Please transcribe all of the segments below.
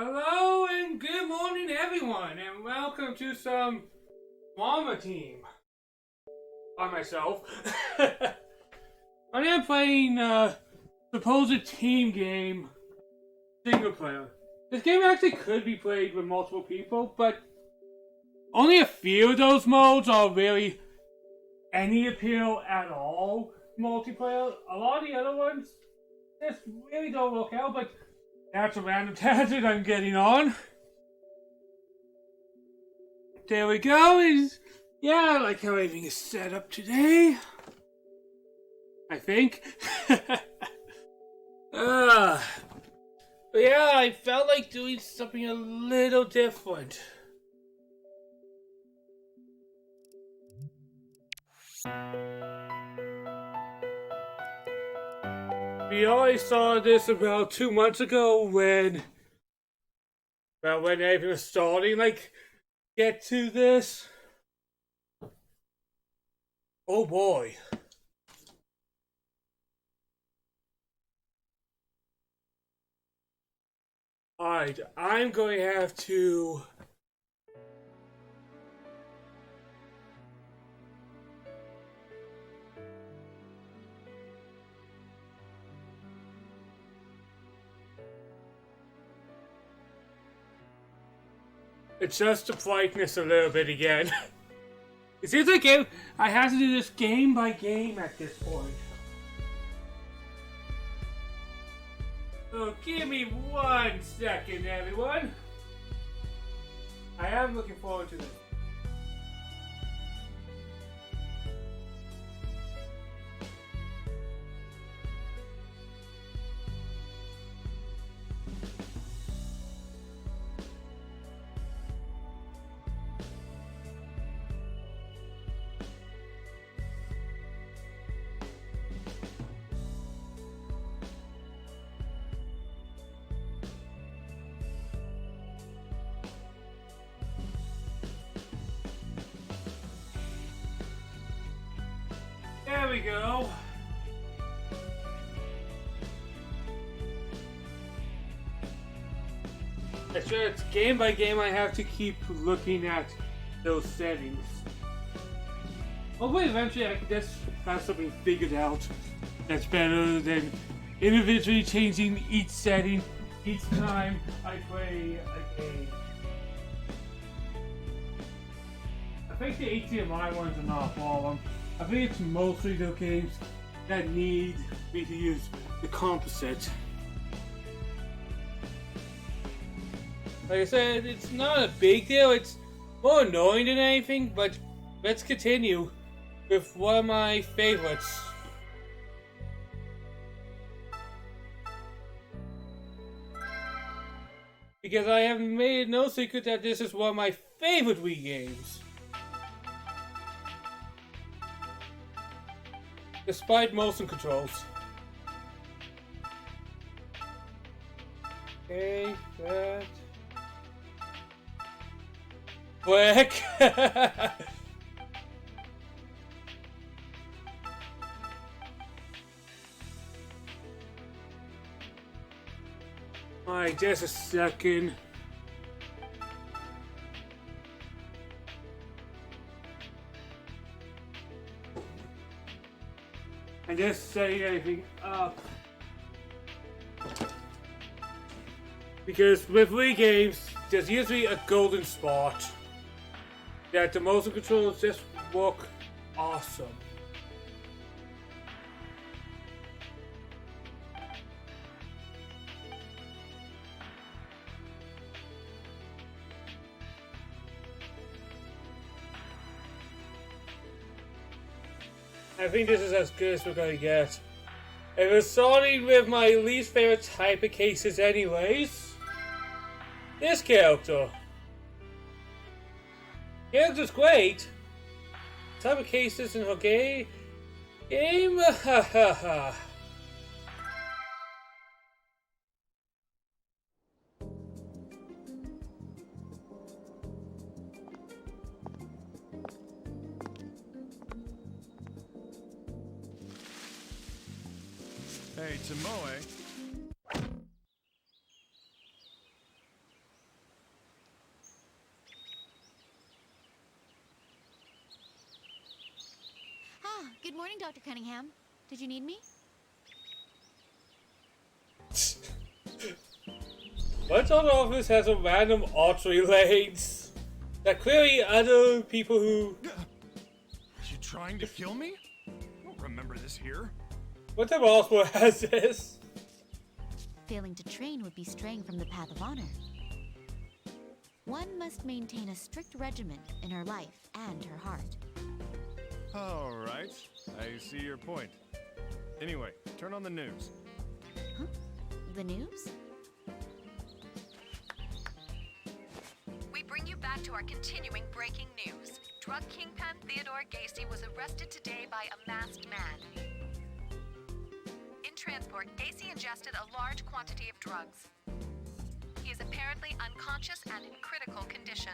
Hello and good morning, everyone, and welcome to some Mama Team by myself. I am playing supposed team game single player. This game actually could be played with multiple people, but only a few of those modes are really any appeal at all multiplayer. A lot of the other ones just really don't work out, but that's a random tangent I'm getting on. There we go. Yeah, I like how everything is set up today. I think. But yeah, I felt like doing something a little different. We already saw this about 2 months ago when everything was starting, get to this. Oh boy. Alright, I'm going to have to adjust the brightness a little bit again. It seems like I have to do this game by game at this point. So give me 1 second, everyone. I am looking forward to this. There we go. That's right, it's game by game I have to keep looking at those settings. Hopefully eventually I can just have something figured out that's better than individually changing each setting each time I play a game. I think the HDMI ones are not a problem. I think it's mostly the games that need me to use the composite. Like I said, it's not a big deal, it's more annoying than anything, but let's continue with one of my favorites. Because I have made no secret that this is one of my favorite Wii games. Despite motion controls. Okay, that. Quick! Alright, just a second. And just setting everything up. Because with Wii games, there's usually a golden spot that the motion controls just work awesome. I think this is as good as we're gonna get. It was starting with my least favorite type of cases anyways. This character. Character's great. Type of cases in her game, ha ha ha. Hey, Tomoe. morning, Dr. Cunningham. Did you need me? My doctor office has some random artery lanes that clearly other people who... You trying to kill me? I don't remember this here. What type of hospital has this? Failing to train would be straying from the path of honor. One must maintain a strict regimen in her life and her heart. All right, I see your point. Anyway, turn on the news. Huh? The news? We bring you back to our continuing breaking news. Drug kingpin Theodore Gacy was arrested today by a masked man. In transport, Gacy ingested a large quantity of drugs. He is apparently unconscious and in critical condition.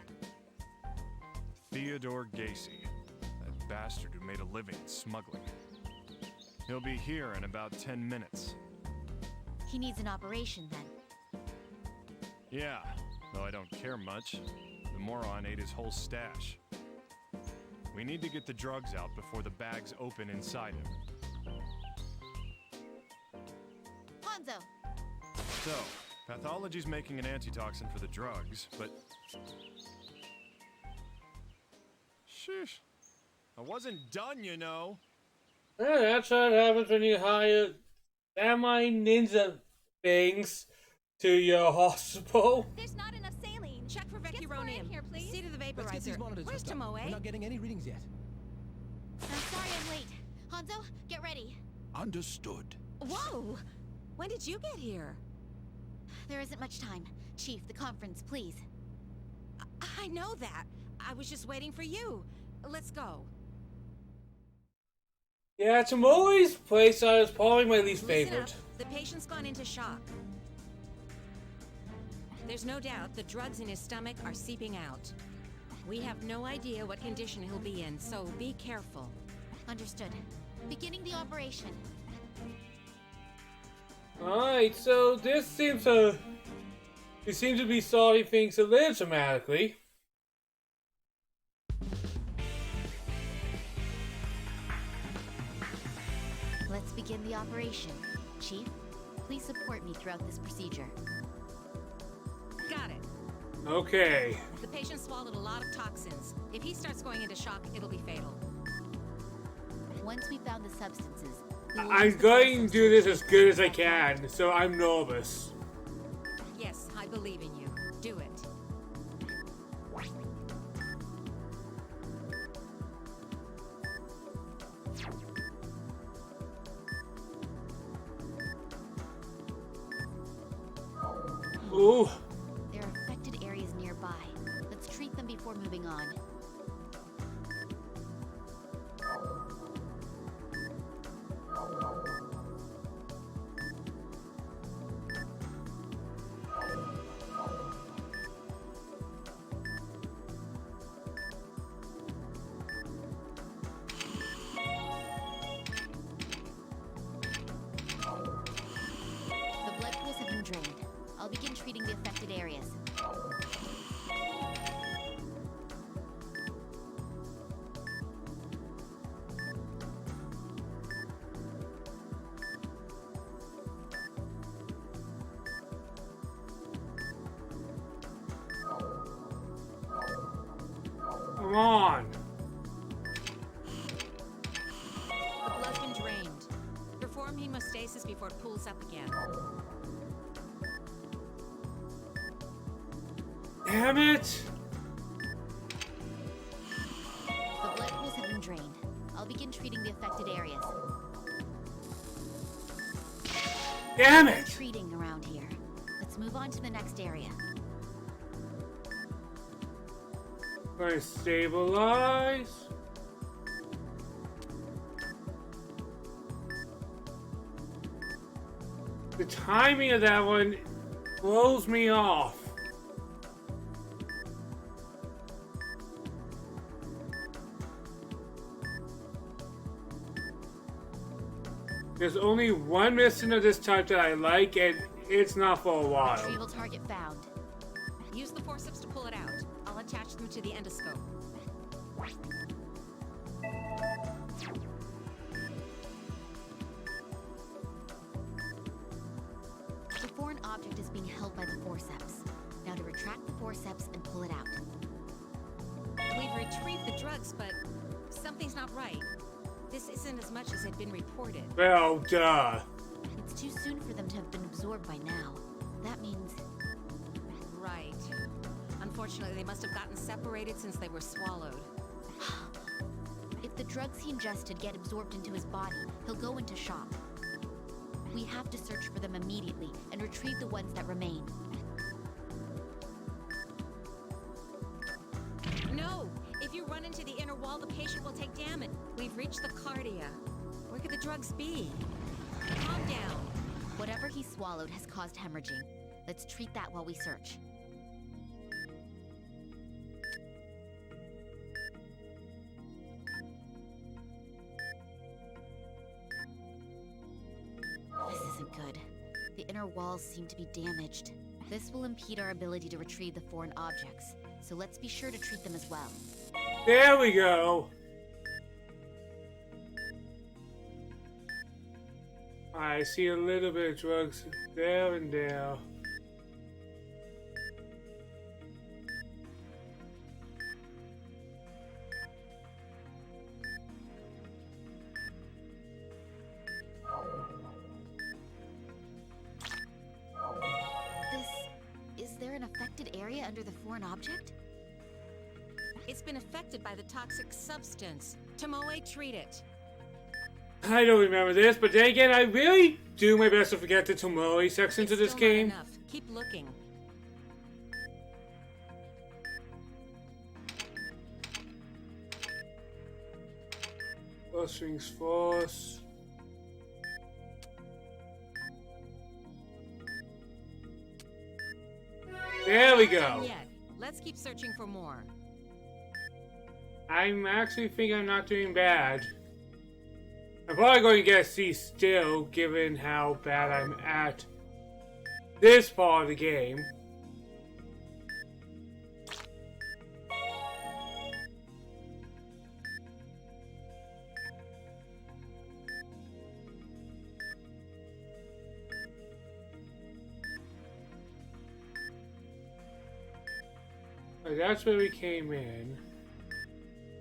Theodore Gacy, that bastard who made a living smuggling. He'll be here in about 10 minutes. He needs an operation then. Yeah, though I don't care much. The moron ate his whole stash. We need to get the drugs out before the bags open inside him. Hanzo! So, pathology's making an antitoxin for the drugs, but... Sheesh. I wasn't done, you know. Yeah, that's what happens when you hire semi-ninja things to your hospital. There's not enough saline. Check for Get Florian vecuronium. here, please. See to the Let's get these vaporizer. monitors Where's hooked up. Tomoe? We're not getting any readings yet. I'm sorry I'm late. Hanzo, get ready. Understood. Whoa! When did you get here? There isn't much time. Chief, the conference, please. I know that. I was just waiting for you. Let's go. Yeah, Tomoe's place is probably my least Listen favorite. up. The patient's gone into shock. There's no doubt the drugs in his stomach are seeping out. We have no idea what condition he'll be in, so be careful. Understood. Beginning the operation. Alright, so this seems to... We seem to be solving things a little dramatically. Let's begin the operation. Chief, please support me throughout this procedure. Got it. Okay. The patient swallowed a lot of toxins. If he starts going into shock, it'll be fatal. Once we found the substances, we will I'm use the going to process do this as good as I can, so I'm nervous. Yes, I believe in you. Do it. Ooh. There are affected areas nearby. Let's treat them before moving on. The blood pools have been drained. I'll begin treating the affected areas. Come on. The blood's been drained. Perform hemostasis before it pools up again. Damn it. The blood pools have been drained. I'll begin treating the affected areas. Damn it. Treating around here. Let's move on to the next area. Going to stabilize. The timing of that one blows me off. There's only one mission of this type that I like, and it's not for a while. Retrieval target found. Use the forceps to pull it out. I'll attach them to the endoscope. object is being held by the forceps. Now to retract the forceps and pull it out. We've retrieved the drugs, but something's not right. This isn't as much as had been reported. Well, duh. It's too soon for them to have been absorbed by now. That means... Right. Unfortunately, they must have gotten separated since they were swallowed. If the drugs he ingested get absorbed into his body, he'll go into shock. We have to search for them immediately and retrieve the ones that remain. No! If you run into the inner wall, the patient will take damage. We've reached the cardia. Where could the drugs be? Calm down. Whatever he swallowed has caused hemorrhaging. Let's treat that while we search. This isn't good. The inner walls seem to be damaged. This will impede our ability to retrieve the foreign objects, so let's be sure to treat them as well. There we go. I see a little bit of drugs there and there. Is there an affected area under the foreign object? It's been affected by the toxic substance. Tomoe, treat it. I don't remember this, but then again, I really do my best to forget the Tomoe sections of It's this still not game. enough. Keep looking. Force rings force. There we Not go. done yet. Let's keep searching for more. I'm actually think I'm not doing bad. I'm probably going to get a C still, given how bad I'm at this part of the game. But that's where we came in.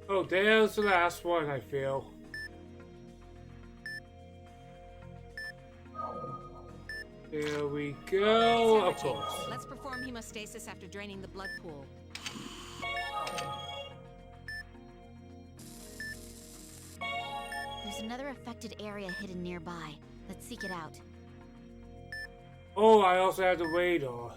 Oh, there's the last one, I feel. There we go, of It's course. hemorrhaging. Let's perform hemostasis after draining the blood pool. There's another affected area hidden nearby. Let's seek it out. Oh, I also have the radar.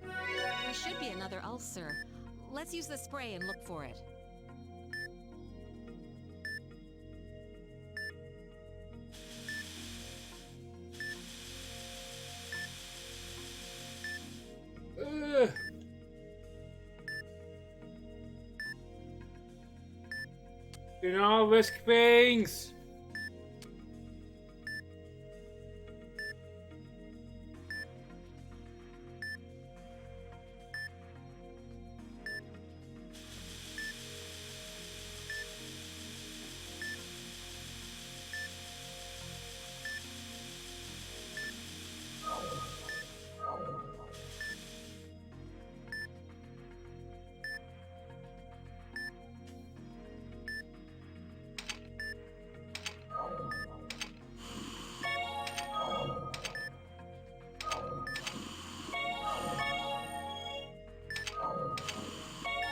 There should be another ulcer. Let's use the spray and look for it. Ugh. Do not risk things.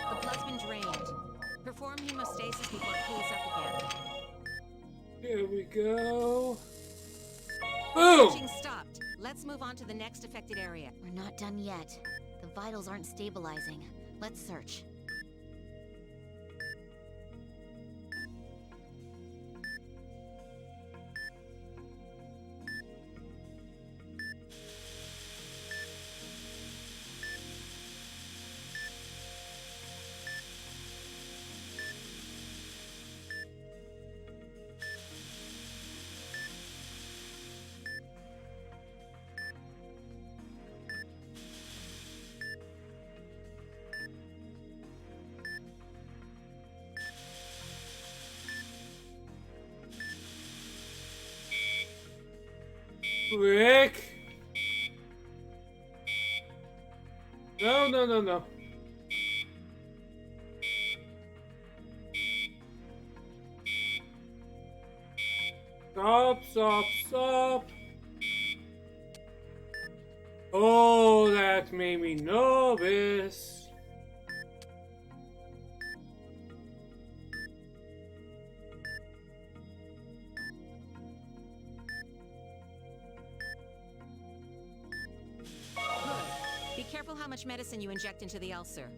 The blood's been drained. Perform hemostasis before it cools up again. Here we go. Boom! Searching stopped. Let's move on to the next affected area. We're not done yet. The vitals aren't stabilizing. Let's search. Frick. No, no, no, no. Stop, stop, stop. Oh, that made me nervous. Good. Be careful how much medicine you inject into the ulcer.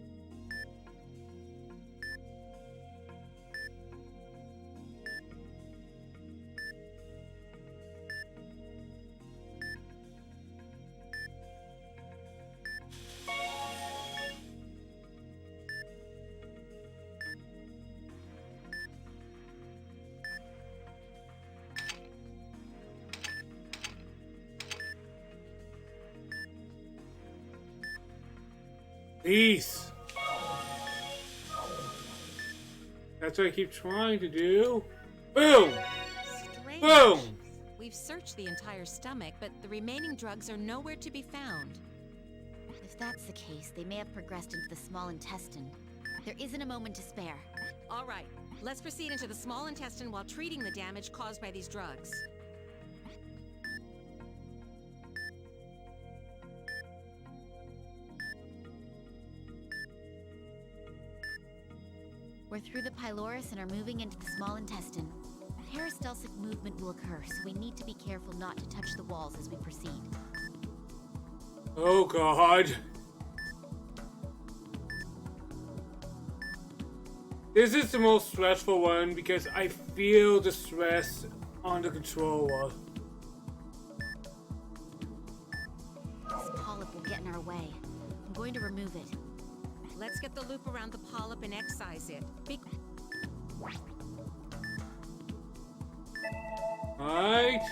Peace. That's what I keep trying to do. Boom! Strange. Boom! We've searched the entire stomach, but the remaining drugs are nowhere to be found. If that's the case, they may have progressed into the small intestine. There isn't a moment to spare. All right, let's proceed into the small intestine while treating the damage caused by these drugs. We're through the pylorus and are moving into the small intestine. Peristaltic movement will occur, so we need to be careful not to touch the walls as we proceed. Oh God. This is the most stressful one because I feel the stress on the controller. This polyp will get in our way. I'm going to remove it. Let's get the loop around the polyp and excise it. Right.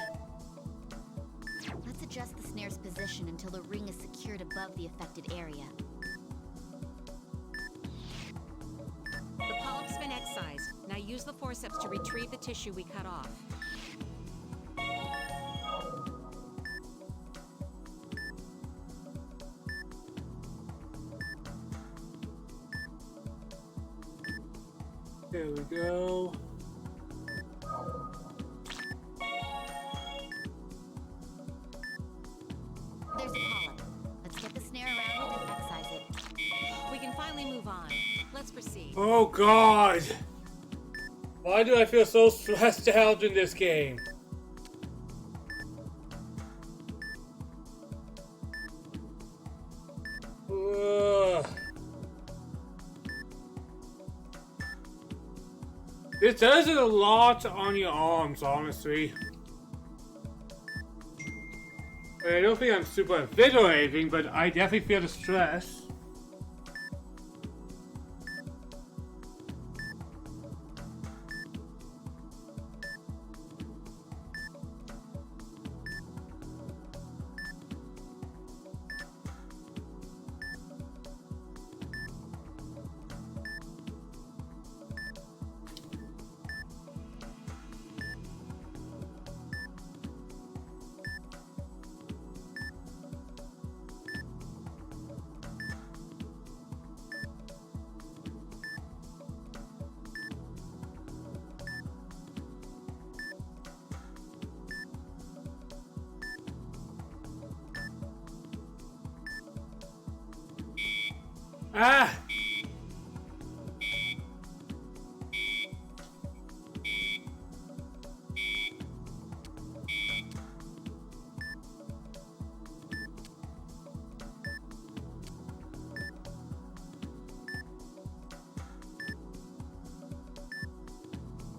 Let's adjust the snare's position until the ring is secured above the affected area. The polyp's been excised. Now use the forceps to retrieve the tissue we cut off. There we go. There's a polyp. Let's get the snare around it and excise it. We can finally move on. Let's proceed. Oh God. Why do I feel so stressed out in this game? Ugh. This does it a lot on your arms, honestly. I don't think I'm super unfit or anything, but I definitely feel the stress. Ah!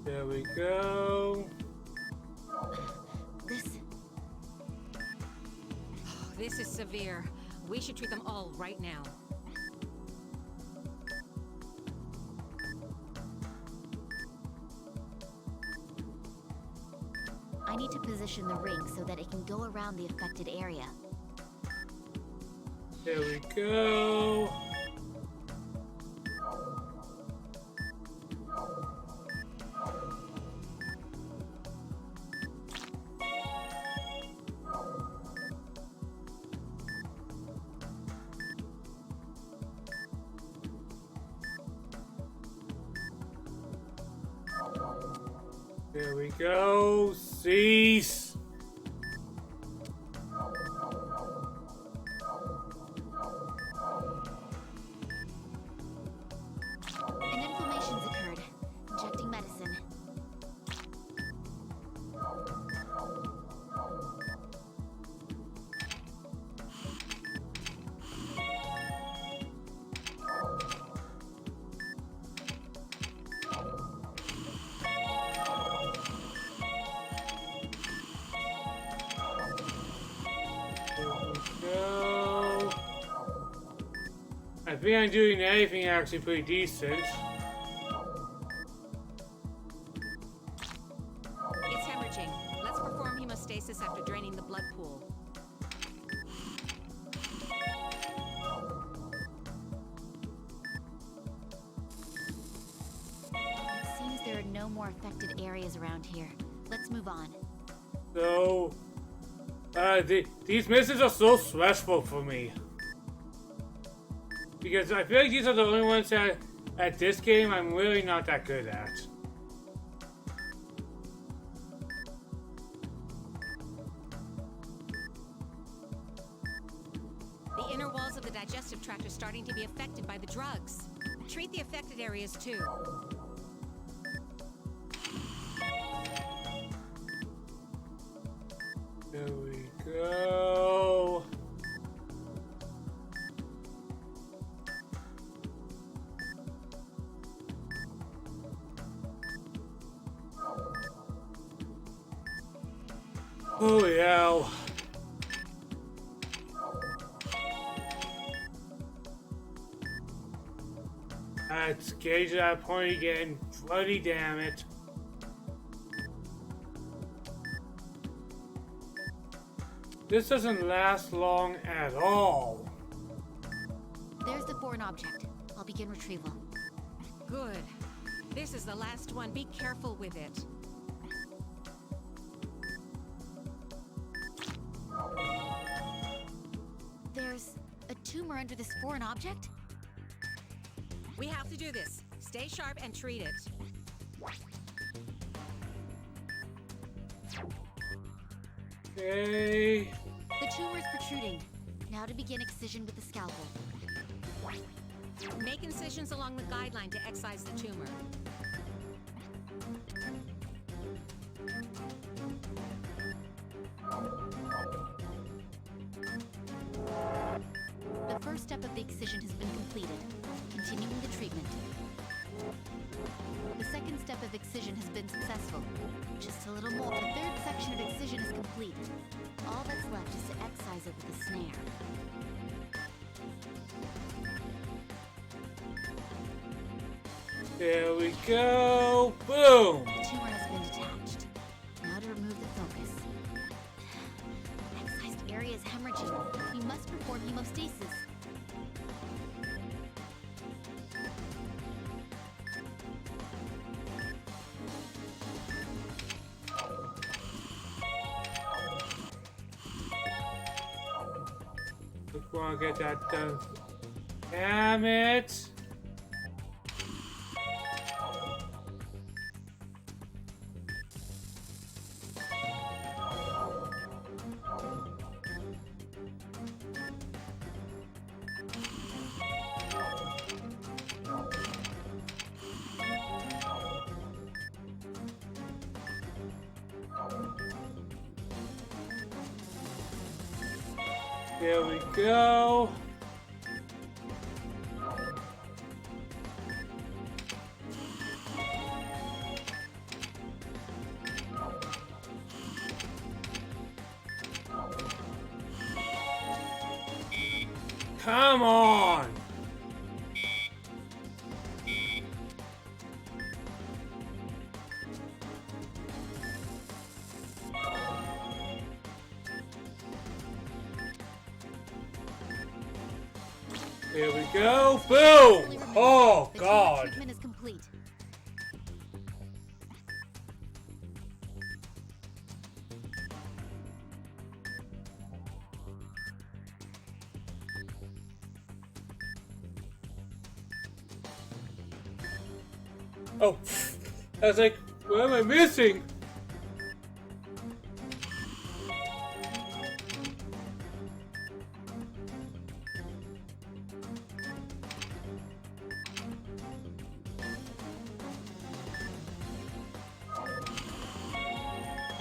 There we go. This is severe. We should treat them all right now. I need to position the ring so that it can go around the affected area. There we go. There we go. Cease. An inflammation's occurred. Injecting medicine. No. I think I'm doing anything actually pretty decent. It's hemorrhaging. Let's perform hemostasis after draining the blood pool. It seems there are no more affected areas around here. Let's move on. So, these missions are so stressful for me. Because I feel like these are the only ones that, at this game, I'm really not that good at. The inner walls of the digestive tract are starting to be affected by the drugs. Treat the affected areas too. There we go. Holy hell. Let's gauge that point again. Bloody damn it. This doesn't last long at all. There's the foreign object. I'll begin retrieval. Good. This is the last one. Be careful with it. There's a tumor under this foreign object? We have to do this. Stay sharp and treat it. Okay. The tumor is protruding. Now to begin excision with the scalpel. Make incisions along the guideline to excise the tumor. The first step of the excision has been completed. Continuing the treatment. The second step of excision has been successful. Just a little more. The third section of excision is complete. All that's left is to excise it with a snare. There we go. Boom. The tumor has been detached. Now to remove the focus. Excised area is hemorrhaging. We must perform hemostasis. Just want to get that done. Damn it. There we go. Come on. Here we go. Boom! Oh, The tumor God. treatment is complete. Oh, I was like, what am I missing?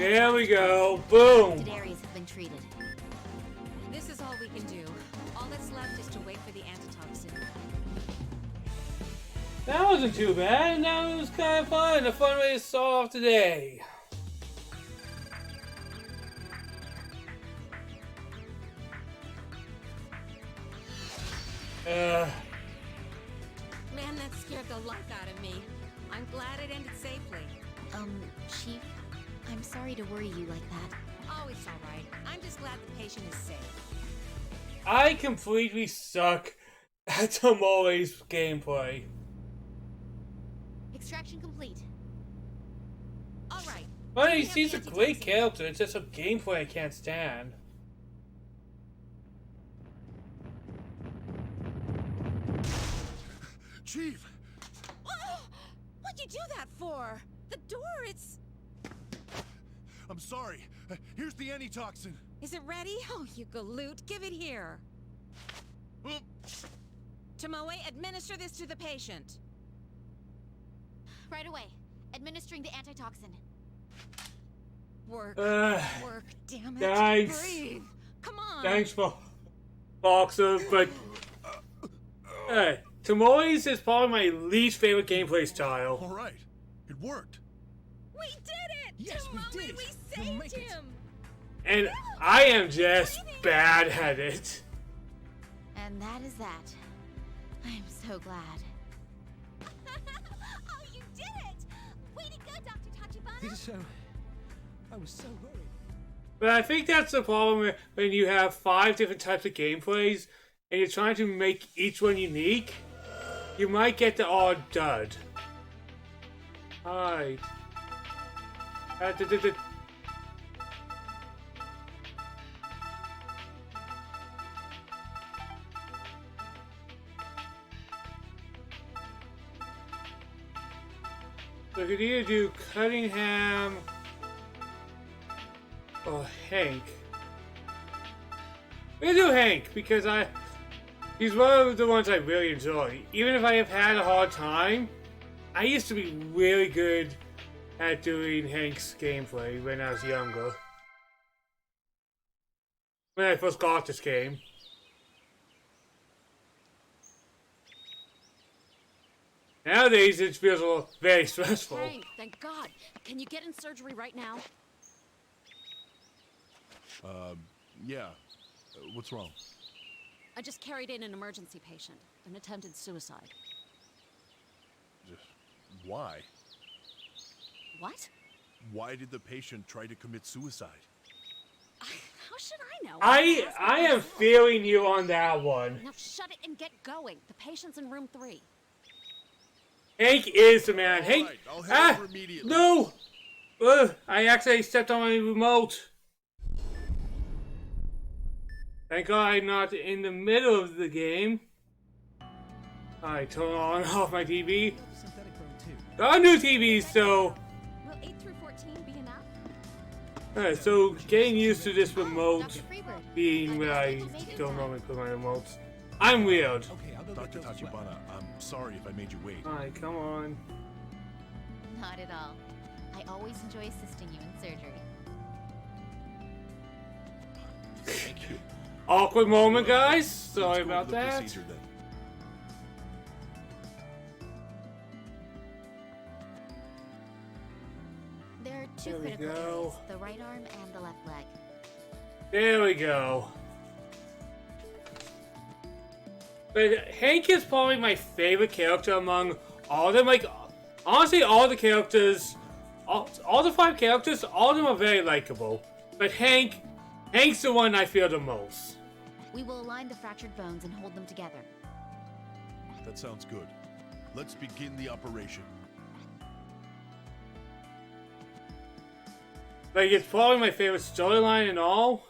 There we go. Boom. Affected areas have been treated. This is all we can do. All that's left is to wait for the antitoxin. That wasn't too bad, and that was kind of fun. A fun way to start off today. Man, that scared the life out of me. I'm glad it ended safely. Chief, I'm sorry to worry you like that. Oh, it's all right. I'm just glad the patient is safe. I completely suck at Tomoe's gameplay. Extraction complete. All right. But he's a great character, it's just a gameplay I can't stand. Chief! Oh, what'd you do that for? The door, it's... I'm sorry. Here's the antitoxin. Is it ready? Oh, you galoot. Give it here. Tomoe, administer this to the patient. Right away. Administering the antitoxin. Work. Ugh. Work, damn it. Thanks. Breathe. Come on. Thanks for Boxer, but hey, Tomoe's is probably my least favorite gameplay style. All right. It worked. We did it! Yes, we Tomoe, did it. we You'll saved make it. him! And I am just bad at it. And that is that. I am so glad. Oh, you did it! Way to go, Dr. Tachibana! I was so worried. But I think that's the problem when you have 5 different types of gameplays and you're trying to make each one unique. You might get the odd dud. Alright. So we could either do Cunningham or Hank. We're gonna do Hank because he's one of the ones I really enjoy. Even if I have had a hard time, I used to be really good at doing Hank's gameplay when I was younger. When I first got this game. Nowadays, it feels very stressful. Frank, thank God. Can you get in surgery right now? Yeah. What's wrong? I just carried in an emergency patient, an attempted suicide. Just why? What? Why did the patient try to commit suicide? How should I know? I am feeling you on that one. Now shut it and get going. The patient's in room 3. Hank is the man. Hank. Alright, I'll head over immediately. No! I actually stepped on my remote. Thank God I'm not in the middle of the game. I turn on off my TV. Got a new TV, so. Will 8 through 14 be enough? Alright, so getting used to this remote Dr. Freebird. being where I don't normally put my remotes. I'm weird. Okay, I'll go Dr. Tachibana, I'm sorry if I made you wait. Alright, come on. Not at all. I always enjoy assisting you in surgery. Thank you. Awkward moment, guys. Sorry Let's go about over the that. procedure then. There are 2 There we critical go. areas, the right arm and the left leg. There we go. But Hank is probably my favorite character among all of them. Like, honestly, all the characters, all the 5 characters, all of them are very likable. But Hank's the one I fear the most. We will align the fractured bones and hold them together. That sounds good. Let's begin the operation. Like, it's probably my favorite storyline and all.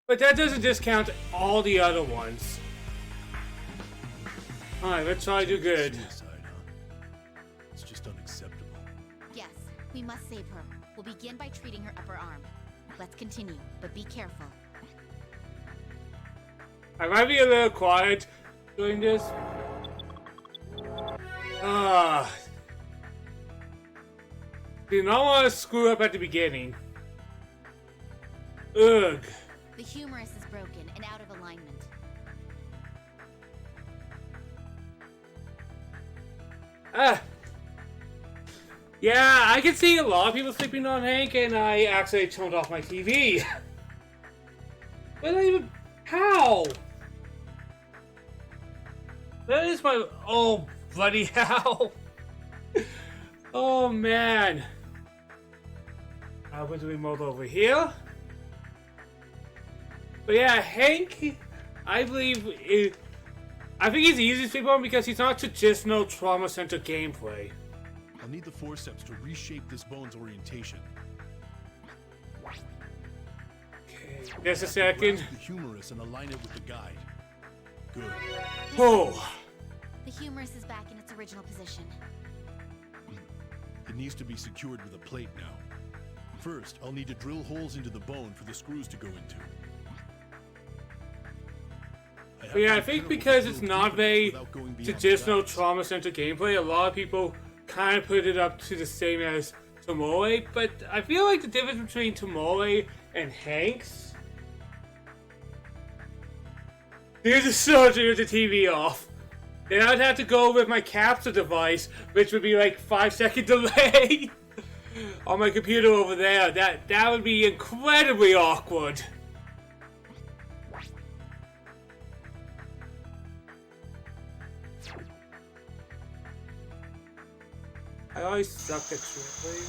But that doesn't discount all the other ones. Alright, let's try to do good. Suicide, huh? It's just unacceptable. Yes, we must save her. We'll begin by treating her upper arm. Let's continue, but be careful. I might be a little quiet doing this. Do not want to screw up at the beginning. Ugh. The humerus is broken and out of alignment. Yeah, I can see a lot of people sleeping on Hank, and I actually turned off my TV. But how? That is my, oh bloody hell. Oh man. I'll put the remote over here. But yeah, Hank, I think he's the easiest to sleep on because he's not traditional trauma-centered gameplay. I'll need the forceps to reshape this bone's orientation. Okay, just a second. Grasp the humerus and align it with the guide. Good. Oh. The humerus is back in its original position. It needs to be secured with a plate now. First, I'll need to drill holes into the bone for the screws to go into. Yeah, I think because it's not very traditional trauma-centered gameplay, a lot of people kind of put it up to the same as Tomore, but I feel like the difference between Tomore and Hank's... There's a surgery with the TV off. Then I'd have to go with my capture device, which would be like 5-second delay on my computer over there. That would be incredibly awkward. I always suck at tripling,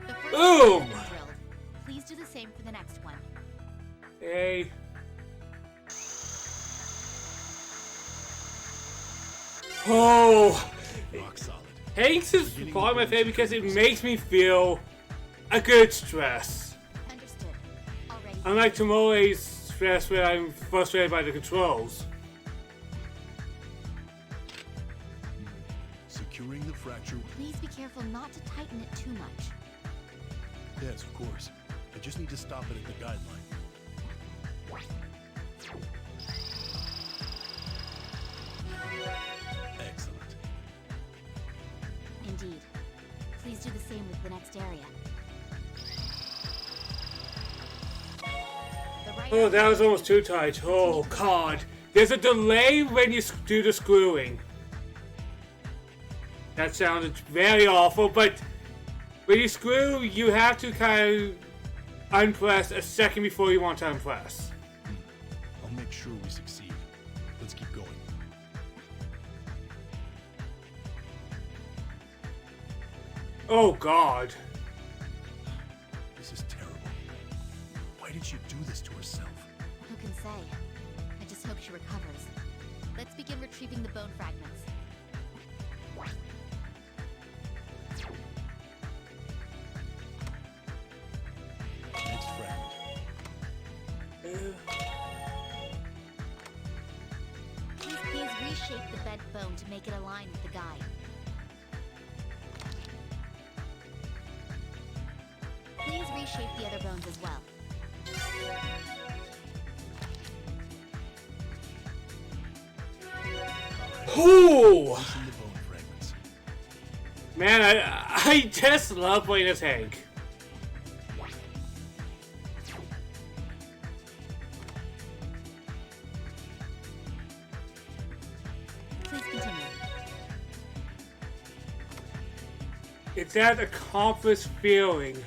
The first Boom! one has been drilled. Please do the same for the next one. Hey. Oh! Rock solid. Hank's is probably my favorite because it makes me feel a good stress. Understood. Already. Unlike Tomoe's stress where I'm frustrated by the controls. Securing the fracture. Please be careful not to tighten it too much. Yes, of course. I just need to stop it at the guideline. Excellent. Indeed. Please do the same with the next area. The right Oh, that was almost too tight. Oh, God. There's a delay when you do the screwing. That sounded very awful, but when you screw, you have to kind of unpress a second before you want to unpress. I'll make sure we succeed. Let's keep going. Oh, God. This is terrible. Why did she do this to herself? Who can say? I just hope she recovers. Let's begin retrieving the bone fragments. Next fragment. Please reshape the bent bone to make it align with the guide. Please reshape the other bones as well. Ooh! Placing the bone fragments. Man, I just love playing as Hank. Please continue. It's that accomplished feeling.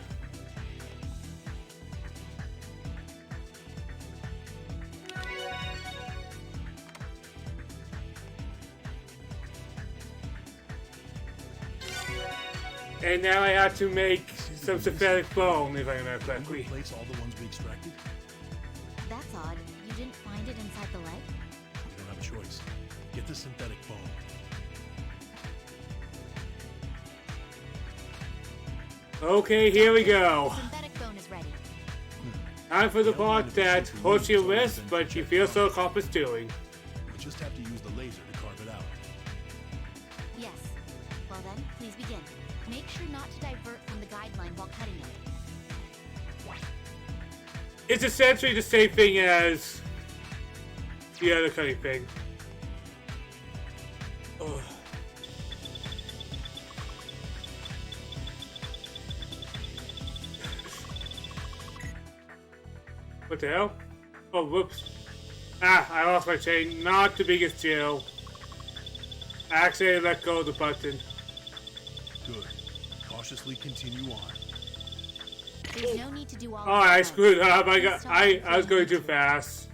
And now I have to make some synthetic bone, if I remember Can we correctly. replace all the ones we extracted? That's odd. You didn't find it inside the leg? We don't have a choice. Get the synthetic bone. Okay, here we go. Synthetic bone is ready. Time for the part that hurts your wrist, but you feel so accomplished doing. We just have to use the laser to carve it out. Yes. Well then, please begin. Make sure not to divert from the guideline while cutting it. It's essentially the same thing as the other cutting thing. Ugh. What the hell? Oh, whoops. Ah, I lost my chain. Not the biggest deal. I actually let go of the button. Good. Cautiously continue on. There's no need to do all Oh, I screwed up. I was going too fast.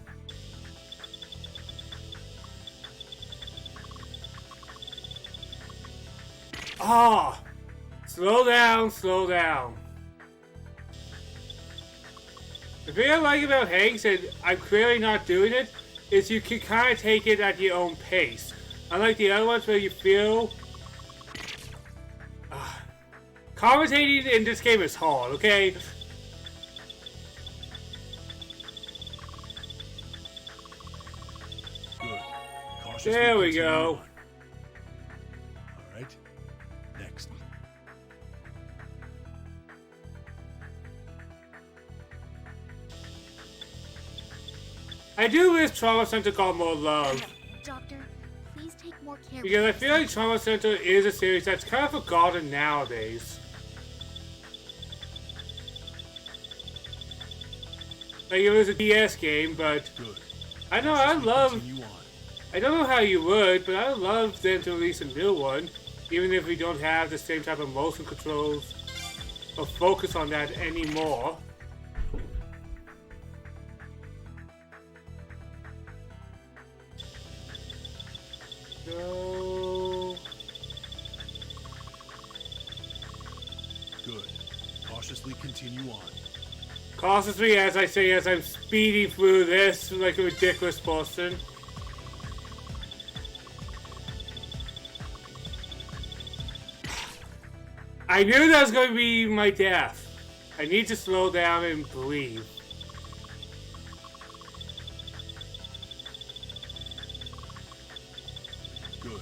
Ah, slow down, slow down. The thing I like about Hanks, and I'm clearly not doing it, is you can kind of take it at your own pace. Unlike the other ones where you feel... commentating in this game is hard, okay? Good. Cautiously There we continue go. on. All right. Next. I do wish Trauma Center got more love. Doctor, please take more care. Because I feel like Trauma Center is a series that's kind of forgotten nowadays. Like it was a DS game, but Good. I know I love... Continue on. I don't know how you would, but I would love them to release a new one. Even if we don't have the same type of motion controls or focus on that anymore. Go. Good. Cautiously continue on. Cautiously, as I say, as I'm speeding through this like a ridiculous person. I knew that was going to be my death. I need to slow down and breathe. Good.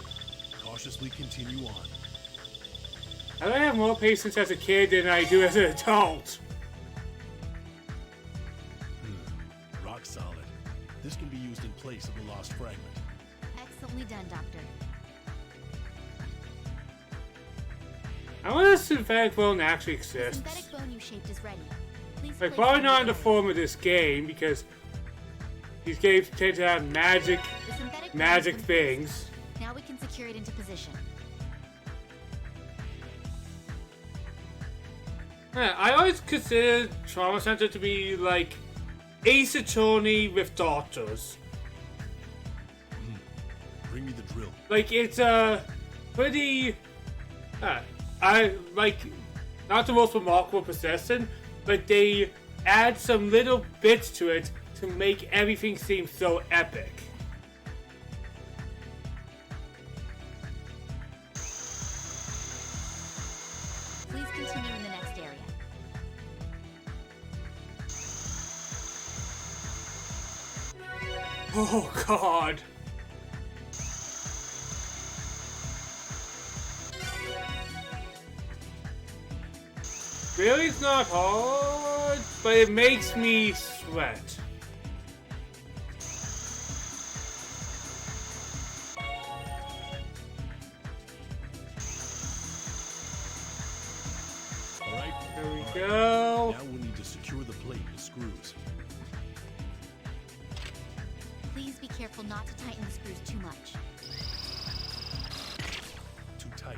Cautiously continue on. I have more patience as a kid than I do as an adult. Rock solid. This can be used in place of the lost fragment. Excellently done, Doctor. I wonder if synthetic bone actually The exists. synthetic bone you shaped is ready. Please Like, place probably it not in the area. form of this game, because these games tend to have magic The synthetic bone magic has been placed. things. Now we can secure it into position. Yeah, I always considered Trauma Center to be like Ace Attorney with daughters. Bring me the drill. Like, it's pretty... I like, not the most remarkable possession, but they add some little bits to it to make everything seem so epic. Please continue in the next area. Oh god. Really, it's not hard, but it makes me sweat. All right. There we All right. go. Now we'll need to secure the plate with screws. Please be careful not to tighten the screws too much. Too tight.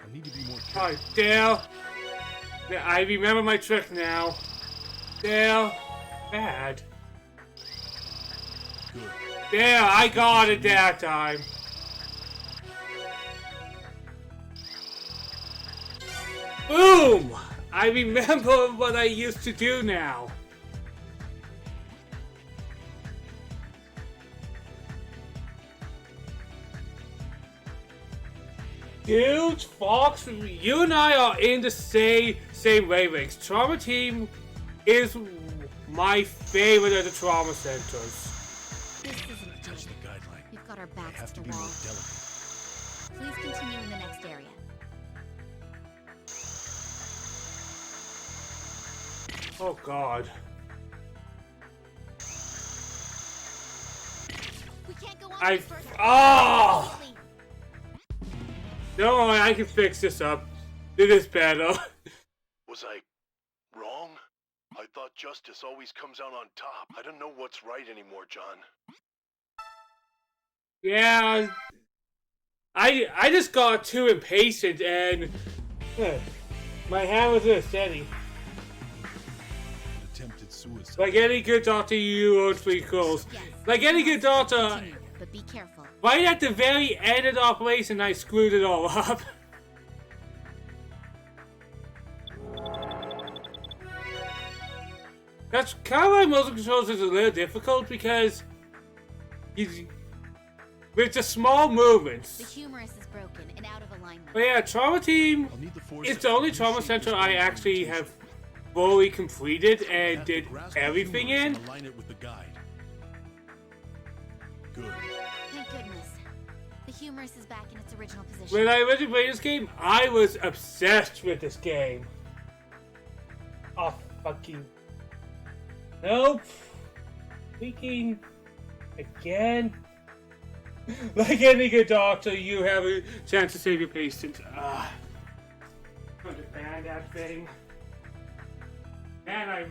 I'll need to be more Oh, careful. Dale. Yeah, I remember my trick now. Dale. Bad. Good. There, I got it that time. Boom! I remember what I used to do now. Dude, Fox, you and I are in the same wavelengths. Trauma Team is my favorite of the trauma centers. This isn't Touch good. the guideline. We've got our I backs have to to the be wall. more delicate. Please continue in the next area. Oh god. We can't go on I- any further. Oh! Quickly. Don't worry, I can fix this up. Do this better. Was I wrong? I thought justice always comes out on top. I don't know what's right anymore, John. Yeah, I just got too impatient and my hand was a steady. Attempted suicide. Like any good doctor, you own 3 calls. Yes. Like any good doctor, Continue, but be careful. right at the very end of the operation, I screwed it all up. That's kind of why motion controls is a little difficult because with the small The movements. humerus is broken and out of alignment. But yeah, Trauma Team, I'll need the force it's the only Trauma Center I actually have fully completed and did everything in. Align it with the guide. Good. Thank goodness. The humerus is back in its original position. When I originally played this game, I was obsessed with this game. Oh, fucking... Nope. Speaking again. Like any good doctor, you have a chance to save your patient. Understand that thing. Man,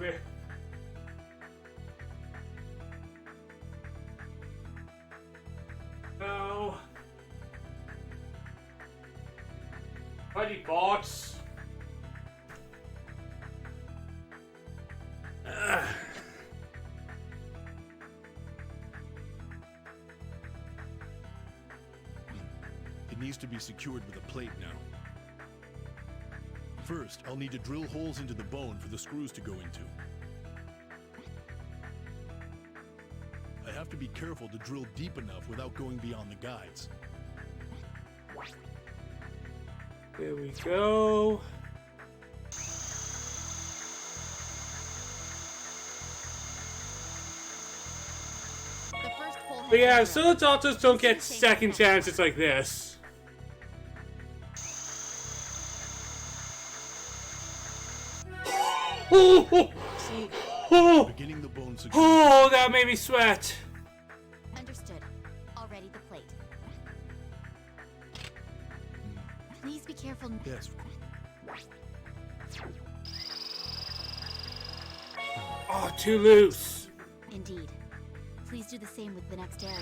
No. Bloody bots. It needs to be secured with a plate now. First, I'll need to drill holes into the bone for the screws to go into. I have to be careful to drill deep enough without going beyond the guides. There we go. The first hole has But yeah, been so drilled. doctors don't get second chances like this. Oh, oh, Beginning the bone security. oh, that made me sweat. Understood. Already the plate. Please be careful. Yes. Oh, too loose. Indeed. Please do the same with the next area.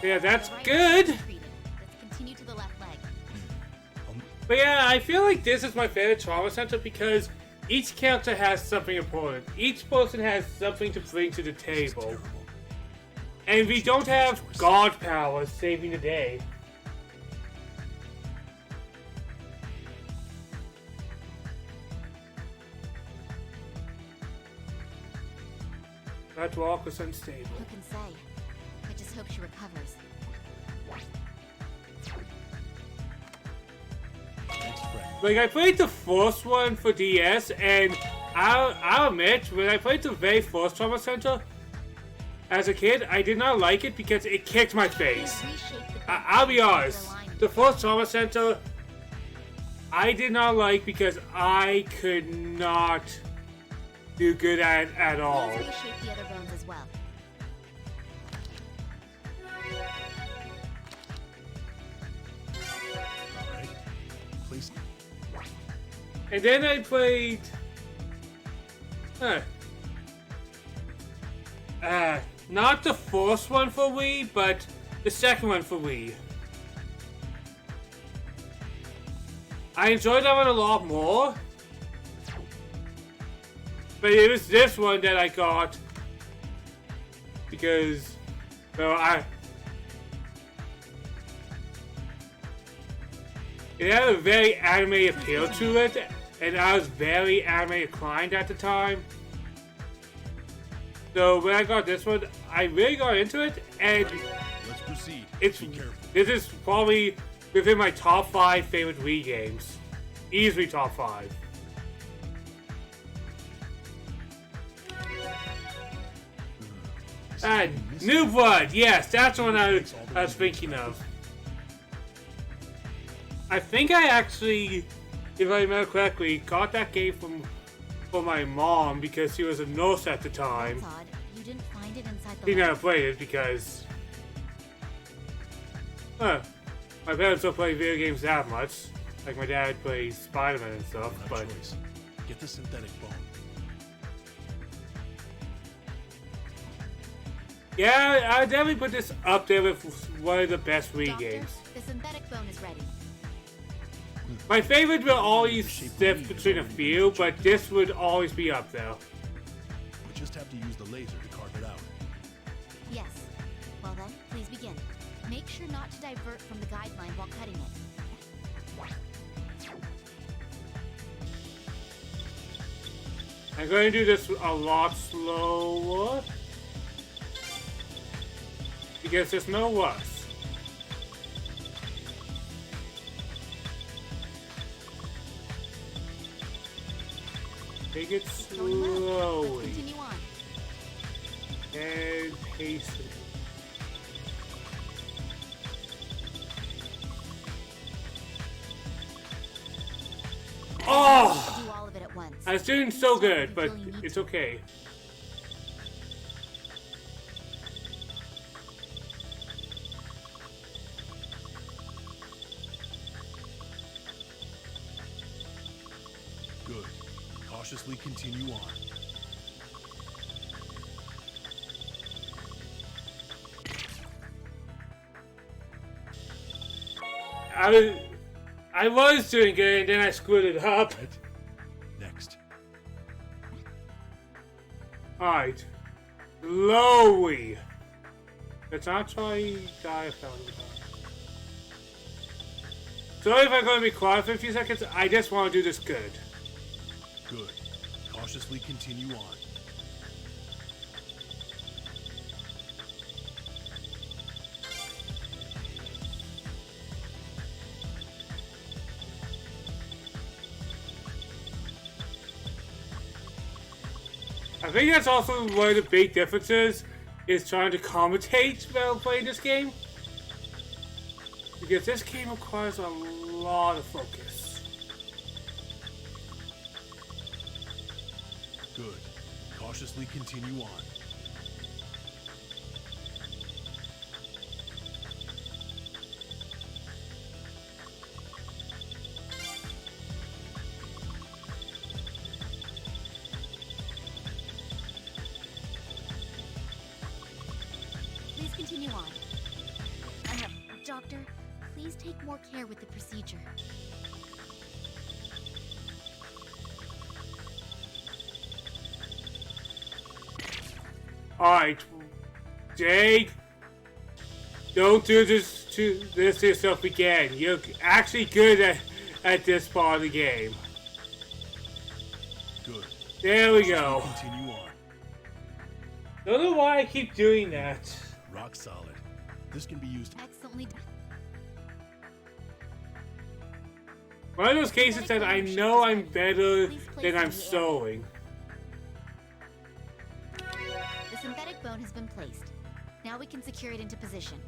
Yeah, that's The right good. leg is treated. Let's continue to the left leg. But yeah, I feel like this is my favorite trauma center because each character has something important. Each person has something to bring to the table. Terrible. And we don't have god powers saving the day. That walk was unstable. Who can say? I just hope she recovers. Next friend. Like, I played the first one for DS, and I'll admit, when I played the very first Trauma Center, as a kid, I did not like it because it kicked my face. Reshape the I'll be honest, alignment. the first Trauma Center, I did not like because I could not do good at all. Please reshape the other bones as well. Alright. Place. And then I played... not the first one for Wii, but the second one for Wii. I enjoyed that one a lot more. But it was this one that I got because, well, it had a very anime appeal to it, and I was very anime inclined at the time. So when I got this one, I really got into it, and Let's proceed. it's Be careful. this is probably within my top 5 favorite Wii games, easily top 5. New Blood, yes, that's the one I was thinking of. I think I actually, if I remember correctly, got that game from my mom because she was a nurse at the time. That's odd. You didn't find it inside the She never lab. played it because my parents don't play video games that much. Like my dad plays Spider-Man and stuff, No but choice. Get the synthetic bone. Yeah, I would definitely put this up there with one of the best Wii Doctor, games. the synthetic bone is ready. My favorite will always shift between a few, but this would always be up there. We just have to use the laser to carve it out. Yes. Well then, please begin. Make sure not to divert from the guideline while cutting it. I'm going to do this a lot slower, because there's no rush. Take it It's going well. slowly Let's continue on. and pacefully. Oh! Do all of it at once. I was doing so good, but it's okay. Good. Cautiously continue on. I was doing good, and then I screwed it up. Right? Next. Alright. Slowly. Let's not try diaphragm. Sorry if I'm going to be quiet for a few seconds. I just want to do this good. Good. Cautiously continue on. I think that's also one of the big differences is trying to commentate while playing this game. Because this game requires a lot of focus. Good. Cautiously continue on. Please continue on. Doctor, please take more care with the procedure. Alright. Jagg. Don't do this to yourself again. You're actually good at this part of the game. Good. There we go. Continue on. Don't know why I keep doing that. Rock solid. This can be used. Excellently done. One of those cases that I know I'm better than I'm showing. The synthetic bone has been placed. Now we can secure it into position.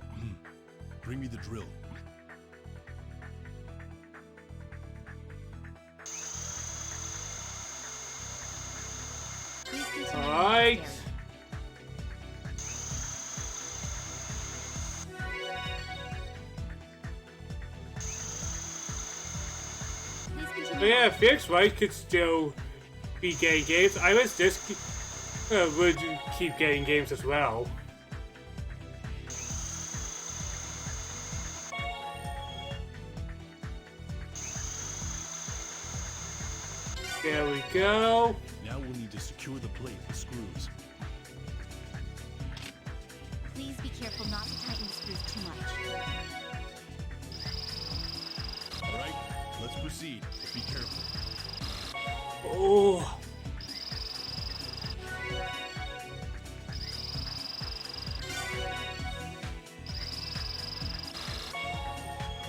Bring me the drill. Please continue. Alright. Please continue. But yeah, Fix Right could still be getting games. I wish this would keep getting games as well. There we go. Now we'll need to secure the plate with screws. Please be careful not to tighten the screws too much. All right, let's proceed. Be careful. Oh.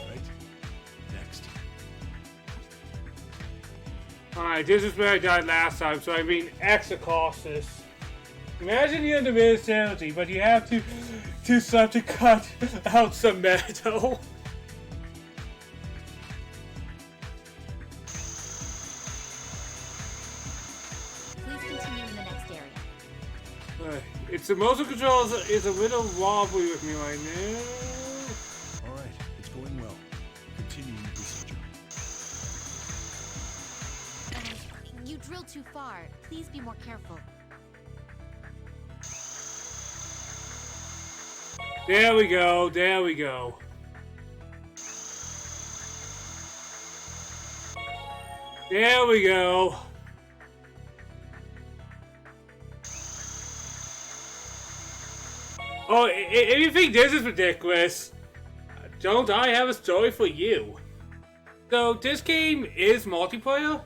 Right? Next. Alright, this is where I died last time, so I'm being extra cautious. Imagine you're in the military, but you have to do something to cut out some metal. Please continue in the next area. It's the motion control is a little wobbly with me right now. All right, it's going well. Continuing the procedure. You too far. Please be more careful. There we go, there we go. There we go. Oh, if you think this is ridiculous, don't I have a story for you? So, this game is multiplayer.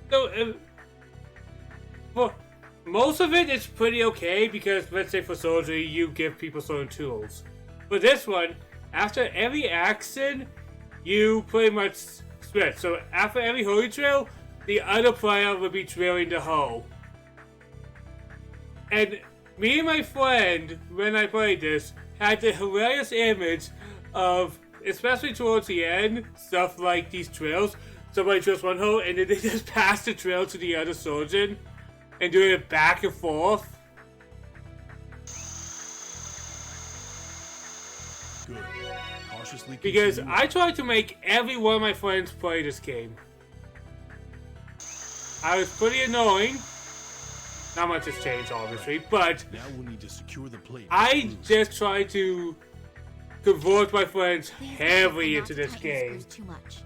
So, well, most of it is pretty okay because, let's say for soldier, you give people certain tools. For this one, after every action, you pretty much switch. So, after every holy drill, the other player will be drilling the hole. And me and my friend, when I played this, had the hilarious image of, especially towards the end, stuff like these drills. Somebody drills one hole and then they just pass the drill to the other surgeon and do it back and forth. Good. Cautiously Because continue. I tried to make every one of my friends play this game. I was pretty annoying. Not much has changed, obviously, but Now we'll need to secure the plate. I just tried to convert my friends Please be heavily careful into not to this tighten the game. screws too much.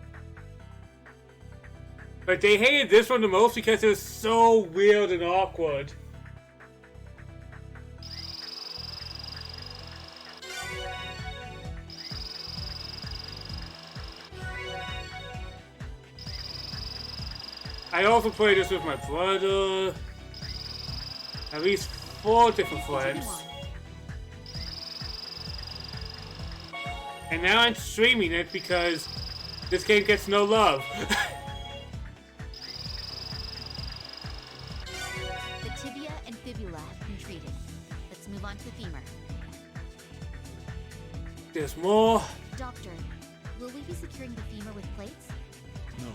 But they hated this one the most because it was so weird and awkward. I also played this with my brother. At least 4 different friends. And now I'm streaming it because this game gets no love. The tibia and fibula have been treated. Let's move on to the femur. There's more. Doctor, will we be securing the femur with plates? No.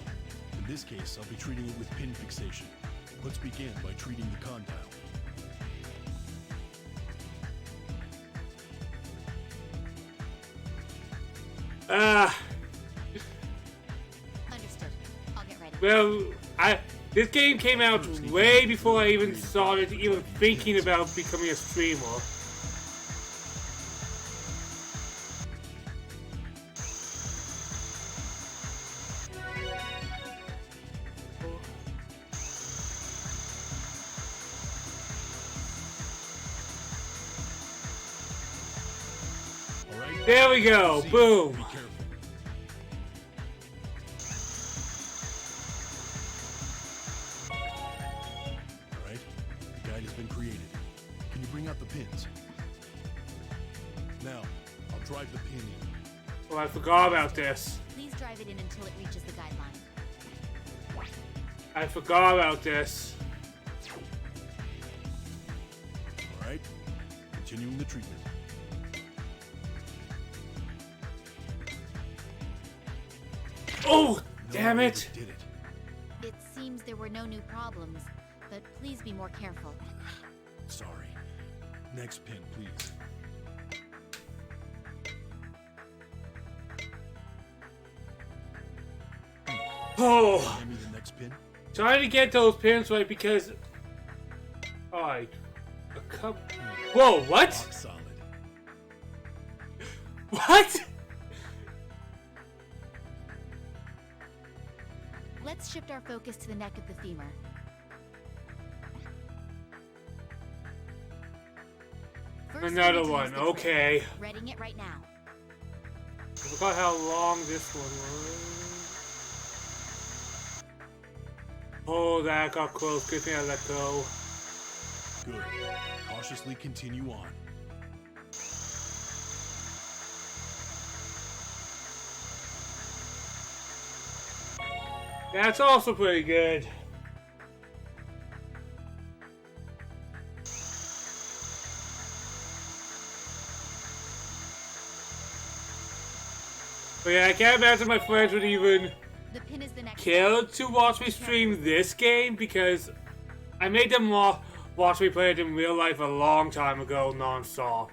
In this case, I'll be treating it with pin fixation. Let's begin by treating the condyle. Understood. I'll get ready. Well, this game came out way before I even started even thinking about becoming a streamer. All right. There we go. See, Boom. Be careful. All right. The guide has been created. Can you bring out the pins? Now, I'll drive the pin in. Oh, I forgot about this. Please drive it in until it reaches the guideline. I forgot about this. All right. Continuing the treatment. Oh, No damn one it. ever did it. It seems there were no new problems, but please be more careful. Sorry. Next pin, please. Oh, Hand me the next pin. trying to get those pins right because. Alright. A cup. Whoa, what? Rock solid. What? Let's shift our focus to the neck of the femur. First, we Another need to one, use the clip. okay. Readying it right now. I forgot how long this one was. Oh, that got close. Good thing I let go. Good. Cautiously continue on. That's also pretty good. But yeah, I can't imagine my friends would even The pin is the next. care to watch me stream this game because I made them watch me play it in real life a long time ago, non-stop.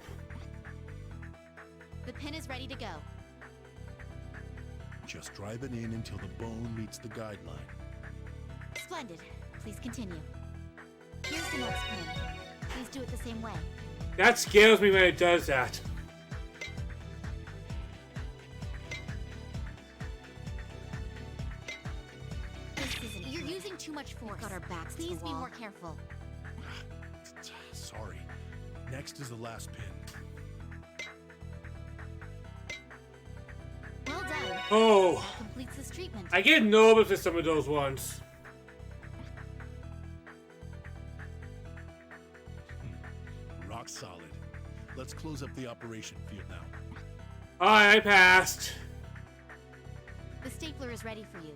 The pin is ready to go. Just drive it in until the bone meets the guideline. Splendid. Please continue. Here's the next pin. Please do it the same way. That scares me when it does that. This isn't. You're using too much force. We've got our backs to the wall. Please be more careful. Sorry. Next is the last pin. Well done. Oh, That completes this treatment. I get nervous with some of those ones. Rock solid. Let's close up the operation field now. Alright, I passed. The stapler is ready for you.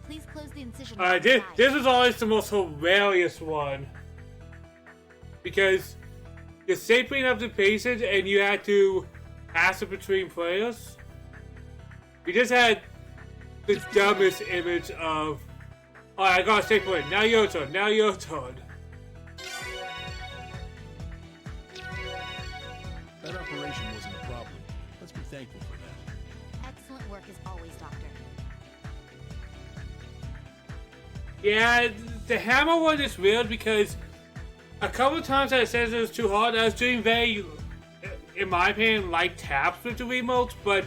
Please close the incision. Alright, this is always the most hilarious one. Because you're stapling up the patient and you had to pass it between players. We just had the dumbest image of, alright, I gotta staple it. Now your turn. Now your turn. That operation wasn't a problem. Let's be thankful for that. Excellent work as always, Doctor. Yeah, the hammer one is weird because a couple of times that it says it was too hard, I was doing very, in my opinion, light taps with the remote, but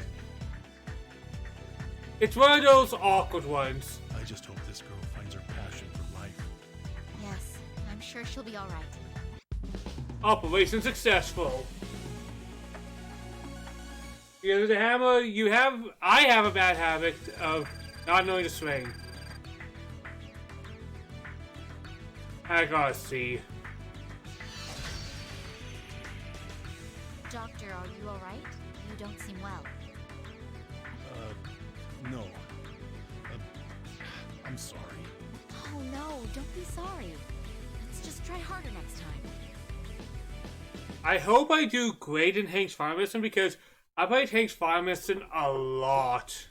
it's one of those awkward ones. I just hope this girl finds her passion for life. Yes, I'm sure she'll be alright. Operation successful. Because the hammer, I have a bad habit of not knowing to swing. I gotta see. Doctor, are you alright? You don't seem well. No. I'm sorry. Oh no, don't be sorry. Let's just try harder next time. I hope I do great in Hank's Fire Medicine because I played Hank's Fire Medicine a lot.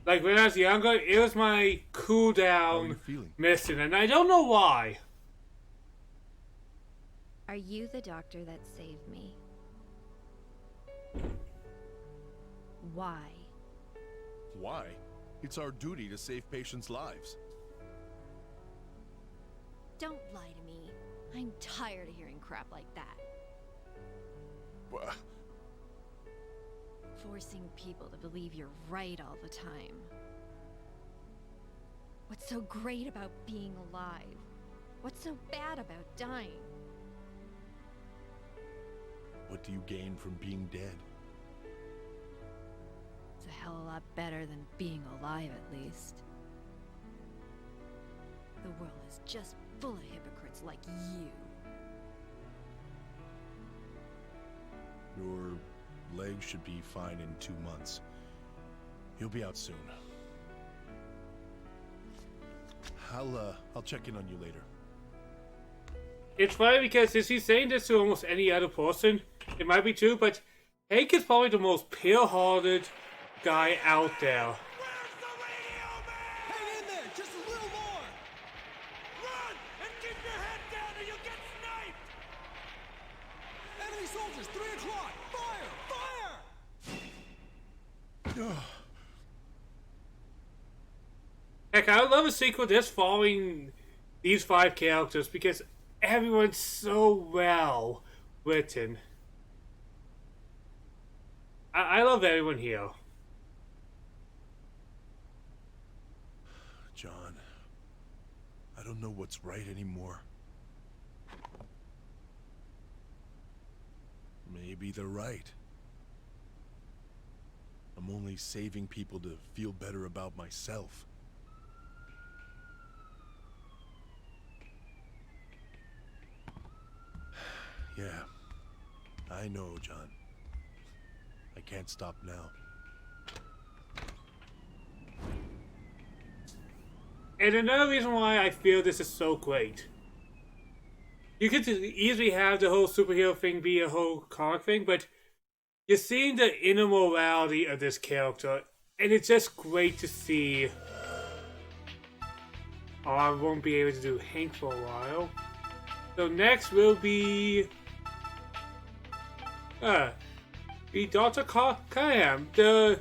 Like when I was younger, it was my How are you cooldown feeling? medicine, and I don't know why. Are you the doctor that saved me? Why? Why? It's our duty to save patients' lives. Don't lie to me. I'm tired of hearing crap like that. Wha- Forcing people to believe you're right all the time. What's so great about being alive? What's so bad about dying? What do you gain from being dead? It's a hell of a lot better than being alive, at least. The world is just full of hypocrites like you. Your leg should be fine in 2 months. You'll be out soon. I'll check in on you later. It's funny because if he's saying this to almost any other person, it might be true, but Hank is probably the most pure-hearted guy out there. Hang in there, just a little more! Run! And keep your head down or you'll get sniped! Enemy soldiers, 3 o'clock! Fire! Fire! Heck, I would love a sequel just following these 5 characters because everyone's so well written. I love everyone here. John, I don't know what's right anymore. Maybe they're right. I'm only saving people to feel better about myself. Yeah, I know, John. I can't stop now. And another reason why I feel this is so great. You could easily have the whole superhero thing be a whole comic thing, but you're seeing the inner morality of this character, and it's just great to see. Oh, I won't be able to do Hank for a while. So next will be Dr. Kayam, the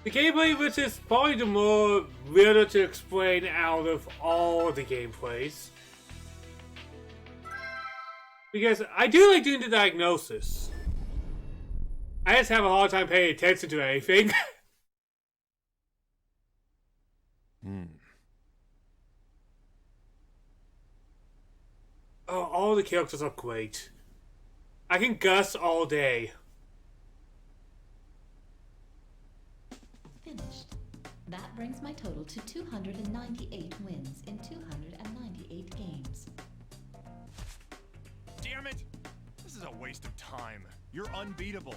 The gameplay, which is probably the more weirder to explain out of all the gameplays. Because I do like doing the diagnosis. I just have a hard time paying attention to anything. Oh, all the characters are great. I can Gus all day. Finished. That brings my total to 298 wins in 298 games. Damn it! This is a waste of time. You're unbeatable.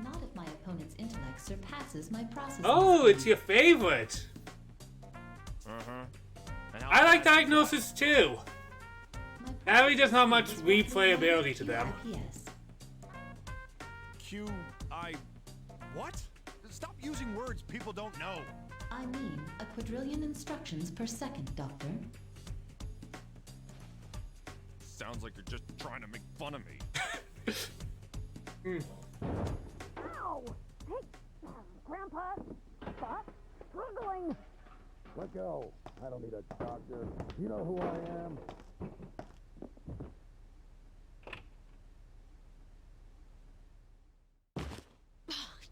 Not if my opponent's intellect surpasses my processing. Oh, it's your favorite. Uh-huh. I like diagnosis too. Harry doesn't have much replayability to them. What? Stop using words people don't know. I mean, a quadrillion instructions per second, Doctor. Sounds like you're just trying to make fun of me. Ow! Hey, Grandpa, stop struggling. Let go. I don't need a doctor. You know who I am.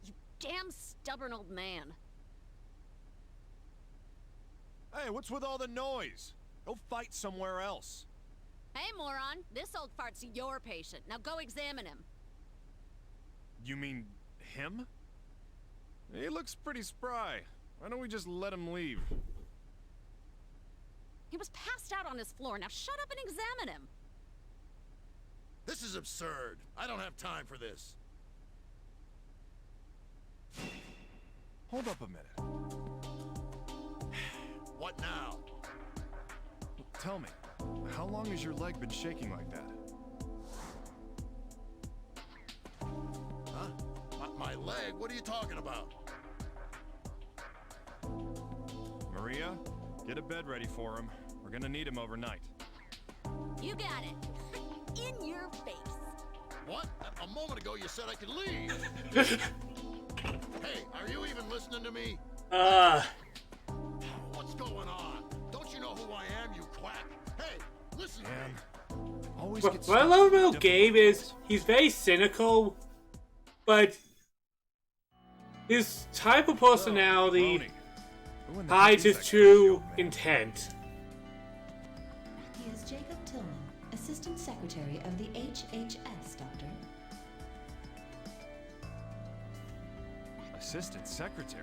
You damn stubborn old man. Hey, what's with all the noise? Go fight somewhere else. Hey, moron, this old fart's your patient. Now go examine him. You mean him? He looks pretty spry. Why don't we just let him leave? He was passed out on his floor. Now shut up and examine him. This is absurd. I don't have time for this. Hold up a minute. What now? Tell me, how long has your leg been shaking like that? Huh? My leg? What are you talking about? Maria, get a bed ready for him. We're gonna need him overnight. You got it. In your face. What? A moment ago you said I could leave. Hey, are you even listening to me? What's going on? Don't you know who I am, you quack? Hey, listen to me. Always What I love about Gabe is he's very cynical, but his type of personality hides his true intent. He is Jacob Tillman, Assistant Secretary of the HHS, Doctor. Assistant Secretary?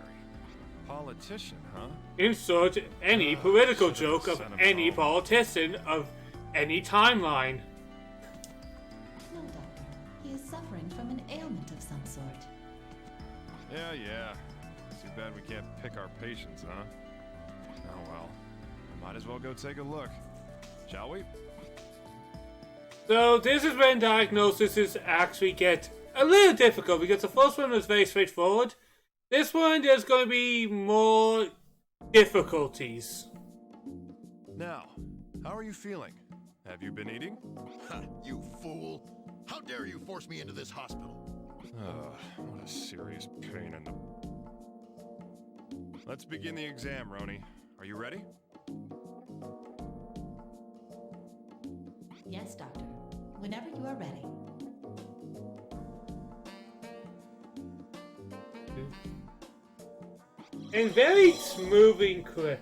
Politician, huh? Insert any political joke of any politician of any timeline. No, Doctor. He is suffering from an ailment of some sort. Yeah. Too bad we can't pick our patients, huh? Oh well. Might as well go take a look. Shall we? So this is when diagnoses actually get a little difficult, because the first one was very straightforward. This one, there's going to be more difficulties. Now, how are you feeling? Have you been eating? You fool. How dare you force me into this hospital? What a serious pain in the... Let's begin the exam, Roni. Are you ready? Yes, Doctor. Whenever you are ready. And very smoothing clips.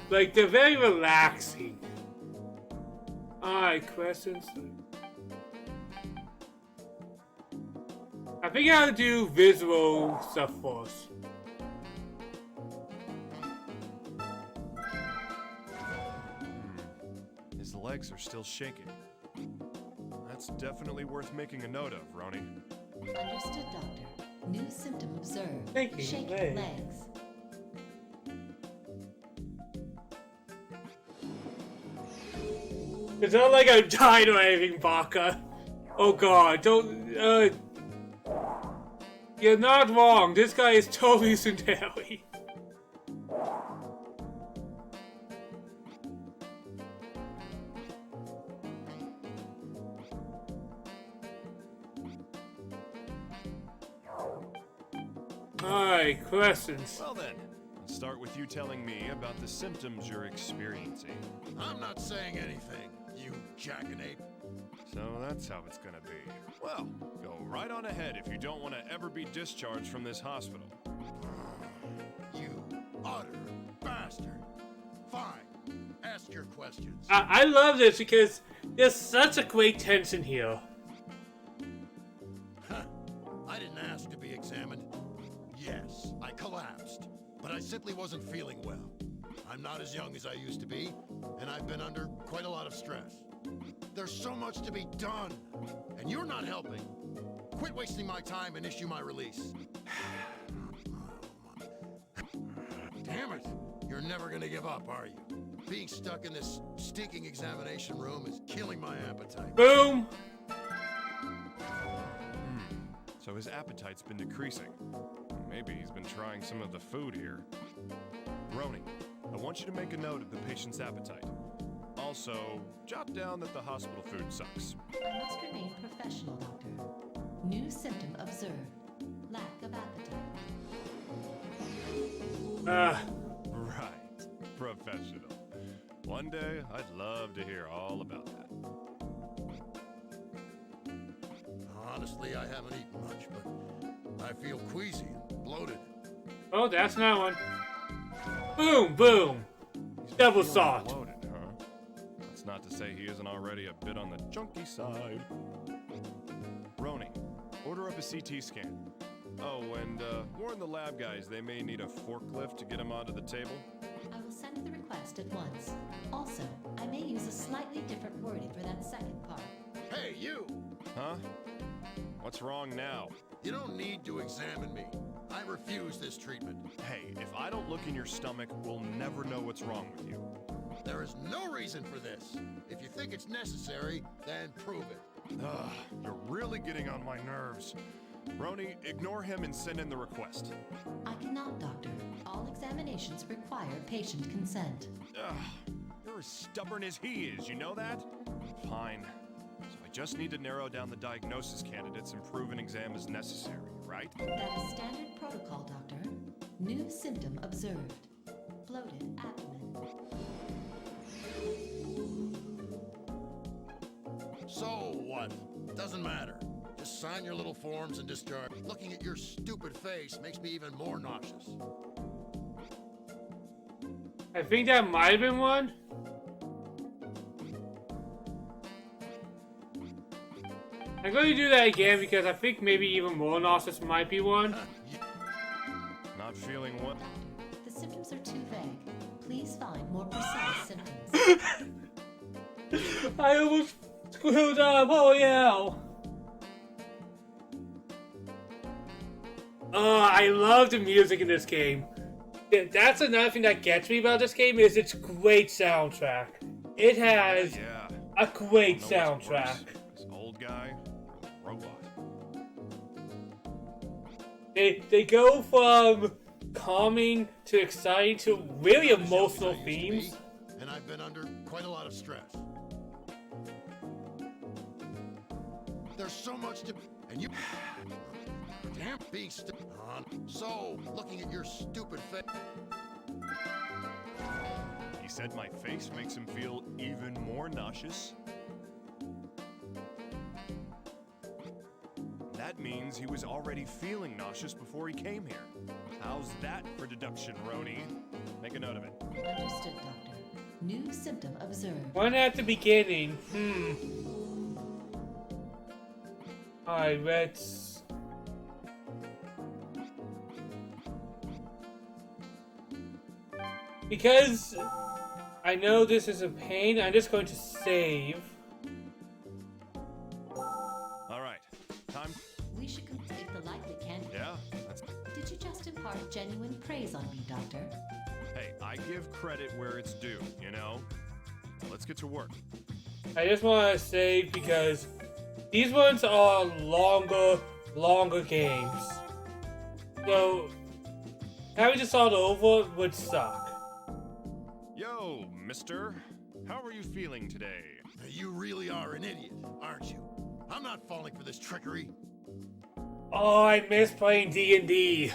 Like, they're very relaxing. Alright, questions. I think I'll do visual stuff first. His legs are still shaking. That's definitely worth making a note of, Roni. Understood, Doctor. New symptom observed. Shaking Shaking legs. legs. It's not like I died or anything, Baka. Oh god, don't. You're not wrong. This guy is totally Sundari. Okay, questions. Well then, let's start with you telling me about the symptoms you're experiencing. I'm not saying anything, you jackanape. So that's how it's gonna be. Well, go right on ahead if you don't want to ever be discharged from this hospital. You utter bastard. Fine. Ask your questions. I love this because there's such a great tension here. I didn't ask to be examined. Yes, I collapsed, but I simply wasn't feeling well. I'm not as young as I used to be, and I've been under quite a lot of stress. There's so much to be done, and you're not helping. Quit wasting my time and issue my release. Damn it! You're never gonna give up, are you? Being stuck in this stinking examination room is killing my appetite. Boom! So his appetite's been decreasing. Maybe he's been trying some of the food here. Roni, I want you to make a note of the patient's appetite. Also, jot down that the hospital food sucks. I must remain professional, Doctor. New symptom observed. Lack of appetite. Right. Professional. One day, I'd love to hear all about that. Honestly, I haven't eaten much, but I feel queasy and bloated. Oh, that's not one. Boom, boom. Double salt. Bloated, huh? That's not to say he isn't already a bit on the chunky side. Roni, order up a CT scan. Oh, and warn the lab guys they may need a forklift to get him onto the table. I will send the request at once. Also, I may use a slightly different wording for that second part. Hey, you! Huh? What's wrong now? You don't need to examine me. I refuse this treatment. Hey, if I don't look in your stomach, we'll never know what's wrong with you. There is no reason for this. If you think it's necessary, then prove it. Ugh, you're really getting on my nerves. Roni, ignore him and send in the request. I cannot, Doctor. All examinations require patient consent. Ugh, you're as stubborn as he is, you know that? Fine. So I just need to narrow down the diagnosis candidates and prove an exam is necessary, right? That is standard protocol, Doctor. New symptom observed. Bloated abdomen. So what? Doesn't matter. Just sign your little forms and discharge. Looking at your stupid face makes me even more nauseous. I think that might have been one. I'm going to do that again because I think maybe even more nauseous might be one. Not feeling what? The symptoms are too vague. Please find more precise symptoms. I almost screwed up. Oh yeah. I love the music in this game. That's another thing that gets me about this game is its great soundtrack. It has a great soundtrack. This old guy or robot? They go from calming to exciting to really emotional themes. And I've been under quite a lot of stress. There's so much to... And you... Damn, being on. So, looking at your stupid face... He said my face makes him feel even more nauseous? That means he was already feeling nauseous before he came here. How's that for deduction, Roni? Make a note of it. Understood, Doctor. New symptom observed. One at the beginning. Alright, let's... Because I know this is a pain, I'm just going to save. Alright, time. We should complete the likely candidate. Yeah, that's... Did you just impart genuine praise on me, Doctor? Hey, I give credit where it's due, you know? Now let's get to work. I just want to save because these ones are longer games. So, having to start over would suck. Yo, mister. How are you feeling today? You really are an idiot, aren't you? I'm not falling for this trickery. Oh, I miss playing D&D.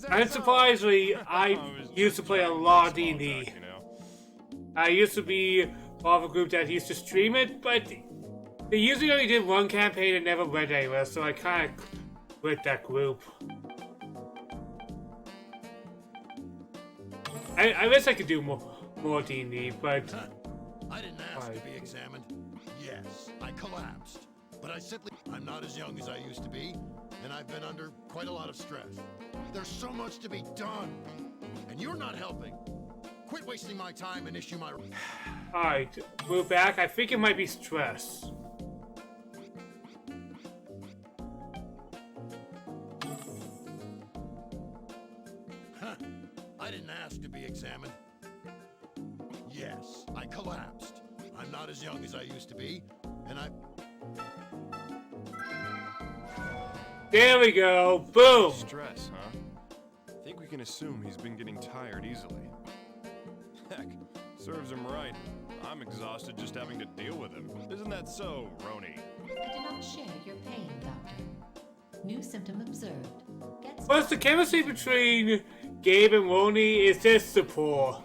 that And so? surprisingly, I was used to just play a trying to lot make of small D&D. talk, you know? I used to be part of a group that used to stream it, but they usually only did one campaign and never went anywhere, so I kind of quit that group. I wish I could do more D&D, but... I didn't ask to be examined. Yes, I collapsed. But I simply... I'm not as young as I used to be, and I've been under quite a lot of stress. There's so much to be done, and you're not helping. Quit wasting my time and issue my... Alright, move back. I think it might be stress. I didn't ask to be examined. Yes, I collapsed. I'm not as young as I used to be, and I... There we go. Boom. Stress, huh? I think we can assume he's been getting tired easily. Heck, serves him right. I'm exhausted just having to deal with him. Isn't that so, Roni? I do not share your pain, Doctor. New symptom observed. What's the chemistry between Gabe and Roni? Is just the poor.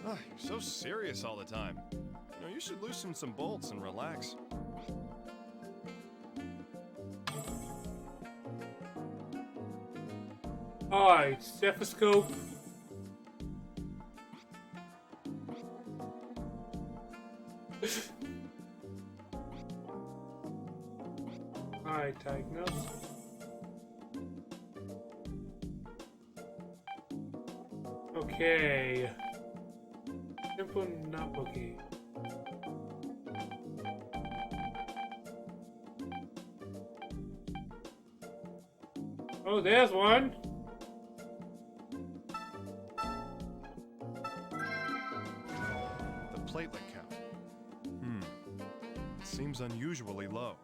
You're so serious all the time. You know, you should loosen some bolts and relax. Alright, stethoscope. Alright, diagnose. Okay. Simple not okay. Oh, there's one. The platelet count. Seems unusually low.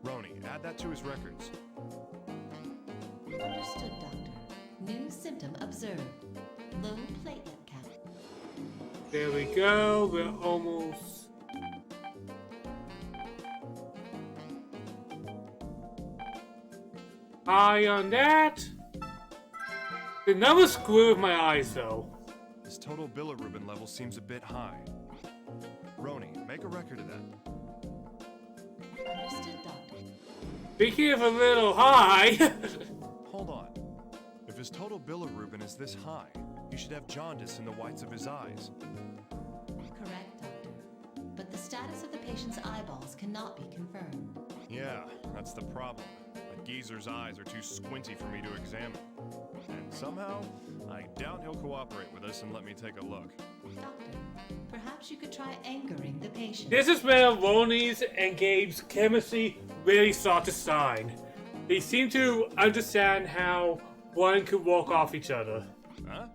Roni, add that to his records. Understood, Doctor. New symptom observed. Low platelet count. There we go. We're almost. Eye on that. The numbers screw with my eyes, though. His total bilirubin level seems a bit high. Roni, make a record of that. Understood, Doctor. Speaking of a little high. Hold on. If his total bilirubin is this high, he should have jaundice in the whites of his eyes. Correct, Doctor. But the status of the patient's eyeballs cannot be confirmed. Yeah, that's the problem. That geezer's eyes are too squinty for me to examine. And somehow, I doubt he'll cooperate with us and let me take a look. Doctor, perhaps you could try angering the patient. This is where Roni's and Gabe's chemistry really start to shine. They seem to understand how one could walk off each other. Huh?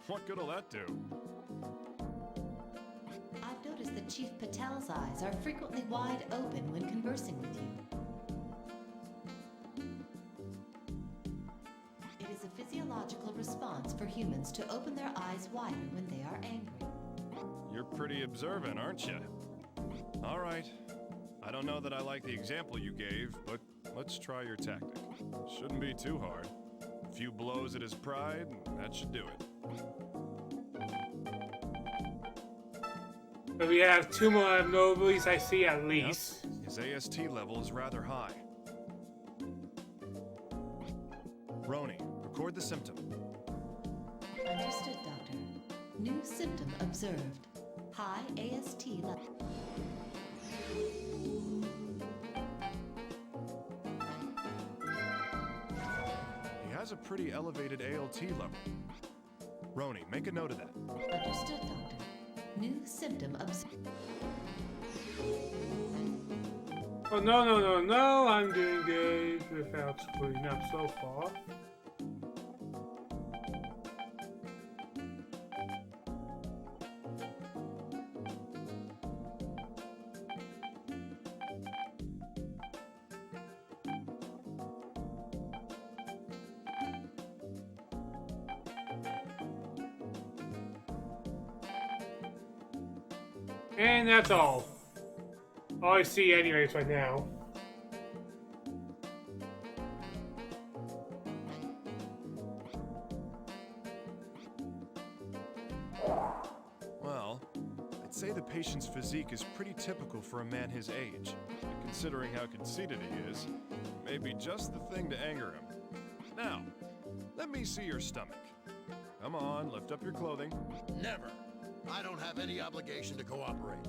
What good'll that do? I've noticed that Chief Patel's eyes are frequently wide open when conversing with you. It is a physiological response for humans to open their eyes wider when they are angry. You're pretty observant, aren't you? All right. I don't know that I like the example you gave, but let's try your tactic. Shouldn't be too hard. A few blows at his pride, that should do it. But we have two more abnormalities I see at least. Yep. His AST level is rather high. Roni, record the symptom. Understood, Doctor. New symptom observed. High AST level. He has a pretty elevated ALT level. Roni, make a note of that. Understood, Doctor. New symptom observed. Oh, no. I'm doing good without screwing up so far. And that's all. All I see anyways right now. Well, I'd say the patient's physique is pretty typical for a man his age. And considering how conceited he is, maybe just the thing to anger him. Now, let me see your stomach. Come on, lift up your clothing. Never. I don't have any obligation to cooperate.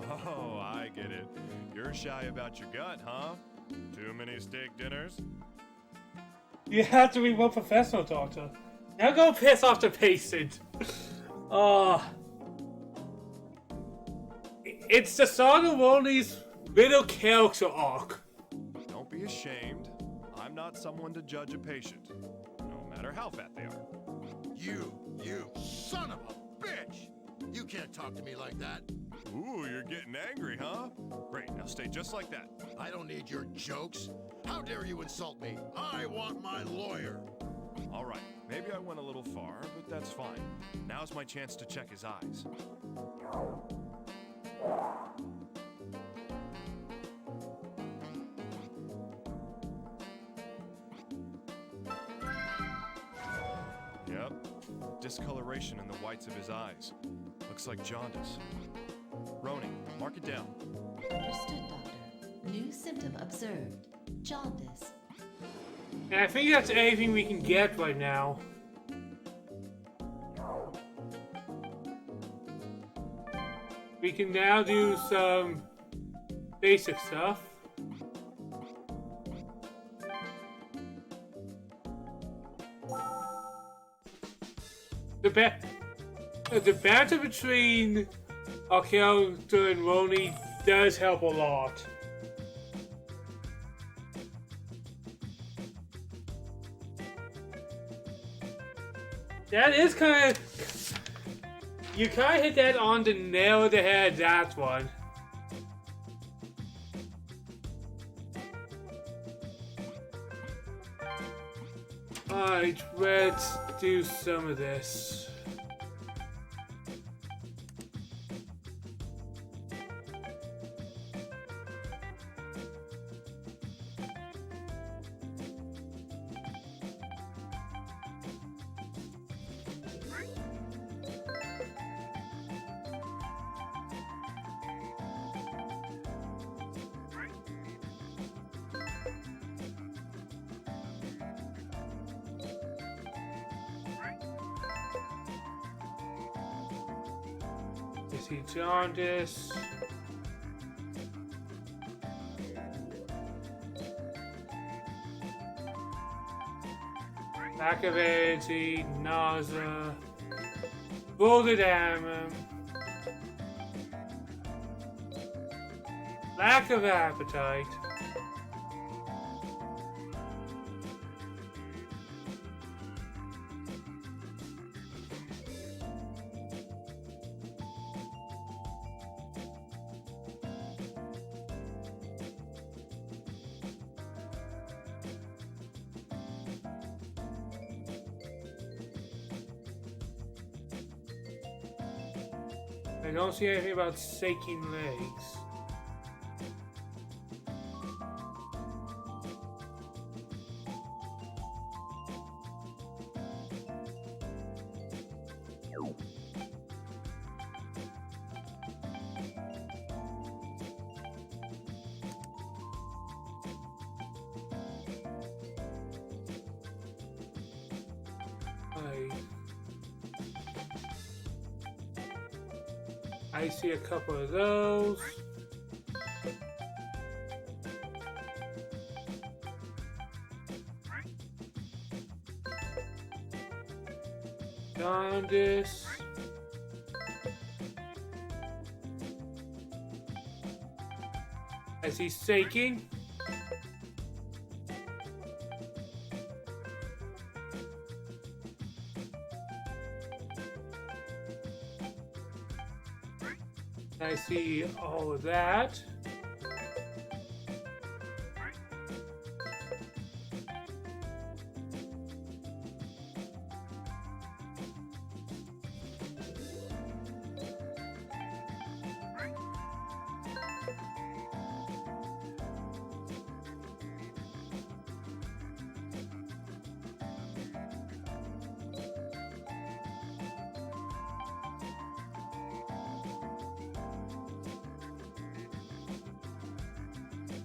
Oh, I get it. You're shy about your gut, huh? Too many steak dinners? You have to be more professional, doctor. Now go piss off the patient. It's the start of Ronnie's little character arc. Don't be ashamed. I'm not someone to judge a patient, no matter how fat they are. You son of a bitch! You can't talk to me like that. Ooh, you're getting angry, huh? Great, now stay just like that. I don't need your jokes. How dare you insult me? I want my lawyer. All right, maybe I went a little far, but that's fine. Now's my chance to check his eyes. Yep, discoloration in the whites of his eyes. Looks like jaundice. Roni, mark it down. Understood, Doctor. New symptom observed. Jaundice. And I think that's everything we can get right now. We can now do some basic stuff. The banter between our character and Roni does help a lot. That is kind of... You kind of hit that on the nail of the head, that one. Alright, let's do some of this. Is he jaundice? Lack of energy, nausea, bloated abdomen, lack of appetite. I don't see anything about shaking legs. I see a couple of those. Jaundice. I see shaking. I see all of that.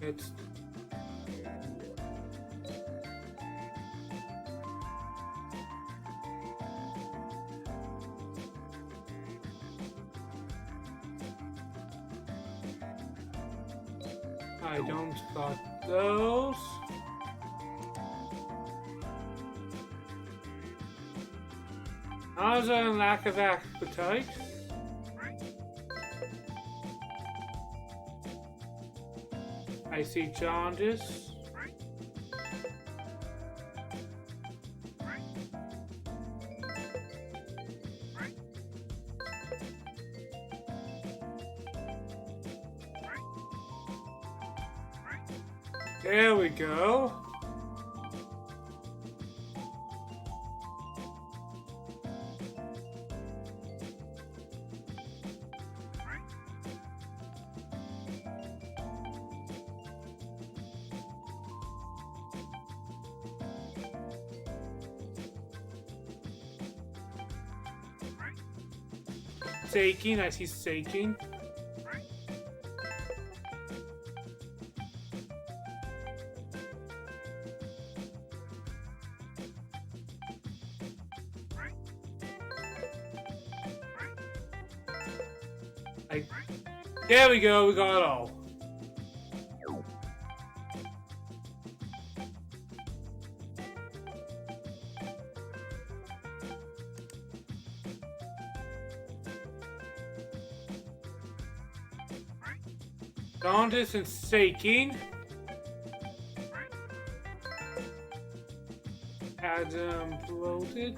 It's I don't got those. How's a lack of appetite? I see jaundice. There we go. Saking, I see saking. There we go, we got it all. Jaundice and saking. Adam bloated.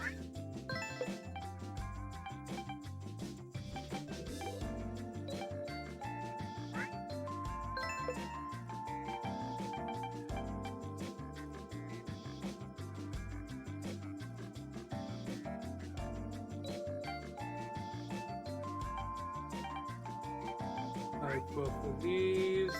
Like both of these.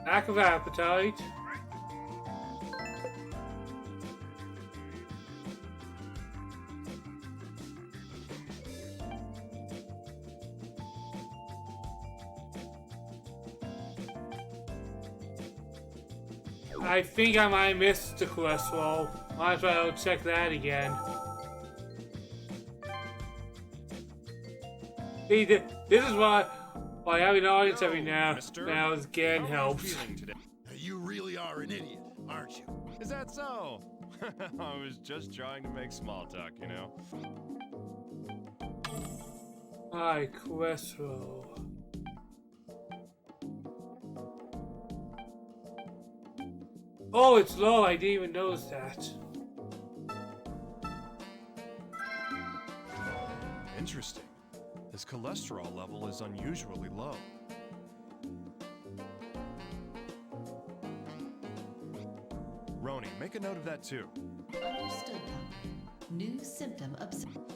Lack of appetite. I think I might miss the cholesterol. Might as well check that again. See, this is why having an audience every now is getting helps. You really are an idiot, aren't you? Is that so? I was just trying to make small talk, you know? High cholesterol. Oh, it's low. I didn't even notice that. Interesting. His cholesterol level is unusually low. Roni, make a note of that too. Understood, Doctor. New symptom observed.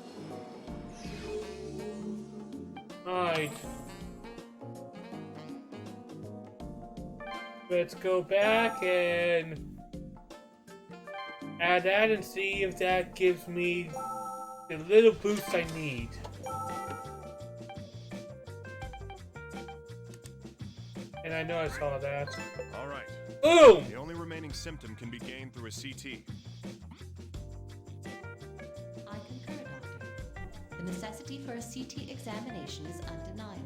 Alright. Let's go back and add that and see if that gives me the little boost I need. And I know I saw that. All right. Boom! The only remaining symptom can be gained through a CT. I concur, Doctor. The necessity for a CT examination is undeniable.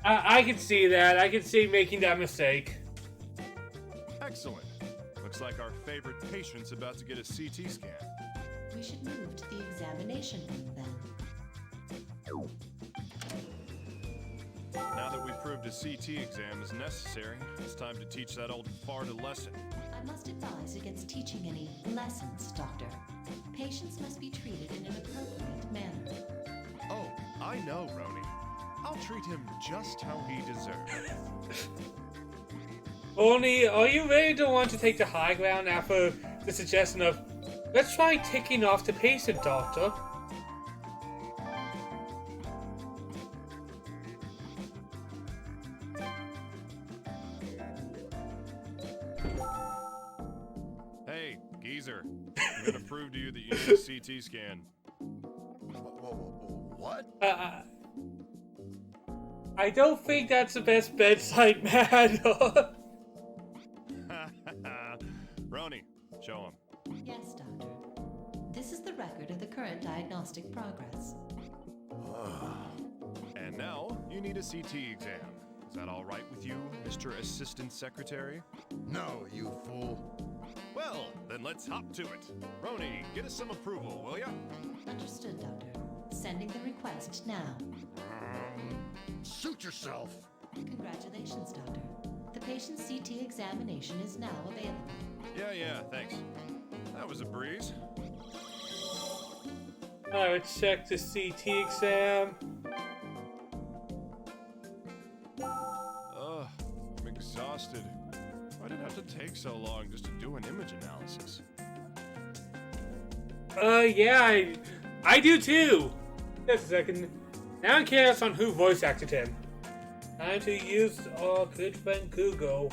I can see that. I can see making that mistake. Excellent. Looks like our favorite patient's about to get a CT scan. We should move to the examination room then. Now that we've proved a CT exam is necessary, it's time to teach that old fart a lesson. I must advise against teaching any lessons, Doctor. Patients must be treated in an appropriate manner. Oh, I know, Roni. I'll treat him just how he deserves. Only, are you ready to want to take the high ground after the suggestion of, let's try ticking off the patient, Doctor? Caesar. I'm gonna prove to you that you need a CT scan. What? I don't think that's the best bedside manner. Roni, show him. Yes, Doctor. This is the record of the current diagnostic progress. And now, you need a CT exam. Is that all right with you, Mr. Assistant Secretary? No, you fool. Well, then let's hop to it. Roni, get us some approval, will ya? Understood, Doctor. Sending the request now. Suit yourself. Congratulations, Doctor. The patient's CT examination is now available. Yeah, thanks. That was a breeze. Alright, check the CT exam. Ugh, I'm exhausted. Why did it have to take so long just to do an image analysis? Yeah, I do too. Just a second. Now I'm curious on who voice acted him. Time to use our good friend Google.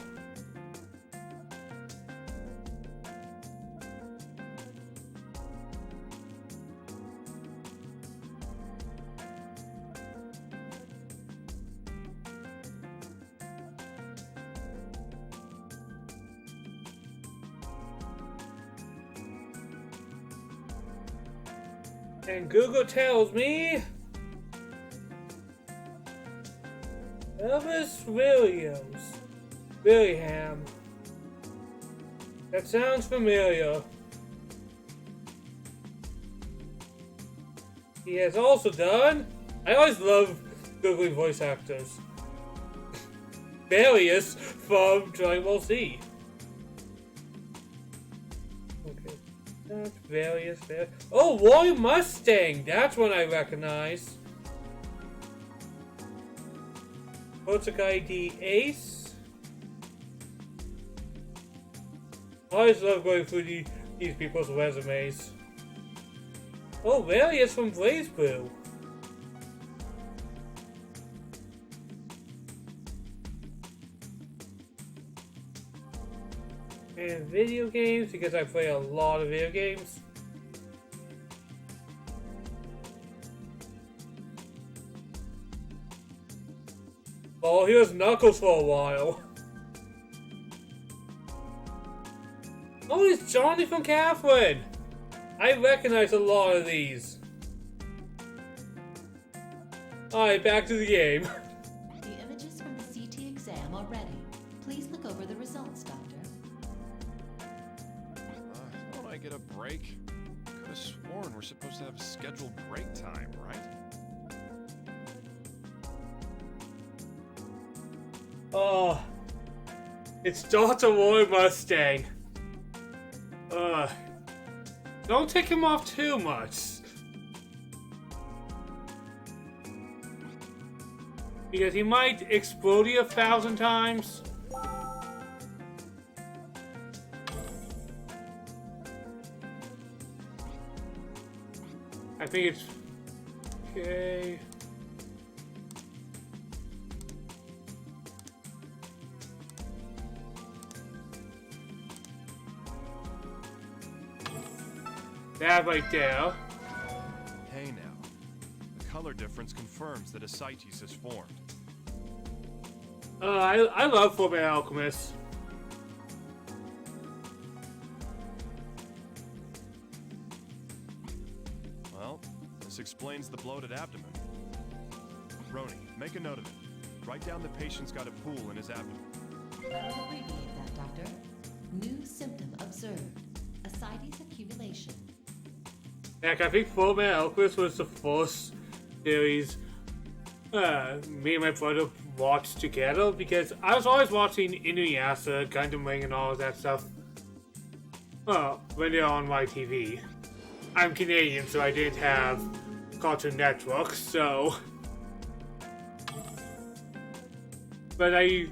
And Google tells me Elvis William. That sounds familiar. He has also done. I always love Googling voice actors. Various from Dragon Ball Z. Okay. That's various. Oh, Roy Mustang! That's one I recognize. Project ID Ace. I always love going through these people's resumes. Oh, various from Blaze Blue. And video games, because I play a lot of video games. Oh, here's Knuckles for a while. Oh, it's Johnny from Catherine. I recognize a lot of these. Alright, back to the game. The images from the CT exam are ready. Please look over the results, Doctor. Don't I get a break? Could have sworn we're supposed to have scheduled break time, right? Oh, it's Dr. Roy Mustang. Don't take him off too much. Because he might explode you 1,000 times. I think it's... Okay... That right there. Hey now. The color difference confirms that ascites is formed. I love Fullmetal Alchemist. Well, this explains the bloated abdomen. Roni, make a note of it. Write down the patient's got a pool in his abdomen. I will abbreviate that, Doctor. New symptom observed. Ascites accumulation. Heck, I think Fullmetal Alchemist was the first series me and my brother watched together, because I was always watching Inuyasha, Gundam Wing, and all of that stuff when they're on my TV. I'm Canadian, so I didn't have Cartoon Network, so... But I...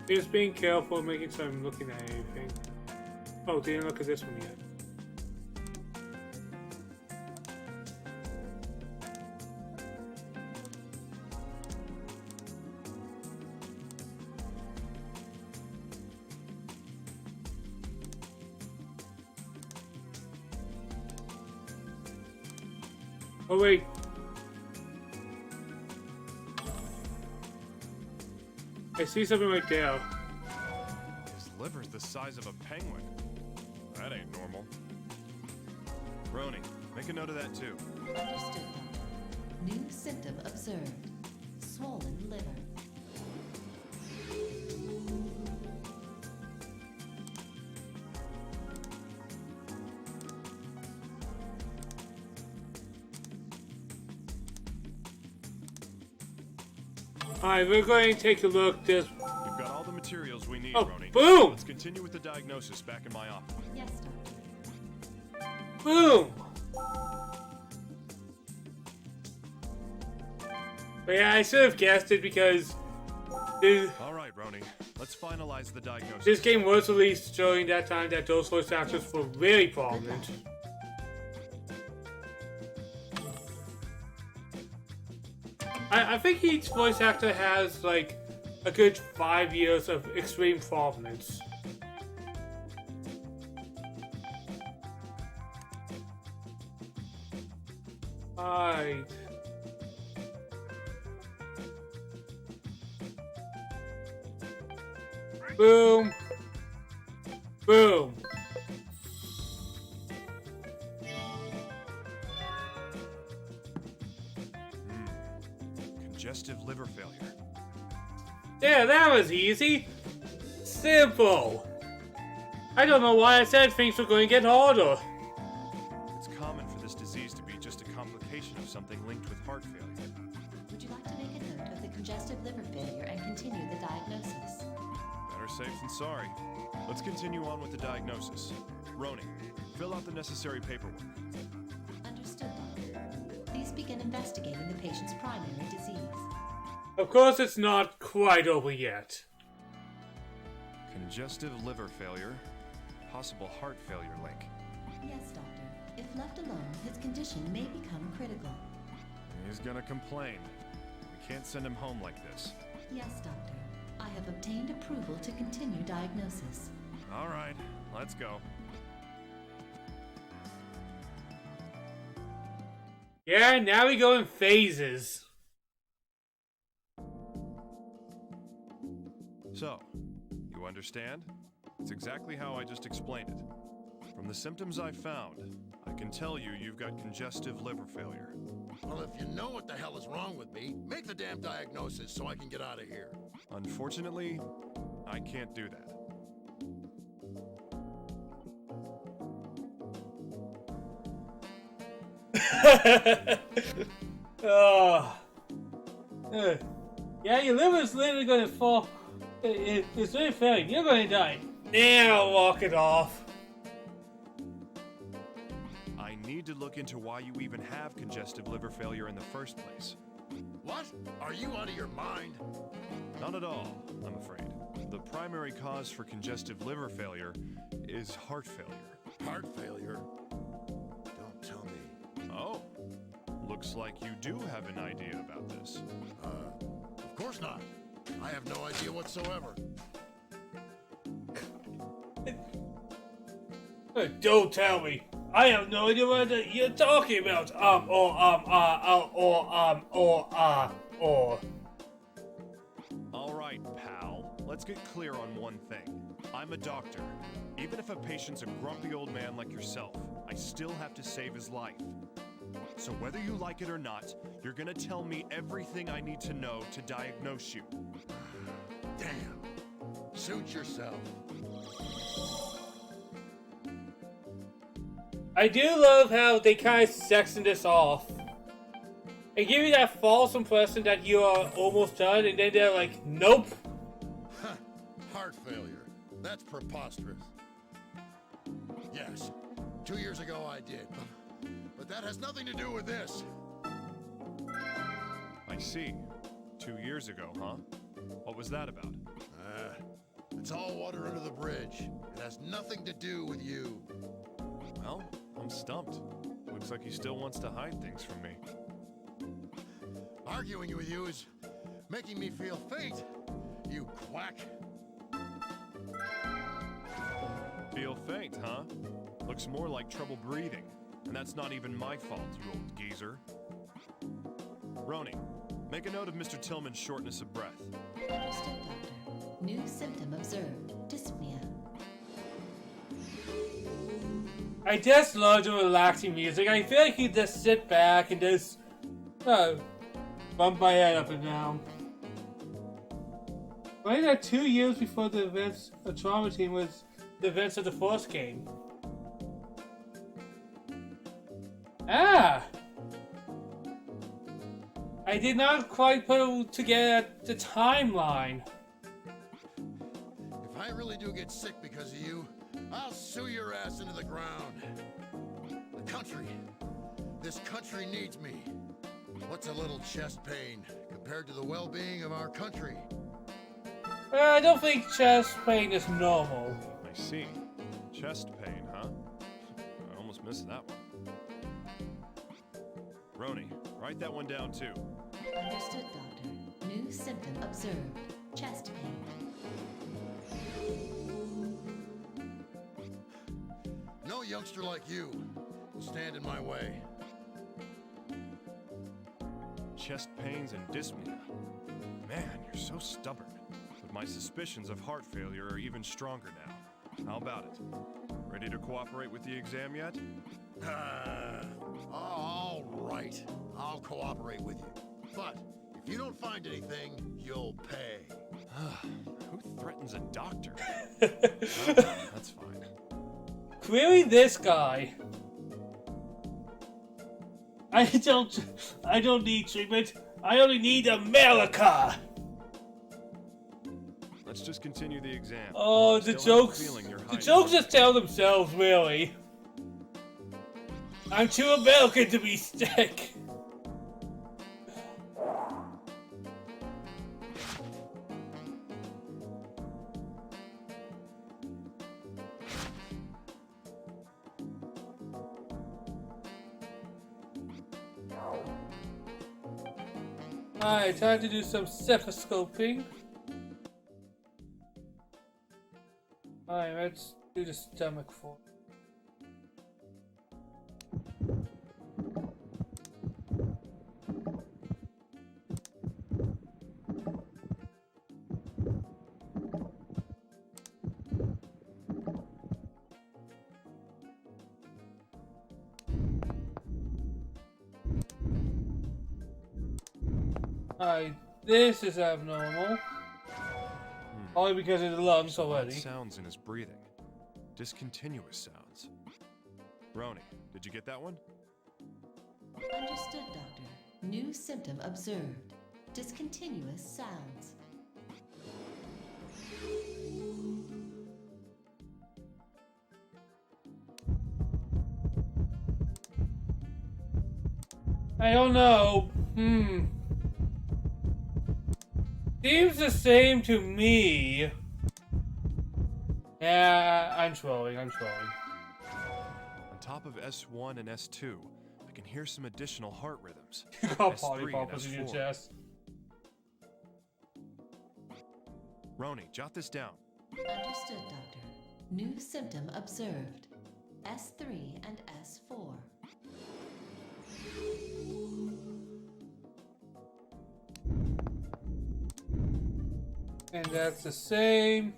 Just being careful, making sure I'm looking at anything. Oh, didn't look at this one yet. Oh wait. I see something right there. His liver's the size of a penguin. That ain't normal. Roni, make a note of that too. Understood, Doctor. New symptom observed. Swollen liver. Alright, we're going to take a look. This. We've got all the materials we need, Oh, Roni. boom! Let's continue with the diagnosis back in my office. Yes, Doctor. Boom! But yeah, I should have guessed it because All right, Roni. Let's finalize the diagnosis. this game was released during that time that those voice actors were really prominent. I think each voice actor has like a good 5 years of extreme prominence. Alright. Boom. Boom. Congestive liver failure. Yeah, that was easy. Simple. I don't know why I said things were going to get harder. It's common for this disease to be just a complication of something linked with heart failure. Would you like to make a note of the congestive liver failure and continue the diagnosis? Better safe than sorry. Let's continue on with the diagnosis. Roni, fill out the necessary paperwork. Understood, Doctor. Please begin investigating the patient's primary disease. Of course, it's not quite over yet. Congestive liver failure. Possible heart failure link. Yes, Doctor. If left alone, his condition may become critical. He's gonna complain. We can't send him home like this. Yes, Doctor. I have obtained approval to continue diagnosis. All right, let's go. Yeah, now we go in phases. So, you understand? It's exactly how I just explained it. From the symptoms I found, I can tell you you've got congestive liver failure. Well, if you know what the hell is wrong with me, make the damn diagnosis so I can get out of here. Unfortunately, I can't do that. Oh. Yeah, your liver's literally gonna fall. It's really failing. You're gonna die. Now walk it off. I need to look into why you even have congestive liver failure in the first place. What? Are you out of your mind? Not at all, I'm afraid. The primary cause for congestive liver failure is heart failure. Heart failure? Don't tell me. Oh, looks like you do have an idea about this. Of course not. I have no idea whatsoever. Don't tell me. I have no idea what you're talking about. All right, pal. Let's get clear on one thing. I'm a doctor. Even if a patient's a grumpy old man like yourself, I still have to save his life. So whether you like it or not, you're gonna tell me everything I need to know to diagnose you. Damn. Suit yourself. I do love how they kind of section this off. They give you that false impression that you are almost done, and then they're like, nope. Heart failure. That's preposterous. Yes, 2 years ago I did. But that has nothing to do with this. I see. 2 years ago, huh? What was that about? It's all water under the bridge. It has nothing to do with you. Well, I'm stumped. Looks like he still wants to hide things from me. Arguing with you is making me feel faint, you quack. Feel faint, huh? Looks more like trouble breathing. And that's not even my fault, you old geezer. Roni, make a note of Mr. Tillman's shortness of breath. Understood, Doctor. New symptom observed. Dyspnea. I just love the relaxing music. I feel like you just sit back and just bump my head up and down. Only that 2 years before the events of Trauma Team was the events of the first game. Ah! I did not quite put together the timeline. If I really do get sick because of you, I'll sue your ass into the ground. The country. This country needs me. What's a little chest pain compared to the well-being of our country? I don't think chest pain is normal. I see. Chest pain, huh? I almost missed that one. Roni, write that one down too. Understood, Doctor. New symptom observed. Chest pain. No youngster like you will stand in my way. Chest pains and dyspnea. Man, you're so stubborn. But my suspicions of heart failure are even stronger now. How about it? Ready to cooperate with the exam yet? All right. I'll cooperate with you. But if you don't find anything, you'll pay. Who threatens a doctor? Oh, that's fine. Query this guy. I don't need treatment. I only need America. Let's just continue the exam. Oh, the jokes just tell themselves, really. I'm too American to be sick. Alright, time to do some stethoscoping. Alright, let's do the stomach for. Alright, this is abnormal. Only because of the lungs already. Sounds in his breathing. Discontinuous sounds. Roni, did you get that one? Understood, Doctor. New symptom observed. Discontinuous sounds. I don't know. Seems the same to me. Yeah, I'm trolling. On top of S1 and S2, I can hear some additional heart rhythms. You got S3 potty and poppers in your S4. chest. Roni, jot this down. Understood, Doctor. New symptom observed. S3 and S4. And that's the same.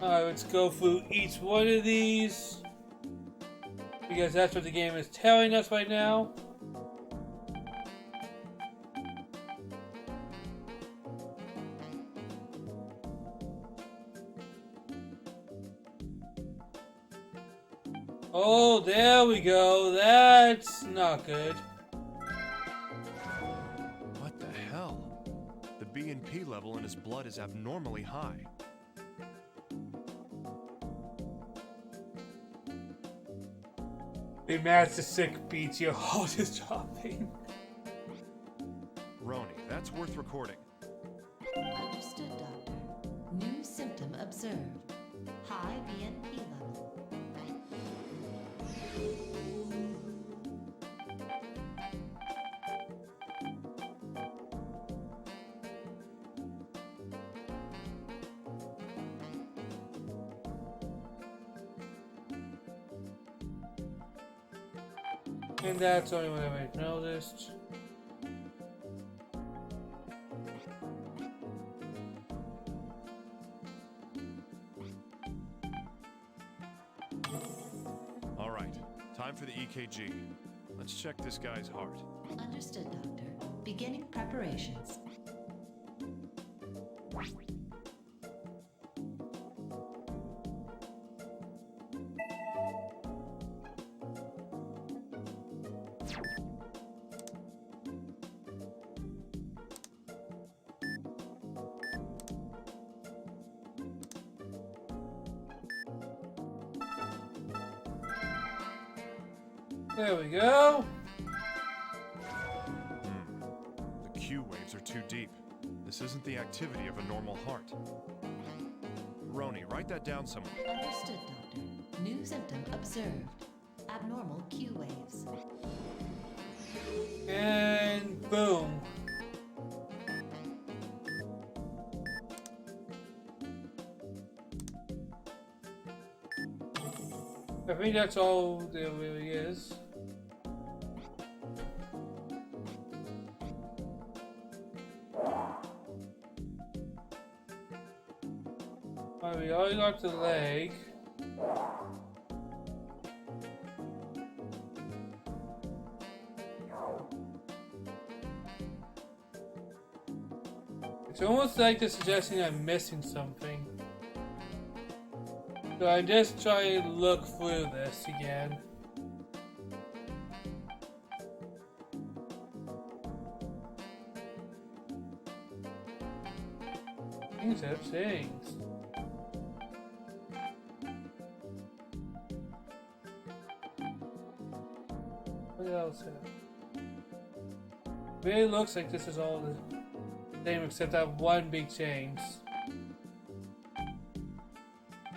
Alright, let's go through each one of these. Because that's what the game is telling us right now. Oh, there we go. That's not good. What the hell? The BNP level in his blood is abnormally high. They match the sick beats your heart is dropping. Roni, that's worth recording. Understood, Doctor. New symptom observed. High BNP level. And that's only what I noticed. All right, time for the EKG. Let's check this guy's heart. Understood, Doctor. Beginning preparations. There we go. The Q waves are too deep. This isn't the activity of a normal heart. Roni, write that down somewhere. Understood, Doctor. New symptom observed. Abnormal Q waves. And boom. I think that's all there really is. Alright, we already got the leg. It's almost like they're suggesting I'm missing something. So I just try to look through this again. Things have changed. What else have? Really looks like this is all the same except that one big change.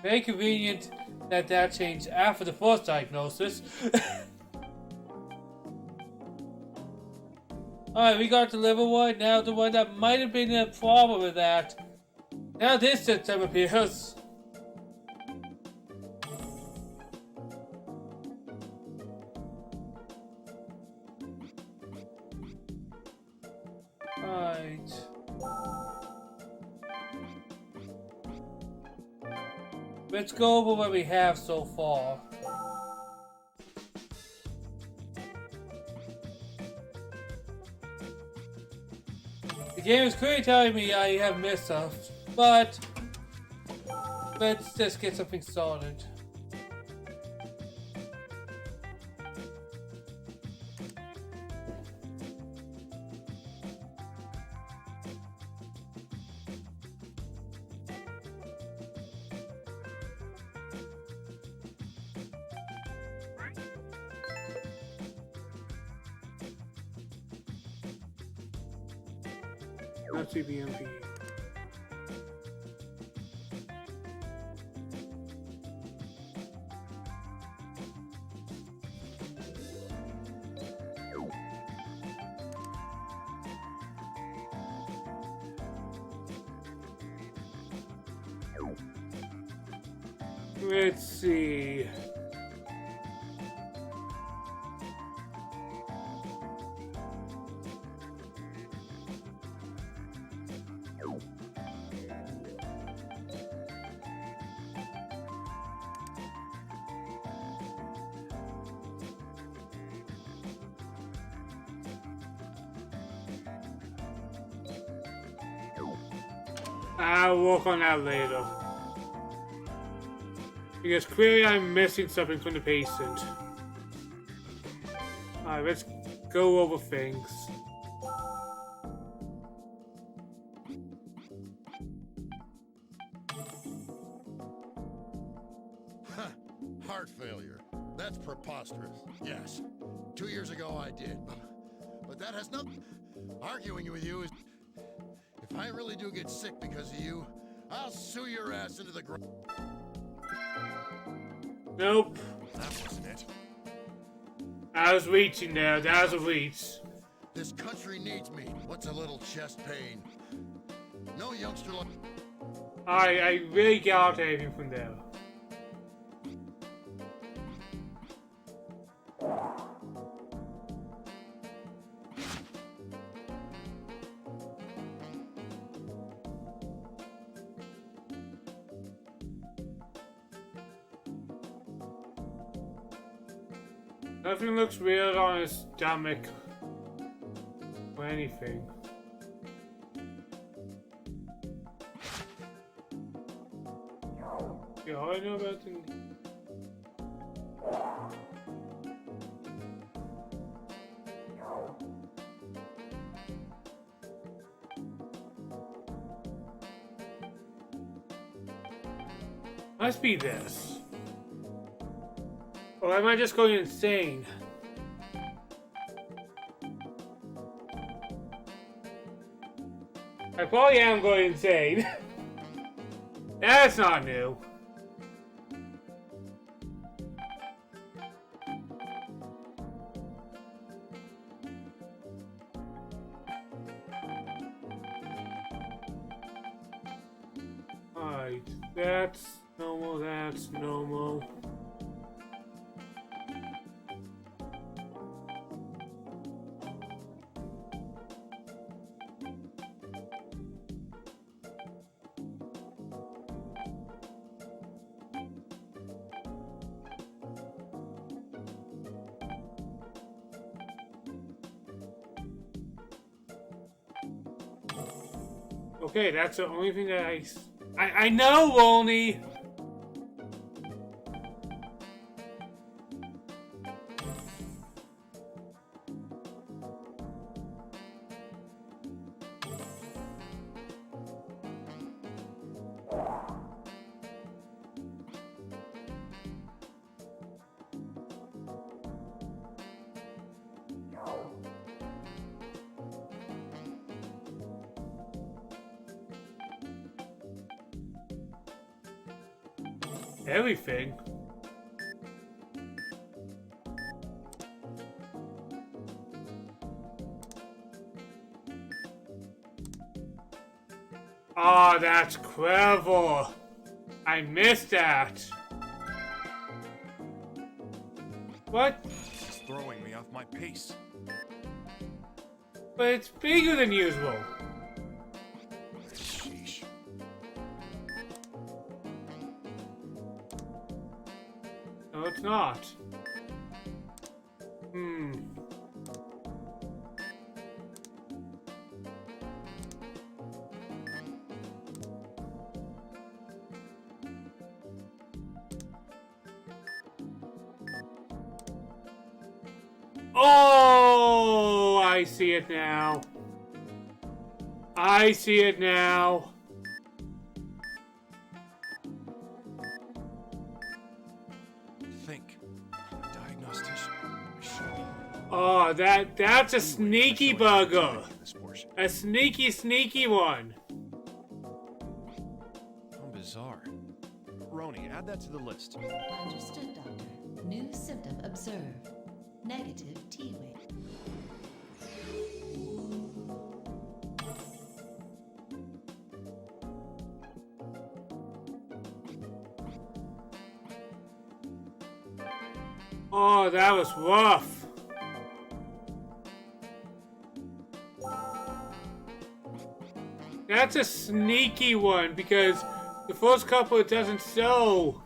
Very convenient that that changed after the first diagnosis. Alright, we got the liver one. Now the one that might have been a problem with that. Now this system appears. Alright. Let's go over what we have so far. The game is clearly telling me I have missed stuff, but let's just get something started. Not CBMP. Let's see. I'll work on that later. Because clearly I'm missing something from the patient. Alright, let's go over things. Heart failure. That's preposterous. Yes. 2 years ago I did. But that has nothing... Arguing with you is... If I really do get sick because of you, I'll sue your ass into the ground. Nope. That wasn't it. I was reaching there. That was a reach. This country needs me. What's a little chest pain? No youngster like... I really got anything from there. Nothing looks weird on his stomach or anything. Yeah, all I know about the... Must be this. Or am I just going insane? I probably am going insane. That's not new. Alright, that's normal, that's normal. Okay, that's the only thing that I know, only. Everything. Oh, that's clever. I missed that. What? This is throwing me off my pace. But it's bigger than usual. Sheesh. No, it's not. Oh, I see it now. I see it now. Think. Diagnostician. Oh, that's a sneaky bugger. A sneaky one. How bizarre. Roni, add that to the list. Understood, Doctor. New symptom observed. Negative T-wave. Oh, that was rough. That's a sneaky one because the first couple it doesn't show.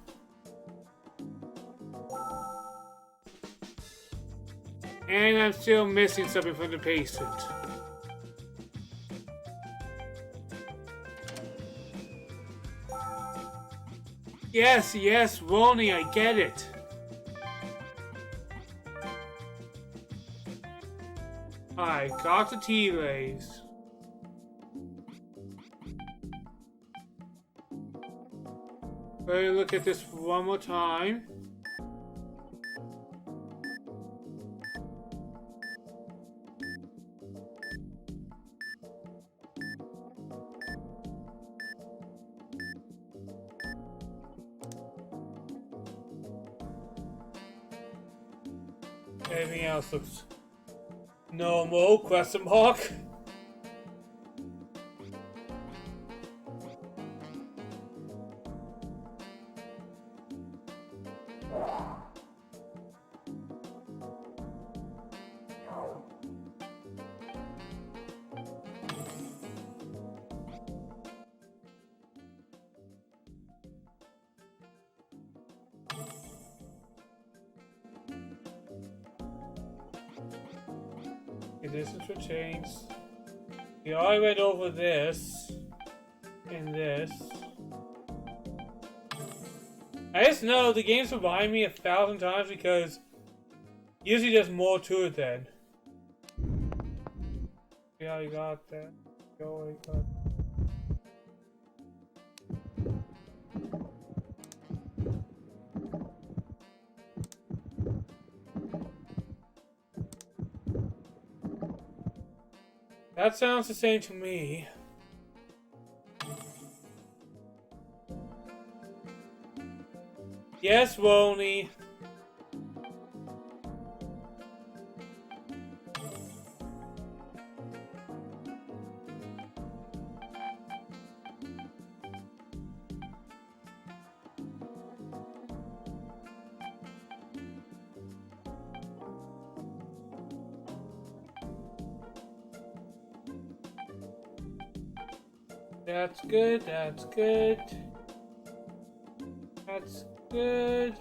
And I'm still missing something from the patient. Yes, Roni, I get it. I got the tea rays. Let me look at this one more time. Everything else looks normal, question mark. This is for change. We already went over this and this. I just know the games remind me 1,000 times because usually there's more to it then. Yeah, I got that. Go, I got that. That sounds the same to me. Yes, Woney. That's good, that's good. That's good.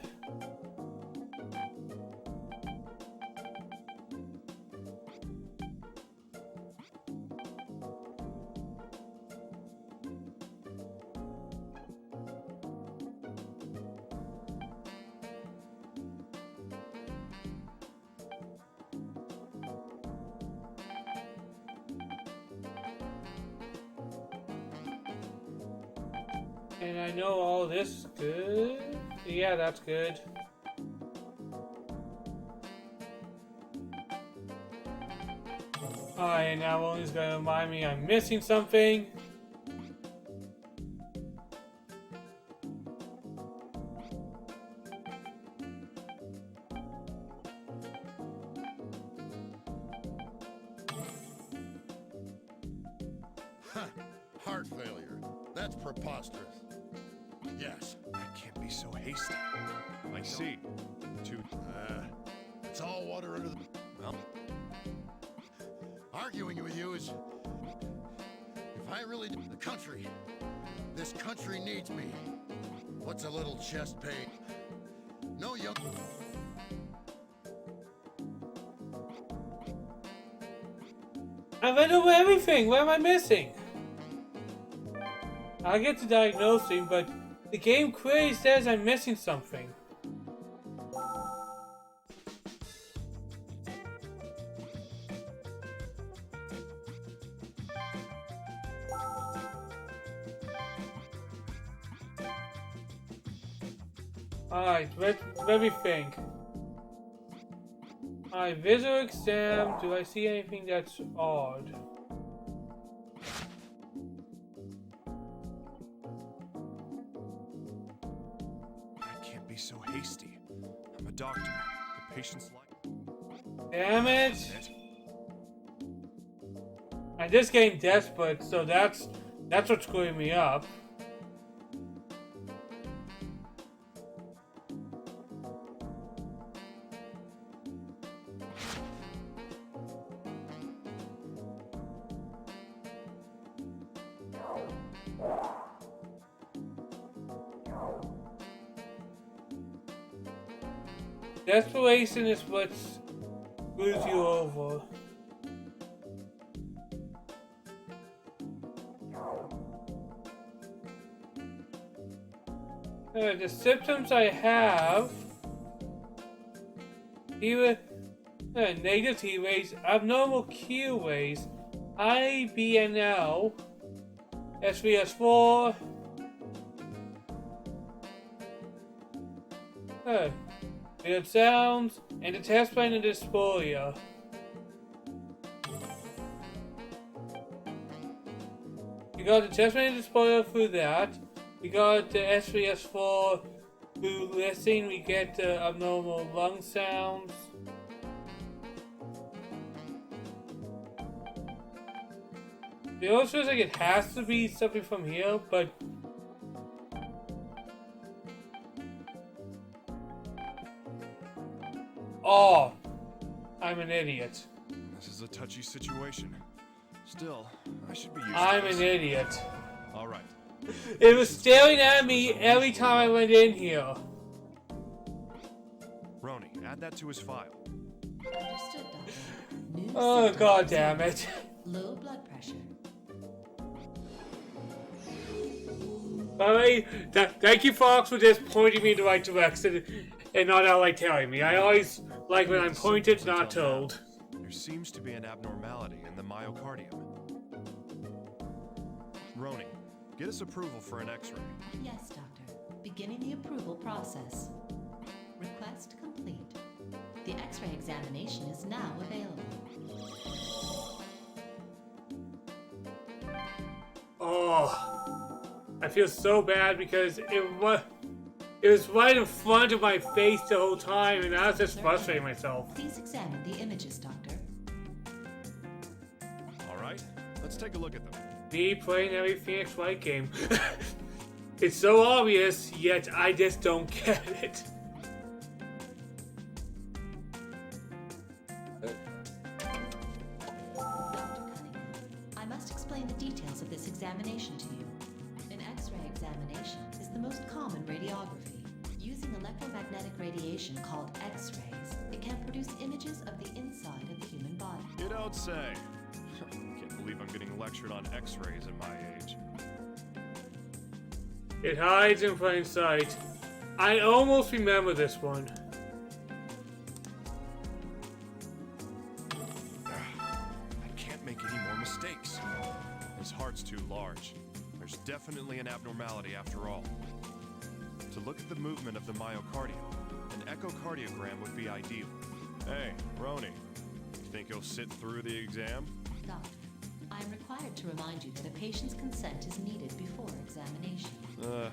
And I know all this is good. Yeah, that's good. Alright, now Woney's gonna remind me I'm missing something. Heart failure. That's preposterous. Yes. I can't be so hasty. I see. It's all water under the... Well, arguing with you is... If I really do... The country. This country needs me. What's a little chest pain? No young... I went over everything. What am I missing? I get to diagnosing, but the game clearly says I'm missing something. Alright, let me think. Alright, visual exam. Do I see anything that's odd? I can't be so hasty. I'm a doctor. The patient's life. Damn it! I'm just getting desperate, so that's what's screwing me up. Desperation is what screws you over. The symptoms I have: negative T rays, abnormal Q rays, IBNL, SVS4, weird sounds, and the test plan and dysphoria. We got the test plan and dysphoria through that. We got the SVS4 through listening. We get the abnormal lung sounds. It almost feels like it has to be something from here, but... Oh! I'm an idiot. This is a touchy situation. Still, I should be used I'm to this. an idiot. Alright. It was staring at me every time I went in here. Roni, add that to his file. Understood, Doctor. New Oh, symptoms. god damn it. Low blood pressure. By the way, thank you, Fox, for just pointing me in the right direction and not outright telling me. I always like when I'm pointed, not told. There seems to be an abnormality in the myocardium. Roni, get us approval for an X-ray. Yes, Doctor. Beginning the approval process. Request complete. The X-ray examination is now available. Oh, I feel so bad because it was right in front of my face the whole time, and I was just frustrating myself. Please examine the images, Doctor. Alright, let's take a look at them. Me playing every Phoenix Wright game. It's so obvious, yet I just don't get it. I must explain the details of this examination to you. An X-ray examination is the most common radiography. Using electromagnetic radiation called X-rays, it can produce images of the inside of the human body. You don't say. Can't believe I'm getting lectured on X-rays at my age. It hides in plain sight. I almost remember this one. I can't make any more mistakes. His heart's too large. There's definitely an abnormality after all. To look at the movement of the myocardium, an echocardiogram would be ideal. Hey, Roni, you think he'll sit through the exam? Doctor, I am required to remind you that a patient's consent is needed before examination. I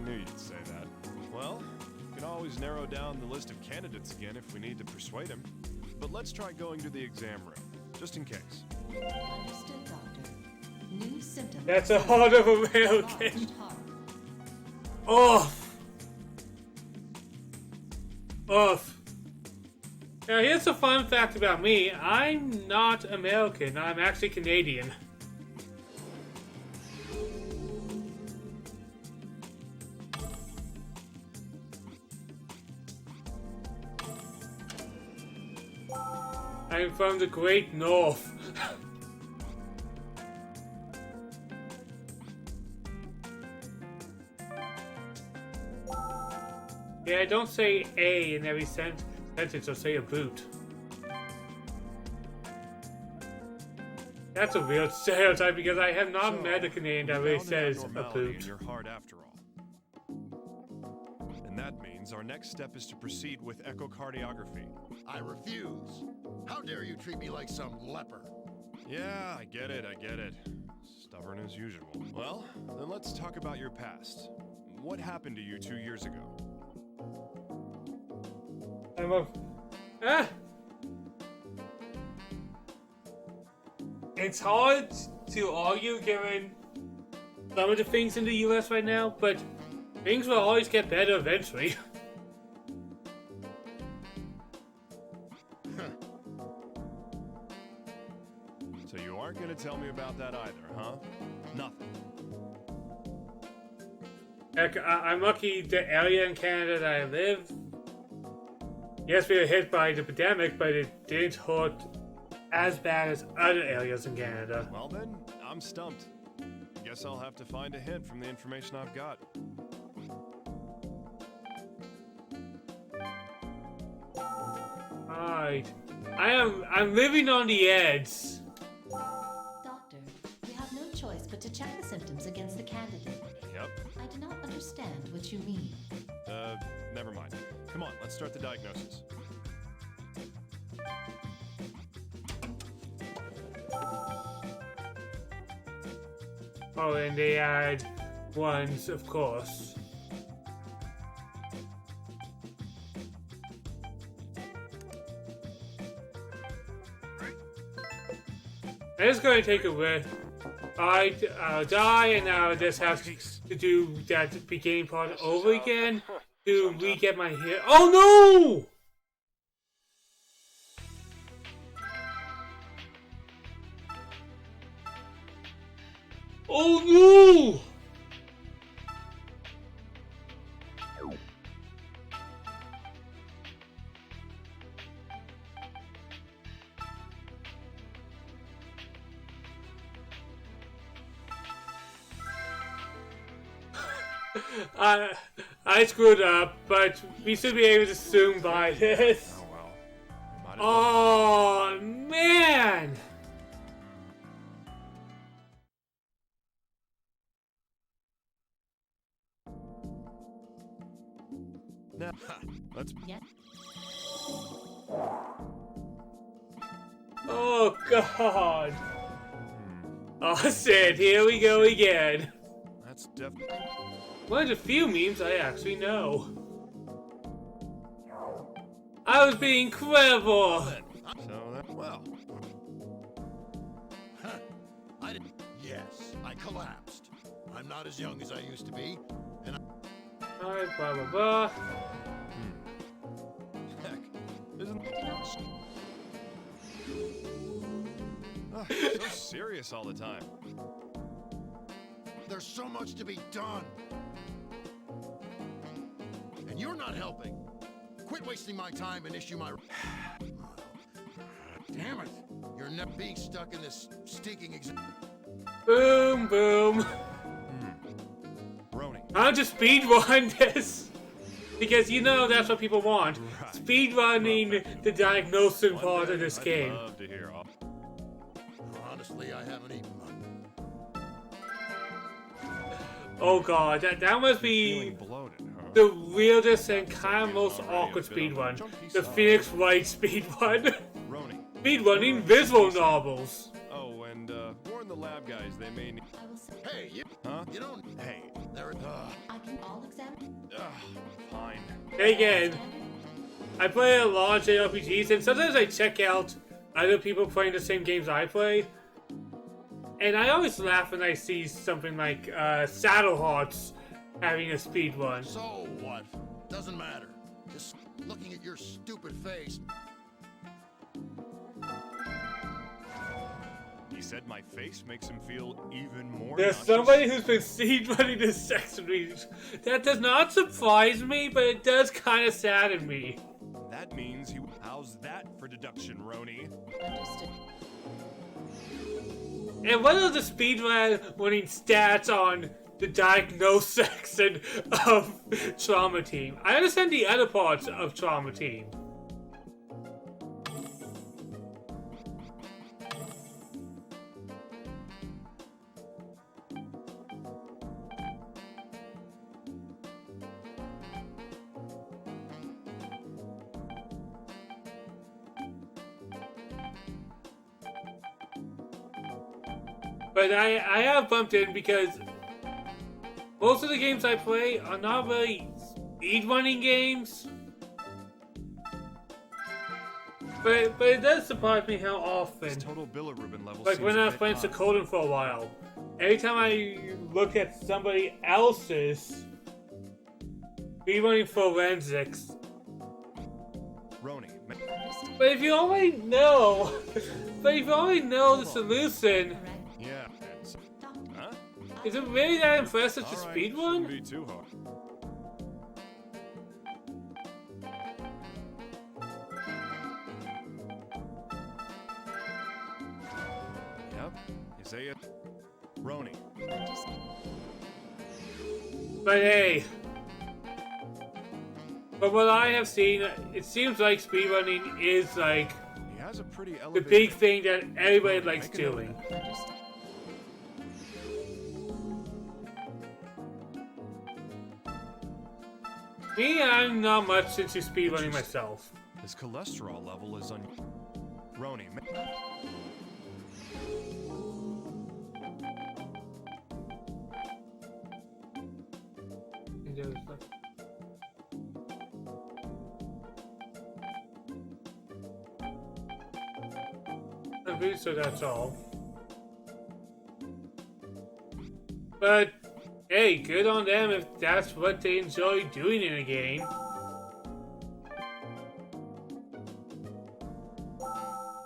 knew you'd say that. Well, we can always narrow down the list of candidates again if we need to persuade him. But let's try going to the exam room, just in case. Understood, Doctor. New symptoms. That's a heart of a American. Off. Off. Now here's a fun fact about me. I'm not American. I'm actually Canadian. I'm from the Great North. Yeah, don't say A in every sentence or say a boot. That's a weird stereotype because I have not met a Canadian that really says a boot. In your heart after all. And that means our next step is to proceed with echocardiography. I refuse. How dare you treat me like some leper? Yeah, I get it. Stubborn as usual. Well, then let's talk about your past. What happened to you 2 years ago? It's hard to argue given some of the things in the US right now, but things will always get better eventually. So you aren't going to tell me about that either, huh? Nothing. Heck, I'm lucky the area in Canada that I live. Yes, we were hit by the pandemic, but it didn't hurt as bad as other areas in Canada. Well then, I'm stumped. Guess I'll have to find a hint from the information I've got. Alright. I'm living on the edge. Doctor, we have no choice but to check the symptoms against the candidate. Yep. I do not understand what you mean. Never mind. Come on, let's start the diagnosis. Oh, and they add ones, of course. I'm just going to take a I die, and now this has to do that beginning part over again to re-get my hit. Oh no! Oh no! I screwed up, but we should be able to soon buy this. Oh well. Might as well. Oh man! Now, let's. Yeah. Oh god! Oh Sid, here we go again. That's definitely. One of the few memes I actually know. I was being clever! So that well. Huh. I didn't. Yes, I collapsed. I'm not as young as I used to be, and Alright, blah blah blah. Heck, isn't. Oh, so serious all the time. there's so much to be done. And you're not helping. Quit wasting my time and issue my... Damn it. You're not being stuck in this stinking exam. Boom, boom. Roni. I'll just speedrun this. Because you know that's what people want. Right. Speedrunning the diagnosing part of this game. I'd love to hear all. Honestly, I haven't eaten much. Oh god, that must be Feeling bloated, huh? the weirdest and kind of most awkward speedrun. The Phoenix Wright speedrun. Roni. Speedrunning visual novels. Oh, and warn the lab guys they may need. I will say. Hey, you... Huh? You don't... Hey. There... I can all examine. Fine. Again, I play a lot of JRPGs, and sometimes I check out other people playing the same games I play. And I always laugh when I see something like Saddle Hearts having a speedrun. So what? Doesn't matter. Just looking at your stupid face. He said my face makes him feel even more. There's nauseous. somebody who's been speedrunning this sex reach. That does not surprise me, but it does kind of sadden me. That means he. How's that for deduction, Roni? Understood. And what are the speedrunning stats on the diagnosed section of Trauma Team? I understand the other parts of Trauma Team. But I have bumped in because most of the games I play are not really speedrunning games. But it does surprise me how often. His total bilirubin level. Like seems when a I was bit playing high. Suikoden for a while, every time I look at somebody else's speedrunning forensics. Roni. But if you only know, the solution, Correct. Yeah. It's, Doctor. huh? is it really that impressive to All right, speedrun? shouldn't be too hard. Yep. You say it. Roni. Understood. But hey, from what I have seen, it seems like speedrunning is like He has a pretty the elevated. big thing that everybody likes Make a note of doing. Understood. Me, I'm not much into speedrunning myself. His cholesterol level is on. Roni. I'm pretty sure that's all. But, hey, good on them if that's what they enjoy doing in a game.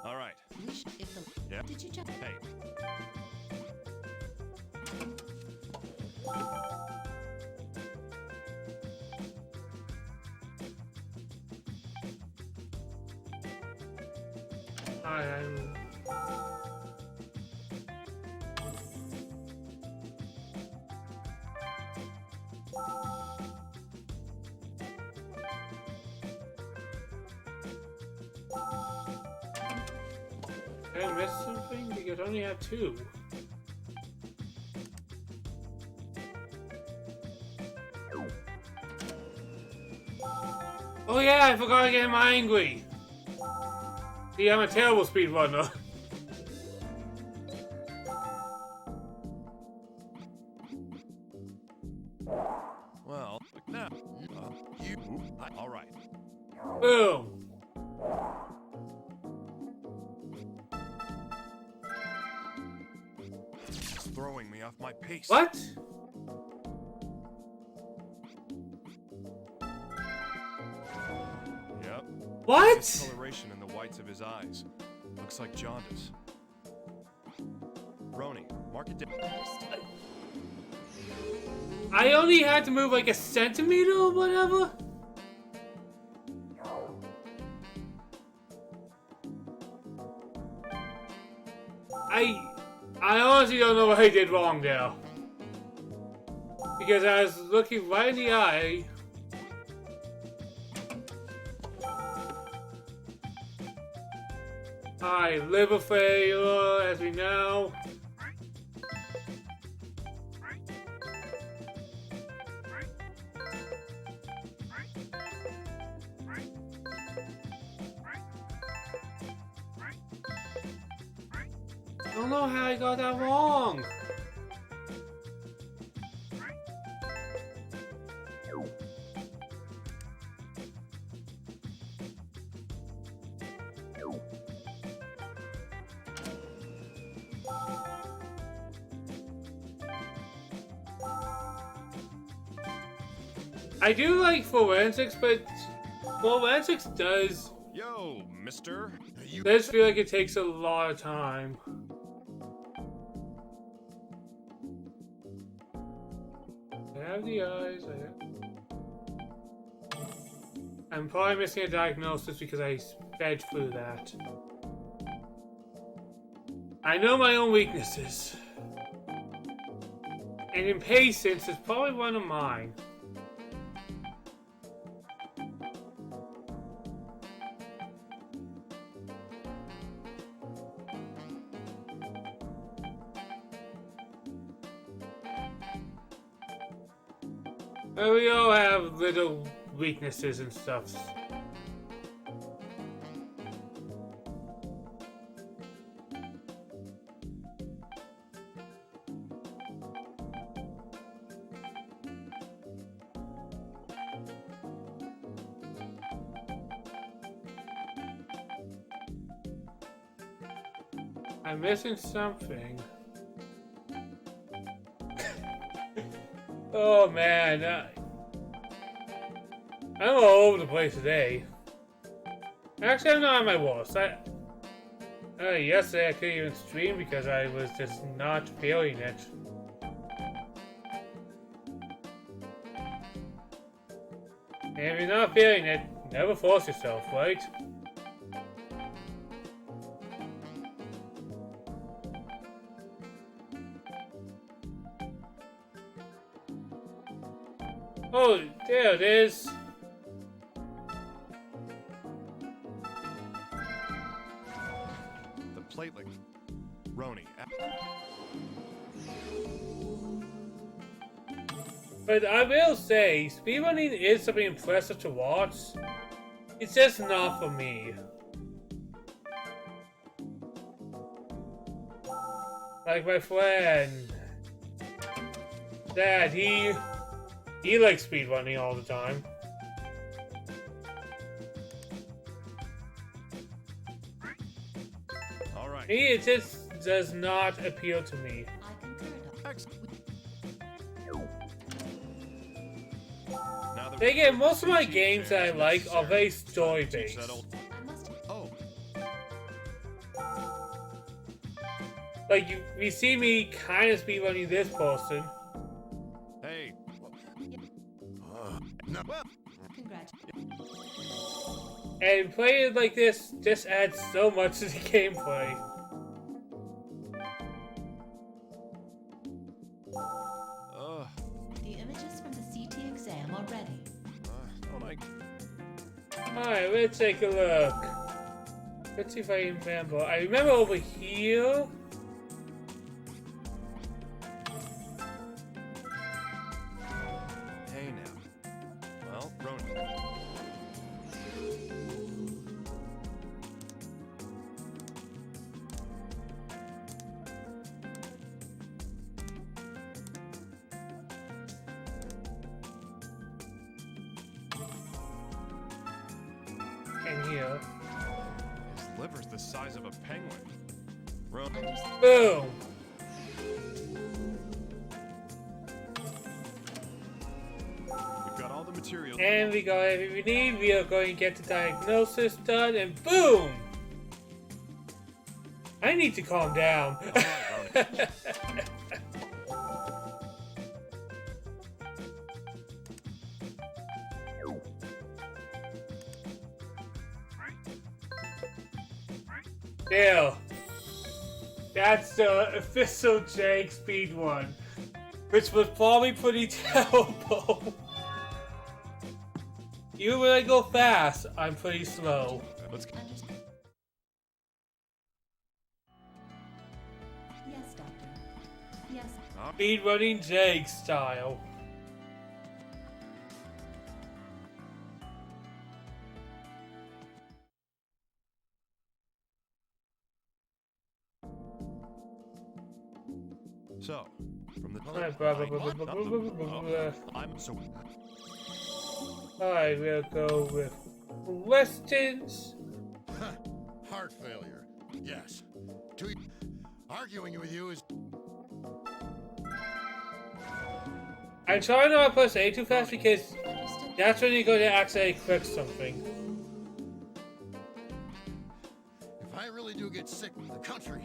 All right. Yeah. Did you just... Hey. I'm... Did I miss something? Because I only have 2. Oh yeah, I forgot to get him angry. See, I'm a terrible speedrunner. Well, now, all right. Boom. It's throwing me off my pace. What? Yep. What? Discoloration in the whites of his eyes. Looks like jaundice. Roni, mark it down. I only had to move like a centimeter or whatever. I honestly don't know what I did wrong there. Because I was looking right in the eye. Alright, liver failure, as we know. I don't know how I got that wrong. I do like forensics, but forensics does mister. does feel like it takes a lot of time. I have the eyes. I'm probably missing a diagnosis because I sped through that. I know my own weaknesses. And impatience is probably one of mine. But we all have little weaknesses and stuff. I'm missing something. Oh man, I'm all over the place today. Actually, I'm not on my worst. Yesterday I couldn't even stream because I was just not feeling it. And if you're not feeling it, never force yourself, right? Oh, there it is. The platelet. Roni. But I will say, speedrunning is something impressive to watch. It's just not for me. Like my friend, Dad, he likes speedrunning all the time. All right. It just does not appeal to me. rather. Again, most of my games that I Change like are very necessary. Teach story-based. that old- I must. Oh, Like, you see me kind of speedrunning this person. hey. No. Well, Congratulations. And playing it like this just adds so much to the gameplay. The images from the CT exam are ready. don't I? Alright, let's take a look. Let's see if I remember. I remember over here. Hey now. Well, Ronan. And here. His liver's the size of a penguin. Ronan. Boom! We've got all the materials. And we got everything we need. We are going to get the diagnosis done, and boom! I need to calm down. Alright, Ronan. There. That's the official Jagg speed one, which was probably pretty terrible. Even when I go fast, I'm pretty slow. Let's go. Yes, Doctor. Yes. Speed running Jagg style. So, from the. I'm so. Alright, we'll go with Weston's. Heart failure. Yes. Arguing with you is. I'm trying not to press A too fast because Understood. that's when you're going to accidentally click something. If I really do get sick in the country,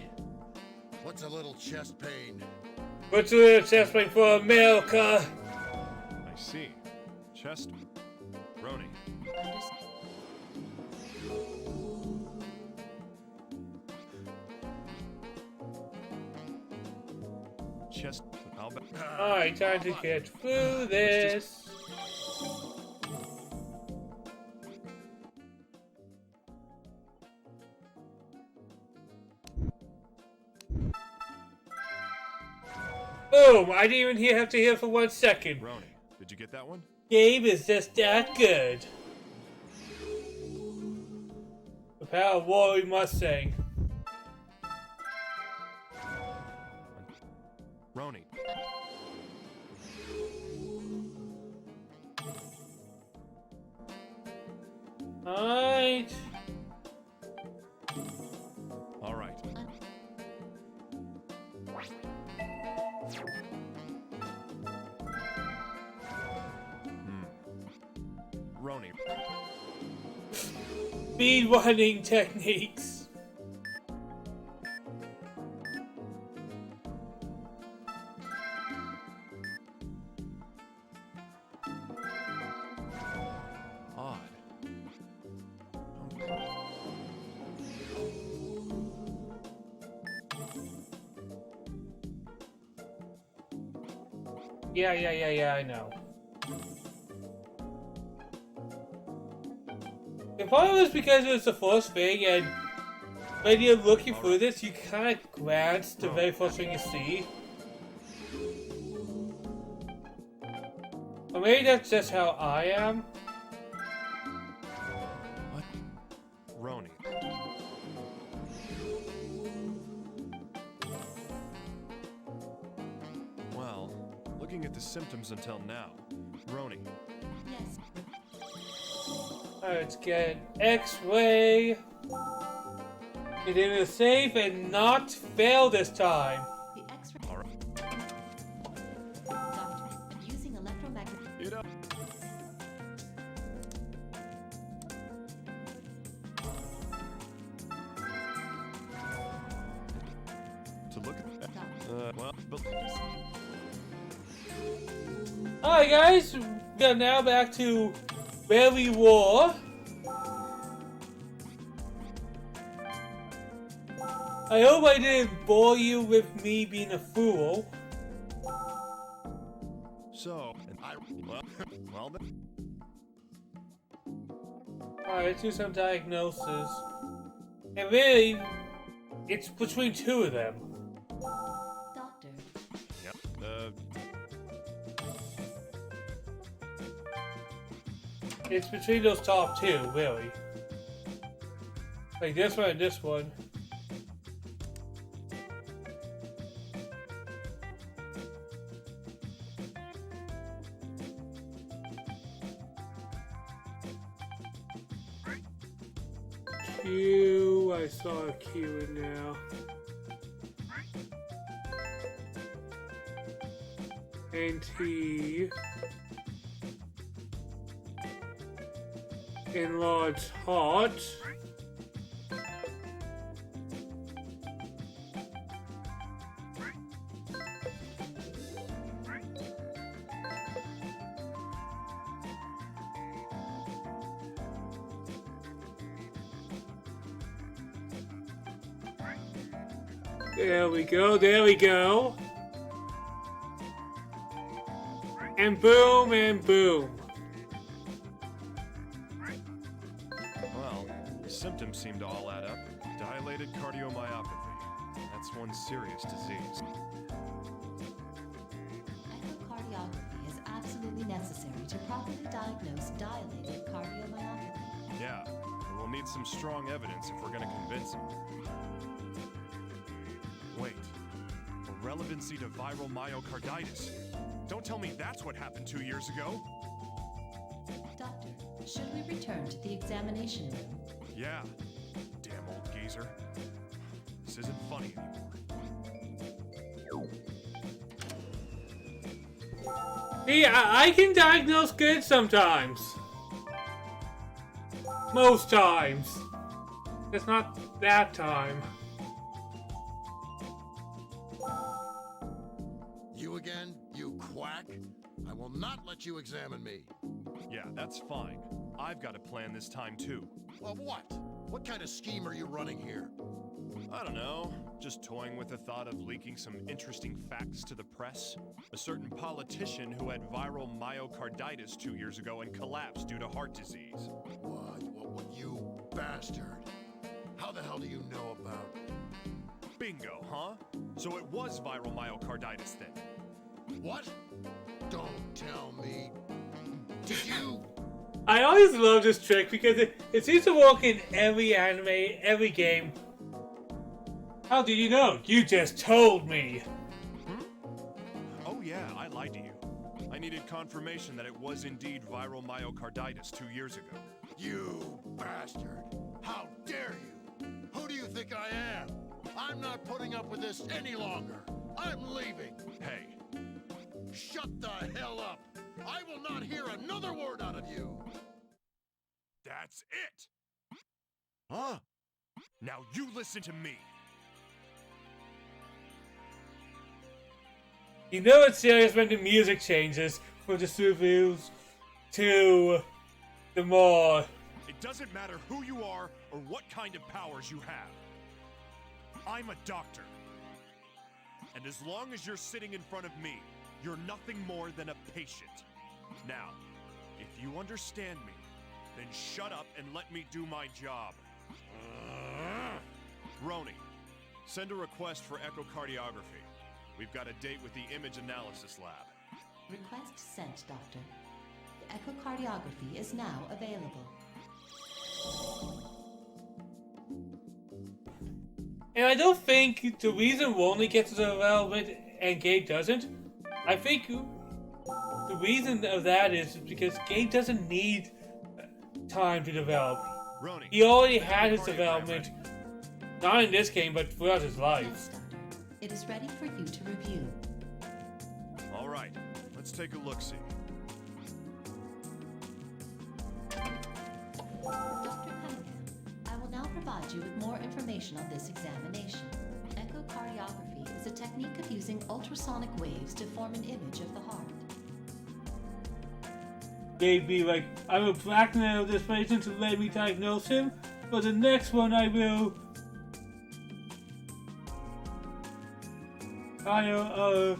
what's a little chest pain? What's a chest pain for America? I see. Chest. Roni. Understood. Chest. I'll bet. Alright, time to get through this. Boom! I didn't even have to hear for 1 second. Roni, did you get that one? Game is just that good. The power of Rory Mustang. Roni. Alright. All right. Roni. Speed running techniques. Odd. Yeah, I know. It probably was because it was the first thing, and when you're looking through this, you kind of glance the very first thing you see. Or maybe that's just how I am. What? Roni. Well, looking at the symptoms until now, Roni. Yes. Alright, let's get an X-ray. Get in the safe and not fail this time. The X-ray. All right. Doctor, I'm using electromagnetic. Get up. to look at. Well, but. Alright guys, we're now back to where we were. I hope I didn't bore you with me being a fool. So, well then. Alright, let's do some diagnosis. And really, it's between two of them. Doctor. Yep. It's between those top two, really. Like this one and this one. Q, I saw a Q in now. NT. Enlarged heart. There we go, there we go. And boom, and boom. Well, the symptoms seem to all add up. Dilated cardiomyopathy. That's one serious disease. Echocardiography is absolutely necessary to properly diagnose dilated cardiomyopathy. Yeah, we'll need some strong evidence if we're gonna convince him. Wait, a relevancy to viral myocarditis. Don't tell me that's what happened 2 years ago. Doctor, should we return to the examination room? Yeah, damn old geezer. This isn't funny anymore. See, I can diagnose good sometimes. Most times. It's not that time. You again, you quack? I will not let you examine me. Yeah, that's fine. I've got a plan this time too. Well, what? What kind of scheme are you running here? I don't know. Just toying with the thought of leaking some interesting facts to the press. A certain politician who had viral myocarditis 2 years ago and collapsed due to heart disease. What, you bastard? How the hell do you know about... Bingo, huh? So it was viral myocarditis then? What? Don't tell me. Did you? I always love this trick because it seems to work in every anime, every game. How did you know? You just told me. Oh yeah, I lied to you. I needed confirmation that it was indeed viral myocarditis 2 years ago. You bastard! How dare you? Who do you think I am? I'm not putting up with this any longer. I'm leaving. Hey. Shut the hell up. I will not hear another word out of you. That's it. Huh? Now you listen to me. You know it's serious when the music changes from the reviews to the more... It doesn't matter who you are or what kind of powers you have. I'm a doctor. And as long as you're sitting in front of me, you're nothing more than a patient. Now, if you understand me, then shut up and let me do my job. Roni, send a request for echocardiography. We've got a date with the image analysis lab. Request sent, Doctor. The echocardiography is now available. And I don't think the reason Roni gets the development and Gabe doesn't, I think the reason of that is because Gabe doesn't need time to develop. Roni, He already had his development, not in this game, but throughout his life. Yes, Doctor. It is ready for you to review. All right, let's take a look-see. Dr. Cunningham, I will now provide you with more information on this examination. Echocardiography is a technique of using ultrasonic waves to form an image of the heart. They'd be like, I will blackmail this patient to let me diagnose him, but the next one I will hire,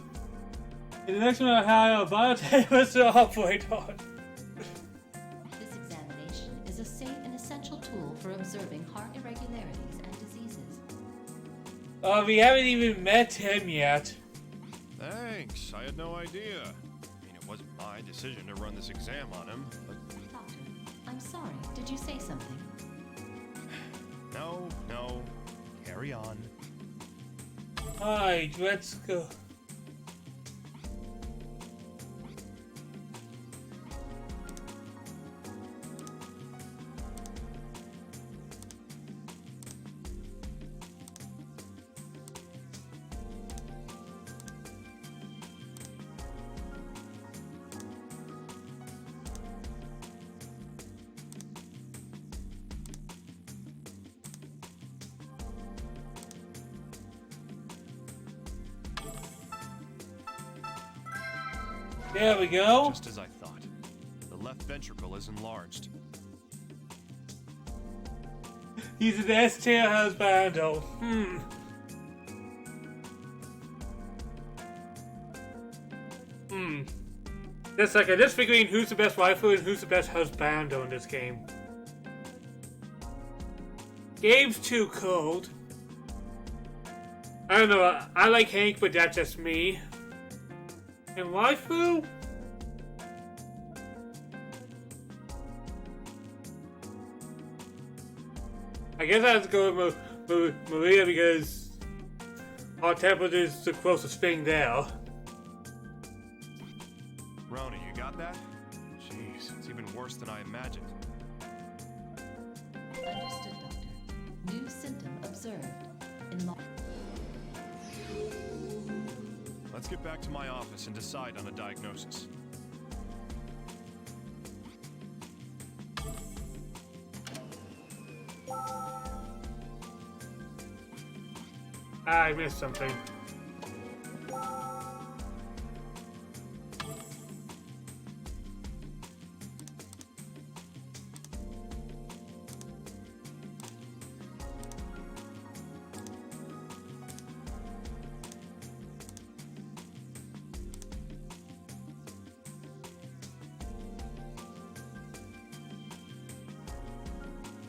in the next one I hire a biotechnologist to operate on. This examination is a safe and essential tool for observing heart irregularities and diseases. We haven't even met him yet. Thanks, I had no idea. I mean, it wasn't my decision to run this exam on him, but... Doctor, I'm sorry, did you say something? No. Carry on. Alright, let's go. There we go. Just as I thought. The left ventricle is enlarged. He's an S-tier husbando. Just like I'm just figuring who's the best waifu and who's the best husbando in this game. Game's too cold. I don't know, I like Hank, but that's just me. And waifu? I guess I have to go with Maria because our temperature is the closest thing there. Rona, you got that? Jeez, it's even worse than I imagined. Understood, Doctor. New symptom observed. Let's get back to my office and decide on a diagnosis. I missed something.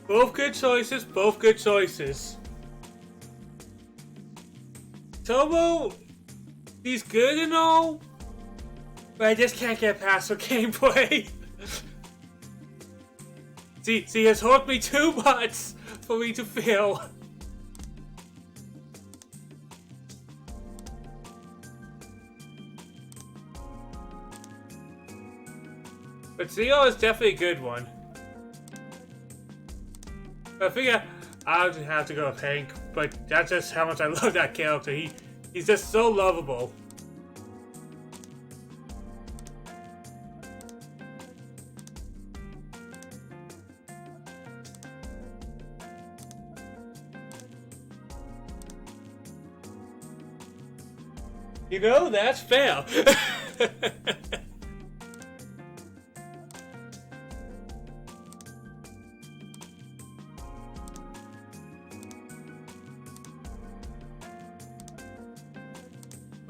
Both good choices, both good choices. Tomo, he's good and all, but I just can't get past the gameplay. See, it's hurt me too much for me to feel. But Zio is definitely a good one. I figure I would have to go with Hank, but that's just how much I love that character. He's just so lovable. You know, that's fair.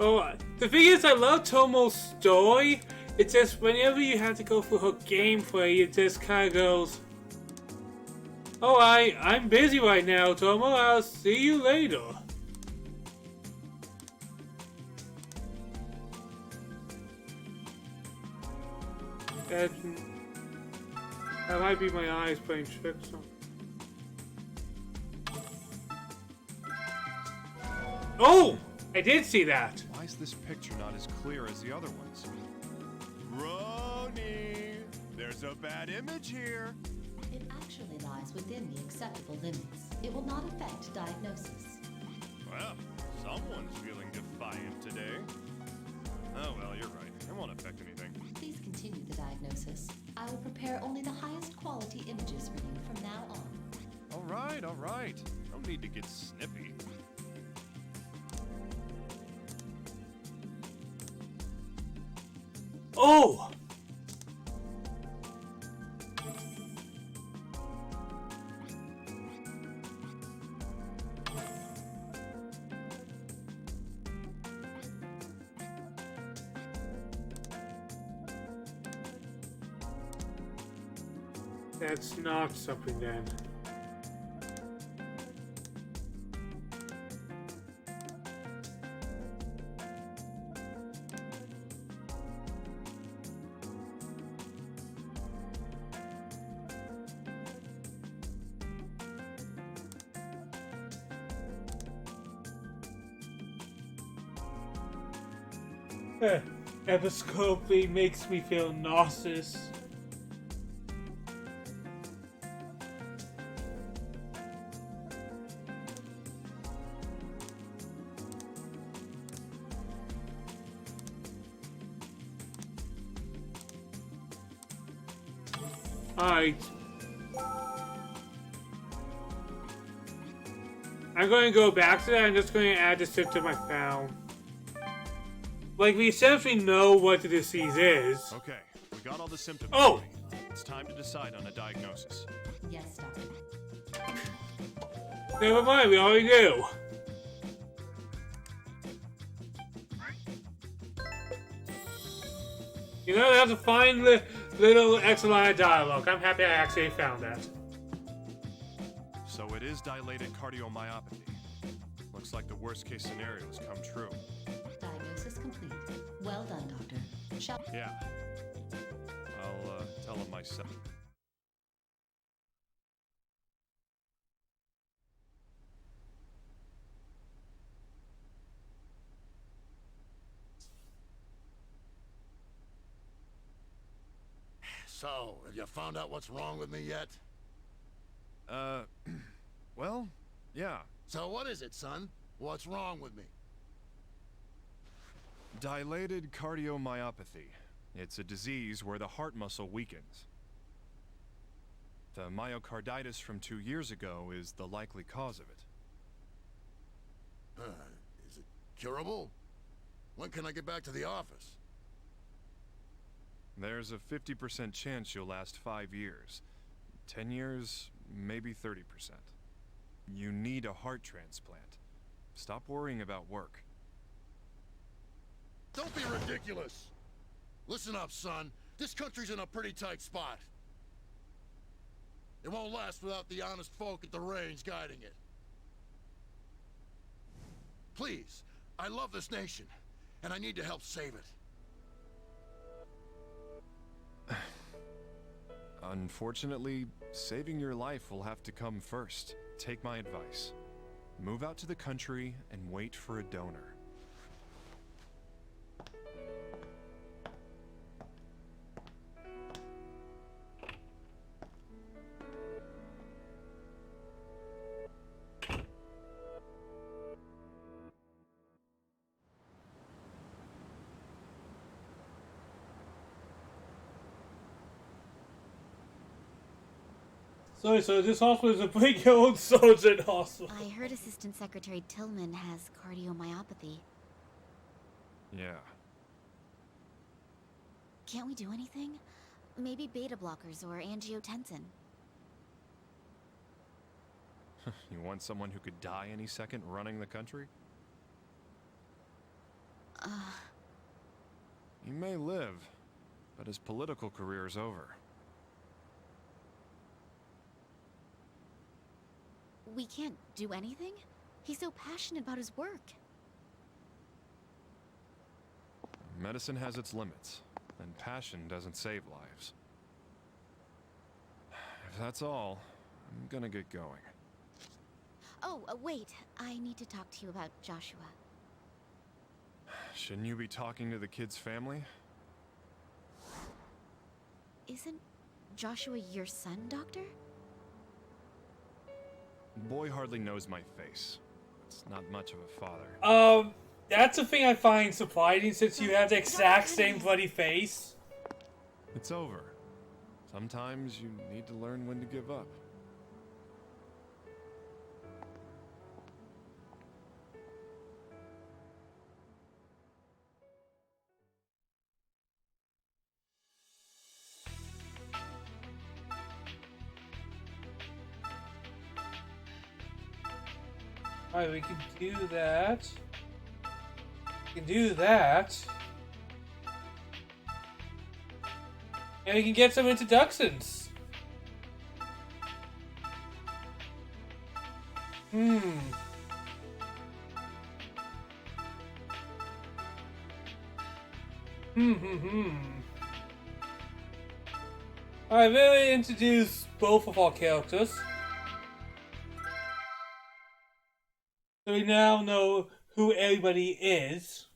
Oh, the thing is, I love Tomo's story. It's just whenever you have to go through her gameplay, it just kind of goes, "Oh, I'm busy right now, Tomo. I'll see you later." That might be my eyes playing tricks on. Oh! I did see that. Why is this picture not as clear as the other ones? Roni! There's a bad image here. It actually lies within the acceptable limits. It will not affect diagnosis. Well, someone's feeling defiant today. Oh, well, you're right. It won't affect anything. Please continue the diagnosis. I will prepare only the highest quality images for you from now on. All right. No need to get snippy. Oh! That's not something then. Episcopally makes me feel nauseous. Alright. I'm going to go back to that. I'm just going to add this to my found. Like, we essentially know what the disease is. Okay, we got all the symptoms. Oh! It's time to decide on a diagnosis. Yes, Doctor. Never mind, we already do. You know, that's a fine little extra line of dialogue. I'm happy I actually found that. So it is dilated cardiomyopathy. Looks like the worst case scenario has come true. Diagnosis complete. Well done, Doctor. Shall... Yeah. I'll tell him myself. So, have you found out what's wrong with me yet? Well, yeah. So what is it, son? What's wrong with me? Dilated cardiomyopathy. It's a disease where the heart muscle weakens. The myocarditis from 2 years ago is the likely cause of it. Is it curable? When can I get back to the office? There's a 50% chance you'll last 5 years. 10 years, maybe 30%. You need a heart transplant. Stop worrying about work. Don't be ridiculous! Listen up, son. This country's in a pretty tight spot. It won't last without the honest folk at the range guiding it. Please, I love this nation, and I need to help save it. Unfortunately, saving your life will have to come first. Take my advice. Move out to the country and wait for a donor. Sorry, so this hospital is a big old soldier hospital. I heard Assistant Secretary Tillman has cardiomyopathy. Yeah. Can't we do anything? Maybe beta blockers or angiotensin. You want someone who could die any second running the country? He may live, but his political career is over. We can't do anything? He's so passionate about his work. Medicine has its limits, and passion doesn't save lives. If that's all, I'm gonna get going. Oh, wait. I need to talk to you about Joshua. Shouldn't you be talking to the kid's family? Isn't Joshua your son, Doctor? The boy hardly knows my face. It's not much of a father. That's a thing I find surprising since you have the exact same bloody face. It's over. Sometimes you need to learn when to give up. Alright, we can do that. We can do that. And we can get some introductions. Alright, really introduce both of our characters. So we now know who everybody is.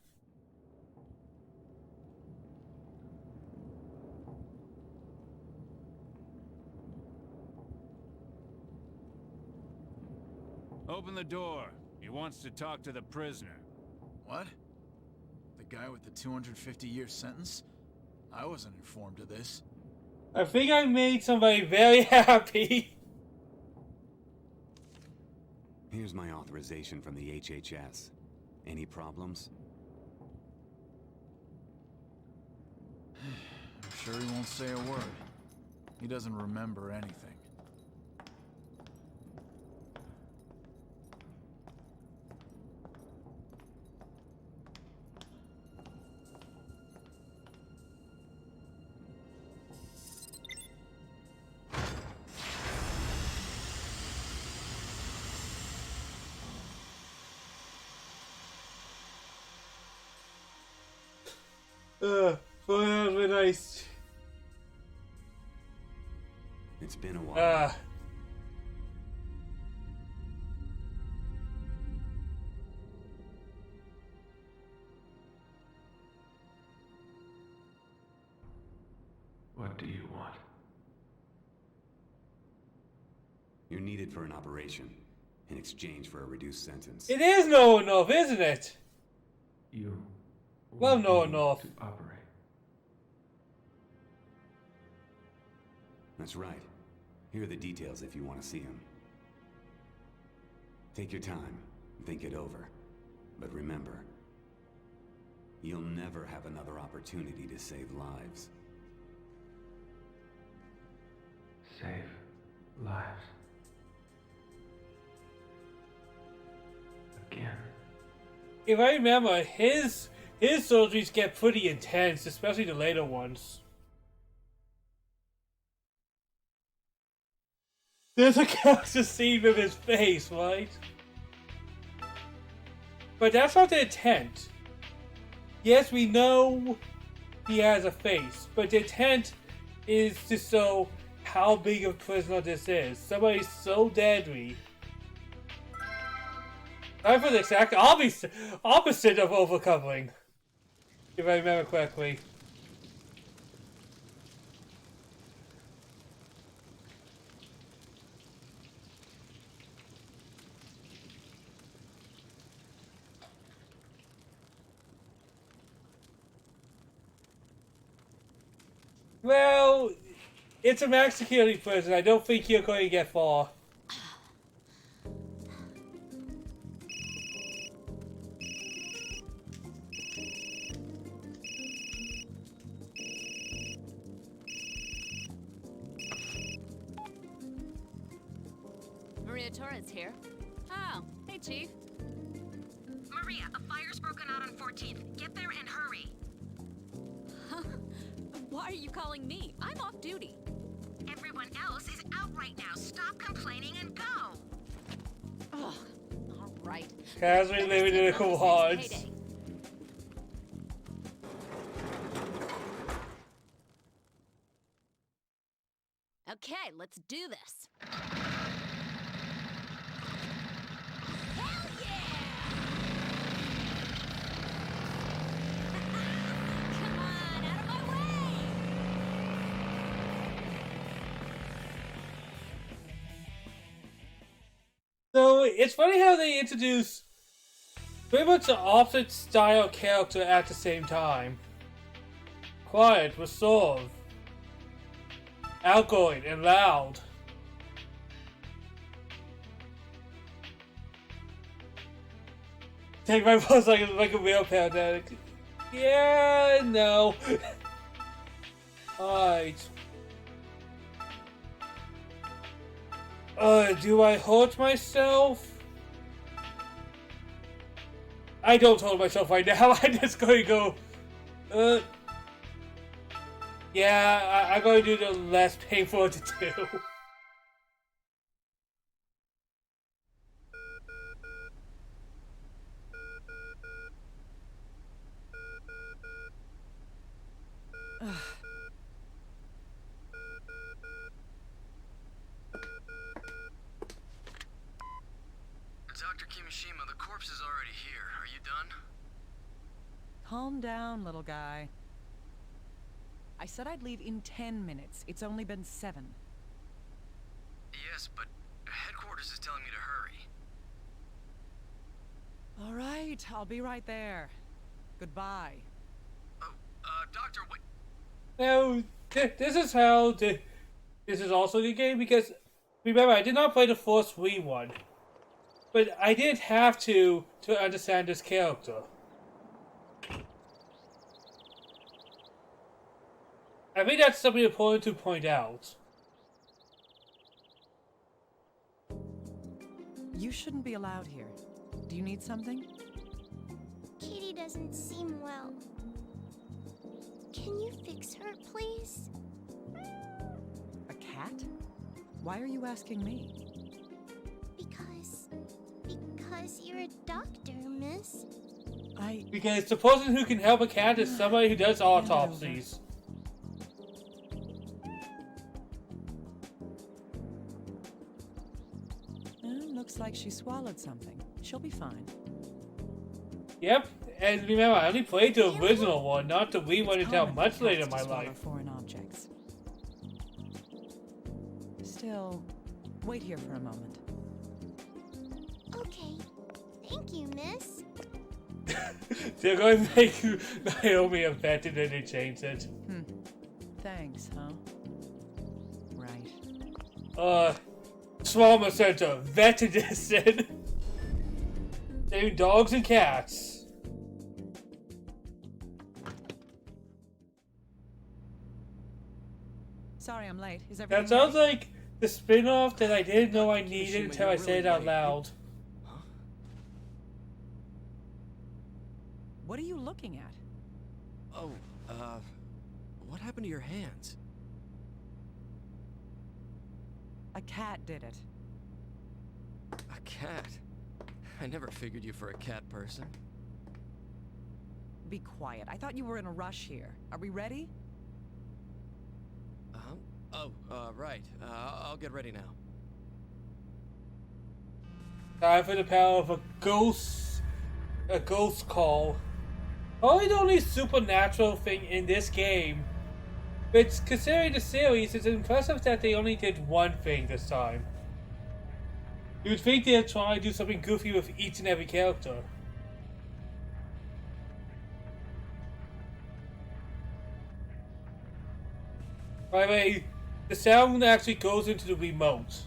Open the door. He wants to talk to the prisoner. What? The guy with the 250-year sentence? I wasn't informed of this. I think I made somebody very happy. Here's my authorization from the HHS. Any problems? I'm sure he won't say a word. He doesn't remember anything. Boy, that was nice. It's been a while. What do you want? You're needed for an operation in exchange for a reduced sentence. It is no enough, isn't it? You well, no enough. To operate. That's right. Here are the details if you want to see them. Take your time, think it over. But remember, you'll never have another opportunity to save lives. Save lives. Again. If I remember, his surgeries get pretty intense, especially the later ones. There's a character scene with his face, right? But that's not the intent. Yes, we know he has a face, but the intent is to show how big of a prisoner this is. Somebody so deadly. I for the exact opposite of overcovering, if I remember correctly. Well, it's a max security prison. I don't think you're going to get far. Maria Torres here. Oh, hey, Chief. Maria, a fire's broken out on 14th. Get there and hurry. Why are you calling me? I'm off duty. Everyone else is out right now. Stop complaining and go. Ugh, all right. Casually living in a cool odds. Okay, let's do this. So, it's funny how they introduce pretty much the opposite style character at the same time. Quiet, reserved, outgoing, and loud. Take my voice like a real pandemic. Yeah, no. Alright. Do I hurt myself? I don't tell myself right now. I'm just going to go. Yeah, I'm going to do the less painful of the two. Dr. Kimishima, the corpse is already here. Are you done? Calm down, little guy. I said I'd leave in 10 minutes. It's only been 7. Yes, but headquarters is telling me to hurry. All right, I'll be right there. Goodbye. Oh, Doctor, wait. Now, this is how this is also the game, because remember, I did not play the first Wii one, but I did have to understand this character. I think that's something important to point out. You shouldn't be allowed here. Do you need something? Kitty doesn't seem well. Can you fix her, please? A cat? Why are you asking me? Because you're a doctor, miss. Because the person who can help a cat is somebody who does autopsies. Looks like she swallowed something. She'll be fine. Yep, and remember, I only played the original one, not the Wii one until much later in my life. Foreign objects. Still, wait here for a moment. Okay. Thank you, miss. They're going to make Naomi a vet and then they change it. Thanks, huh? Right. Trauma Center, Vet Edition. Saving dogs and cats. Sorry I'm late. Is everything That sounds ready? like the spin-off that I didn't know I needed until I said it out loud. What are you looking at? Oh, what happened to your hands? A cat did it. A cat? I never figured you for a cat person. Be quiet. I thought you were in a rush here. Are we ready? Right. I'll get ready now. Time for the power of a ghost call. Probably the only supernatural thing in this game. But considering the series, it's impressive that they only did one thing this time. You'd think they'd try to do something goofy with each and every character. By the way, the sound actually goes into the remote.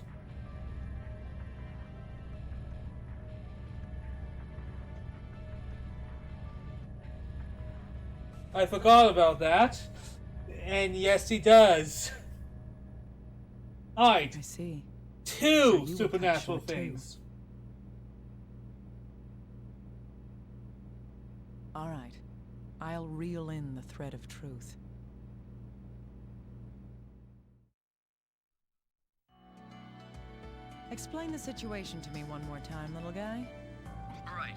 I forgot about that. And yes, he does. Alright. I see. Two So you supernatural actually things. All right. I'll reel in the thread of truth. Explain the situation to me one more time, little guy. Right.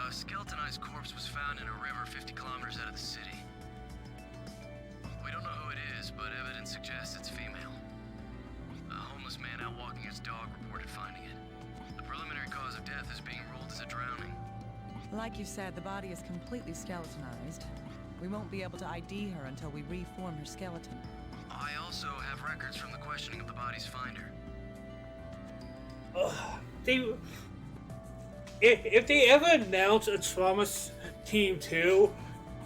A skeletonized corpse was found in a river 50 kilometers out of the city. We don't know who it is, but evidence suggests it's female. A homeless man out walking his dog reported finding it. The preliminary cause of death is being ruled as a drowning. Like you said, the body is completely skeletonized. We won't be able to ID her until we reform her skeleton. I also have records from the questioning of the body's finder. If they ever announce a Trauma Team 2,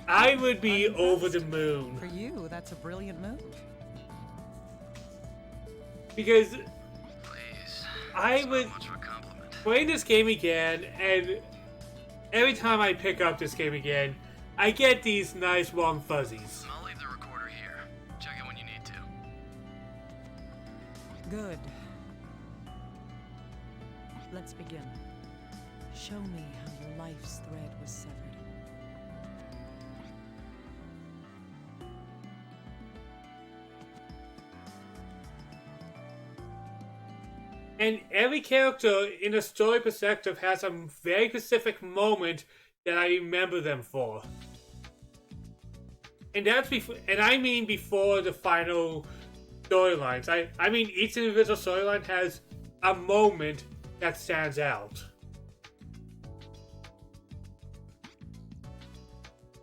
I would be over the moon. For you, that's a brilliant move. Because Please, I would play this game again, and every time I pick up this game again, I get these nice warm fuzzies. I'll leave the recorder here. Check it when you need to. Good. Let's begin. Show me how your life's thread was severed. And every character in a story perspective has a very specific moment that I remember them for. And that's before, and I mean before the final storylines. I mean each individual storyline has a moment that stands out.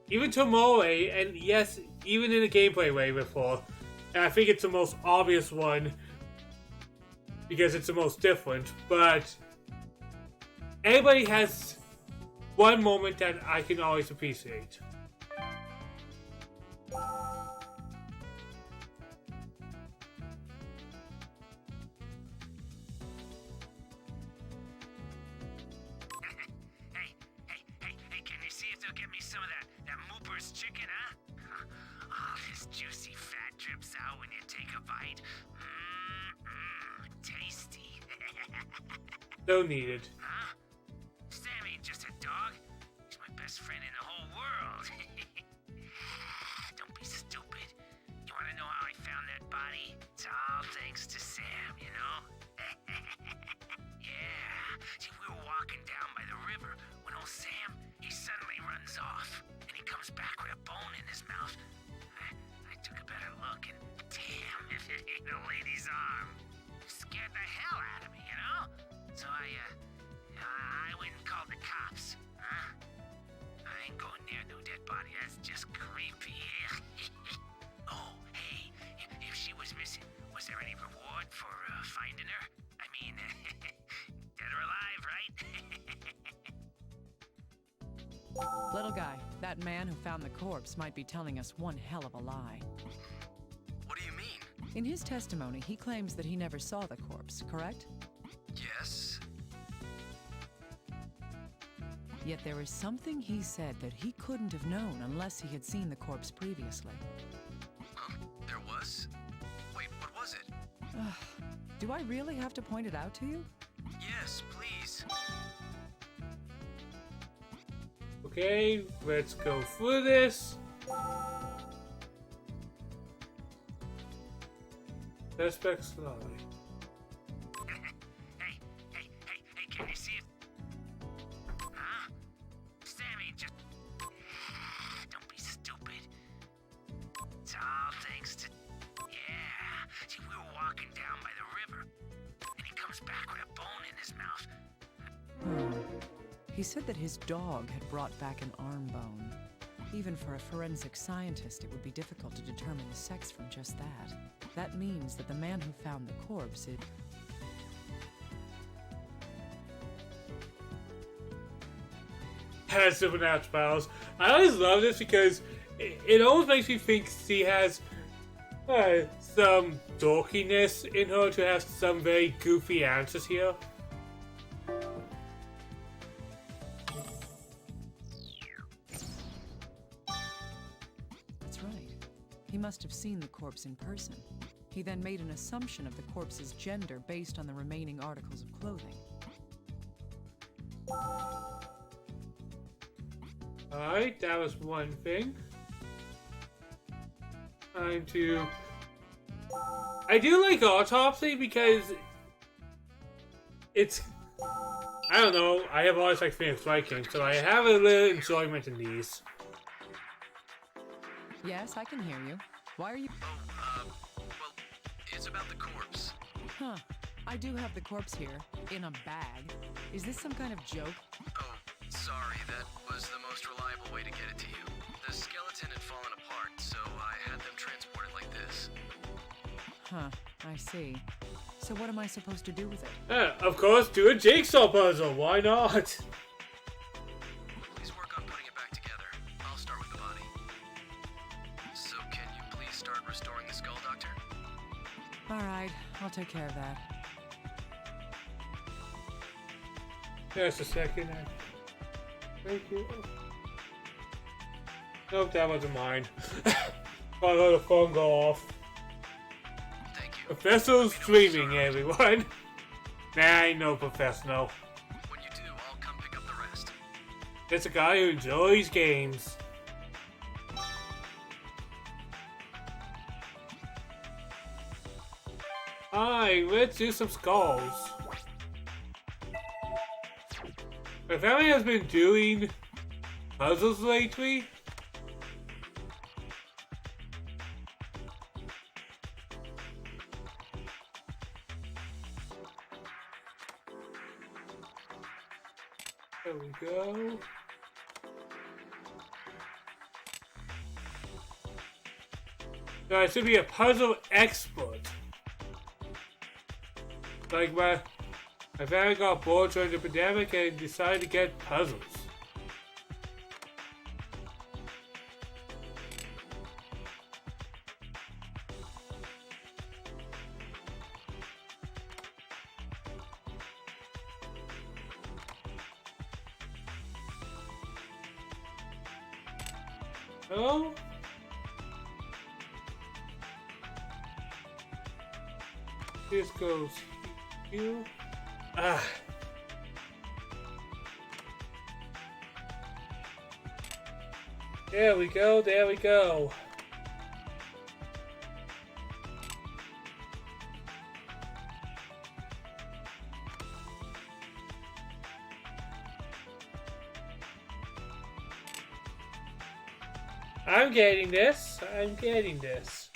Even Tomore, and yes, even in a gameplay way before, and I think it's the most obvious one because it's the most different, but everybody has one moment that I can always appreciate. Hey, can you see if they'll get me some of that Mooper's chicken, huh? Oh, this juicy fat drips out when you take a bite. Tasty. So needed. Huh? Sam ain't just a dog. He's my best friend in the whole world. Don't be stupid. You wanna know how I found that body? It's all thanks to Sam, you know? Yeah. See, we were walking down by the river when old Sam, he suddenly runs off. And he comes back with a bone in his mouth. I took a better look and damn if it ain't a lady's arm. Scared the hell out of me, you know? So I went and called the cops. Huh? I ain't going near no dead body. That's just creepy. Oh, hey, if she was missing, was there any reward for finding her? I mean, dead or alive, right? Little guy, that man who found the corpse might be telling us one hell of a lie. What do you mean? In his testimony, he claims that he never saw the corpse, correct? Yes. Yet there is something he said that he couldn't have known unless he had seen the corpse previously. Huh? There was? Wait, what was it? Do I really have to point it out to you? Yes, please. Okay, let's go through this. Suspects lie. Hey, can you see it? Huh? Sammy, just... Don't be stupid. It's all thanks to... Yeah. See, we were walking down by the river, and he comes back with a bone in his mouth. He said that his dog had brought back an arm bone. Even for a forensic scientist, it would be difficult to determine the sex from just that. That means that the man who found the corpse is... has supernatural powers. I always love this because it always makes me think she has some dorkiness in her to have some very goofy answers here. That's right. He must have seen the corpse in person. He then made an assumption of the corpse's gender based on the remaining articles of clothing. Alright, that was one thing. Time to... I do like Autopsy because it's... I don't know, I have always liked Phoenix Viking, so I have a little enjoyment in these. Yes, I can hear you. Why are you... Well, it's about the corpse. Huh. I do have the corpse here, in a bag. Is this some kind of joke? Oh, sorry, that was the most reliable way to get it to you. The skeleton had fallen apart, so I had them transport it like this. Huh, I see. So what am I supposed to do with it? Of course, do a jigsaw puzzle, why not? Please work on putting it back together. I'll start with the body. So can you please start restoring the skull, Doctor? Alright, I'll take care of that. Just a second. Thank you. Nope, that wasn't mine. I let the phone go off. Thank you. The vessel's streaming, everyone. Nah, I ain't no professional. When you do, I'll come pick up the rest. It's a guy who enjoys games. Alright, let's do some skulls. My family has been doing puzzles lately. There we go. So I should be a puzzle expert. Like my family got bored during the pandemic and decided to get puzzles. No? This goes here. Ah. There we go, there we go. I'm getting this. I'm getting this.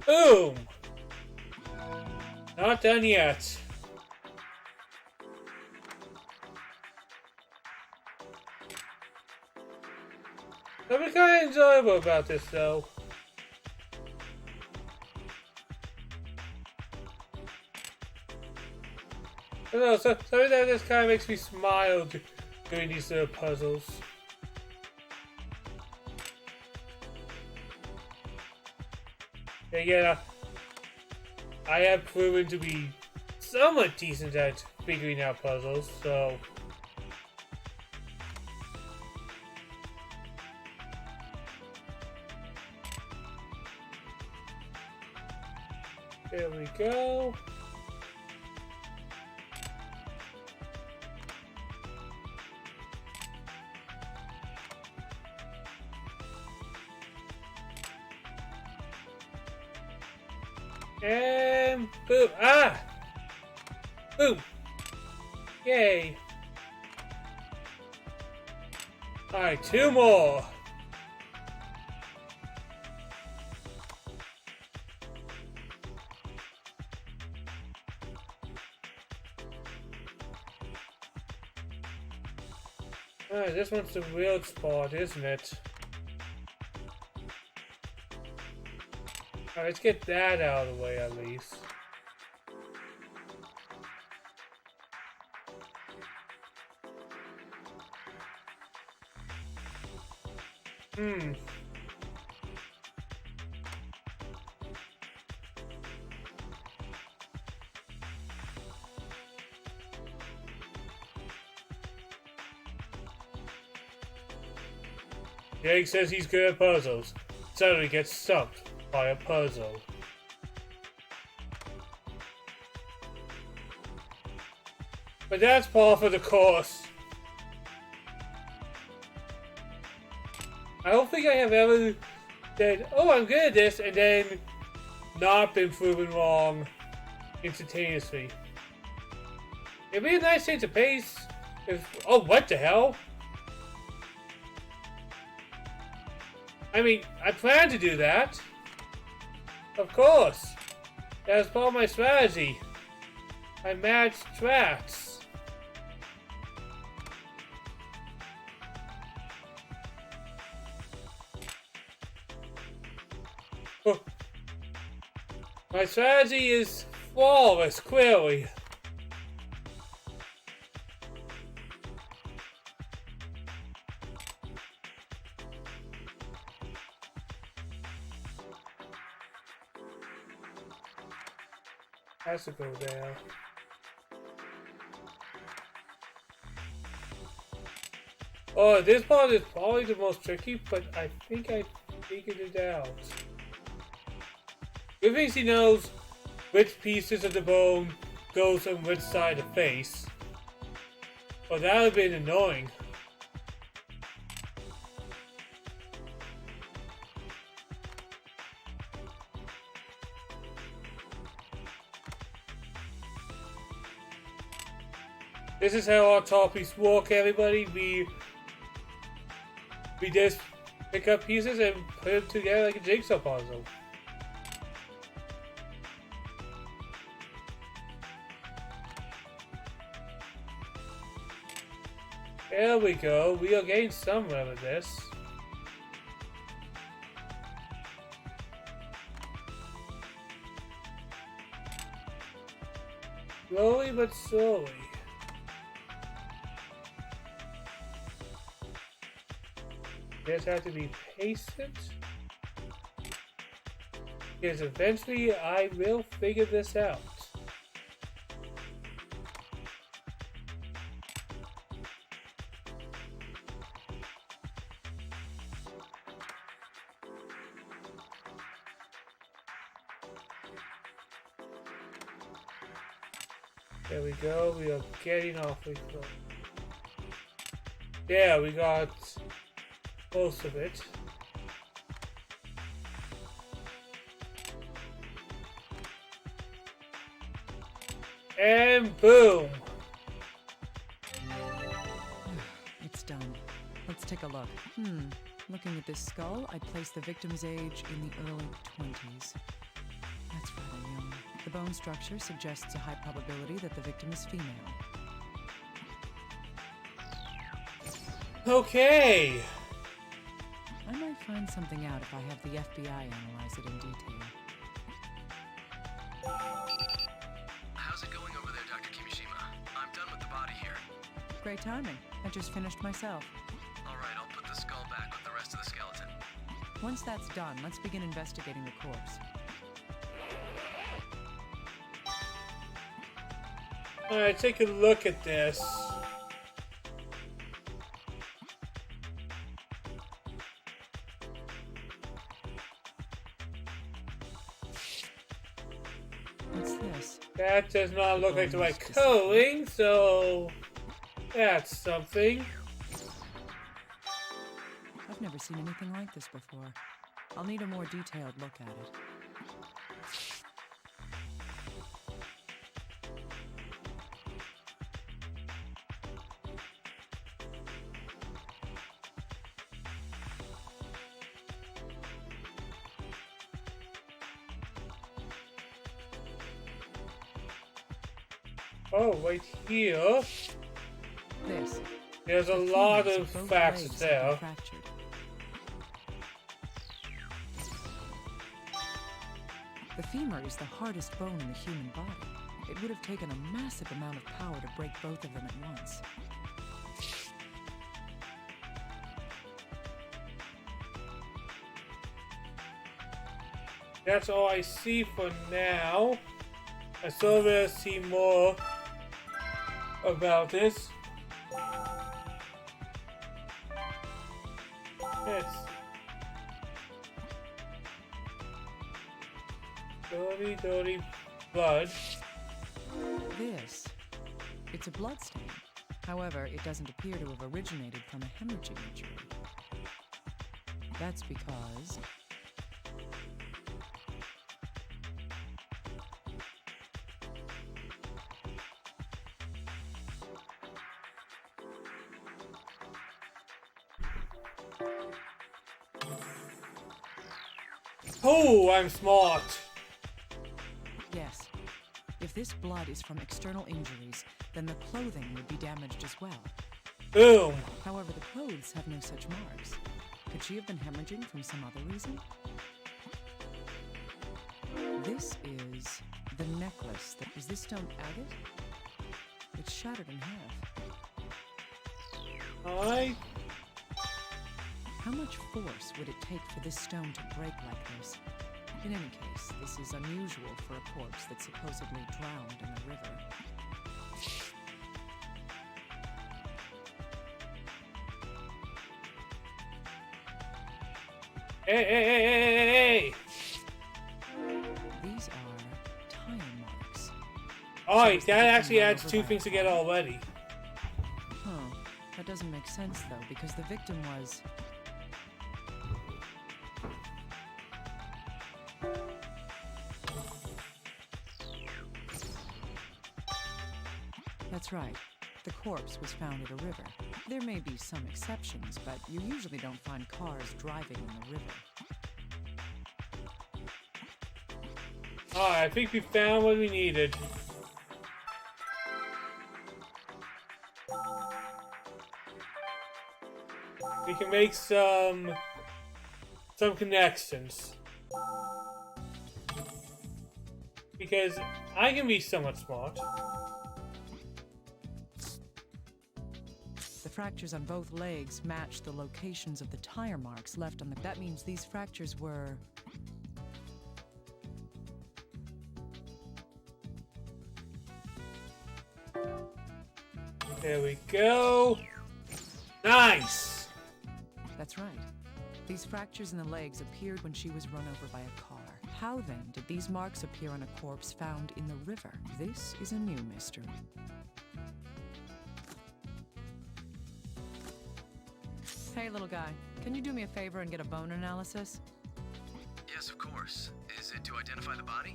Boom! Not done yet. Something kind of enjoyable about this, though. I don't know, something that just kind of makes me smile doing these little puzzles. Yeah, I have proven to be somewhat decent at figuring out puzzles, so... There we go. And boom! Ah! Boom! Yay! Alright, 2 more! Alright, this one's the real spot, isn't it? Alright, let's get that out of the way at least. Jagg says he's good at puzzles. Suddenly gets stumped by a puzzle. But that's par for the course. I don't think I have ever said, oh, I'm good at this, and then not been proven wrong instantaneously. It'd be a nice change of pace if... Oh, what the hell? I mean, I plan to do that. Of course. That was part of my strategy. I matched tracks. Oh. My strategy is flawless, clearly. Has to go there. Oh, this part is probably the most tricky, but I think I figured it out. Good thing he knows which pieces of the bone goes on which side of the face. But that would have been annoying. This is how our topics work, everybody. We just pick up pieces and put them together like a jigsaw puzzle. There we go. We are getting somewhere with this. Slowly but slowly. Just have to be patient. Because eventually I will figure this out. There we go, we are getting awfully close. Yeah, we got most of it. And boom! It's done. Let's take a look. Looking at this skull, I'd place the victim's age in the early 20s. That's rather young. The bone structure suggests a high probability that the victim is female. Okay! I might find something out if I have the FBI analyze it in detail. How's it going over there, Dr. Kimishima? I'm done with the body here. Great timing. I just finished myself. Alright, I'll put the skull back with the rest of the skeleton. Once that's done, let's begin investigating the corpse. Alright, take a look at this. What's this? That does not look like the right coloring, so that's something. I've never seen anything like this before. I'll need a more detailed look at it. Oh, right here. This. There's a lot of facts there. The femur is the hardest bone in the human body. It would have taken a massive amount of power to break both of them at once. That's all I see for now. I still will see more about this. Yes. Dirty blood. This. It's a blood stain. However, it doesn't appear to have originated from a hemorrhaging injury. That's because... Oh, I'm smart. Yes. If this blood is from external injuries, then the clothing would be damaged as well. Boom. However, the clothes have no such marks. Could she have been hemorrhaging from some other reason? This is the necklace. Is this stone agate? It's shattered in half. How much force would it take for this stone to break like this? In any case, this is unusual for a corpse that's supposedly drowned in the river. Hey! These are tire marks. Alright, So that is the actually victim adds run 2 over things by a together car? already. Huh. That doesn't make sense, though, because the victim was... That's right. The corpse was found at a river. There may be some exceptions, but you usually don't find cars driving in the river. Alright, I think we found what we needed. We can make some connections. Because I can be somewhat smart. The fractures on both legs match the locations of the tire marks left on the... That means these fractures were... There we go. Nice! That's right. These fractures in the legs appeared when she was run over by a car. How then did these marks appear on a corpse found in the river? This is a new mystery. Hey, little guy, can you do me a favor and get a bone analysis? Yes, of course. Is it to identify the body?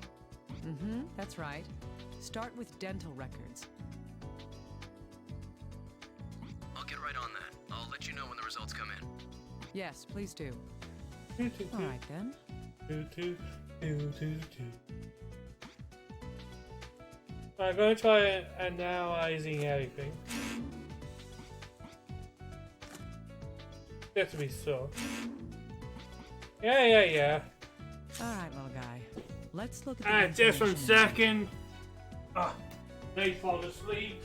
Mm-hmm, that's right. Start with dental records. I'll get right on that. I'll let you know when the results come in. Yes, please do. All right, then. I'm going to try analyzing everything. Just to be sure. Yeah. All right, little guy. Let's look at the Alright, just 1 information in- second. Let me fall asleep.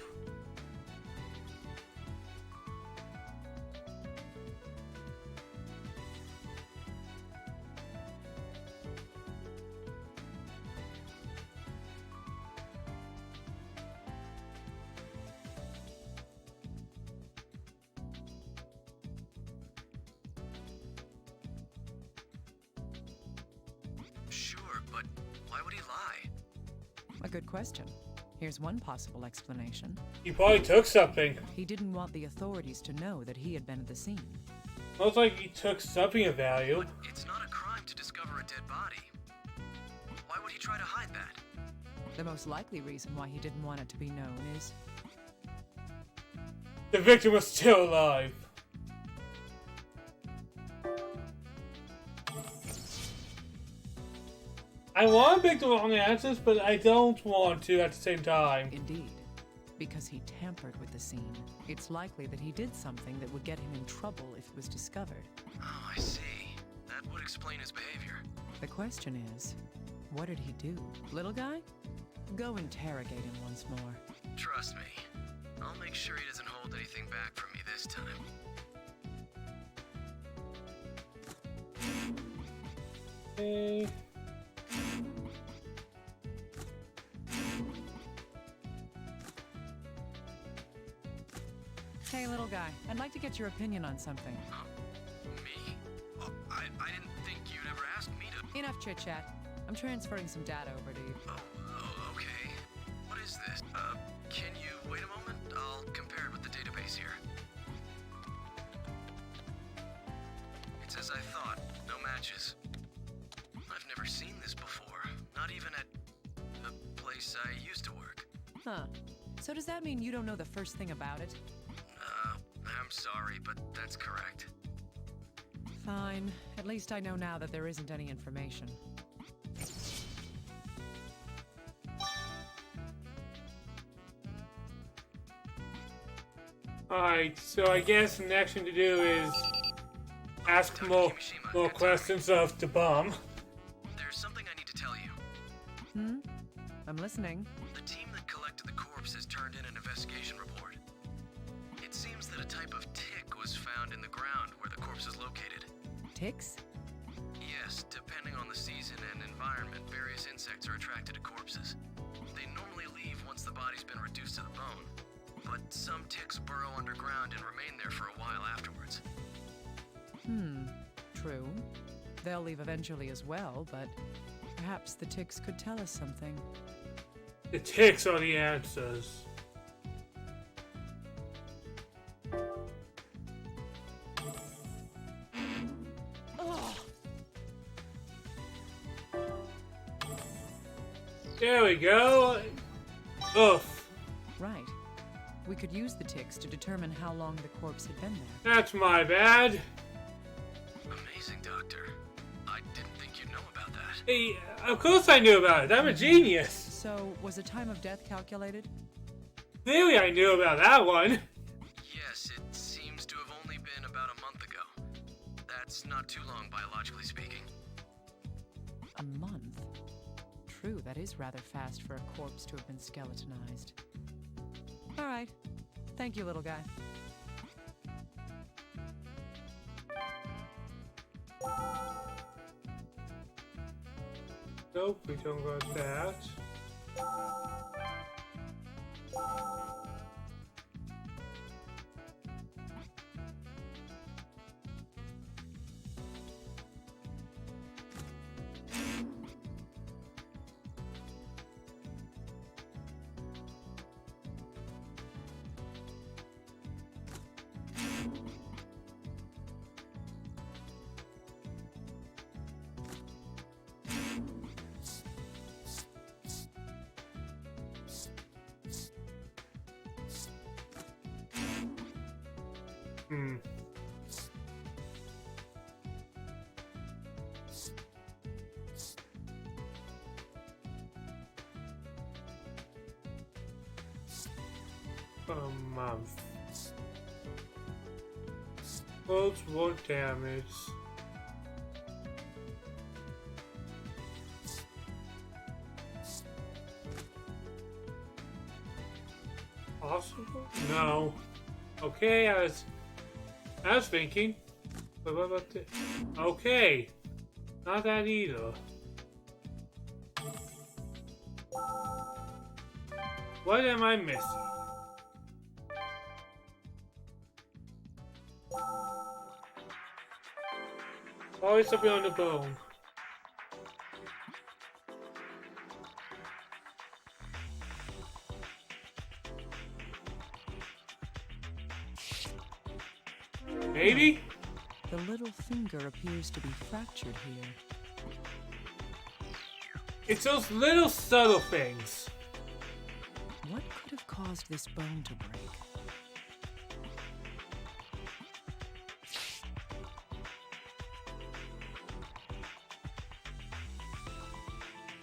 Sure, but why would he lie? A good question. Here's one possible explanation. He probably took something. He didn't want the authorities to know that he had been at the scene. Looks like he took something of value. It's not a crime to discover a dead body. Why would he try to hide that? The most likely reason why he didn't want it to be known is... The victim was still alive. I want to pick the wrong answers, but I don't want to at the same time. Indeed. Because he tampered with the scene. It's likely that he did something that would get him in trouble if it was discovered. Oh, I see. That would explain his behavior. The question is, what did he do? Little guy? Go interrogate him once more. Trust me. I'll make sure he doesn't hold anything back from me this time. Okay. Hey, little guy, I'd like to get your opinion on something. Me? Oh, I didn't think you'd ever ask me to... Enough chit-chat. I'm transferring some data over to you. Oh, okay. What is this? Can you wait a moment? I'll compare it with the database here. It's as I thought. No matches. I've never seen this before. Not even at the place I used to work. Huh. So does that mean you don't know the first thing about it? I'm sorry, but that's correct. Fine. At least I know now that there isn't any information. Alright, so I guess the next thing to do is ask more questions of the bomb. There's something I need to tell you. I'm listening. The team that collected the corpse has turned in an investigation report. It seems that a type of tick was found in the ground where the corpse is located. Ticks? Yes, depending on the season and environment, various insects are attracted to corpses. They normally leave once the body's been reduced to the bone, but some ticks burrow underground and remain there for a while afterwards. True. they'll leave eventually as well, but perhaps the ticks could tell us something. The ticks are the answers. There we go. Oof. Right. We could use the ticks to determine how long the corpse had been there. That's my bad. Amazing, Doctor. I didn't think you'd know about that. Hey, of course I knew about it. I'm a genius. So, was a time of death calculated? Clearly I knew about that one. Yes, it seems to have only been about a month ago. That's not too long, biologically speaking. A month? True, that is rather fast for a corpse to have been skeletonized. All right. Thank you, little guy. Nope, we don't got that. A month. Clothes won't damage. Possible? No. Okay, I was thinking. But what about this? Okay. Not that either. What am I missing? Always something on the bone. Maybe? The little finger appears to be fractured here. It's those little subtle things. What could have caused this bone to break?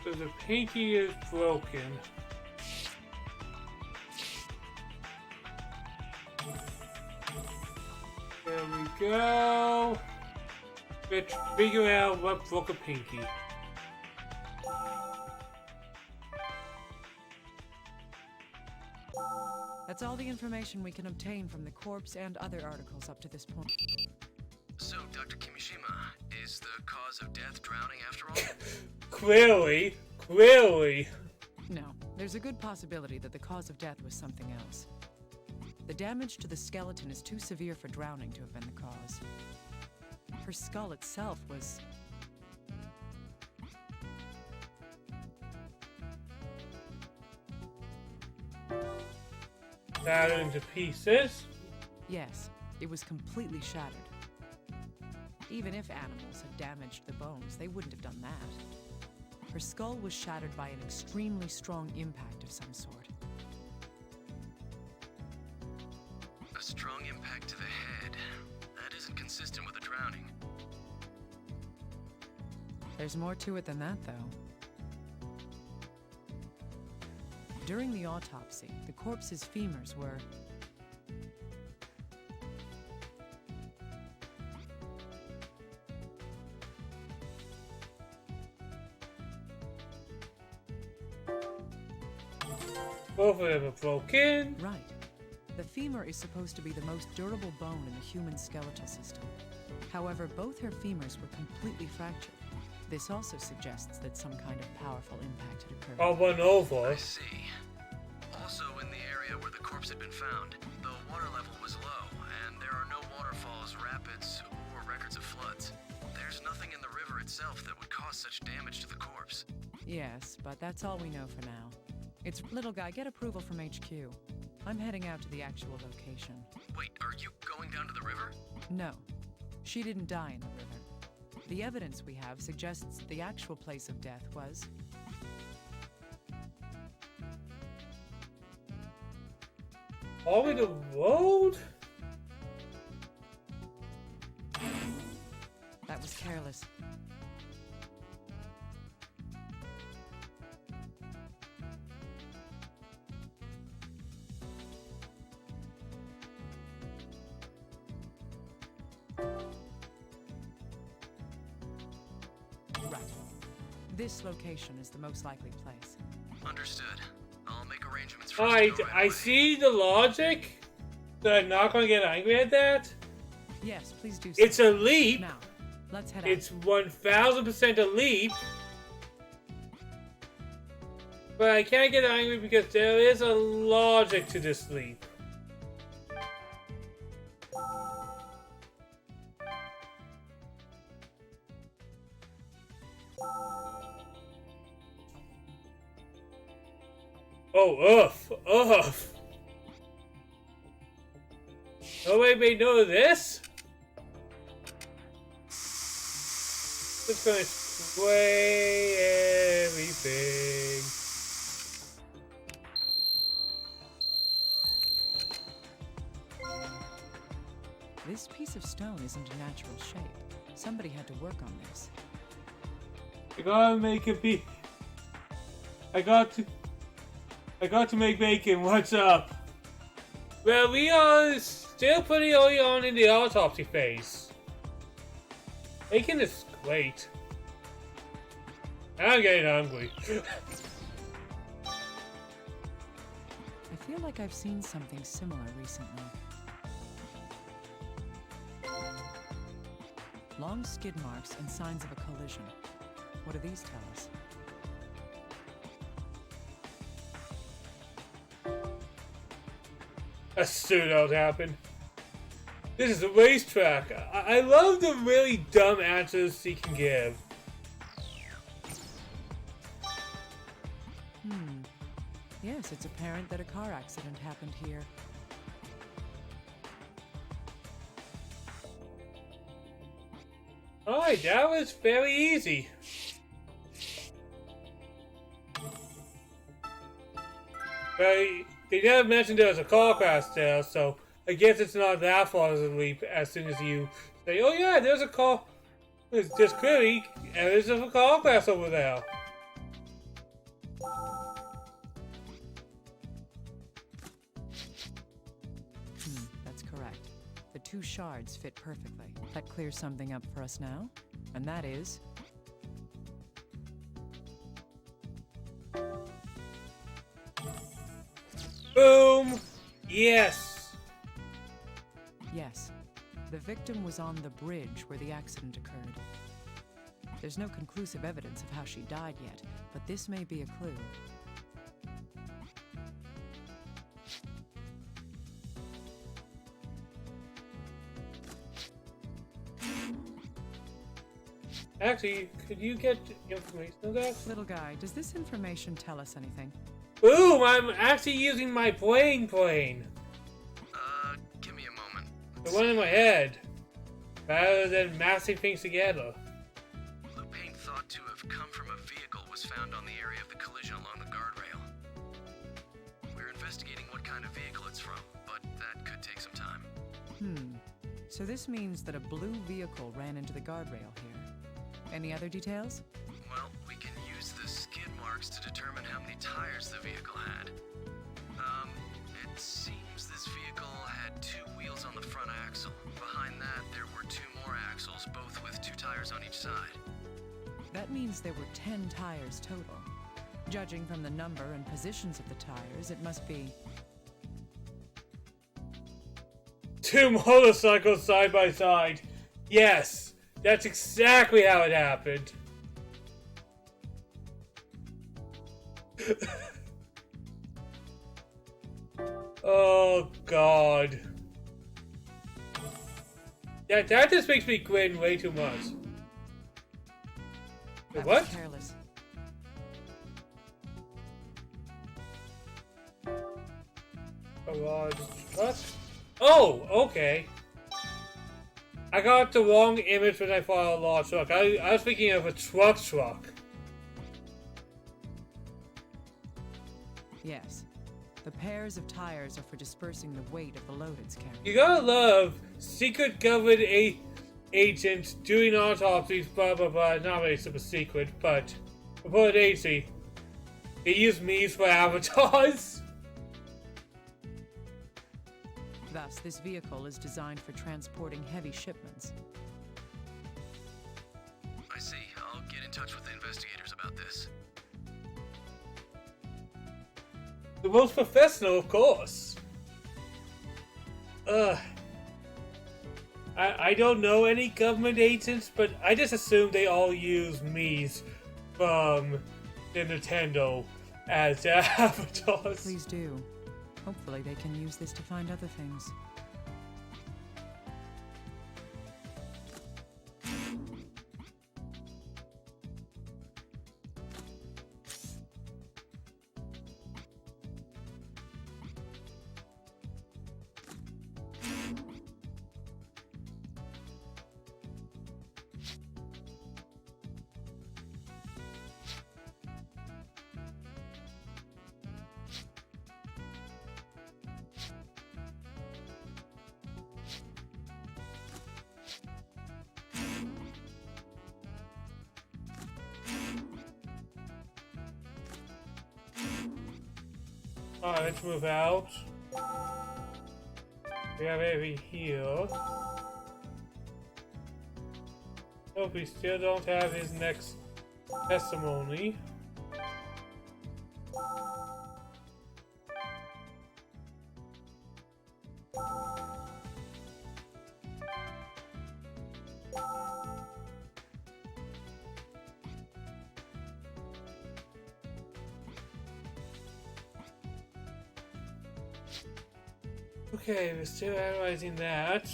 So the pinky is broken. There we go. Let's figure out what broke a pinky. That's all the information we can obtain from the corpse and other articles up to this point. So, Dr. Kimishima, is the cause of death drowning after all? Clearly. No, there's a good possibility that the cause of death was something else. The damage to the skeleton is too severe for drowning to have been the cause. Her skull itself was... Shattered into pieces. Yes, it was completely shattered. Even if animals had damaged the bones, they wouldn't have done that. Her skull was shattered by an extremely strong impact of some sort. A strong impact to the head. That isn't consistent with a drowning. There's more to it than that, though. During the autopsy, the corpse's femurs were... Both of them are broken. Right. The femur is supposed to be the most durable bone in the human skeletal system. However, both her femurs were completely fractured. This also suggests that some kind of powerful impact had occurred. All one over. I see. Also, in the area where the corpse had been found, the water level was low, and there are no waterfalls, rapids, or records of floods. There's nothing in the river itself that would cause such damage to the corpse. Yes, but that's all we know for now. It's little guy, get approval from HQ. I'm heading out to the actual location. Wait, are you going down to the river? No, she didn't die in the river. The evidence we have suggests the actual place of death was... Over the road? That was careless. Right. This location is the most likely place. Understood. I'll make arrangements for I see the logic. That I'm not gonna get angry at that. Yes, please do so. It's a leap. Now, let's head It's out. 1000% a leap. But I can't get angry because there is a logic to this leap. Oh, oof. Nobody may know this? Just gonna spray everything. This piece of stone isn't a natural shape. Somebody had to work on this. I gotta make it be. I got to make bacon. What's up? Well, we are still pretty early on in the autopsy phase. Bacon is great. I'm getting hungry. I feel like I've seen something similar recently. Long skid marks and signs of a collision. What do these tell us? A shootout happened. This is a racetrack. I love the really dumb answers he can give. Yes, it's apparent that a car accident happened here. Alright, that was very easy. But they never mentioned there was a car crash there, so I guess it's not that far of a leap as soon as you say, oh yeah, there's a car. There's just clearly evidence of a car crash over there. That's correct. The two shards fit perfectly. That clears something up for us now, and that is... Boom! Yes! Yes. The victim was on the bridge where the accident occurred. There's no conclusive evidence of how she died yet, but this may be a clue. Actually, could you get information on that? Little guy, does this information tell us anything? Boom! I'm actually using my brain. Give me a moment. The one in my head. Rather than massing things together. Blue paint thought to have come from a vehicle was found on the area of the collision along the guardrail. We're investigating what kind of vehicle it's from, but that could take some time. So this means that a blue vehicle ran into the guardrail here. Any other details? Well, we can use the skid marks to determine how many tires the vehicle had. It seems this vehicle had 2 wheels on the front axle. Behind that, there were 2 more axles, both with 2 tires on each side. That means there were 10 tires total. Judging from the number and positions of the tires, it must be... 2 motorcycles side by side. Yes, that's exactly how it happened. Oh God. That just makes me grin way too much. Wait, I what? was careless. Garage truck? Oh, okay. I got the wrong image when I saw a large truck. I was thinking of a truck. Yes. The pairs of tires are for dispersing the weight of the load it's carrying. You gotta love secret government agents doing autopsies, blah blah blah. Not really super secret, but report agency. They use me's for avatars. Thus, this vehicle is designed for transporting heavy shipments. I see. I'll get in touch with the investigators about this. The most professional, of course. I don't know any government agents, but I just assume they all use Mii's from the Nintendo as their avatars. Please do. Hopefully they can use this to find other things. Alright, let's move out. We have everything here. Hope we still don't have his next testimony. Okay, we're still analyzing that.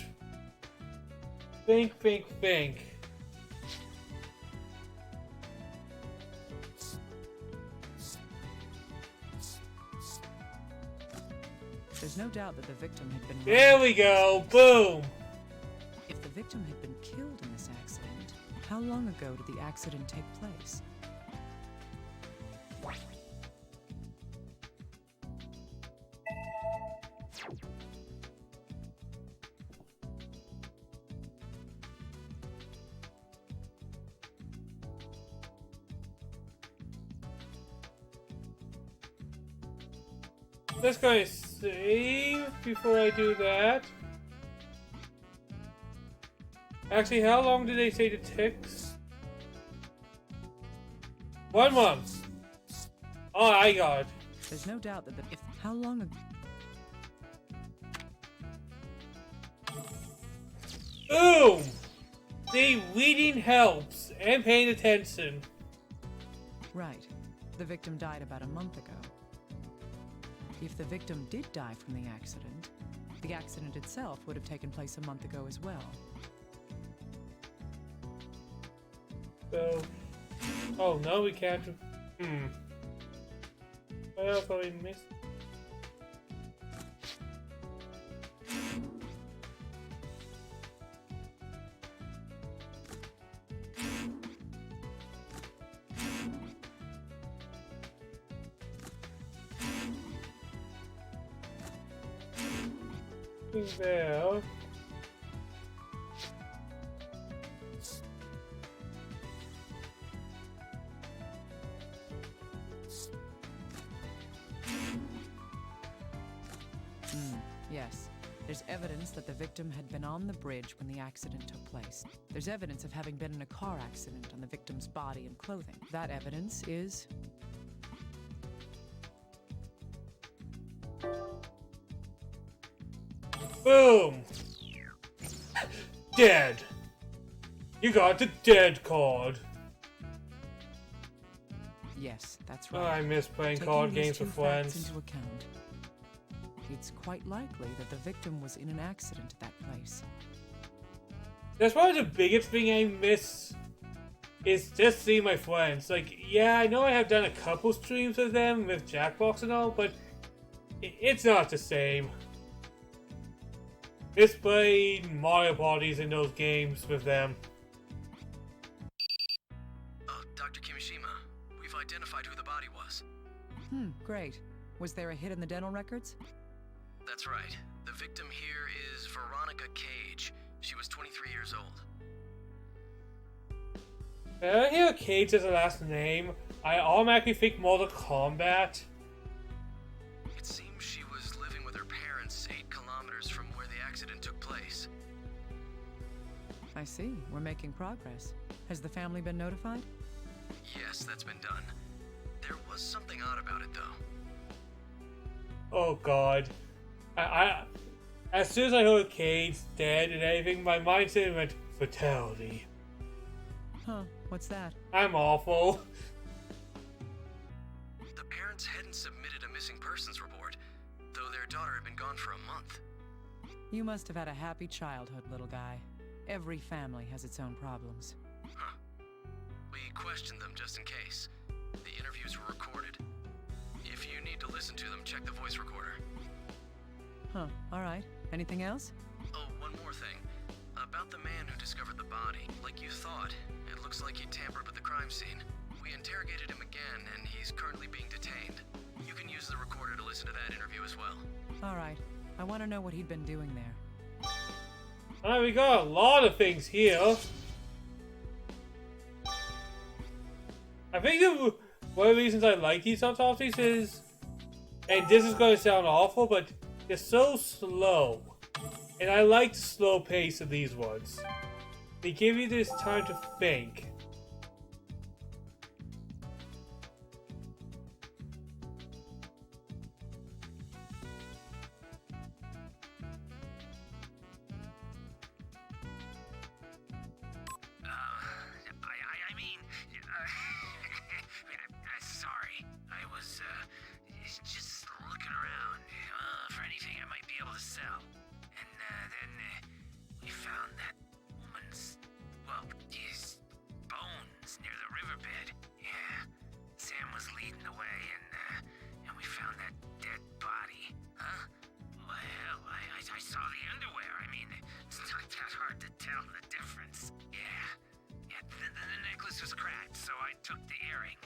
Think. There's no doubt that the victim had been... There we go! Boom! If the victim had been killed in this accident, how long ago did the accident take place? Let's go and save before I do that. Actually, how long did they say it takes? 1 month. Oh, I got it. There's no doubt that how long ago... Boom! See, reading helps and paying attention. Right. The victim died about a month ago. If the victim did die from the accident itself would have taken place a month ago as well. So, oh no, we can't. What else are we missing? There. Yes. There's evidence that the victim had been on the bridge when the accident took place. There's evidence of having been in a car accident on the victim's body and clothing. That evidence is... Boom! Dead! You got the dead card. Yes, that's Oh, right. I miss playing Taking card these games two with facts friends. into account, it's quite likely that the victim was in an accident at that place. That's probably the biggest thing I miss is just seeing my friends. Like, yeah, I know I have done a couple streams with them, with Jackbox and all, but it's not the same. Just playing Mario parties in those games with them. Dr. Kimishima, we've identified who the body was. Great. Was there a hit in the dental records? That's right. The victim here is Veronica Cage. She was 23 years old. When I hear Cage as a last name, I automatically think Mortal Kombat. It seems she was living with her parents 8 kilometers from where the accident took place. I see. We're making progress. Has the family been notified? Yes, that's been done. There was something odd about it, though. Oh god. As soon as I heard Cage dead and everything, my mindset went fatality. Huh, what's that? I'm awful. The parents hadn't submitted a missing persons report, though their daughter had been gone for a month. You must have had a happy childhood, little guy. Every family has its own problems. Huh. We questioned them just in case. The interviews were recorded. If you need to listen to them, check the voice recorder. Huh, alright. Anything else? Oh, one more thing. About the man who discovered the body. Like you thought, it looks like he tampered with the crime scene. We interrogated him again, and he's currently being detained. You can use the recorder to listen to that interview as well. Alright. I want to know what he'd been doing there. Alright, we got a lot of things here. I think one of the reasons I like these autopsies is, and this is going to sound awful, but they're so slow. And I like the slow pace of these ones. They give you this time to think. Sorry. I was, just looking around for anything I might be able to sell. And, then, we found that woman's, well, his bones near the riverbed. Yeah. Sam was leading the way, and we found that dead body. Huh? Well, I saw the underwear. I mean, it's not that hard to tell the difference. Yeah. Yeah, the necklace was cracked, so I took the earring.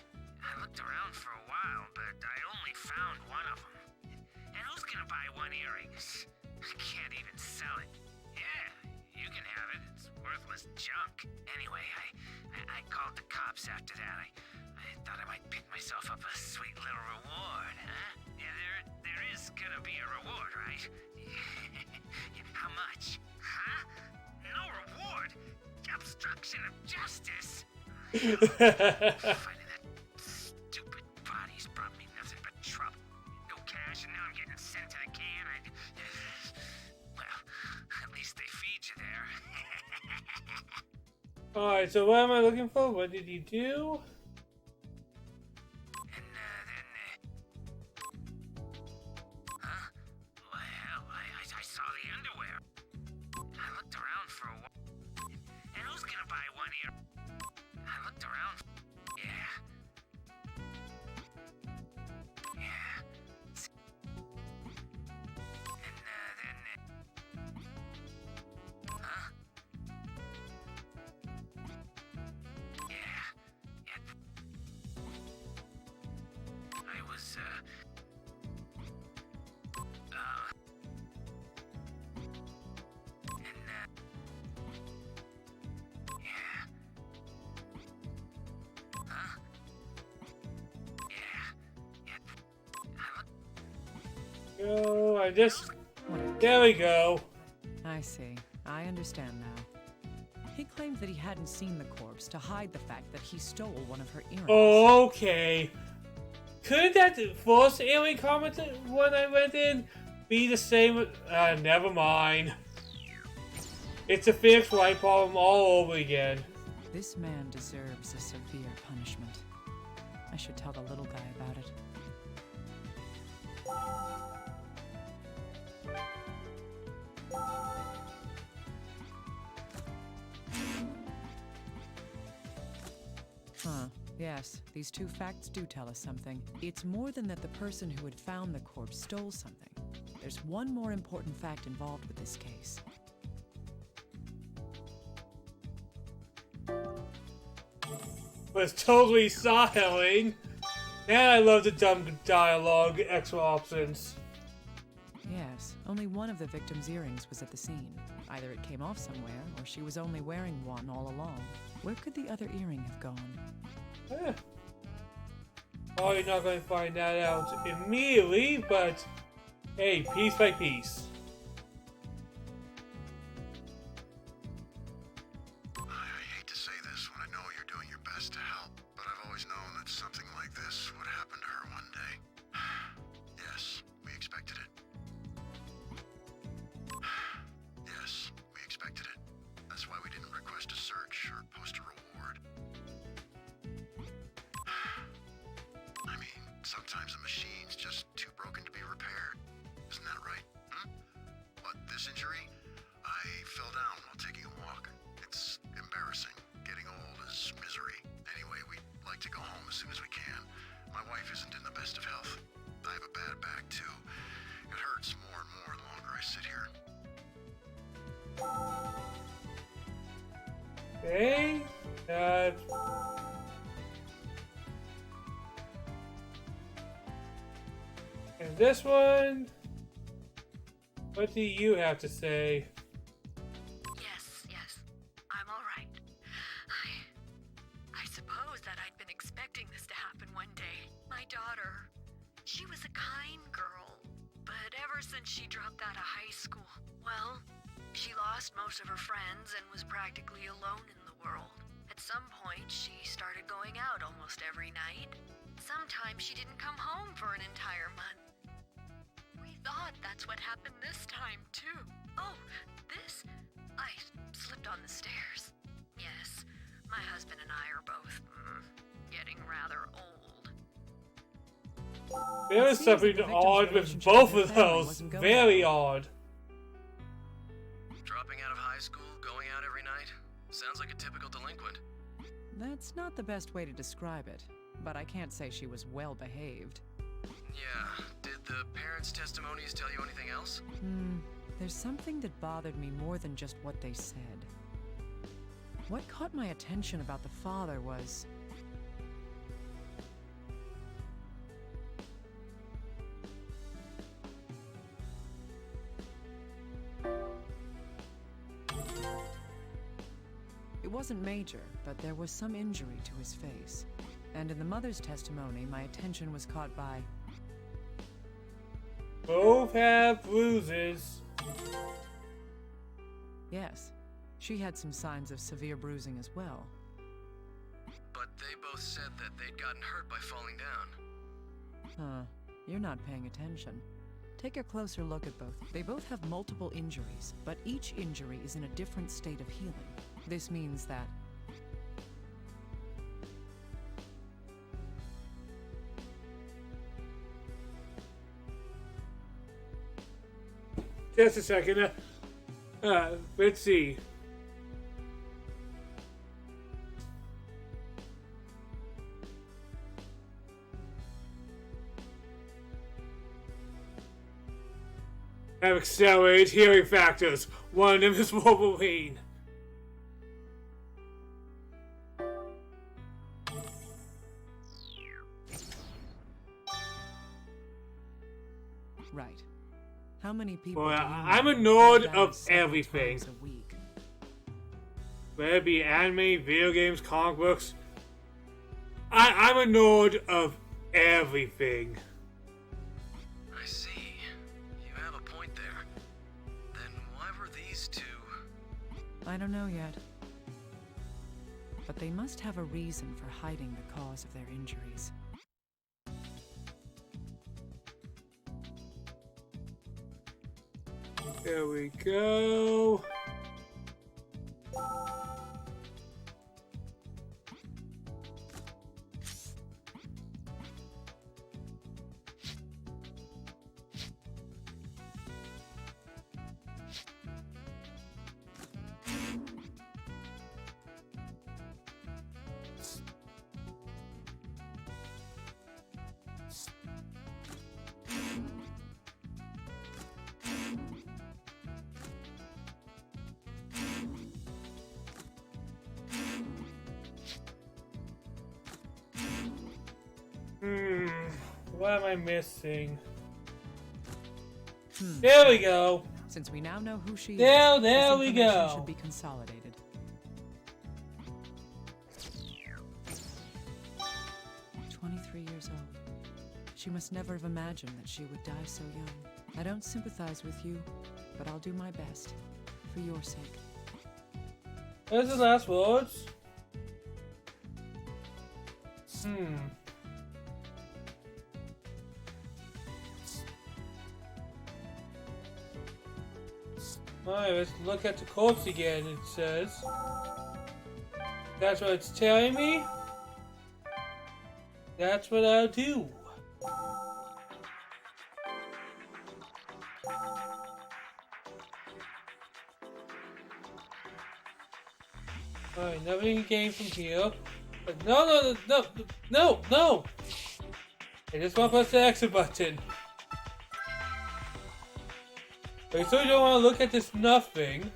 I looked around for a while, but I only found one of them. And who's gonna buy one earring? I can't even sell it. Yeah, you can have it. It's worthless junk. Anyway, I called the cops after that. I thought I might pick myself up a sweet little reward, huh? Yeah, there is gonna be a reward, right? How much? Huh? No reward? Obstruction of justice? Finding that stupid body's brought me nothing but trouble. No cash, and now I'm getting sent to the can. Well, at least they feed you there. Alright, so what am I looking for? What did he do? Huh? Well, I saw the underwear. I looked around for a while. And who's gonna buy one ear? I looked around. Yeah. Yeah. And then. Huh? Yeah. I was Oh, I just... There we go. I see. I understand now. He claimed that he hadn't seen the corpse to hide the fact that he stole one of her earrings. Okay. Couldn't that first alien comment when I went in be the same? Never mind. It's a fixed right problem all over again. This man deserves a severe punishment. I should tell the little guy about it. Huh. Yes, these two facts do tell us something. It's more than that the person who had found the corpse stole something. There's one more important fact involved with this case. Was totally styling. And I love the dumb dialogue, extra options. Yes, only one of the victim's earrings was at the scene. Either it came off somewhere, or she was only wearing one all along. Where could the other earring have gone? Probably not going to find that out immediately, but hey, piece by piece. I hate to say this when I know you're doing your best to help, but I've always known that something like this would happen to her one day. Yes, we expected it. Yes, we expected it. That's why we didn't request a search or post a reward. I mean, sometimes a machine's just too broken to be repaired. Isn't that right? But this injury, I fell down while taking a walk. It's embarrassing. Getting old is misery. Anyway, we'd like to go home as soon as we can. My wife isn't in the best of health. I have a bad back, too. It hurts more and more the longer I sit here. Okay. And this one, what do you have to say? Yes, I'm all right. I suppose that I'd been expecting this to happen one day. My daughter, she was a kind girl, but ever since she dropped out of high school, well, she lost most of her friends and was practically alone in the world. At some point, she started going out almost every night. Sometimes she didn't come home for an entire month. We thought that's what happened this time, too. Oh, I slipped on the stairs. Yes, my husband and I are both getting rather old. There is something odd with both of those. Very odd. Dropping out of high school, going out every night? Sounds like a typical delinquent. That's not the best way to describe it, but I can't say she was well behaved. Yeah, did the parents' testimonies tell you anything else? There's something that bothered me more than just what they said. What caught my attention about the father was... It wasn't major, but there was some injury to his face. And in the mother's testimony, my attention was caught by... Both have bruises. Yes, she had some signs of severe bruising as well. But they both said that they'd gotten hurt by falling down. Huh, you're not paying attention. Take a closer look at both. They both have multiple injuries, but each injury is in a different state of healing. This means that... Just a second. Let's see. Have accelerated hearing factors. One of them is Wolverine. Right. How many people? Well, I'm a nerd of everything. Whether it be anime, video games, comic books. I'm a nerd of everything. I see. You have a point there. Then why were these two... I don't know yet. But they must have a reason for hiding the cause of their injuries. There we go. what am I missing? There we go. Since we now know who she there is, there this we information go. should be consolidated. 23 years old. She must never have imagined that she would die so young. I don't sympathize with you, but I'll do my best. For your sake. There's the last words. Alright, let's look at the corpse again, it says. That's what it's telling me. That's what I'll do. Alright, nothing came from here. But no! I just want to press the exit button. But so you don't want to look at this nothing.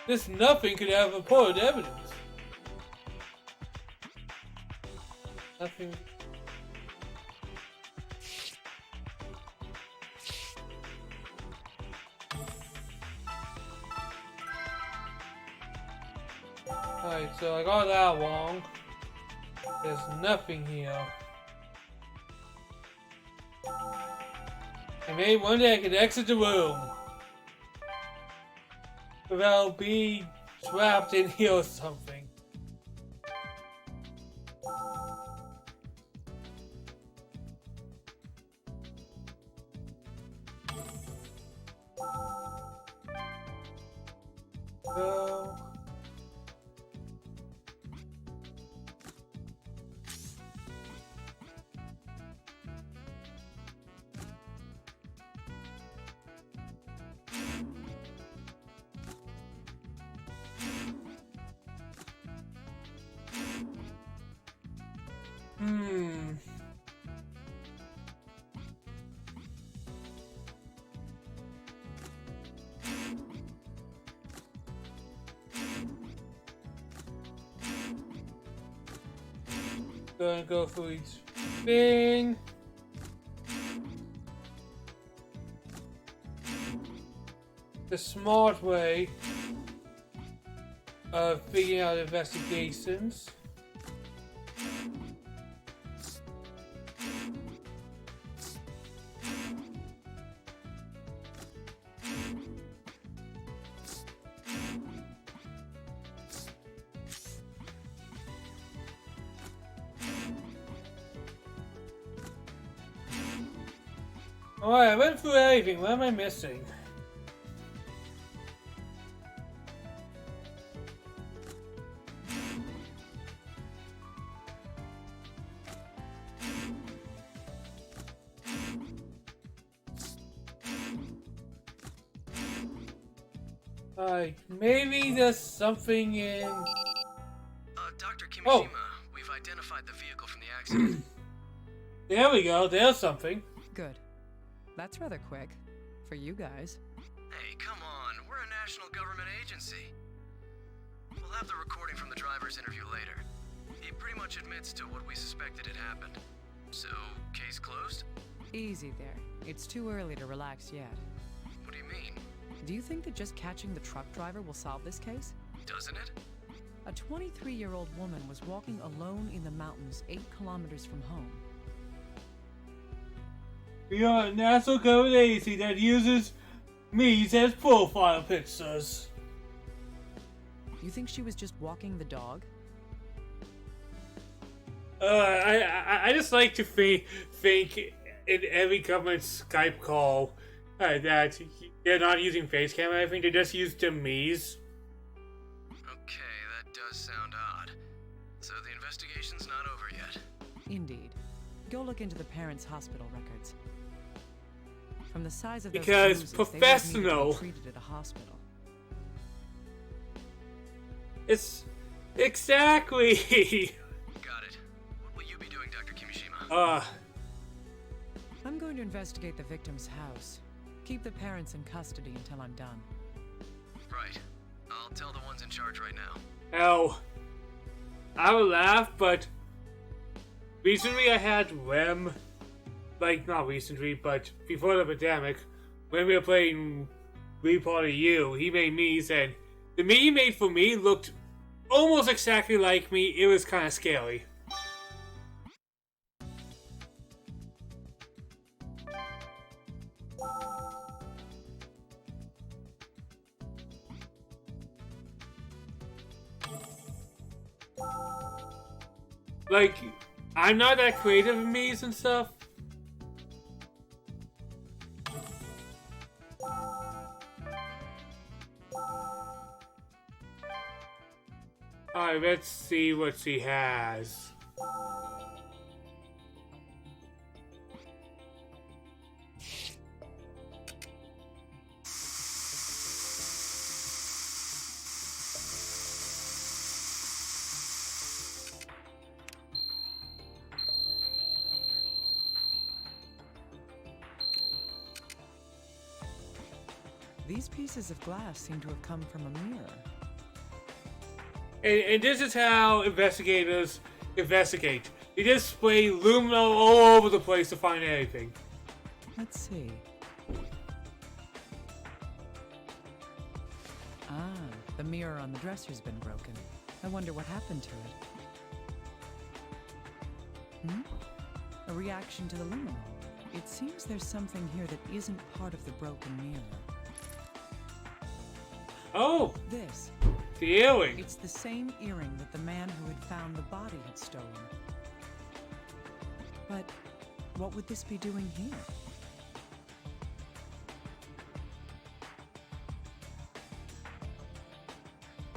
This nothing could have important evidence. Nothing. Alright, so I got that wrong. There's nothing here. And maybe one day I could exit the room without being trapped in here or something. So gonna go for each thing. The smart way of figuring out investigations. Alright, I went through everything. What am I missing? Maybe there's something in... Dr. Kimishima, we've identified the vehicle from the accident. There we go, there's something. Good. That's rather quick. For you guys. Hey, come on. We're a national government agency. We'll have the recording from the driver's interview later. He pretty much admits to what we suspected had happened. So, case closed? Easy there. It's too early to relax yet. What do you mean? Do you think that just catching the truck driver will solve this case? Doesn't it? A 23-year-old woman was walking alone in the mountains 8 kilometers from home. We are a national government agency that uses me's as profile pictures. You think she was just walking the dog? I just like to think in every government Skype call that they're not using face camera. I think they just use the me's. Okay, that does sound odd. So the investigation's not over yet. Indeed. Go look into the parents' hospital records. From the size of those because bruises, professional. They would need to be treated at a hospital. It's exactly. Got it. What will you be doing, Dr. Kimishima? I'm going to investigate the victim's house. Keep the parents in custody until I'm done. Right. I'll tell the ones in charge right now. Oh, I will laugh, but recently I had REM like not recently, but before the pandemic, when we were playing Report of You, he made me. He said the me he made for me looked almost exactly like me. It was kind of scary. Like, I'm not that creative in me's and stuff. Alright, let's see what she has. These pieces of glass seem to have come from a mirror. And this is how investigators investigate. They just spray aluminum all over the place to find anything. Let's see. Ah, the mirror on the dresser's been broken. I wonder what happened to it. A reaction to the luminol. It seems there's something here that isn't part of the broken mirror. Oh! This. The earring. It's the same earring that the man who had found the body had stolen. But what would this be doing here?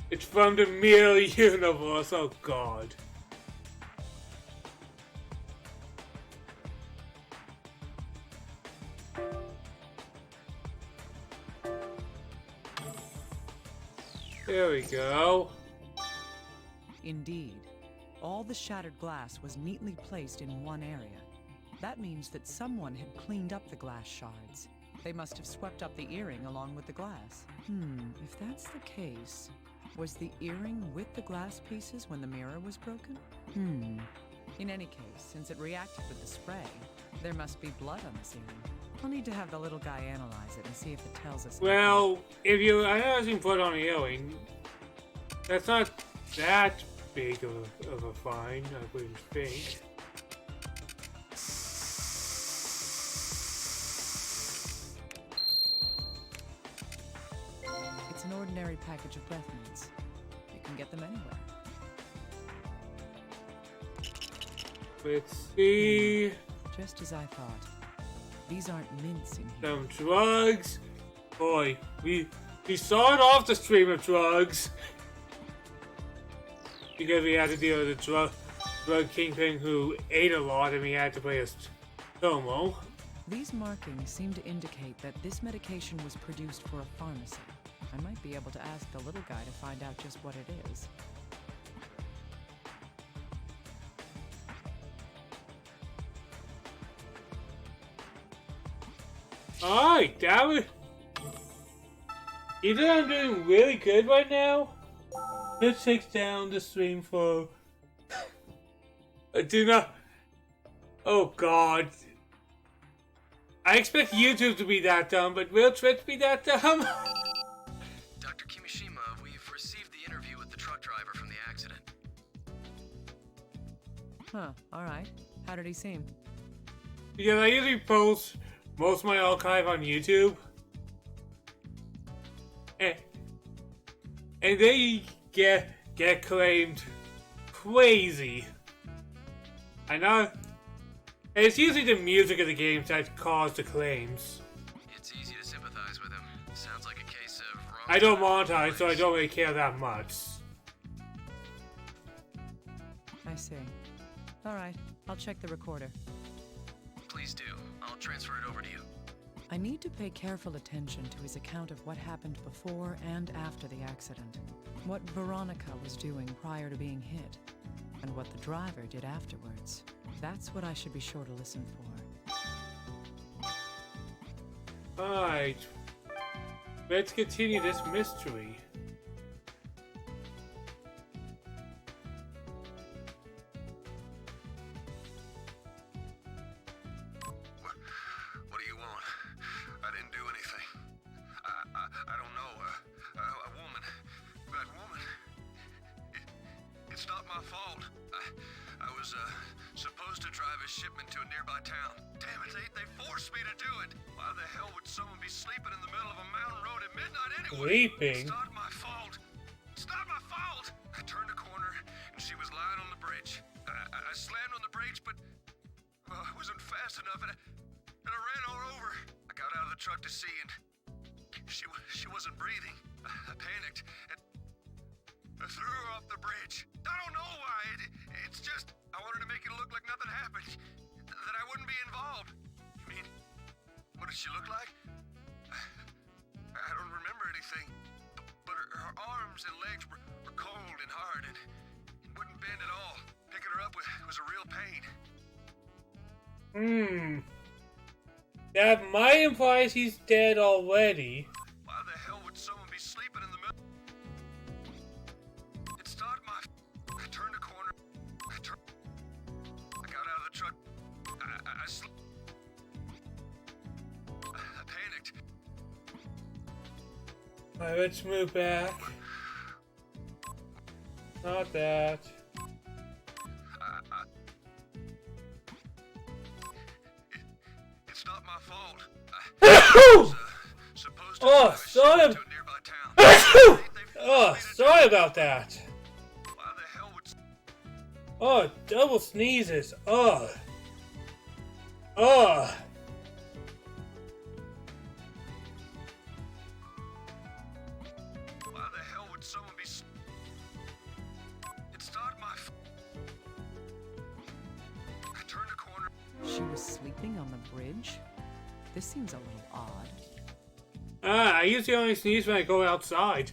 It's from the mirror universe, oh god. There we go. Indeed. All the shattered glass was neatly placed in one area. That means that someone had cleaned up the glass shards. They must have swept up the earring along with the glass. If that's the case, was the earring with the glass pieces when the mirror was broken? In any case, since it reacted with the spray, there must be blood on this earring. We'll need to have the little guy analyze it and see if it tells us. Well, if you're analyzing blood on the earring, that's not that big of a find, I wouldn't think. It's an ordinary package of breath mints. You can get them anywhere. Let's see. Just as I thought. These aren't mints in here. Some drugs. Boy, we started off the stream of drugs. Because we had to deal with a drug kingpin who ate a lot and we had to play a Tomo. These markings seem to indicate that this medication was produced for a pharmacy. I might be able to ask the little guy to find out just what it is. Alright, that was... Either I'm doing really good right now. Let's take down the stream for... Do not... Oh god. I expect YouTube to be that dumb, but will Twitch be that dumb? Dr. Kimishima, we've received the interview with the truck driver from the accident. Huh, alright. How did he seem? Because I usually post most of my archive on YouTube. And they get claimed crazy. I know. And it's usually the music of the games that cause the claims. It's easy to sympathize with him. Sounds like a case of wrong. I don't monetize, so I don't really care that much. I see. Alright, I'll check the recorder. Please do. I'll transfer it over to you. I need to pay careful attention to his account of what happened before and after the accident. What Veronica was doing prior to being hit, and what the driver did afterwards. That's what I should be sure to listen for. Alright. Let's continue this mystery. was supposed to drive a shipment to a nearby town. Damn it, they forced me to do it. Why the hell would someone be sleeping in the middle of a mountain road at midnight anyway? Sleeping? It's not my fault. It's not my fault. I turned a corner and she was lying on the bridge. I slammed on the brakes, but I wasn't fast enough, and I ran her over. I got out of the truck to see, and she wasn't breathing. I panicked and I threw her off the bridge. I don't know why. It's just I wanted to make it look like nothing happened, that I wouldn't be involved. You mean, what did she look like? I don't remember anything, but her arms and legs were cold and hard and wouldn't bend at all. Picking her up was a real pain. That might imply he's dead already. Why the hell would someone be sleeping in the middle? It's not my. I turned a corner. I got out of the truck. I panicked. Alright, let's move back. Not that. It's not my fault. Oh, sorry. Oh, sorry about that. Oh, double sneezes. Oh. Oh. Why the hell would someone be? It's not my fault. I turned a corner. She was sleeping on the bridge? This seems a little odd. I usually only sneeze when I go outside.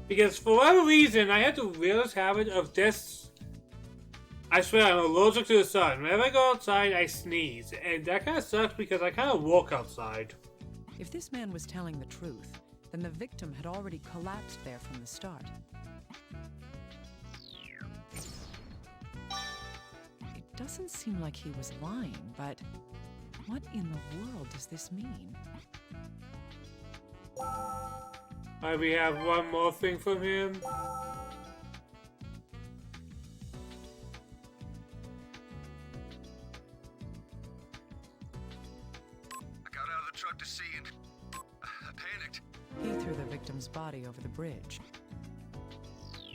Because for whatever reason, I had the weirdest habit of this. I swear, I'm allergic to the sun. Whenever I go outside, I sneeze. And that kind of sucks because I kind of walk outside. If this man was telling the truth, then the victim had already collapsed there from the start. It doesn't seem like he was lying, but what in the world does this mean? We have one more thing from him. I got out of the truck to see, and I panicked. He threw the victim's body over the bridge.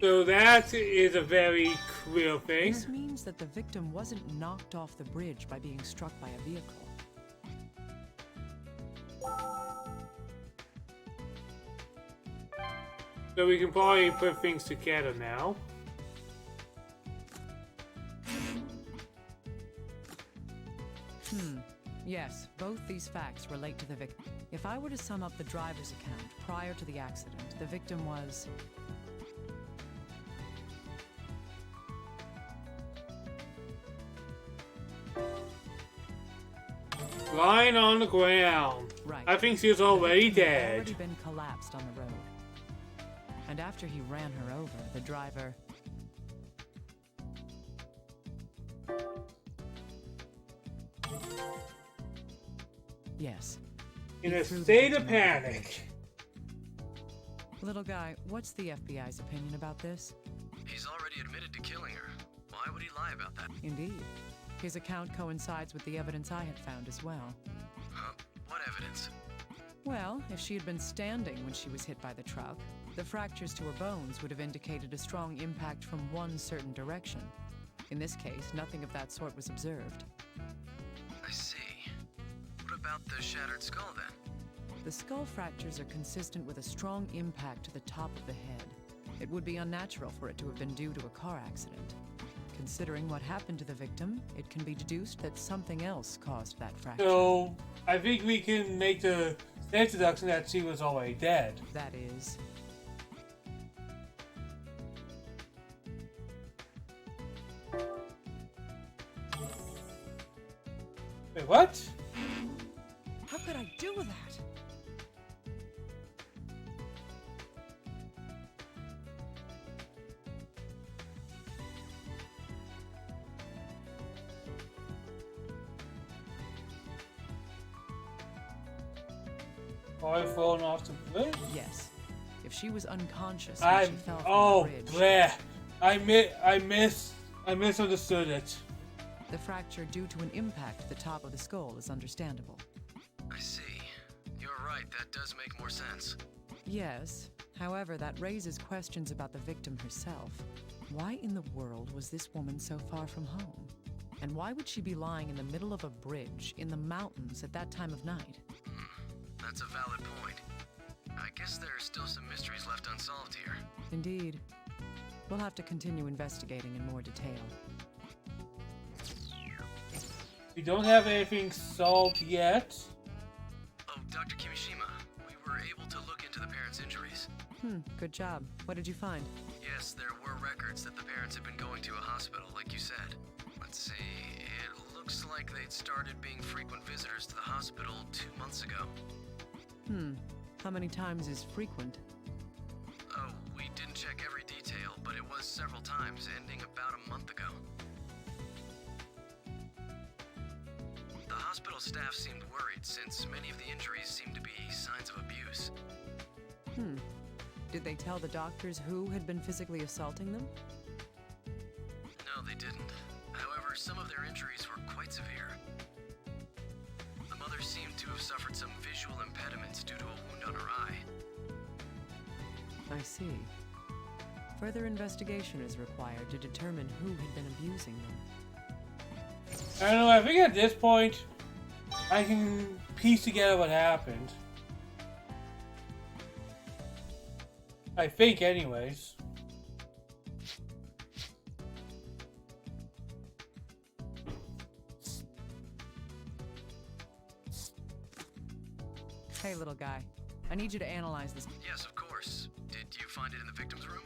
So that is a very clear thing. This means that the victim wasn't knocked off the bridge by being struck by a vehicle. So we can probably put things together now. Yes, both these facts relate to the victim. If I were to sum up the driver's account prior to the accident, the victim was... Lying on the ground. Right. I think she was already The victim had dead. already been collapsed on the road. And after he ran her over, the driver... Yes. In he a threw the state of victim over the panic. bridge. Little guy, what's the FBI's opinion about this? He's already admitted to killing her. Why would he lie about that? Indeed. His account coincides with the evidence I had found as well. What evidence? Well, if she had been standing when she was hit by the truck, the fractures to her bones would have indicated a strong impact from one certain direction. In this case, nothing of that sort was observed. I see. What about the shattered skull then? The skull fractures are consistent with a strong impact to the top of the head. It would be unnatural for it to have been due to a car accident. Considering what happened to the victim, it can be deduced that something else caused that fracture. So, I think we can make the safe deduction that she was already dead. That is... Wait, what? How could I do that? Probably falling off the bridge? Yes. If she was unconscious when she fell from the bridge... bleh. I missed I misunderstood it. The fracture due to an impact to the top of the skull is understandable. I see. You're right, that does make more sense. Yes, however, that raises questions about the victim herself. Why in the world was this woman so far from home? And why would she be lying in the middle of a bridge in the mountains at that time of night? That's a valid point. I guess there are still some mysteries left unsolved here. Indeed. We'll have to continue investigating in more detail. We don't have anything solved yet. Oh, Dr. Kimishima, we were able to look into the parents' injuries. Good job. What did you find? Yes, there were records that the parents had been going to a hospital, like you said. Let's see, it looks like they'd started being frequent visitors to the hospital 2 months ago. How many times is frequent? Oh, we didn't check every detail, but it was several times, ending about a month ago. The hospital staff seemed worried since many of the injuries seemed to be signs of abuse. Did they tell the doctors who had been physically assaulting them? No, they didn't. However, some of their injuries were quite severe. The mother seemed to have suffered some visual impediments due to a wound on her eye. I see. Further investigation is required to determine who had been abusing them. I don't know, I think at this point, I can piece together what happened. I think, anyways. Hey, little guy. I need you to analyze this. Yes, of course. Did you find it in the victim's room?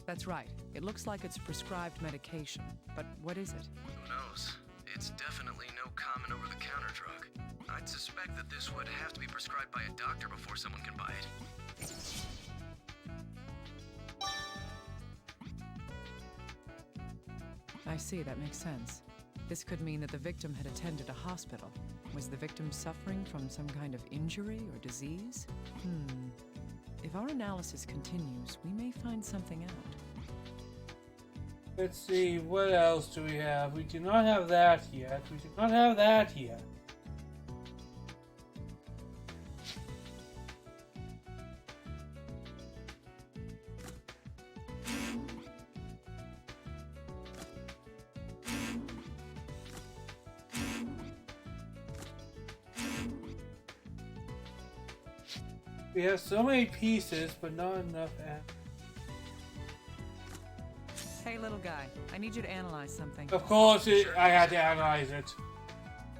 That's right. It looks like it's prescribed medication. But what is it? Who knows? It's definitely no common over-the-counter drug. I'd suspect that this would have to be prescribed by a doctor before someone can buy it. I see, that makes sense. This could mean that the victim had attended a hospital. Was the victim suffering from some kind of injury or disease? If our analysis continues, we may find something out. Let's see, what else do we have? We do not have that yet. We do not have that yet. We have so many pieces, but not enough. Hey, little guy. I need you to analyze something. Of course, I had to analyze it.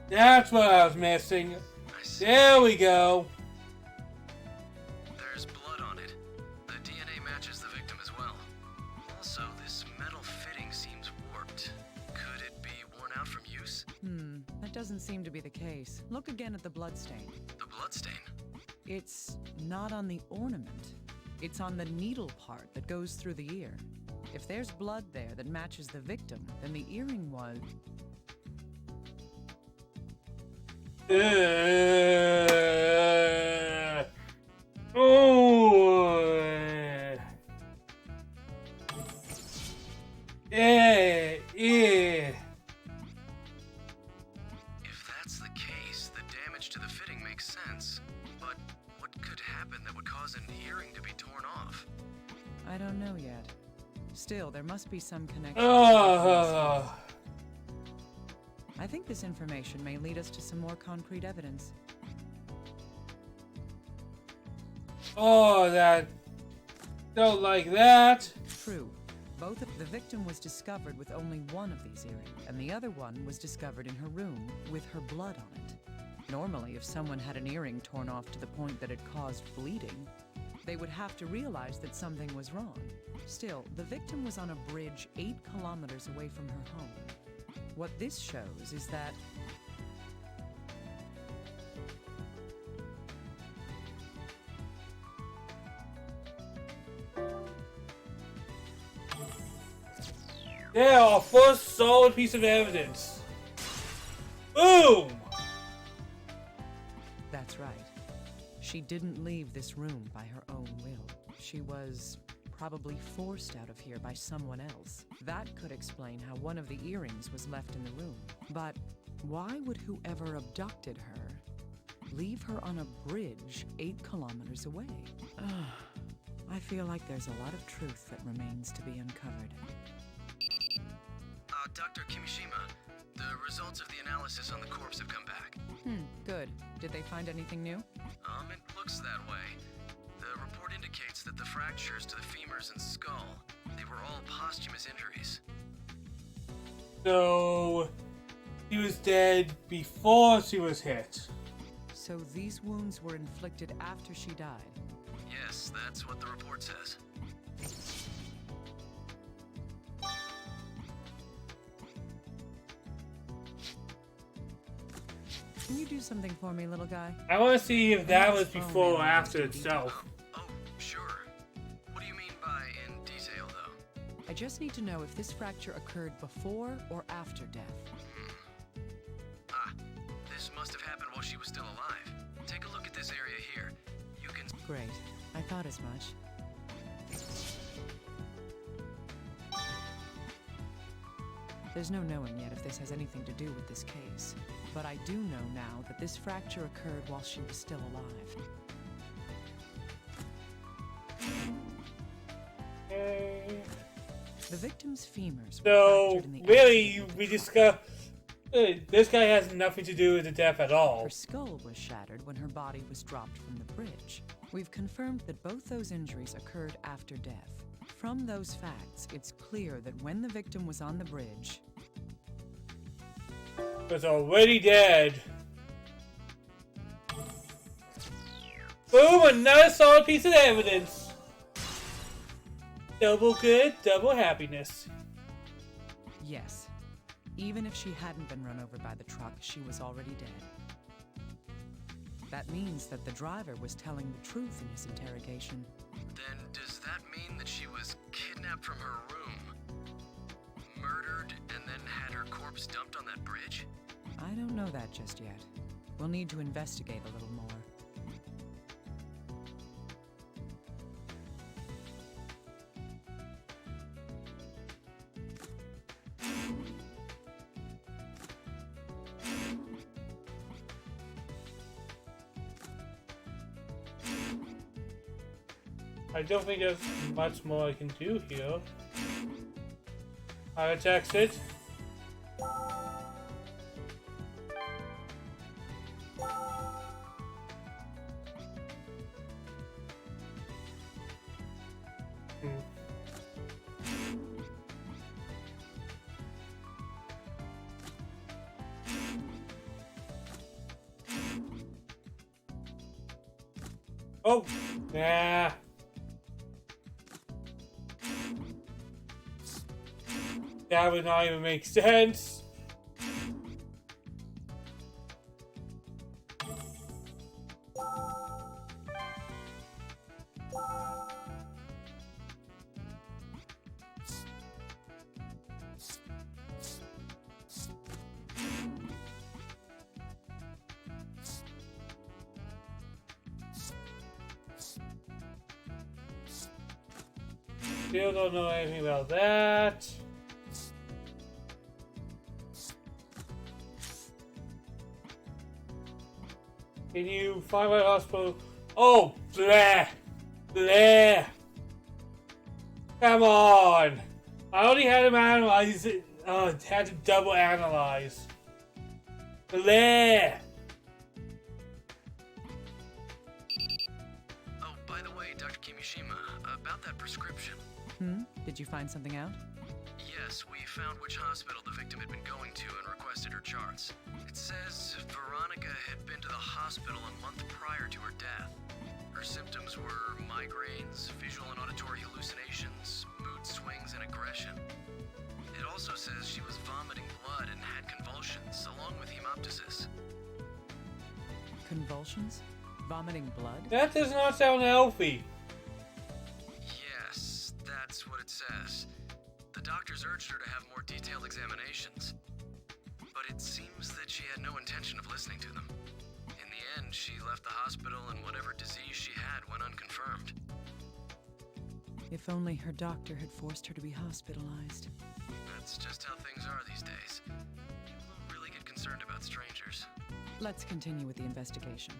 That's what I was missing. There we go. There's blood on it. The DNA matches the victim as well. Also, this metal fitting seems warped. Could it be worn out from use? That doesn't seem to be the case. Look again at the bloodstain. The bloodstain? It's not on the ornament. It's on the needle part that goes through the ear. If there's blood there that matches the victim, then the earring was... If that's the case, the damage to the fitting makes sense. But what could happen that would cause an earring to be torn off? I don't know yet. Still, there must be some connection. I think this information may lead us to some more concrete evidence. Oh, that... Don't like that. True. Both of the victim was discovered with only one of these earrings, and the other one was discovered in her room with her blood on it. Normally, if someone had an earring torn off to the point that it caused bleeding, they would have to realize that something was wrong. Still, the victim was on a bridge 8 kilometers away from her home. What this shows is that yeah, our first solid piece of evidence. Boom! That's right. She didn't leave this room by her own will. She was probably forced out of here by someone else. That could explain how one of the earrings was left in the room. But why would whoever abducted her leave her on a bridge 8 kilometers away? I feel like there's a lot of truth that remains to be uncovered. Dr. Kimishima, the results of the analysis on the corpse have come back. Good. Did they find anything new? It looks that way. The report indicates that the fractures to the femurs and skull, they were all posthumous injuries. So, she was dead before she was hit. So these wounds were inflicted after she died? Yes, that's what the report says. Can you do something for me, little guy? I want to see if that was before or after itself. Oh, sure. What do you mean by in detail, though? I just need to know if this fracture occurred before or after death. This must have happened while she was still alive. Take a look at this area here. You can... Great. I thought as much. There's no knowing yet if this has anything to do with this case. But I do know now that this fracture occurred while she was still alive. The victim's femurs were fractured in the really, we discussed... This guy has nothing to do with the death at all. Her skull was shattered when her body was dropped from the bridge. We've confirmed that both those injuries occurred after death. From those facts, it's clear that when the victim was on the bridge, was already dead. Boom! Another solid piece of evidence. Double good, double happiness. yes, even if she hadn't been run over by the truck, she was already dead. That means that the driver was telling the truth in his interrogation. Then does that mean that she was kidnapped from her room, murdered, and then had her corpse dumped on that bridge? I don't know that just yet. We'll need to investigate a little more. I don't think there's much more I can do here. I text it. Oh, yeah. That would not even make sense. Still don't know anything about that. Can you find my hospital? Oh, bleh! Bleh! Come on! I only had him analyze it. Had to double analyze. Bleh! Oh, by the way, Dr. Kimishima, about that prescription. Did you find something out? Yes, we found which hospital the victim had been going to and requested her charts. It says Veronica had been to the hospital a month prior to her death. Her symptoms were migraines, visual and auditory hallucinations, mood swings, and aggression. It also says she was vomiting blood and had convulsions, along with hemoptysis. Convulsions? Vomiting blood? That does not sound healthy. Yes, that's what it says. The doctors urged her to have more detailed examinations, but it seems that she had no intention of listening to them. In the end, she left the hospital and whatever disease she had went unconfirmed. If only her doctor had forced her to be hospitalized. That's just how things are these days. People don't really get concerned about strangers. Let's continue with the investigation.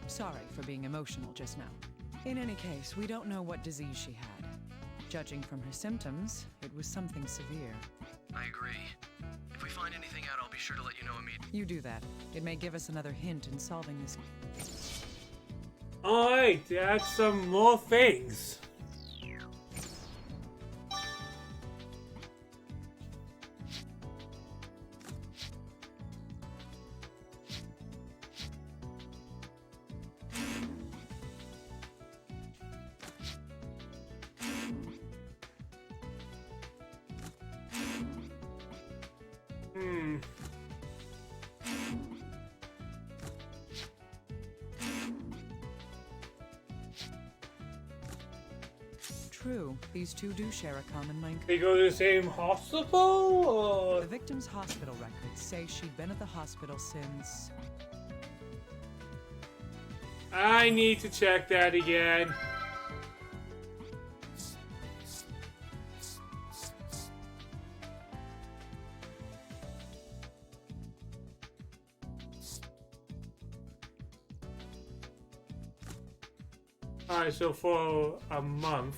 Sorry for being emotional just now. In any case, we don't know what disease she had. Judging from her symptoms, it was something severe. I agree. If we find anything out, I'll be sure to let you know immediately. You do that. It may give us another hint in solving this. Alright, that's some more things. True, these two do share a common link. They go to the same hospital, or? The victim's hospital records say she'd been at the hospital since... I need to check that again. Alright, so for a month.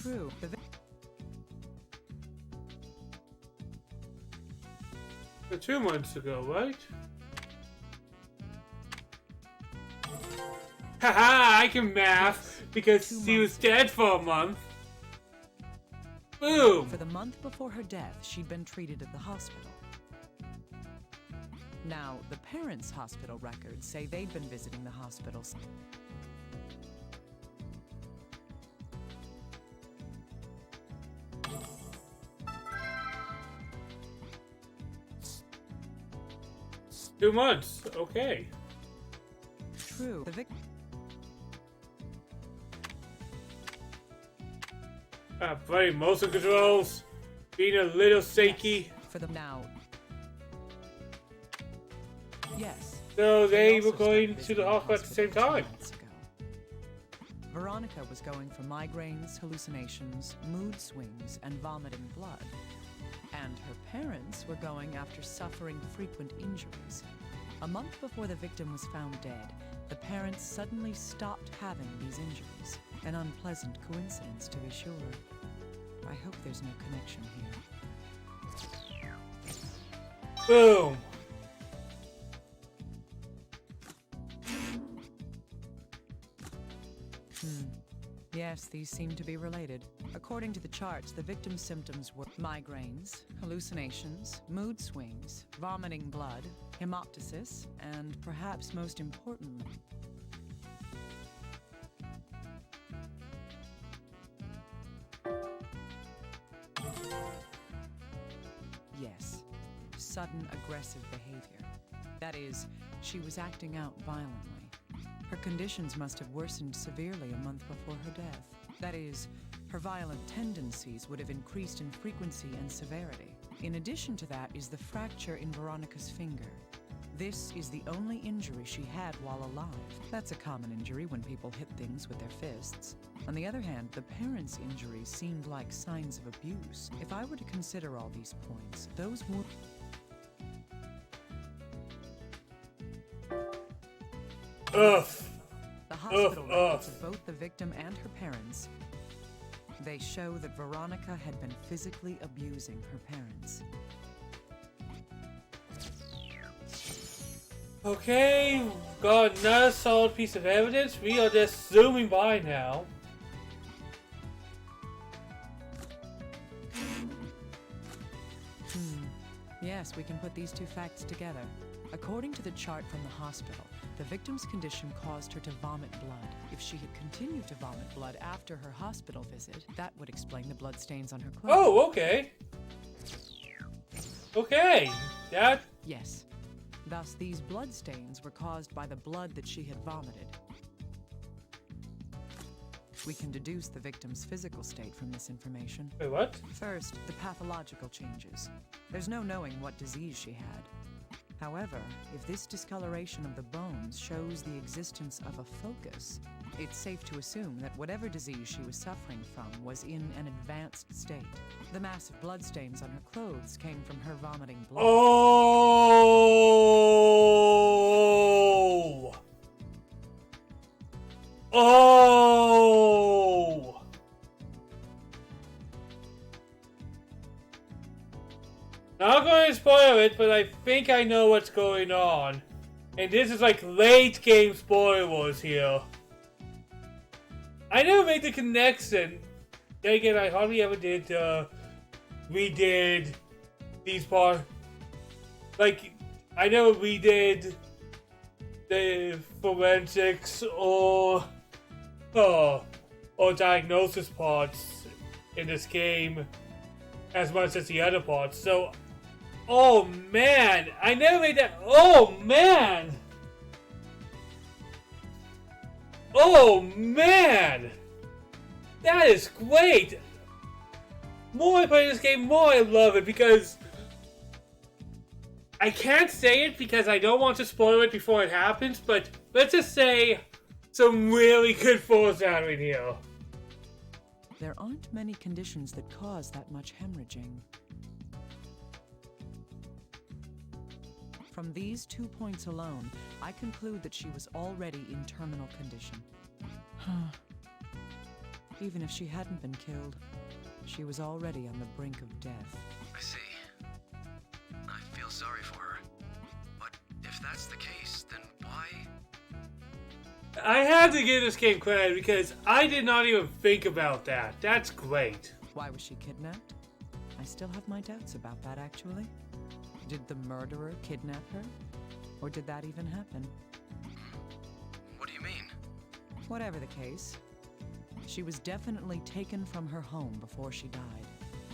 True. So 2 months ago, right? Haha, I can math because she was dead for a month. Boom! For the month before her death, she'd been treated at the hospital. Now, the parents' hospital records say they'd been visiting the hospitals. Two months, okay. True. The Playing motion controls, being a little shaky. For them now. Yes. So they were going to the hospital at the same time. Veronica was going for migraines, hallucinations, mood swings, and vomiting blood. And her parents were going after suffering frequent injuries. A month before the victim was found dead, the parents suddenly stopped having these injuries. An unpleasant coincidence, to be sure. I hope there's no connection here. Boom! Yes, these seem to be related. According to the charts, the victim's symptoms were migraines, hallucinations, mood swings, vomiting blood, hemoptysis, and perhaps most importantly, yes, sudden aggressive behavior. That is, she was acting out violently. Her conditions must have worsened severely a month before her death. That is, her violent tendencies would have increased in frequency and severity. In addition to that is the fracture in Veronica's finger. This is the only injury she had while alive. That's a common injury when people hit things with their fists. On the other hand, the parents' injuries seemed like signs of abuse. If I were to consider all these points, those would... Ugh. The hospital records of both the victim and her parents, they show that Veronica had been physically abusing her parents. Okay, got another solid piece of evidence. We are just zooming by now. Yes, we can put these two facts together. According to the chart from the hospital, the victim's condition caused her to vomit blood. If she had continued to vomit blood after her hospital visit, that would explain the bloodstains on her clothes. Oh, okay. Okay, that... Yes. Thus, these bloodstains were caused by the blood that she had vomited. We can deduce the victim's physical state from this information. Wait, what? First, the pathological changes. There's no knowing what disease she had. However, if this discoloration of the bones shows the existence of a focus, it's safe to assume that whatever disease she was suffering from was in an advanced state. The massive bloodstains on her clothes came from her vomiting blood. Oh! Oh! Not going to spoil it, but I think I know what's going on. And this is like late game spoilers here. I never made the connection. Then again, I hardly ever did, redid these parts. Like, I never redid the forensics or diagnosis parts in this game as much as the other parts. So, oh man, I never made that. Oh man! Oh man! That is great! More I play this game, more I love it because I can't say it because I don't want to spoil it before it happens, but let's just say some really good foreshadowing here. There aren't many conditions that cause that much hemorrhaging. From these 2 points alone, I conclude that she was already in terminal condition. Even if she hadn't been killed, she was already on the brink of death. I see. I feel sorry for her. But if that's the case, then why? I had to give this game credit because I did not even think about that. That's great. Why was she kidnapped? I still have my doubts about that, actually. Did the murderer kidnap her? Or did that even happen? What do you mean? Whatever the case, she was definitely taken from her home before she died.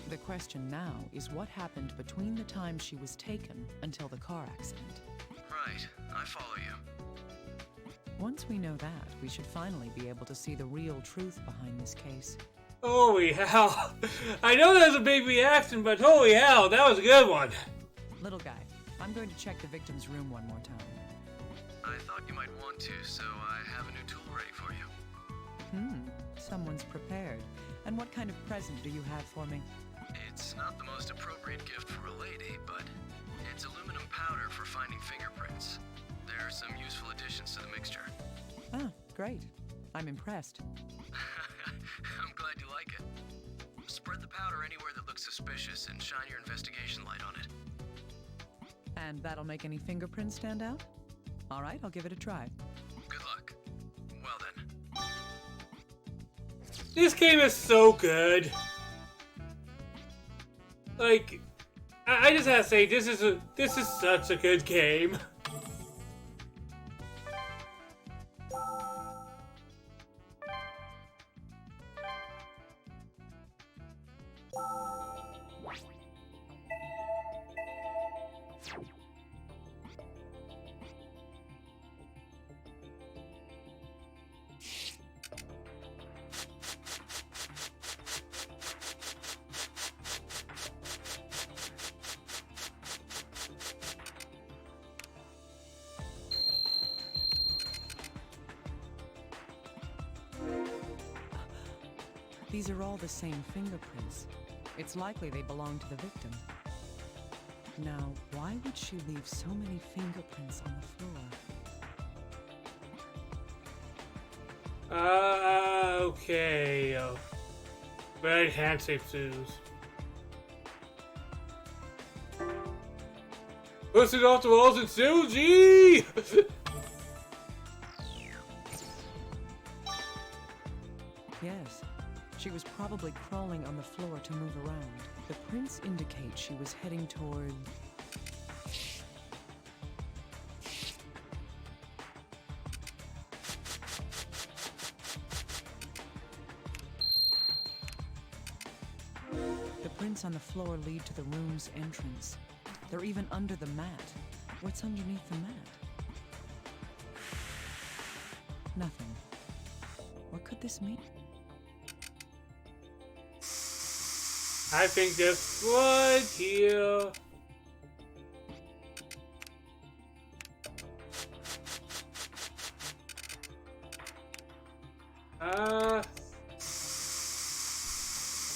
The question now is what happened between the time she was taken until the car accident. Right, I follow you. Once we know that, we should finally be able to see the real truth behind this case. Holy hell. I know that was a big reaction, but holy hell, that was a good one. Little guy, I'm going to check the victim's room one more time. I thought you might want to, so I have a new tool ready for you. Someone's prepared. And what kind of present do you have for me? It's not the most appropriate gift for a lady, but it's aluminum powder for finding fingerprints. There are some useful additions to the mixture. Ah, great. I'm impressed. I'm glad you like it. Spread the powder anywhere that looks suspicious and shine your investigation light on it. And that'll make any fingerprints stand out? All right, I'll give it a try. Good luck. Well then. This game is so good. Like, I just have to say, this is such a good game. These are all the same fingerprints. It's likely they belong to the victim. Now, why would she leave so many fingerprints on the floor? Okay. Red handsafe shoes. Push it off the walls and Suji! Yes. She was probably crawling on the floor to move around. The prints indicate she was heading toward... The prints on the floor lead to the room's entrance. They're even under the mat. What's underneath the mat? Nothing. What could this mean? I think there's blood here.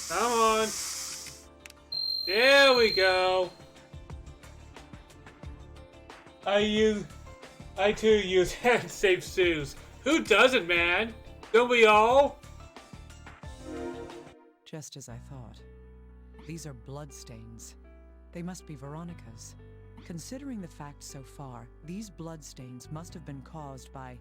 Come on. There we go. I too use hand-safe shoes. Who doesn't, man? Don't we all? Just as I thought. These are bloodstains. They must be Veronica's. Considering the facts so far, these bloodstains must have been caused by...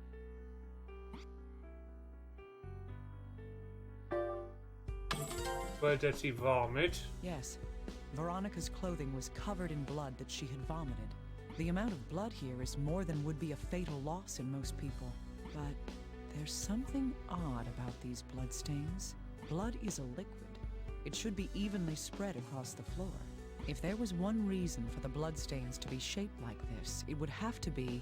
But does she vomit? Yes. Veronica's clothing was covered in blood that she had vomited. The amount of blood here is more than would be a fatal loss in most people. But there's something odd about these bloodstains. Blood is a liquid. It should be evenly spread across the floor. If there was one reason for the bloodstains to be shaped like this, it would have to be...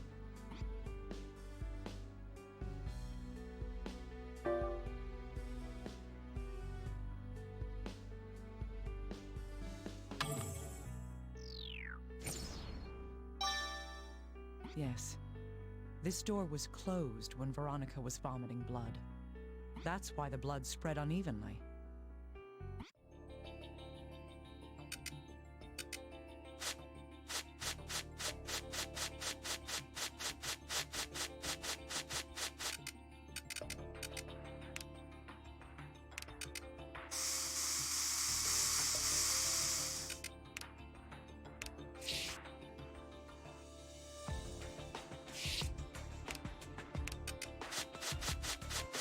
Yes. This door was closed when Veronica was vomiting blood. That's why the blood spread unevenly.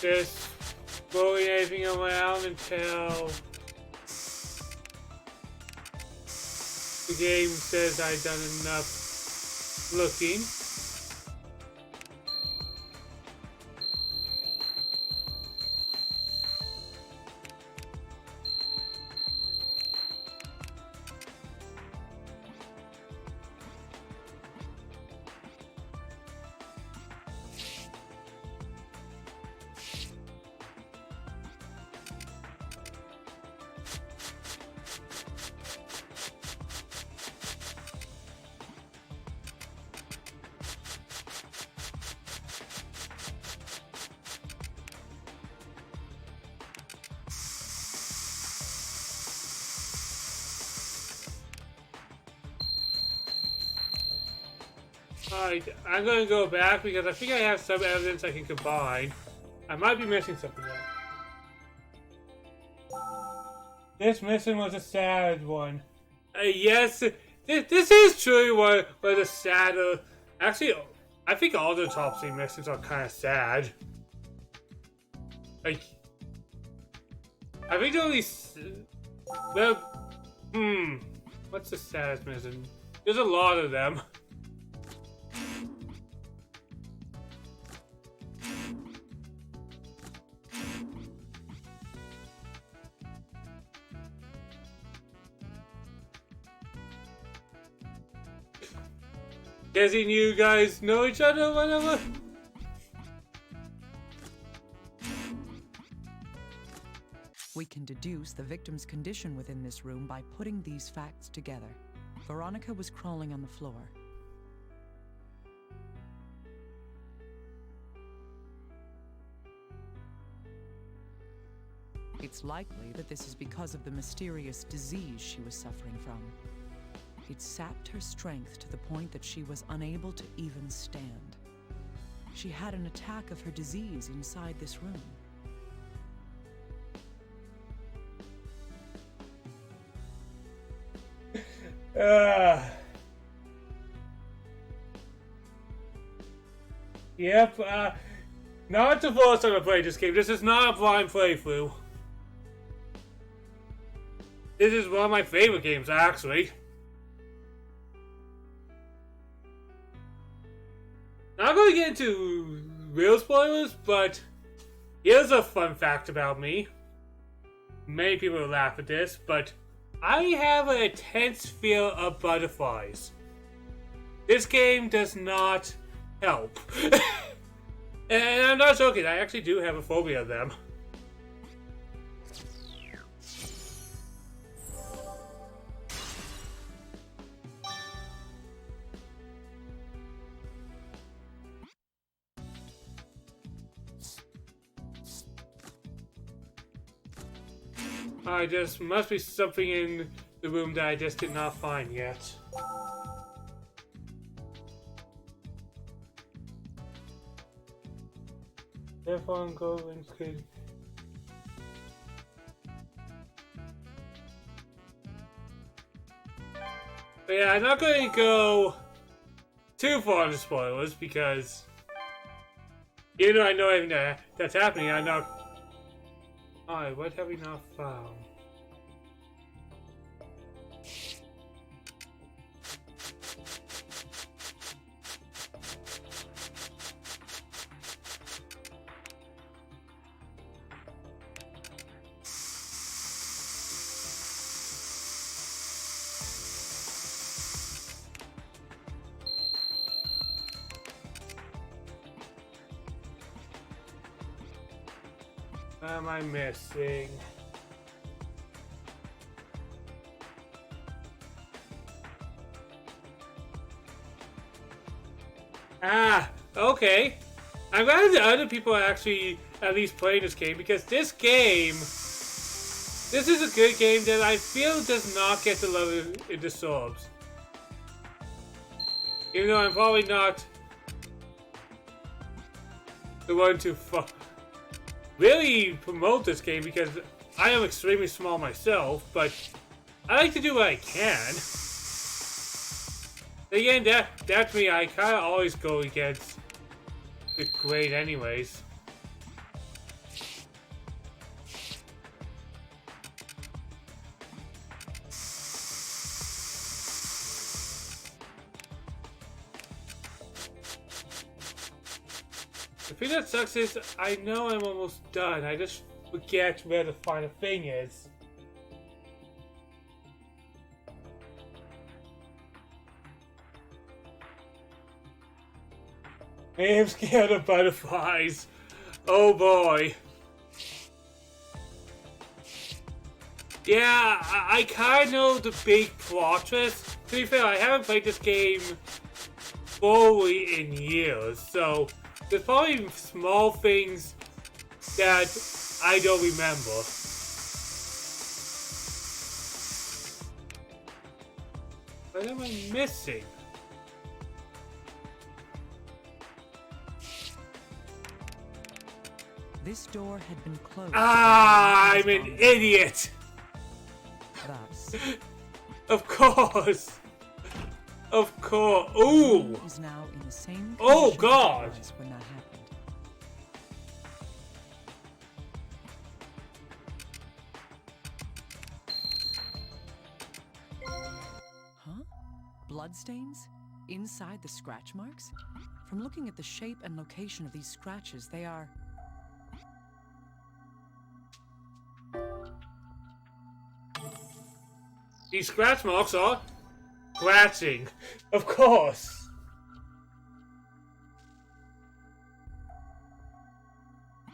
Just moving everything around until the game says I've done enough looking. Alright, I'm gonna go back because I think I have some evidence I can combine. I might be missing something though. This mission was a sad one. Yes, this is truly one of the sadder. Actually, I think all the top 3 missions are kind of sad. Like, I think the only. Well, what's the saddest mission? There's a lot of them. Guessing you guys know each other, whatever. We can deduce the victim's condition within this room by putting these facts together. Veronica was crawling on the floor. It's likely that this is because of the mysterious disease she was suffering from. It sapped her strength to the point that she was unable to even stand. She had an attack of her disease inside this room. Yep, not the first time I played this game. This is not a blind playthrough. This is one of my favorite games, actually. Not going to get into real spoilers, but here's a fun fact about me. Many people will laugh at this, but I have an intense fear of butterflies. This game does not help. And I'm not joking, I actually do have a phobia of them. There must be something in the room that I just did not find yet. Therefore, go and could. But yeah, I'm not going to go too far into spoilers because even though I know everything that's happening, I'm not. Alright, what have we not found? What am I missing? Ah, okay. I'm glad that other people are actually at least playing this game because this is a good game that I feel does not get the love it deserves. Even though I'm probably not the one to really promote this game because I am extremely small myself, but I like to do what I can. Again, that's me. I kind of always go against the grade anyways. The thing that sucks is I know I'm almost done. I just forget where the final thing is. I am scared of butterflies. Oh boy. Yeah, I kind of know the big plot twist. To be fair, I haven't played this game fully in years, so there's probably small things that I don't remember. What am I missing? This door had been closed. Ah, I'm an idiot! Thus, Of course! Of course. Ooh! is now in the same Oh condition God! as it was when that happened. Huh? Bloodstains? Inside the scratch marks? From looking at the shape and location of these scratches, they are... These scratch marks are scratching. Of course.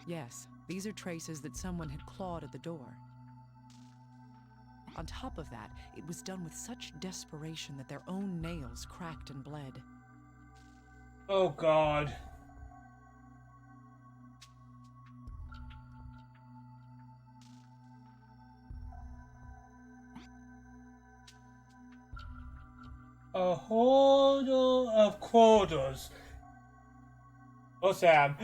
Yes, these are traces that someone had clawed at the door. On top of that, it was done with such desperation that their own nails cracked and bled. Oh God. A hoarder of quarters. Oh, Sam.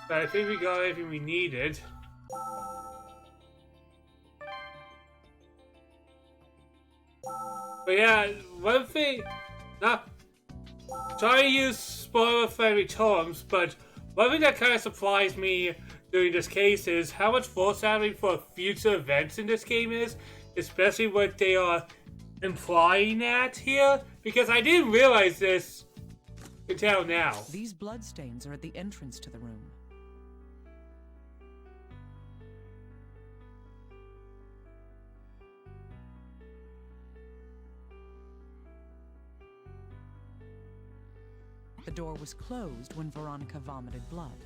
But I think we got everything we needed. But yeah, one thing, not trying to use spoiler-friendly terms, but one thing that kind of surprised me during this case is how much foreshadowing for future events in this game is, especially what they are implying at here, because I didn't realize this until now. These bloodstains are at the entrance to the room. The door was closed when Veronica vomited blood.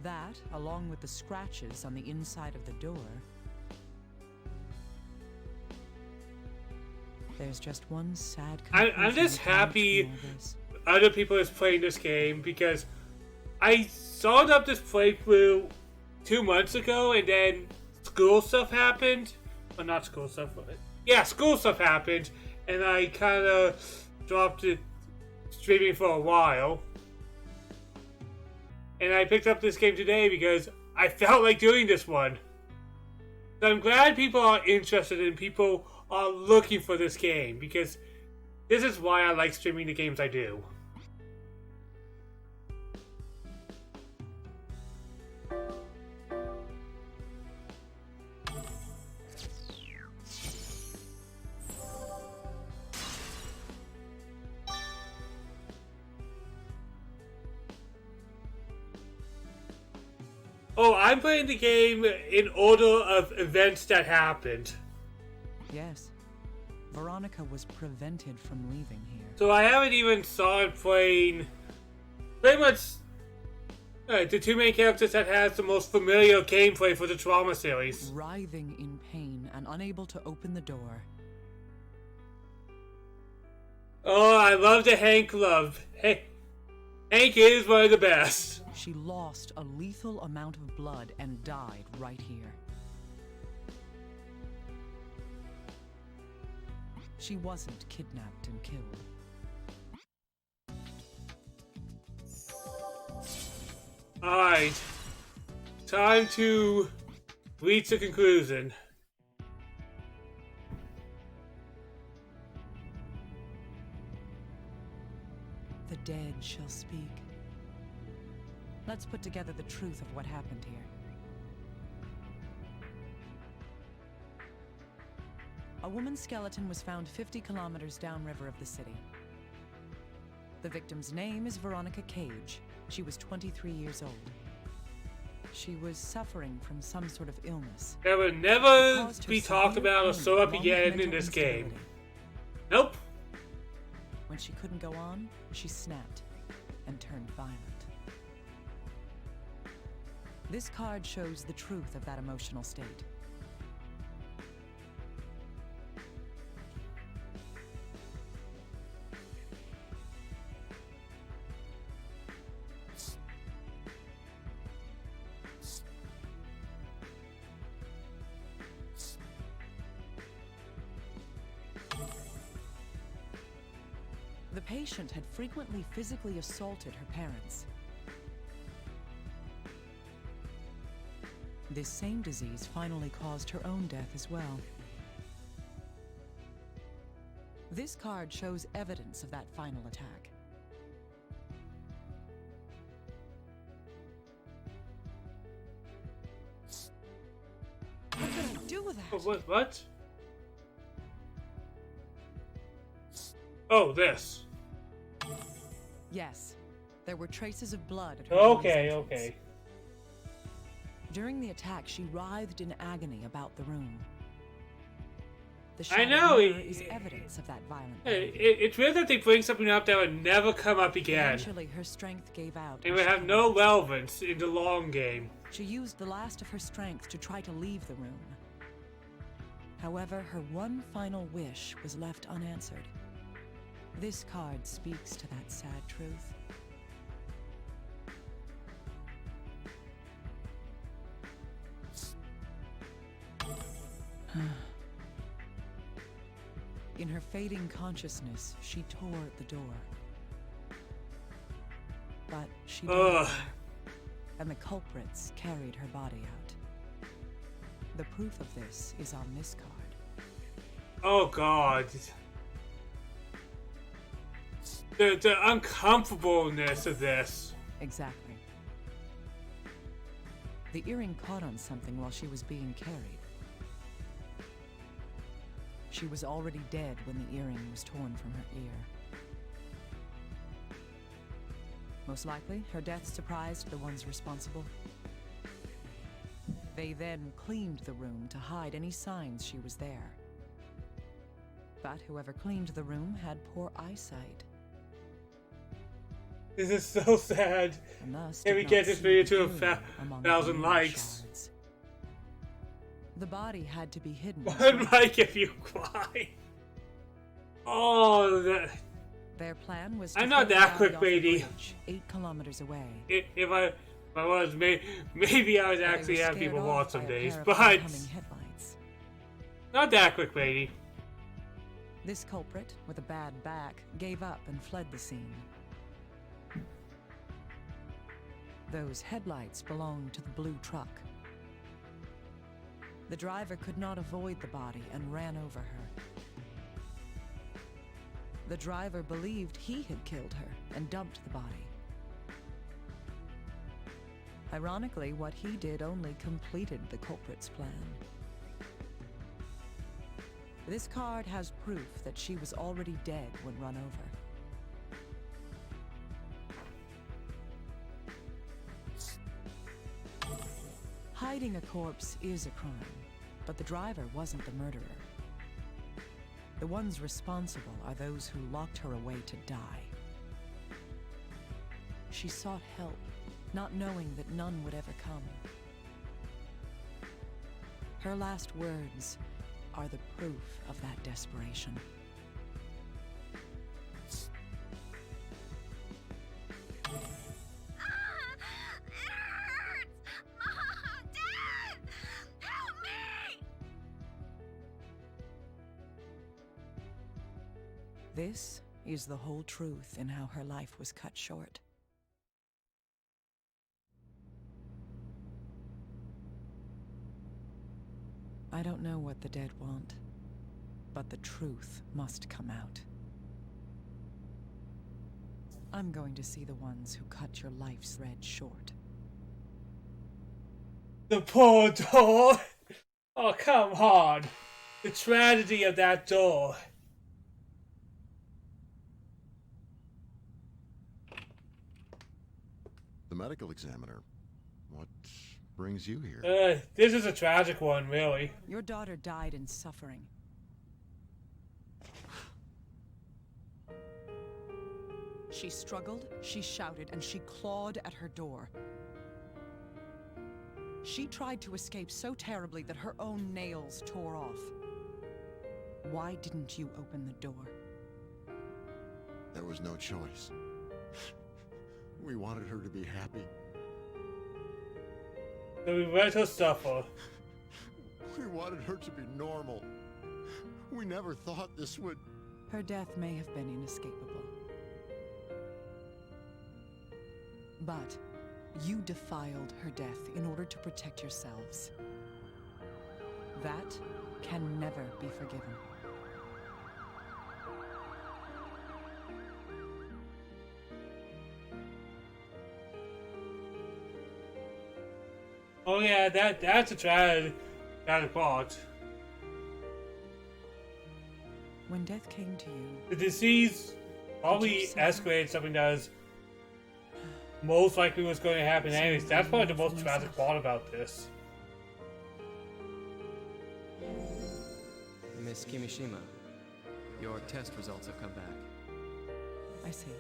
That, along with the scratches on the inside of the door, there's just one sad conclusion. I'm just happy other people is playing this game because I started up this playthrough 2 months ago and then school stuff happened. Well, not school stuff, but yeah, school stuff happened and I kind of dropped it streaming for a while. And I picked up this game today because I felt like doing this one. So I'm glad people are interested and people are looking for this game because this is why I like streaming the games I do. Oh, I'm playing the game in order of events that happened. Yes. Veronica was prevented from leaving here. So I haven't even started playing pretty much the two main characters that has the most familiar gameplay for the Trauma series. Writhing in pain and unable to open the door. Oh, I love the Hank love. Hey, Hank is one of the best. She lost a lethal amount of blood and died right here. She wasn't kidnapped and killed. Alright. Time to reach a conclusion. The dead shall speak. Let's put together the truth of what happened here. A woman's skeleton was found 50 kilometers downriver of the city. The victim's name is Veronica Cage. She was 23 years old. She was suffering from some sort of illness. That would never be talked about or so up again in this game. Nope. When she couldn't go on, she snapped and turned violent. This card shows the truth of that emotional state. The patient had frequently physically assaulted her parents. This same disease finally caused her own death as well. This card shows evidence of that final attack. What could I do with that? What? Oh, this. Yes, there were traces of blood at her Okay, entrance. okay. During the attack, she writhed in agony about the room. The I know. mirror is evidence of that violent behavior. It's weird that they bring something up that would never come up again. Eventually, her strength gave out. It would have no relevance in the long game. She used the last of her strength to try to leave the room. However, her one final wish was left unanswered. This card speaks to that sad truth. In her fading consciousness, she tore at the door. But she died, and the culprits carried her body out. The proof of this is on this card. Oh God. The uncomfortableness of this. Exactly. The earring caught on something while she was being carried. She was already dead when the earring was torn from her ear. Most likely, her death surprised the ones responsible. They then cleaned the room to hide any signs she was there. But whoever cleaned the room had poor eyesight This is so sad. Can we get this video to 1,000 likes? Shards. The body had to be hidden. One like if you cry. Oh, that. Their plan was to I'm not that quick, baby. 8 kilometers away. If I was, maybe I would actually have people watch some days, but not that quick, baby. This culprit, with a bad back, gave up and fled the scene. Those headlights belonged to the blue truck. The driver could not avoid the body and ran over her. The driver believed he had killed her and dumped the body. Ironically, what he did only completed the culprit's plan. This card has proof that she was already dead when run over. Hiding a corpse is a crime, but the driver wasn't the murderer. The ones responsible are those who locked her away to die. She sought help, not knowing that none would ever come. Her last words are the proof of that desperation. This is the whole truth in how her life was cut short. I don't know what the dead want, but the truth must come out. I'm going to see the ones who cut your life's thread short. The poor door! Oh, come on! The tragedy of that door. The medical examiner. What brings you here? This is a tragic one, really. Your daughter died in suffering. She struggled, she shouted, and she clawed at her door. She tried to escape so terribly that her own nails tore off. Why didn't you open the door? There was no choice. We wanted her to be happy. So we let her suffer. We wanted her to be normal. We never thought this would... Her death may have been inescapable. But you defiled her death in order to protect yourselves. That can never be forgiven. Oh yeah, that's a tragic part. When death came to you, the disease probably escalated something that is most likely was going to happen anyways. That's probably the most tragic part about this. Miss Kimishima, your test results have come back. I see.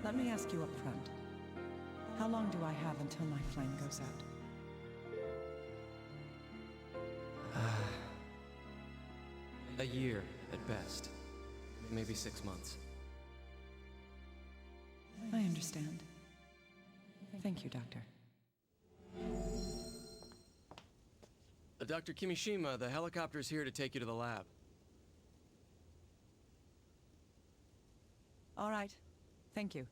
Let me ask you up front. How long do I have until my flame goes out? A year at best. Maybe 6 months. I understand. Thank you, Doctor. Dr. Kimishima, the helicopter's here to take you to the lab. All right. Thank you.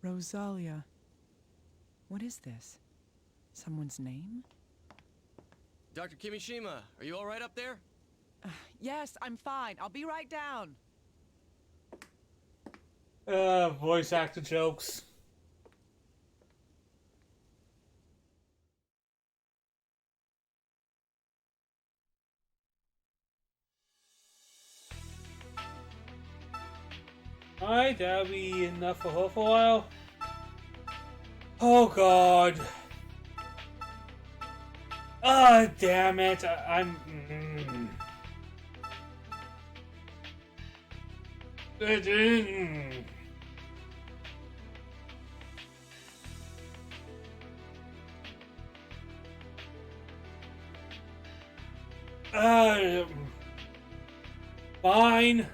Rosalia. What is this? Someone's name? Dr. Kimishima, are you all right up there? Yes, I'm fine. I'll be right down. Voice actor jokes. Alright, that'll be enough for her for a while. Oh god. Ah, oh, damn it. I'm... Fine.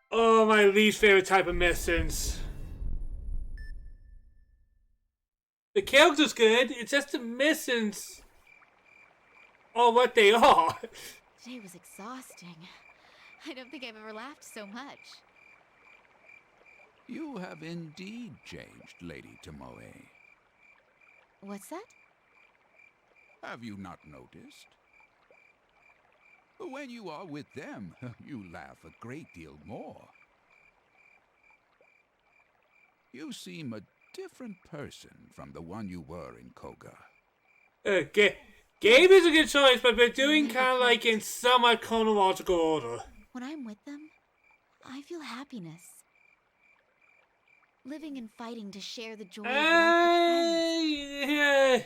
Oh, my least favorite type of missions. The character's good, it's just the missions are what they are. Today was exhausting. I don't think I've ever laughed so much. You have indeed changed, Lady Tomoe. What's that? Have you not noticed? When you are with them, you laugh a great deal more. You seem a different person from the one you were in Koga. Gabe is a good choice, but we're doing kind of like in somewhat chronological order. When I'm with them, I feel happiness. Living and fighting to share the joy of life with yeah.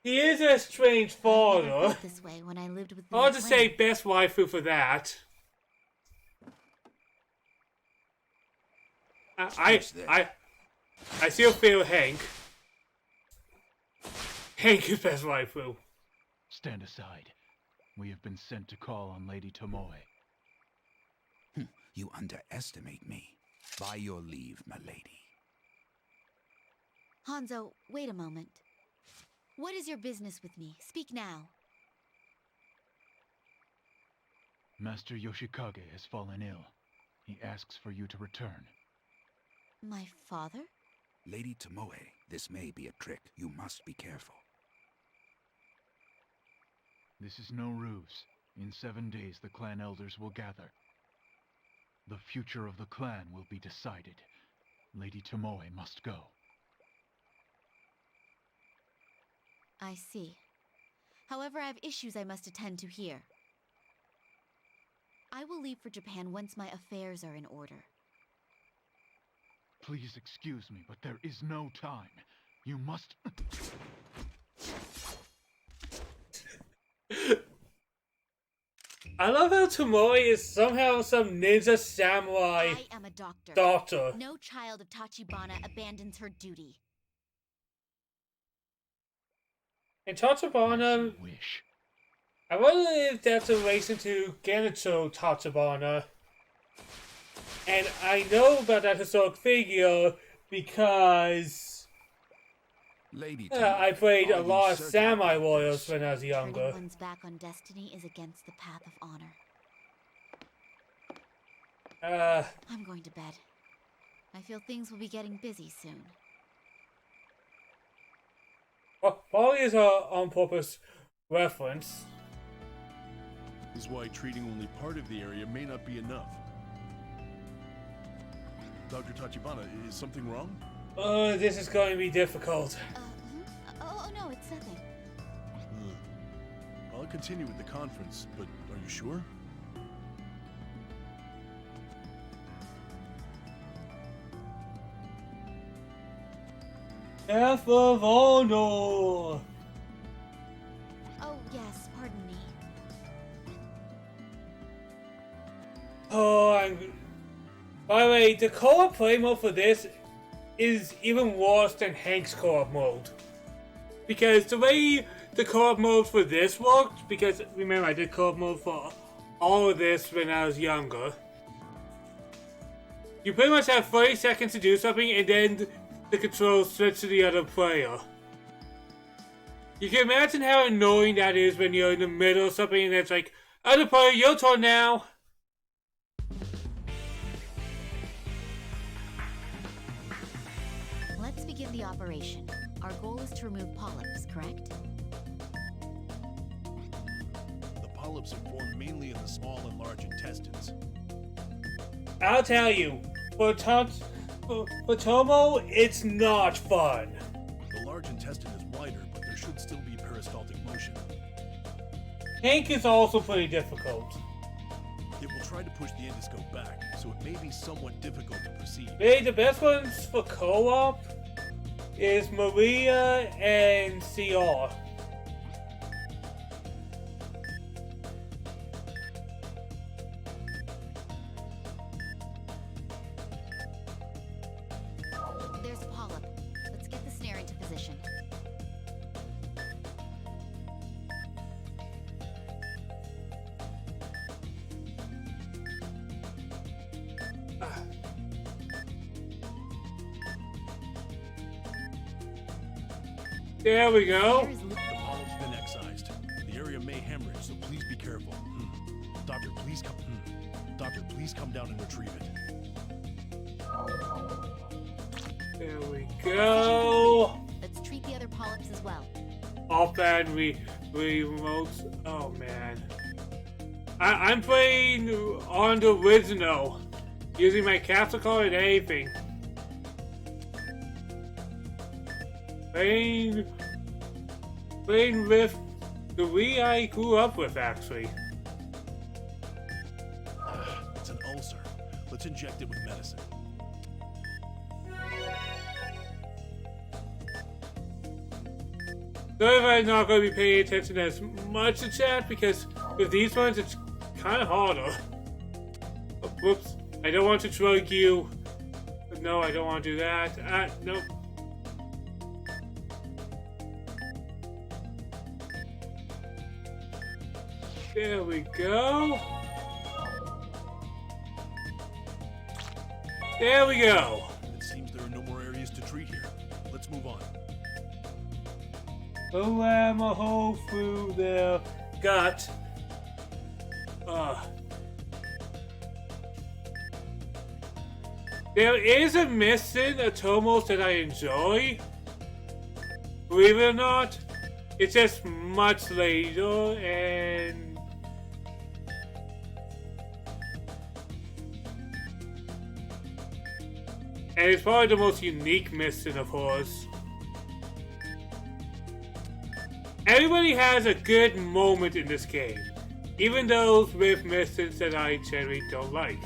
He is a strange father. I felt this way when I lived with I'll just say best waifu for that. I still feel Hank. Hank is best waifu. Stand aside. We have been sent to call on Lady Tomoe. You underestimate me. By your leave, my lady. Hanzo, wait a moment. What is your business with me? Speak now. Master Yoshikage has fallen ill. He asks for you to return. My father? Lady Tomoe, this may be a trick. You must be careful. This is no ruse. In 7 days, the clan elders will gather. The future of the clan will be decided. Lady Tomoe must go. I see. However, I have issues I must attend to here. I will leave for Japan once my affairs are in order. Please excuse me, but there is no time. You must... I love how Tomoe is somehow some ninja samurai I am a doctor. daughter. No child of Tachibana abandons her duty. And Tachibana... I wonder if that's a relation to Genicho Tachibana. And I know about that historic figure because... Lady I played a lot of samurai warriors when I was younger. Turning one's back on destiny is against the path of honor. I'm going to bed. I feel things will be getting busy soon. Probably is a on-purpose reference. Is why treating only part of the area may not be enough. Dr. Tachibana, is something wrong? This is going to be difficult. Oh, no, it's nothing. I'll continue with the conference, but are you sure? Death of Honor! Oh, yes, pardon me. Oh, by the way, the co-op play mode for this is even worse than Hank's co-op mode. Because the way the co-op mode for this worked, because remember I did co-op mode for all of this when I was younger. You pretty much have 30 seconds to do something and then the controls switch to the other player. You can imagine how annoying that is when you're in the middle of something and it's like, other player, your turn now. Let's begin the operation. Our goal is to remove polyps, correct? The polyps are formed mainly in the small and large intestines. I'll tell you, for Tomo, it's not fun. The large intestine is wider, but there should still be peristaltic motion. Hank is also pretty difficult. It will try to push the endoscope back, so it may be somewhat difficult to proceed. Maybe the best ones for co-op is Maria and CR. There's a polyp. Let's get the snare into position. There we go. The polyp's been excised. The area may hemorrhage, so please be careful. Doctor, please come. Doctor, please come down and retrieve it. There we go. Let's treat the other polyps as well. Off-band remotes. Oh man. I'm playing on the original, using my capture card and everything. Playing with the Wii I grew up with, actually. It's an ulcer. Let's inject it with medicine. Sorry if I'm not going to be paying attention as much to chat, because with these ones it's kind of harder. Oh, whoops. I don't want to drug you. No, I don't want to do that. Nope. There we go. There we go. It seems there are no more areas to treat here. Let's move on. Ram a hole through their gut. There is a mission at Tomos that I enjoy. Believe it or not, it's just much later and it's probably the most unique mission of hers. Everybody has a good moment in this game, even those with missions that I generally don't like.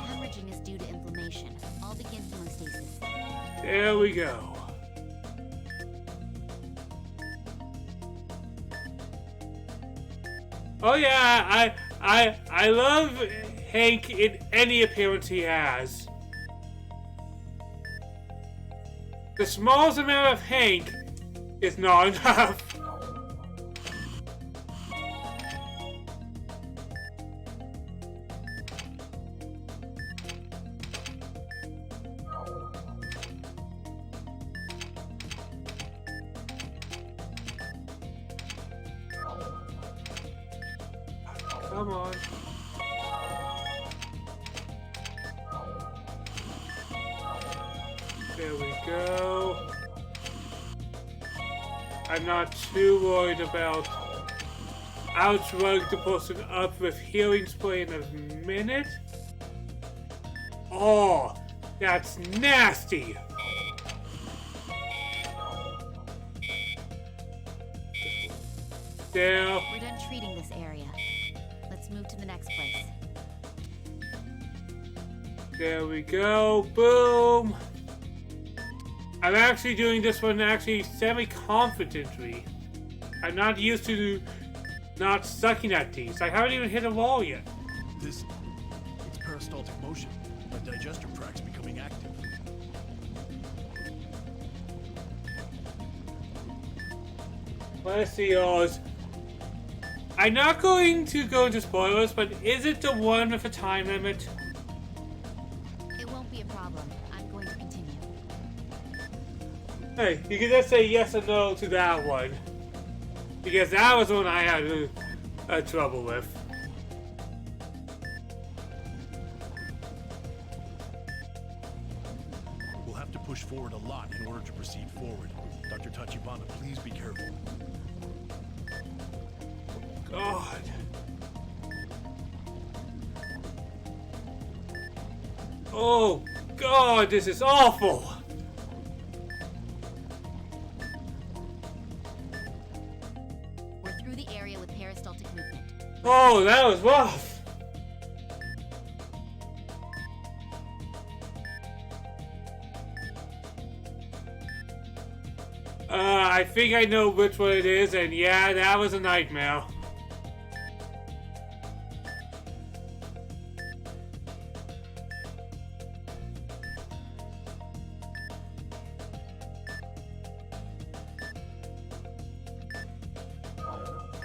Hemorrhaging is due to inflammation. I'll begin hemostasis. There we go. Oh yeah, I love Hank in any appearance he has. The smallest amount of Hank is not enough. Come on. There we go. I'm not too worried about outrug the person up with healing spray in a minute. Oh, that's nasty. There. We're done treating this area. Let's move to the next place. There we go. Boom. I'm actually doing this one semi-confidently. I'm not used to not sucking at these. I haven't even hit a wall yet. It's peristaltic motion. My digester tract's becoming active. Let's see yours. I'm not going to go into spoilers, but is it the one with a time limit? It won't be a problem. I'm going to continue. Hey, you can just say yes or no to that one. Because that was one I had trouble with. We'll have to push forward a lot in order to proceed forward. Dr. Tachibana, please be careful. God. Oh God, this is awful. We're through the area with peristaltic movement. Oh, that was rough. I think I know which one it is, and yeah, that was a nightmare.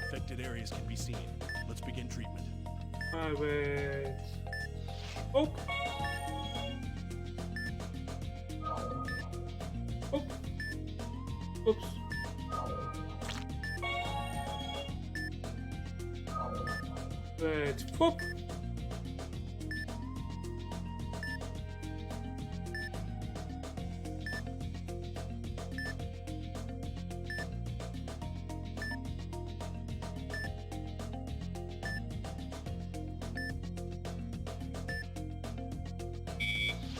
Affected areas can be seen. Let's begin treatment. Alright. Oh. Oh. Oops. Let's whoop.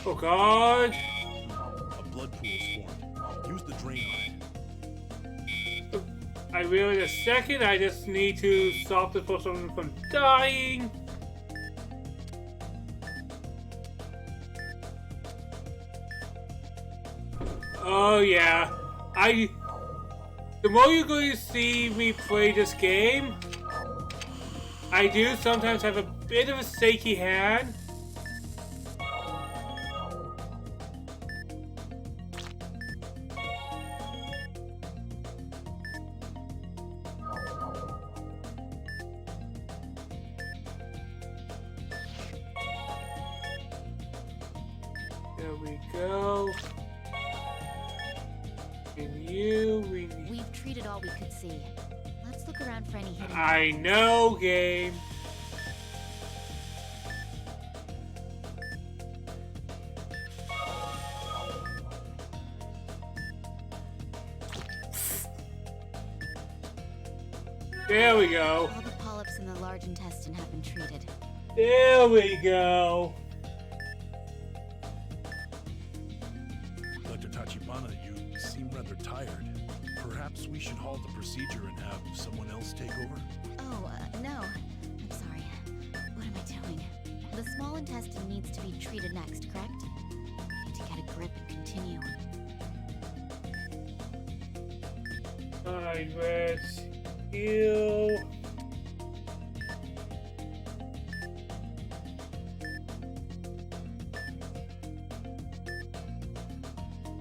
Oh God. A blood pool is formed. Use the drain on it. I will in a second. I just need to stop this person from dying. Oh yeah. The more you're going to see me play this game, I do sometimes have a bit of a shaky hand. There we go. And We've treated all we could see. Let's look around for any hidden. I know, game. There we go. All the polyps in the large intestine have been treated. There we go. Dr. Tachibana, you seem rather tired. Perhaps we should halt the procedure and have someone else take over? Oh, no. I'm sorry. What am I doing? The small intestine needs to be treated next, correct? I need to get a grip and continue. Alright, let's heal.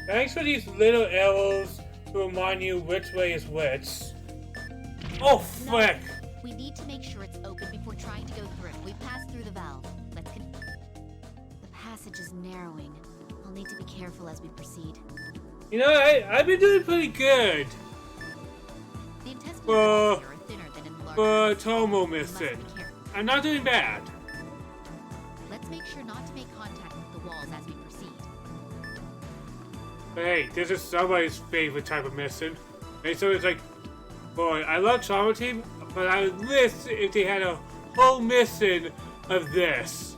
Thanks for these little arrows to remind you which way is which. Oh, frick! No, we need to make sure it's open before trying to go through. We passed through the valve. The passage is narrowing. I'll need to be careful as we proceed. You know, I've been doing pretty good. The intestinal walls here are thinner than in large. Tomo missing. I'm not doing bad. Let's make sure not to make contact with the walls as we proceed. Hey, this is somebody's favorite type of mission. And so it's like, boy, I love Trauma Team, but I would list if they had a whole mission of this.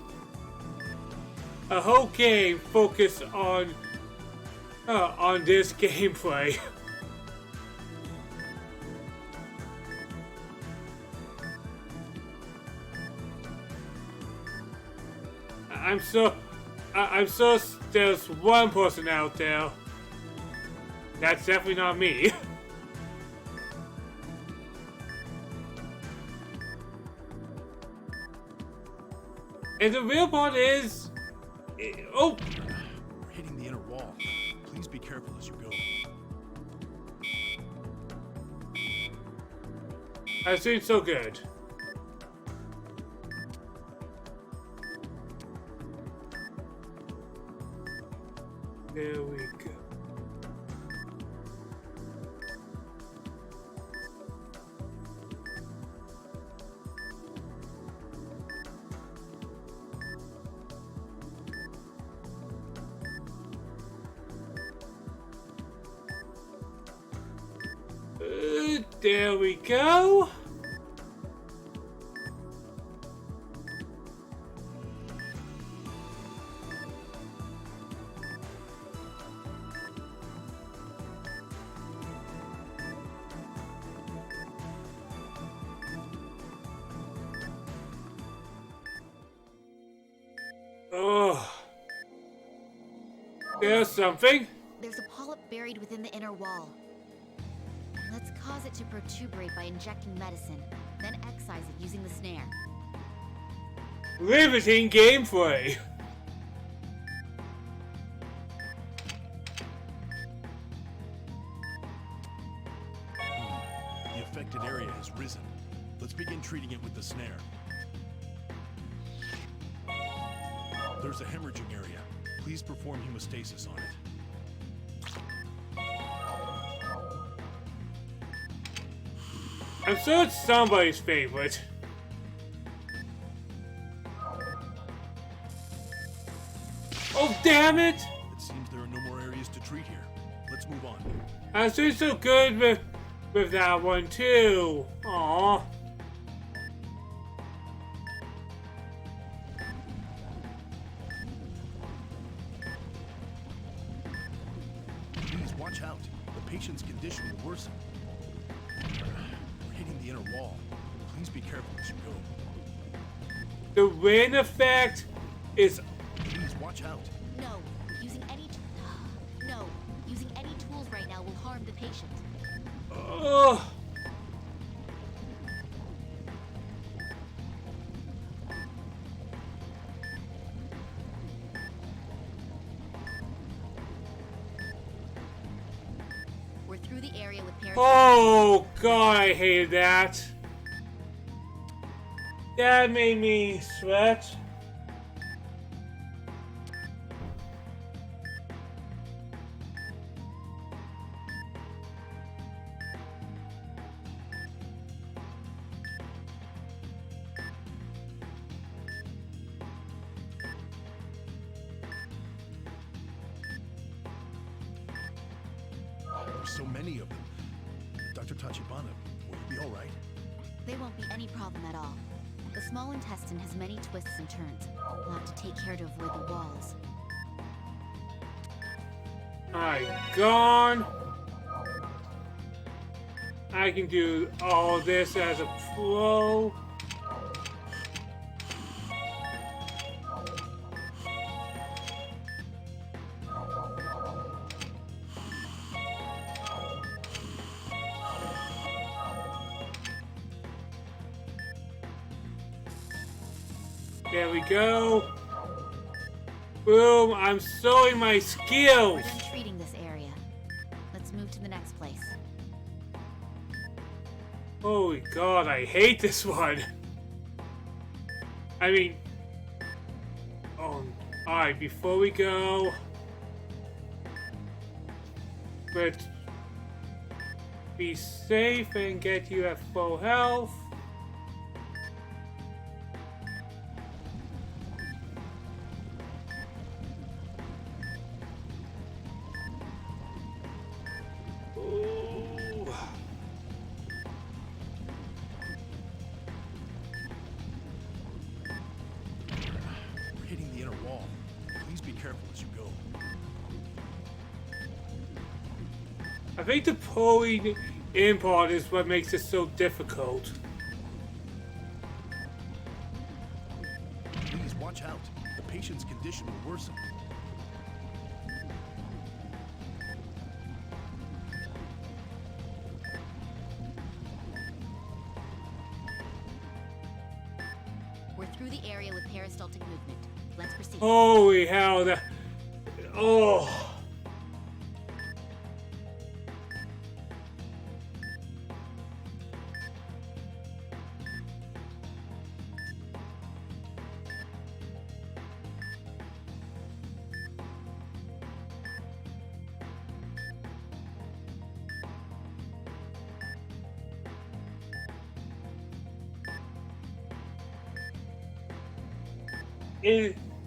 A whole game focused on this gameplay. I'm so there's one person out there. That's definitely not me. And the real part is, oh, we're hitting the inner wall. Please be careful as you go. I'm doing so good. There we go. There we go. Oh. There's something. There's a polyp buried within the inner wall. Let's cause it to protuberate by injecting medicine, then excise it using the snare. Riveting gameplay. The affected area has risen. Let's begin treating it with the snare. There's a hemorrhaging area. Please perform hemostasis on it. I'm sure it's somebody's favorite. Oh, damn it! It seems there are no more areas to treat here. Let's move on. I was doing so good with that one too. Aww. Please watch out. The patient's condition will worsen. We're hitting the inner wall. Please be careful as you go. The wind effect is. Please watch out. No, using any tools right now will harm the patient. Ugh. We're through the area with parasites. Oh god, I hated that. That made me sweat. There's so many of them. Dr. Tachibana, will you be all right? They won't be any problem at all. The small intestine has many twists and turns. We'll have to take care to avoid the walls. Alright, gone. I can do all this as a pro. There we go. Boom, I'm showing my skills. We're done treating this area. Let's move to the next place. Holy god, I hate this one. I mean... alright, before we go... let's be safe and get you at full health. We're hitting the inner wall. Please be careful as you go. I think the pulling in part is what makes it so difficult. Please watch out. The patient's condition will worsen. We're through the area with peristaltic movement. Let's proceed. Holy hell, that... oh...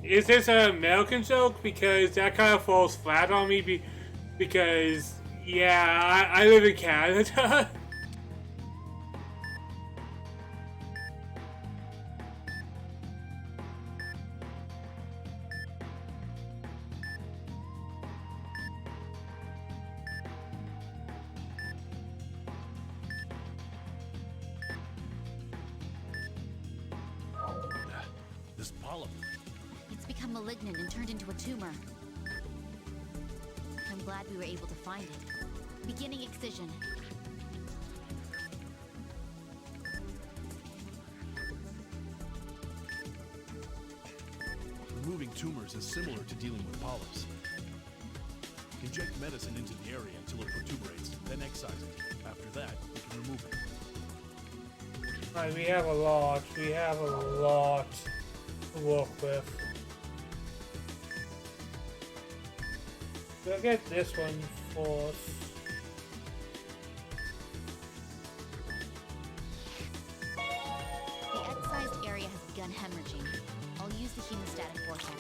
Is this a American joke? Because that kind of falls flat on me because, yeah, I live in Canada. This polyp. It's become malignant and turned into a tumor. I'm glad we were able to find it. Beginning excision. Removing tumors is similar to dealing with polyps. Inject medicine into the area until it protuberates, then excise it. After that, we can remove it. Alright, we have a lot. We have a lot to work with. We'll get this one first. The excised area has begun hemorrhaging. I'll use the hemostatic vortex.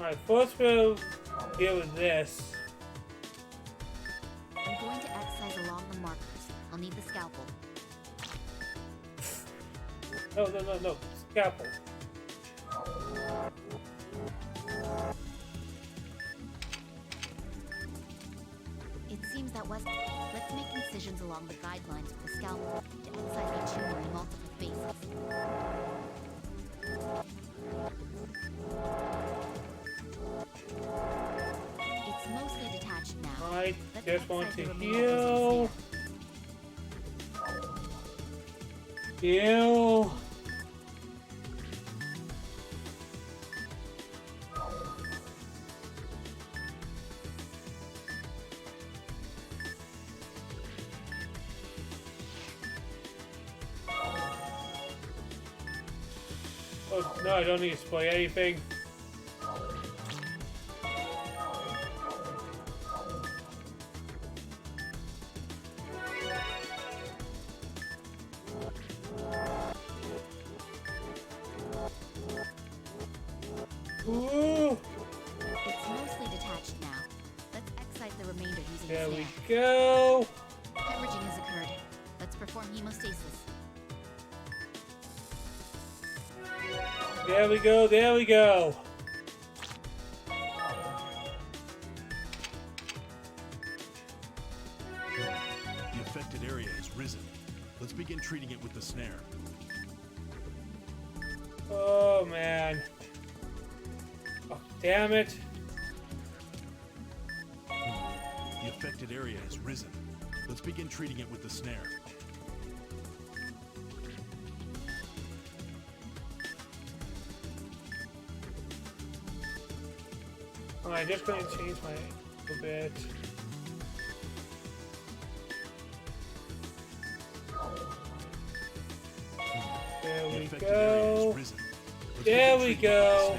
Alright, first we'll deal with this. I'm going to excise along the markers. I'll need the scalpel. No. Scalpel. It seems that Let's make incisions along the guidelines with the scalpel to excise a tumor in multiple phases. It's mostly detached now. I Let's just want excise to the remainder heal. using Heal. Oh, no, I don't need to spray anything. Ooh. It's mostly detached now. Let's excise the remainder using There the we snare. go. Hemorrhaging has occurred. Let's perform hemostasis. There we go, there we go. The affected area has risen. Let's begin treating it with the snare. Oh man. Oh, damn it. The affected area has risen. Let's begin treating it with the snare. Alright, just going to change my a bit. There we go. There we go.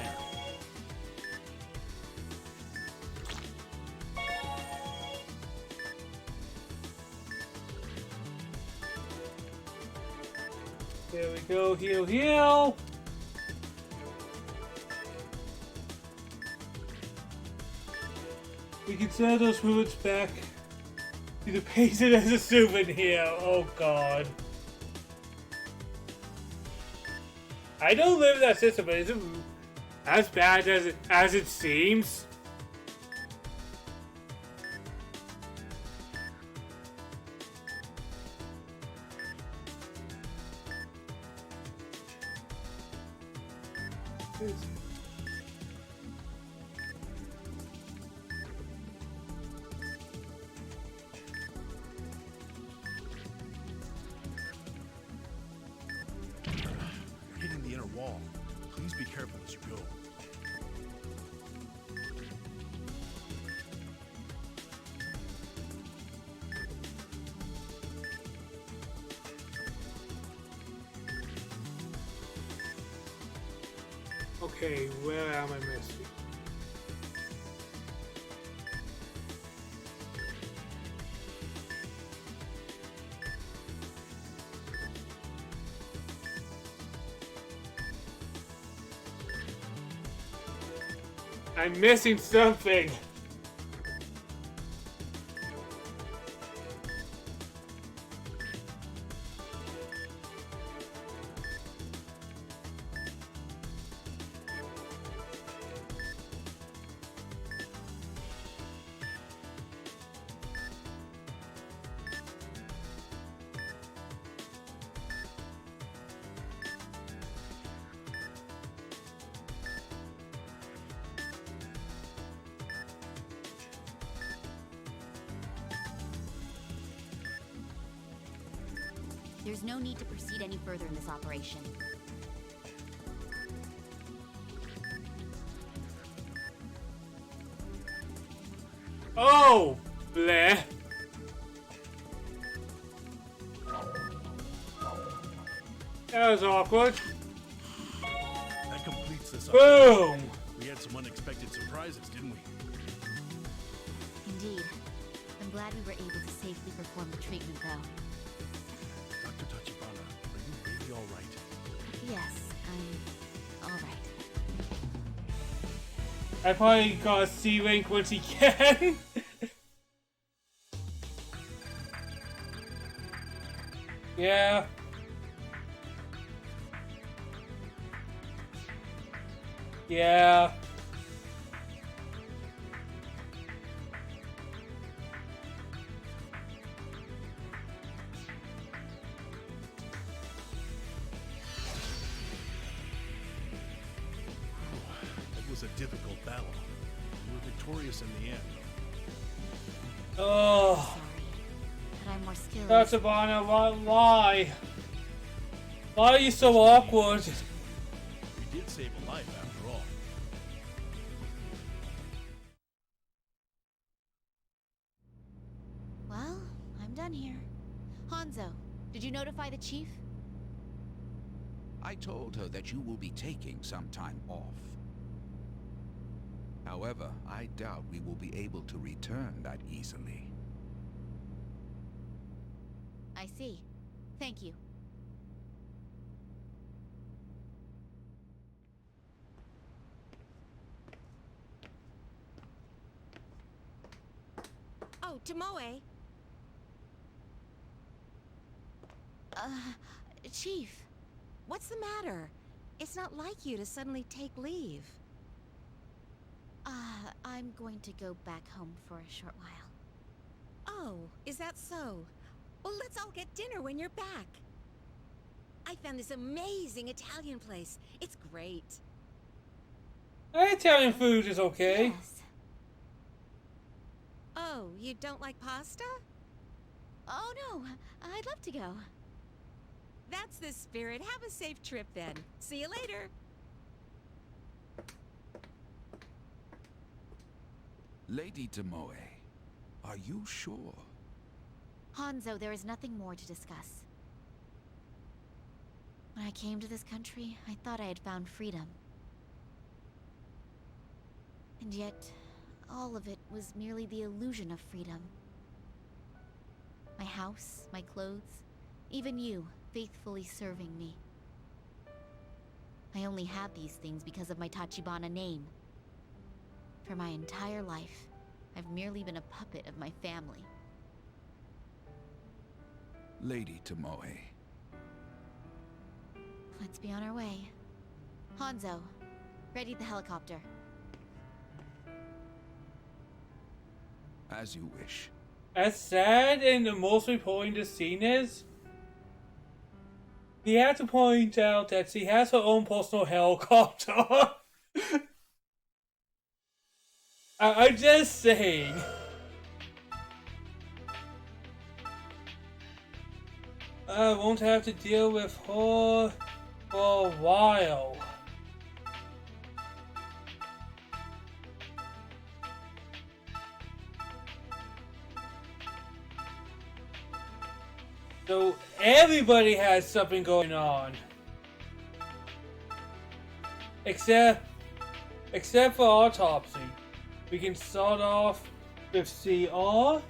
There we go. Heal, heal. We can sell those fluids back to the patient as a souvenir. Oh god. I don't live in that system, but is it as bad as it seems? Hitting the inner wall. Please be careful as you go. Okay, where am I missing? I'm missing something. There's no need to proceed any further in this operation. Oh, bleh. That was awkward. That completes this. Boom! We had some unexpected surprises, didn't we? Indeed. I'm glad we were able to safely perform the treatment, though. Dr. Tachibana, are you really all right? Yes, I'm all right. I probably got a C rank once he can. Yeah. Yeah. It was a difficult battle. We were victorious in the end. Oh. But I'm more skilled. Tachibana, why? Why are you so awkward? We did save a life after all. Well, I'm done here. Hanzo, did you notify the chief? I told her that you will be taking some time off. However, I doubt we will be able to return that easily. I see. Thank you. Oh, Tomoe. Chief. What's the matter? It's not like you to suddenly take leave. I'm going to go back home for a short while. Oh, is that so? Well, let's all get dinner when you're back. I found this amazing Italian place. It's great. Italian food is okay. Yes. Oh, you don't like pasta? Oh no, I'd love to go. That's the spirit. Have a safe trip then. See you later. Lady Tomoe, are you sure? Hanzo, there is nothing more to discuss. When I came to this country, I thought I had found freedom. And yet, all of it was merely the illusion of freedom. My house, my clothes, even you, faithfully serving me. I only had these things because of my Tachibana name. For my entire life, I've merely been a puppet of my family. Lady Tomoe. Let's be on our way. Hanzo, ready the helicopter. As you wish. As sad and the most important this scene is, we have to point out that she has her own personal helicopter. I'm just saying. I won't have to deal with her for a while. So everybody has something going on. Except for Autopsy. We can start off with CR.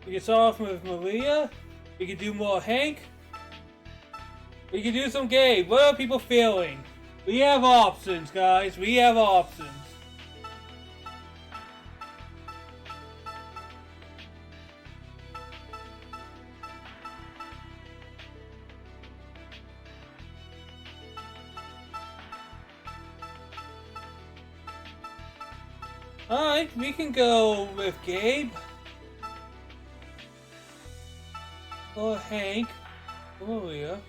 We can start off with Maria. We can do more Hank. We can do some Gabe. What are people feeling? We have options, guys. We have options. Alright, we can go with Gabe. Or Hank. Or Maria.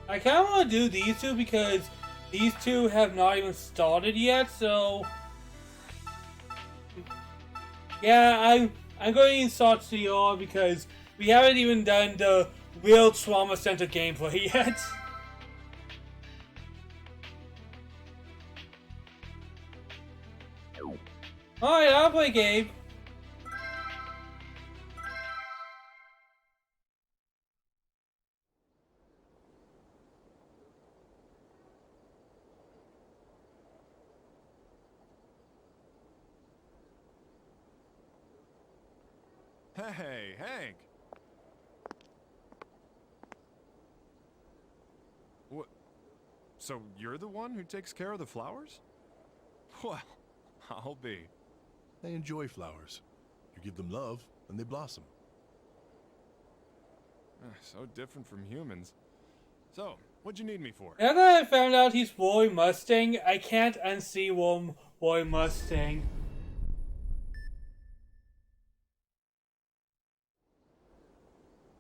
I kinda wanna do these two because these two have not even started yet, so yeah, I'm going to start CR because we haven't even done the real Trauma Center gameplay yet. Alright, I'll play Gabe. Hey, Hank. What? So you're the one who takes care of the flowers? Well, I'll be. They enjoy flowers. You give them love, and they blossom. So different from humans. So, what'd you need me for? Now that I found out he's Roy Mustang, I can't unsee Roy Mustang.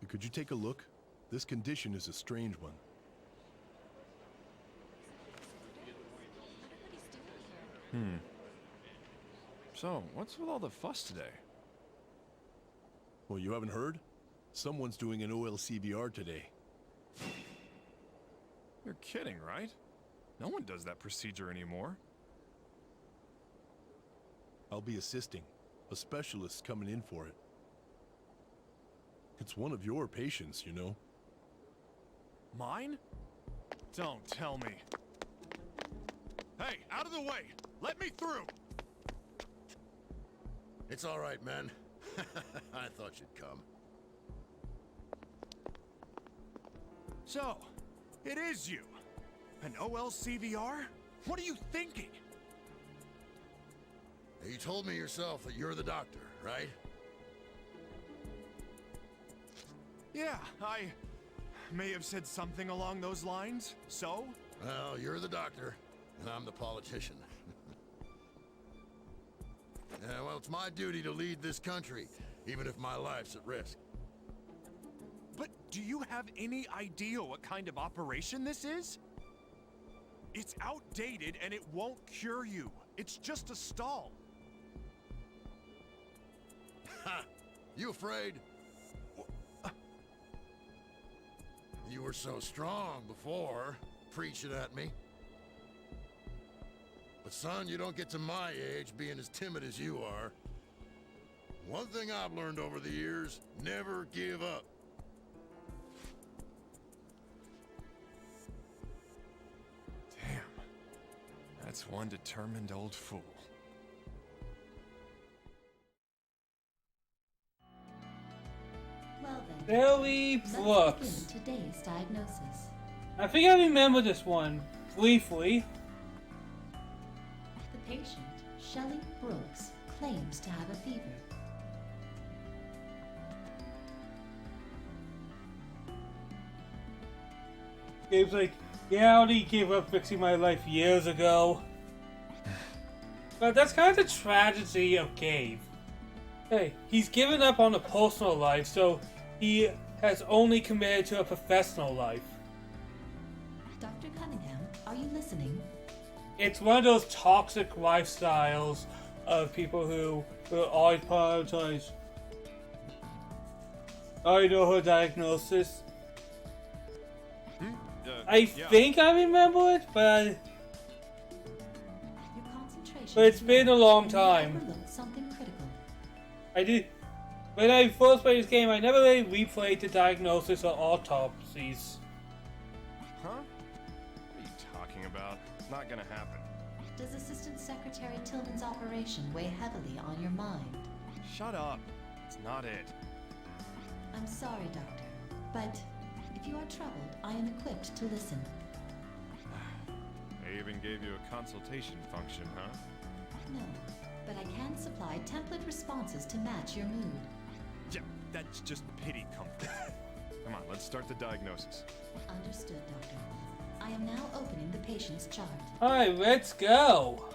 Could you take a look? This condition is a strange one. So, what's with all the fuss today? Well, you haven't heard? Someone's doing an OLCVR today. You're kidding, right? No one does that procedure anymore. I'll be assisting. A specialist coming in for it. It's one of your patients, you know. Mine? Don't tell me. Hey, out of the way! Let me through! It's all right, man. I thought you'd come. So, it is you. An OLCVR? What are you thinking? You told me yourself that you're the doctor, right? Yeah, I may have said something along those lines, so? Well, you're the doctor, and I'm the politician. Yeah, well, it's my duty to lead this country, even if my life's at risk. But do you have any idea what kind of operation this is? It's outdated and it won't cure you. It's just a stall. Ha! You afraid? You were so strong before, preaching at me. But son, you don't get to my age being as timid as you are. One thing I've learned over the years, never give up. Damn. That's one determined old fool. Well then, Billy let's Brooks. begin today's diagnosis. I think I remember this one briefly. The patient, Shelley Brooks, claims to have a fever. Gabe's like, yeah, I already gave up fixing my life years ago. But that's kind of the tragedy of Gabe. Hey, he's given up on a personal life, so he has only committed to a professional life. Dr. Cunningham, are you listening? It's one of those toxic lifestyles of people who will always prioritize. I know her diagnosis. I think I remember it, but it's been a long time. Something critical. I did. When I first played this game, I never really replayed the diagnosis or autopsies. Huh? What are you talking about? Not gonna happen. Does Assistant Secretary Tillman's operation weigh heavily on your mind? Shut up. It's not it. I'm sorry, Doctor, but if you are troubled, I am equipped to listen. They even gave you a consultation function, huh? No, but I can supply template responses to match your mood. Yeah, that's just pity comfort. Come on, let's start the diagnosis. Understood, Doctor. I am now opening the patient's chart. Alright, let's go.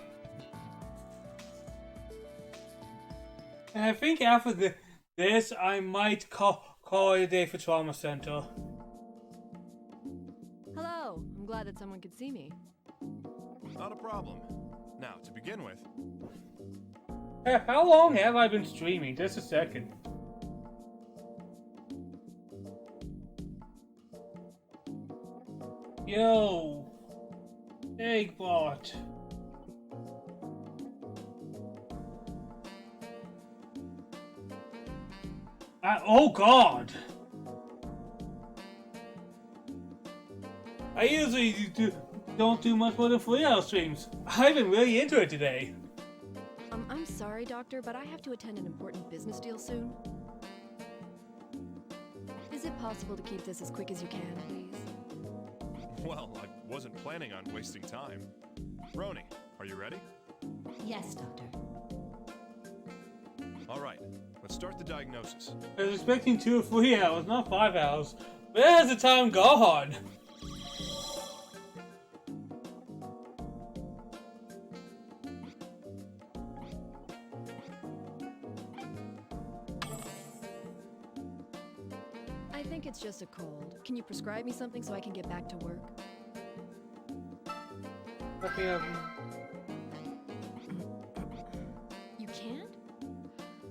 And I think after this, I might call it a day for Trauma Center. Hello, I'm glad that someone could see me. Not a problem. Now, to begin with... How long have I been streaming? Just a second. Yo! Eggbot! Oh god! I usually don't do much more than 3-hour streams. I've been really into it today. I'm sorry, Doctor, but I have to attend an important business deal soon. Is it possible to keep this as quick as you can, please? Well, I wasn't planning on wasting time. Roni, are you ready? Yes, Doctor. All right, let's start the diagnosis. I was expecting 2 or 3 hours, not 5 hours. Where has the time gone? I think it's just a cold. Can you prescribe me something so I can get back to work? Okay, You can't?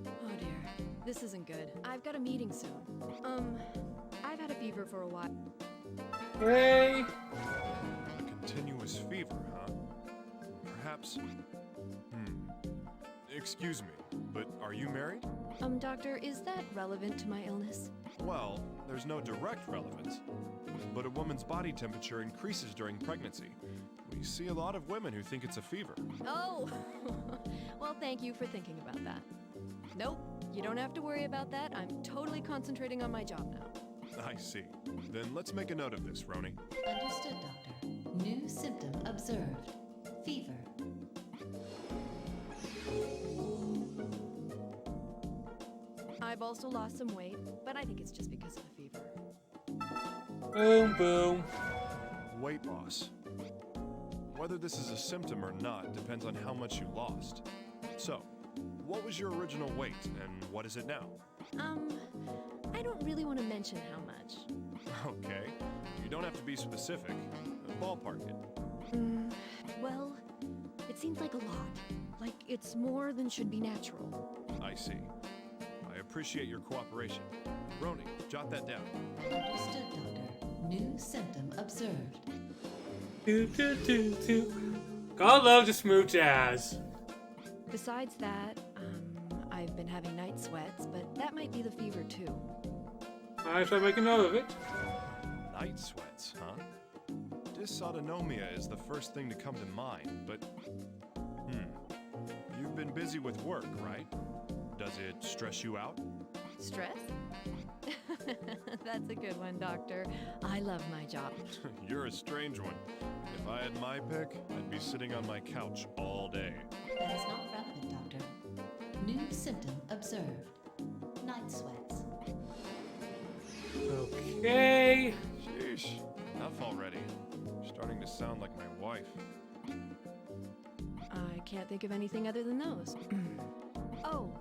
Oh dear. This isn't good. I've got a meeting soon. I've had a fever for a while. Hey! A continuous fever, huh? Perhaps... Excuse me, but are you married? Doctor, is that relevant to my illness? Well, there's no direct relevance. But a woman's body temperature increases during pregnancy. We see a lot of women who think it's a fever. Oh! Well, thank you for thinking about that. Nope, you don't have to worry about that. I'm totally concentrating on my job now. I see. Then let's make a note of this, Roni. Understood, Doctor. New symptom observed. Fever. I've also lost some weight, but I think it's just because of the fever. Boom, boom. Weight loss. Whether this is a symptom or not depends on how much you lost. So, what was your original weight, and what is it now? I don't really want to mention how much. Okay. You don't have to be specific. Ballpark it. Well, it seems like a lot. Like it's more than should be natural. I see. I appreciate your cooperation. Roni, jot that down. Understood, Doctor. New symptom observed. God loves a smooth jazz. Besides that, I've been having night sweats, but that might be the fever too. I shall make a note of it. Night sweats, huh? Dysautonomia is the first thing to come to mind, but... You've been busy with work, right? Does it stress you out? Stress? That's a good one, Doctor. I love my job. You're a strange one. If I had my pick, I'd be sitting on my couch all day. That is not relevant, Doctor. New symptom observed. Night sweats. Okay. Sheesh. Enough already. You're starting to sound like my wife. I can't think of anything other than those. Oh,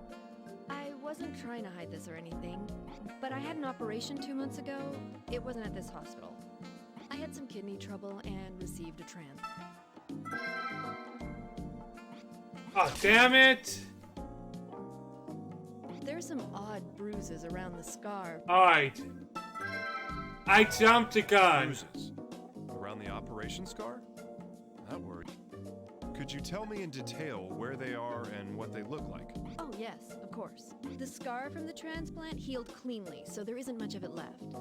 I wasn't trying to hide this or anything, but I had an operation 2 months ago. It wasn't at this hospital. I had some kidney trouble and received a transplant. Oh, damn it! There's some odd bruises around the scar. Alright. I jumped the gun. Bruises? Around the operation scar? That word. Could you tell me in detail where they are and what they look like? Oh, yes, of course. The scar from the transplant healed cleanly, so there isn't much of it left.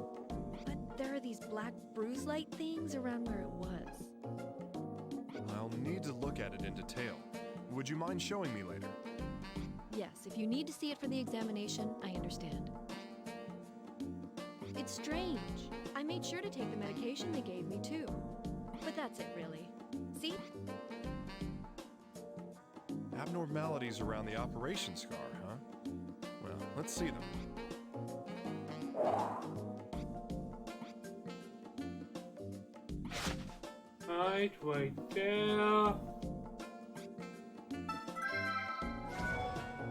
But there are these black bruise-like things around where it was. I'll need to look at it in detail. Would you mind showing me later? Yes, if you need to see it for the examination, I understand. It's strange. I made sure to take the medication they gave me, too. But that's it, really. See? Abnormalities around the operation scar, huh? Well, let's see them. Right there.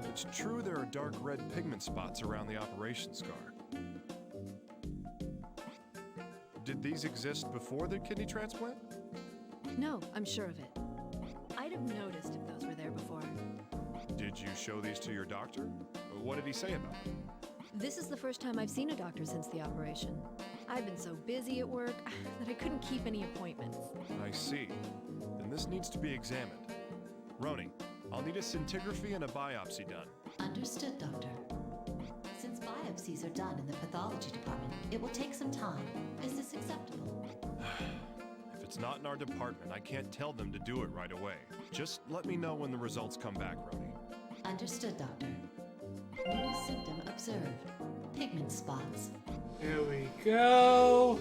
It's true there are dark red pigment spots around the operation scar. Did these exist before the kidney transplant? No, I'm sure of it. Did you show these to your doctor? What did he say about them? This is the first time I've seen a doctor since the operation. I've been so busy at work that I couldn't keep any appointments. I see. Then this needs to be examined. Roni, I'll need a scintigraphy and a biopsy done. Understood, Doctor. Since biopsies are done in the pathology department, it will take some time. Is this acceptable? If it's not in our department, I can't tell them to do it right away. Just let me know when the results come back, Roni. Understood, Doctor. New symptom observed. Pigment spots. Here we go.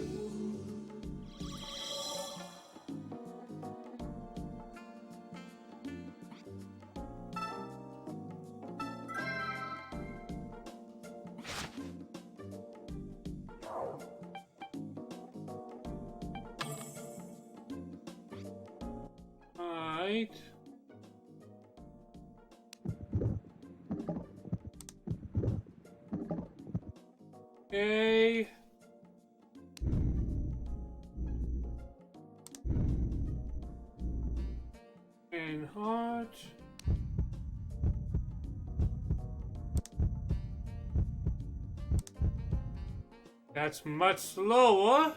Alright. Okay. And hot. That's much slower.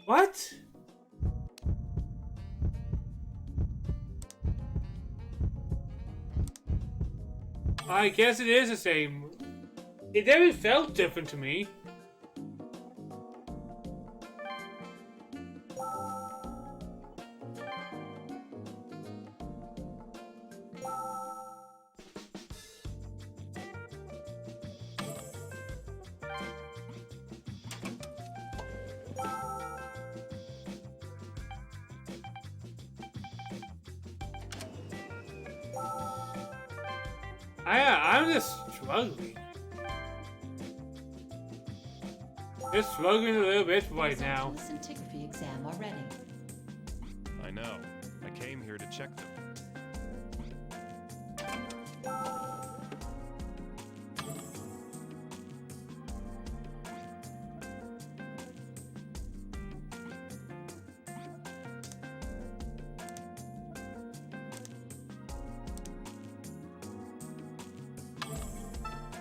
What? I guess it is the same. It never felt different to me. I'm just struggling. Just struggling a little bit right now. The scintigraphy exam already. I know. I came here to check them.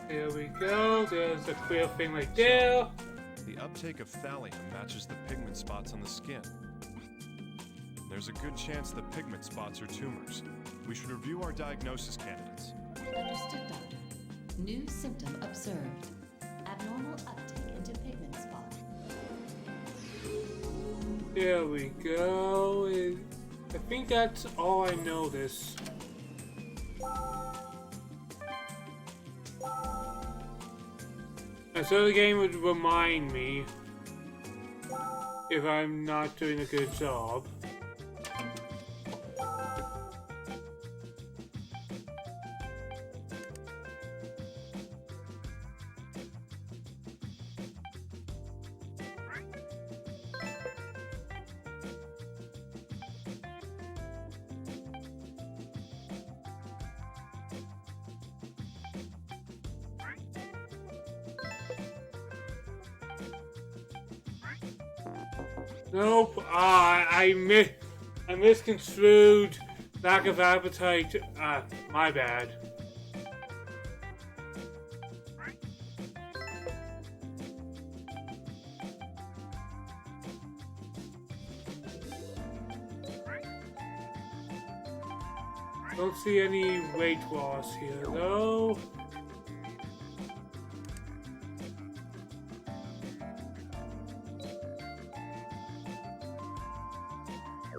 There we go. There's a clear thing right there. The uptake of thallium matches the pigment spots on the skin. There's a good chance the pigment spots are tumors. We should review our diagnosis candidates. Understood, Doctor. New symptom observed. Abnormal uptake into pigment spot. There we go. I think that's all I noticed. And so the game would remind me if I'm not doing a good job. Nope. I misconstrued lack of appetite. My bad. Don't see any weight loss here though.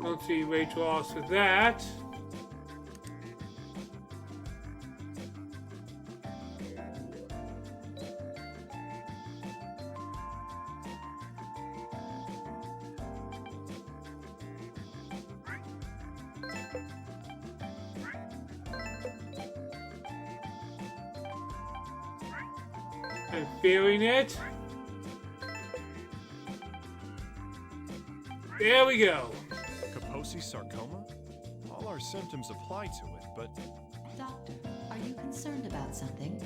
Don't see weight loss with that. I'm feeling it. There we go. Kaposi sarcoma? All our symptoms apply to it, but... Doctor, are you concerned about something?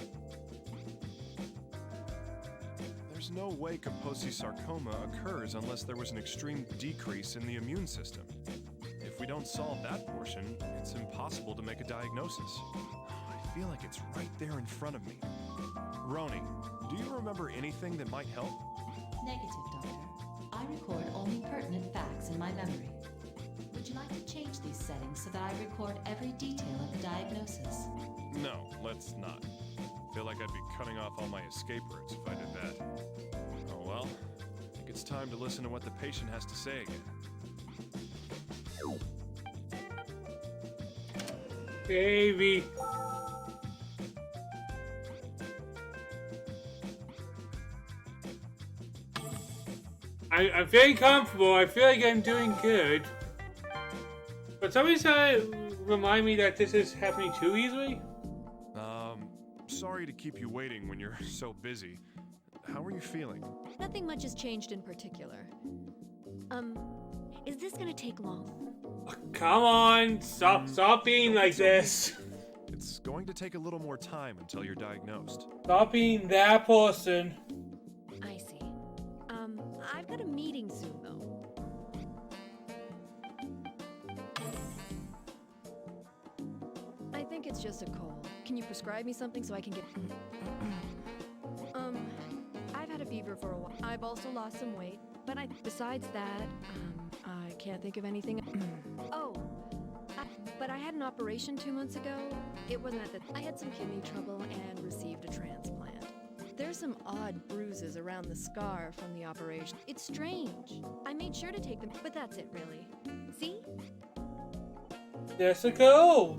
There's no way Kaposi sarcoma occurs unless there was an extreme decrease in the immune system. if we don't solve that portion, it's impossible to make a diagnosis. I feel like it's right there in front of me. Roni, do you remember anything that might help? Negative, Doctor. I record only pertinent facts in my memory. Would you like to change these settings so that I record every detail of the diagnosis? No, let's not. I feel like I'd be cutting off all my escape routes if I did that. Oh well, I think it's time to listen to what the patient has to say again. Baby. I'm very comfortable. I feel like I'm doing good. But somebody's trying to remind me that this is happening too easily? Sorry to keep you waiting when you're so busy. How are you feeling? Nothing much has changed in particular. Is this gonna take long? Come on, stop being like this. It's going to take a little more time until you're diagnosed. Stop being that person. I see. I've got a meeting soon, though. I think it's just a cold. Can you prescribe me something so I can get... I've had a fever for a while. I've also lost some weight, but besides that, I can't think of anything. But I had an operation 2 months ago. It wasn't at the... I had some kidney trouble and received a transplant. There's some odd bruises around the scar from the operation. It's strange. I made sure to take them, but that's it, really. See? Jessica!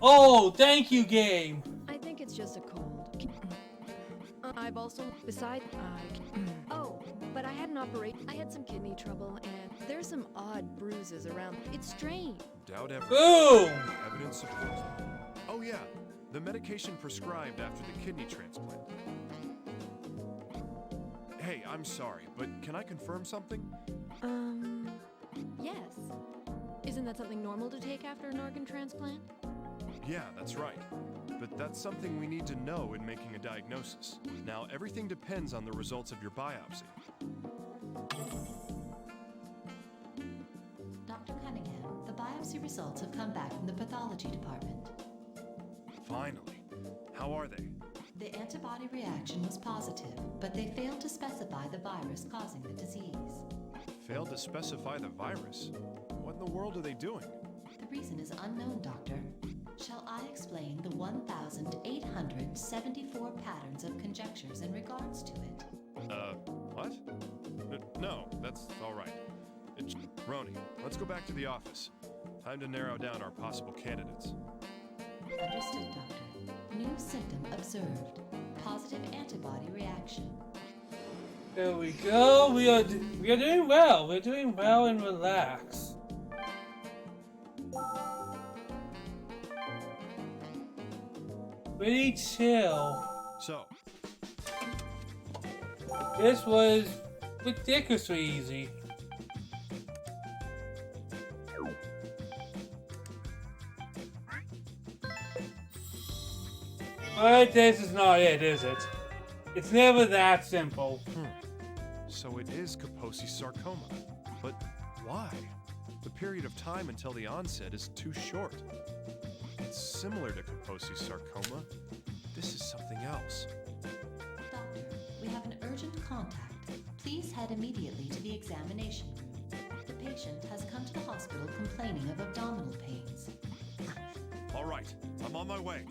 Oh, thank you, game. I think it's just a cold. I've also, besides, but I had an operation. I had some kidney trouble, and there's some odd bruises around. It's strange. Doubt ever. Boom! Evidence supports it. Oh yeah, the medication prescribed after the kidney transplant. Hey, I'm sorry, but can I confirm something? Yes. Isn't that something normal to take after an organ transplant? Yeah, that's right. But that's something we need to know in making a diagnosis. Now, everything depends on the results of your biopsy. Dr. Cunningham, the biopsy results have come back from the pathology department. Finally. How are they? The antibody reaction was positive, but they failed to specify the virus causing the disease. Failed to specify the virus? What in the world are they doing? The reason is unknown, Doctor. Shall I explain the 1,874 patterns of conjectures in regards to it? What? No, that's all right. Roni, let's go back to the office. Time to narrow down our possible candidates. Understood, Doctor. New symptom observed. Positive antibody reaction. There we go. We are doing well. We're doing well and relax. Pretty chill. So, this was ridiculously easy. But this is not it, is it? It's never that simple. So it is Kaposi's sarcoma. But why? The period of time until the onset is too short. It's similar to Kaposi's sarcoma. This is something else. Doctor, we have an urgent contact. Please head immediately to the examination room. The patient has come to the hospital complaining of abdominal pains. All right, I'm on my way.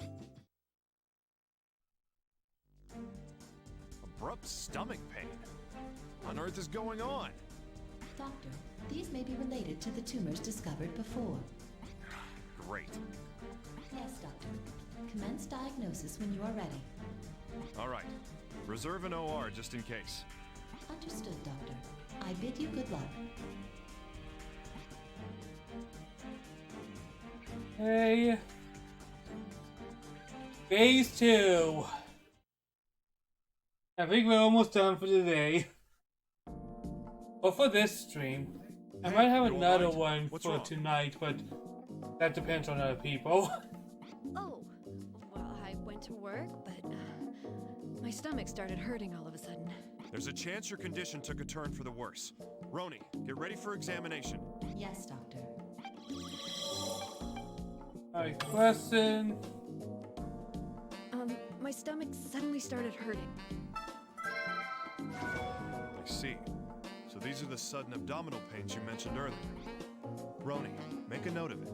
Abrupt stomach pain. What on earth is going on? Doctor, these may be related to the tumors discovered before. Great. Yes, Doctor. Commence diagnosis when you are ready. All right. Reserve an OR just in case. Understood, Doctor. I bid you good luck. Hey. Phase 2. I think we're almost done for today. Or for this stream. I might have you another alright? one What's for wrong? tonight, but that depends on other people. Oh, well, I went to work, but my stomach started hurting all of a sudden. There's a chance your condition took a turn for the worse. Roni, get ready for examination. Yes, Doctor. Alright, question. My stomach suddenly started hurting. I see. So these are the sudden abdominal pains you mentioned earlier. Roni, make a note of it.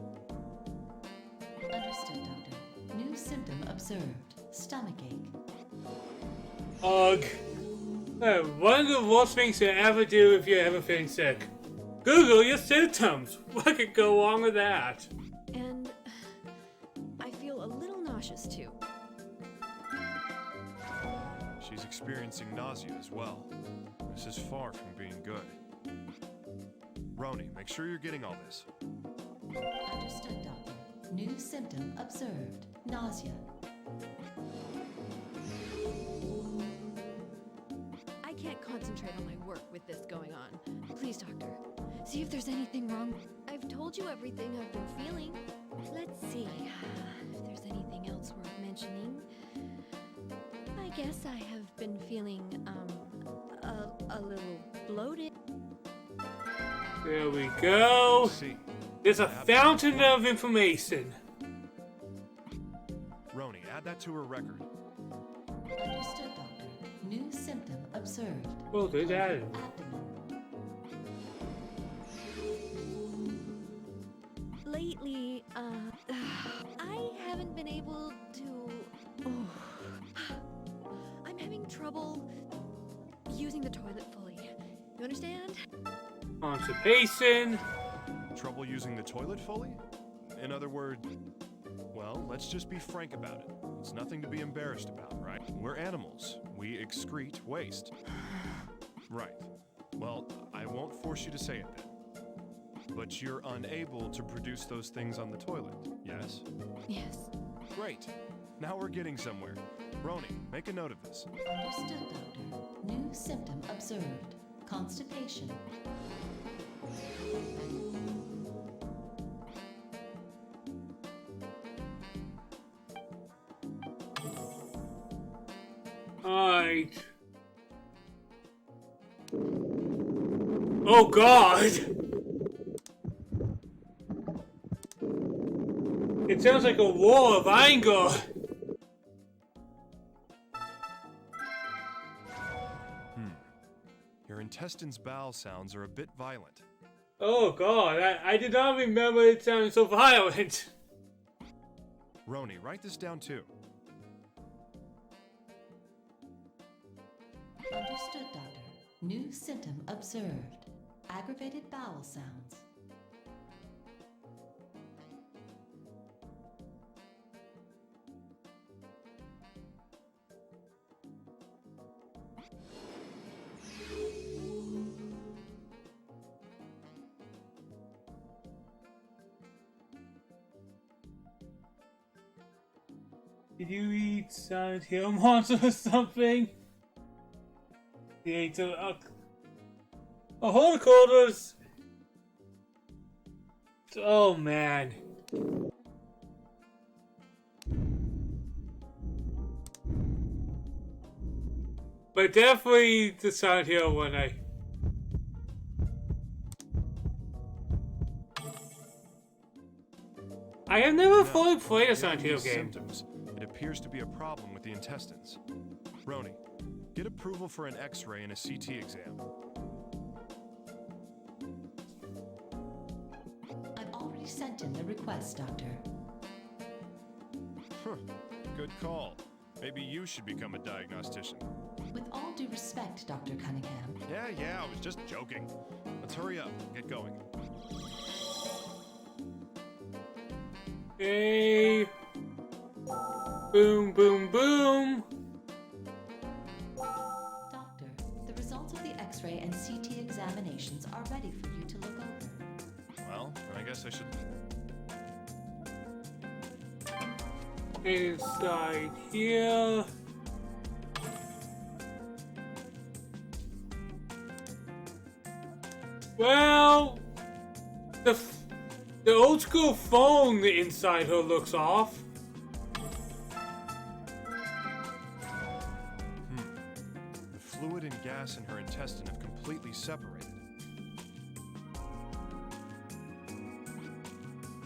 Understood, Doctor. New symptom observed. Stomachache. Ugh. One of the worst things you ever do if you're ever feeling sick. Google your symptoms. What could go wrong with that? And I feel a little nauseous too. She's experiencing nausea as well. This is far from being good. Roni, make sure you're getting all this. Understood, Doctor. New symptom observed. Nausea. I can't concentrate on my work with this going on. Please, Doctor, see if there's anything wrong. I've told you everything I've been feeling. Let's see if there's anything else worth mentioning. I guess I have been feeling, a little bloated. There we go. See. There's a fountain of information. Roni, add that to her record. Understood, Doctor. New symptom observed. Oh, good that. Lately, I haven't been able to... I'm having trouble using the toilet fully. You understand? Constipation. Trouble using the toilet fully? In other words, well, let's just be frank about it. It's nothing to be embarrassed about, right? We're animals. We excrete waste. Right. Well, I won't force you to say it then. But you're unable to produce those things on the toilet, yes? Yes. Great. Now we're getting somewhere. Roni, make a note of this. Understood, Doctor. New symptom observed. Constipation. Alright. Oh God! It sounds like a war of anger. Your intestines' bowel sounds are a bit violent. Oh God, I did not remember it sounding so violent. Roni, write this down too. Understood, Doctor. New symptom observed. Aggravated bowel sounds. Did you eat Silent Hill monster or something? You ate a whole quarters. Oh man. But definitely the Silent Hill one. I have never fully played a Silent Hill game. Symptoms. It appears to be a problem with the intestines. Roni, get approval for an X-ray and a CT exam. I've already sent in the request, Doctor. Good call. Maybe you should become a diagnostician. With all due respect, Dr. Cunningham. Yeah, I was just joking. Let's hurry up. Get going. Okay. Boom, boom, boom. Doctor, the results of the X-ray and CT examinations are ready for you to look over. Well, I guess I should... Inside here. Well, The old school phone inside her looks off. The fluid and gas in her intestine have completely separated.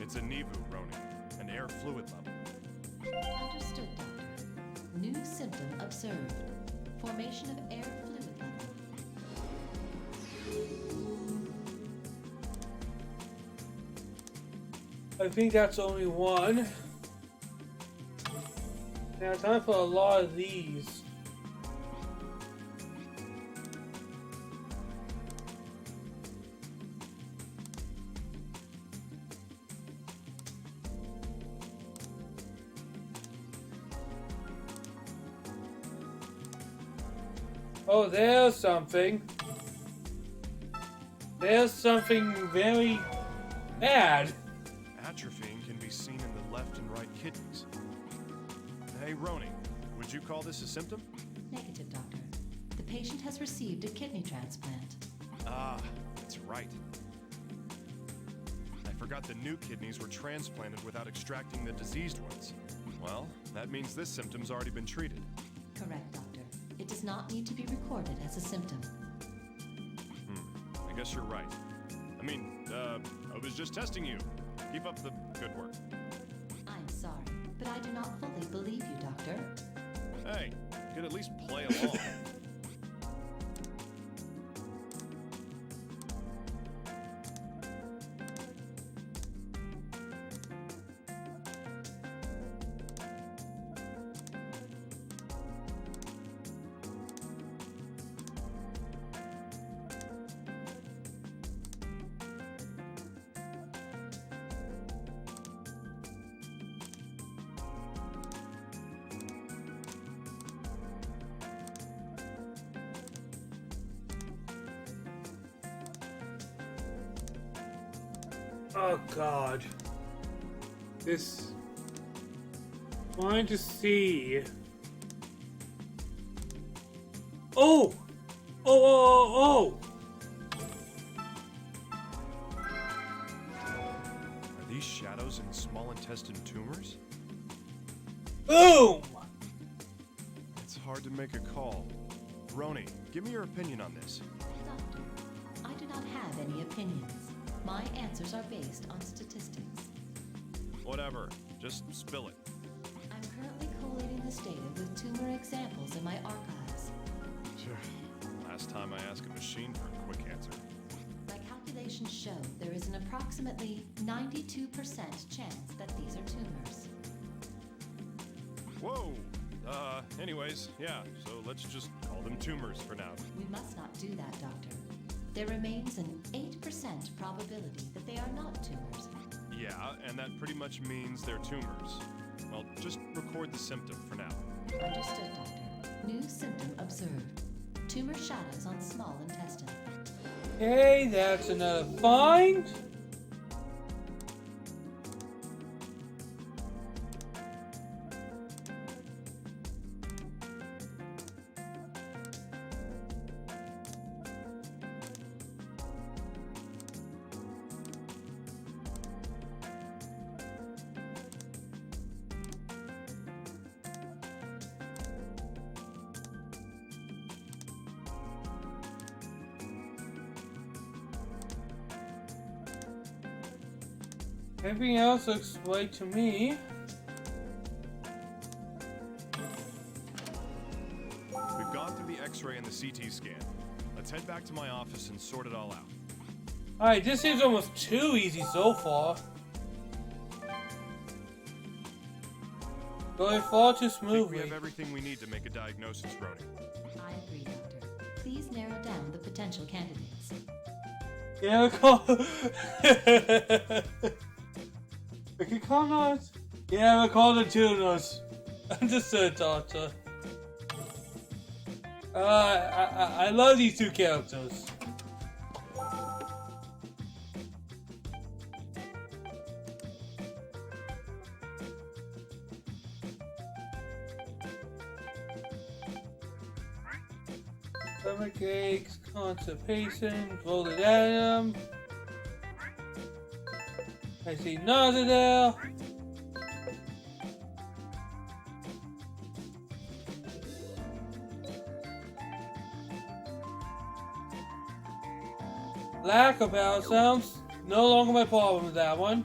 It's a Nivu, Ronin. An air fluid level. Understood, Doctor. New symptom observed. Formation of air fluid level. I think that's only one. Now, time for a lot of these. Oh, there's something. There's something very bad. Atrophying can be seen in the left and right kidneys. Hey, Ronin, would you call this a symptom? Negative, Doctor. The patient has received a kidney transplant. Ah, that's right. I forgot the new kidneys were transplanted without extracting the diseased ones. Well, that means this symptom's already been treated. Correct, Doctor. It does not need to be recorded as a symptom. I guess you're right. I mean, I was just testing you. Keep up the good work. I'm sorry, but I do not fully believe you, Doctor. Hey, you could at least play along. Oh God. This. Trying to see. Oh! Oh! Are these shadows in small intestine tumors? Boom! It's hard to make a call. Roni, give me your opinion on this. Doctor, I do not have any opinions. My answers are based on statistics. Whatever. Just spill it. I'm currently collating this data with tumor examples in my archives. Sure. Last time I asked a machine for a quick answer. My calculations show there is an approximately 92% chance that these are tumors. Whoa! Anyways, yeah, so let's just call them tumors for now. We must not do that, Doctor. There remains an 8% probability that they are not tumors. Yeah, and that pretty much means they're tumors. Well, just record the symptom for now. Understood, Doctor. New symptom observed. Tumor shadows on small intestine. Okay, that's another find. Everything else looks right to me. We've gone through the X-ray and the CT scan. Let's head back to my office and sort it all out. Alright, this seems almost too easy so far. Going far too I think smoothly. we have everything we need to make a diagnosis, Roni. I agree, Doctor. Please narrow down the potential candidates. Yeah, call. We can call us. Yeah, we call the tuners. Understood, Doctor. I love these two characters. Stomach aches, constipation, bloated atom. I see nothing there. Lack of bell sounds. No longer my problem with that one.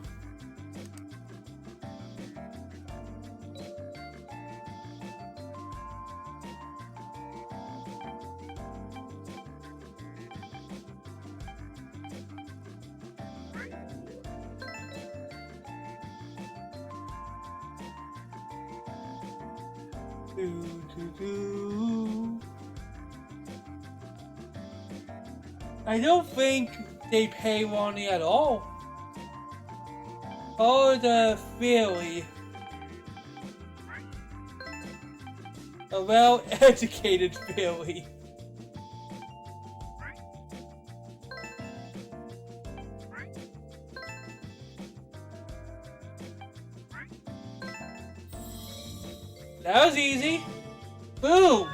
I don't think they pay Ronnie at all. Oh, the Philly. A well-educated Philly. That was easy. Boom!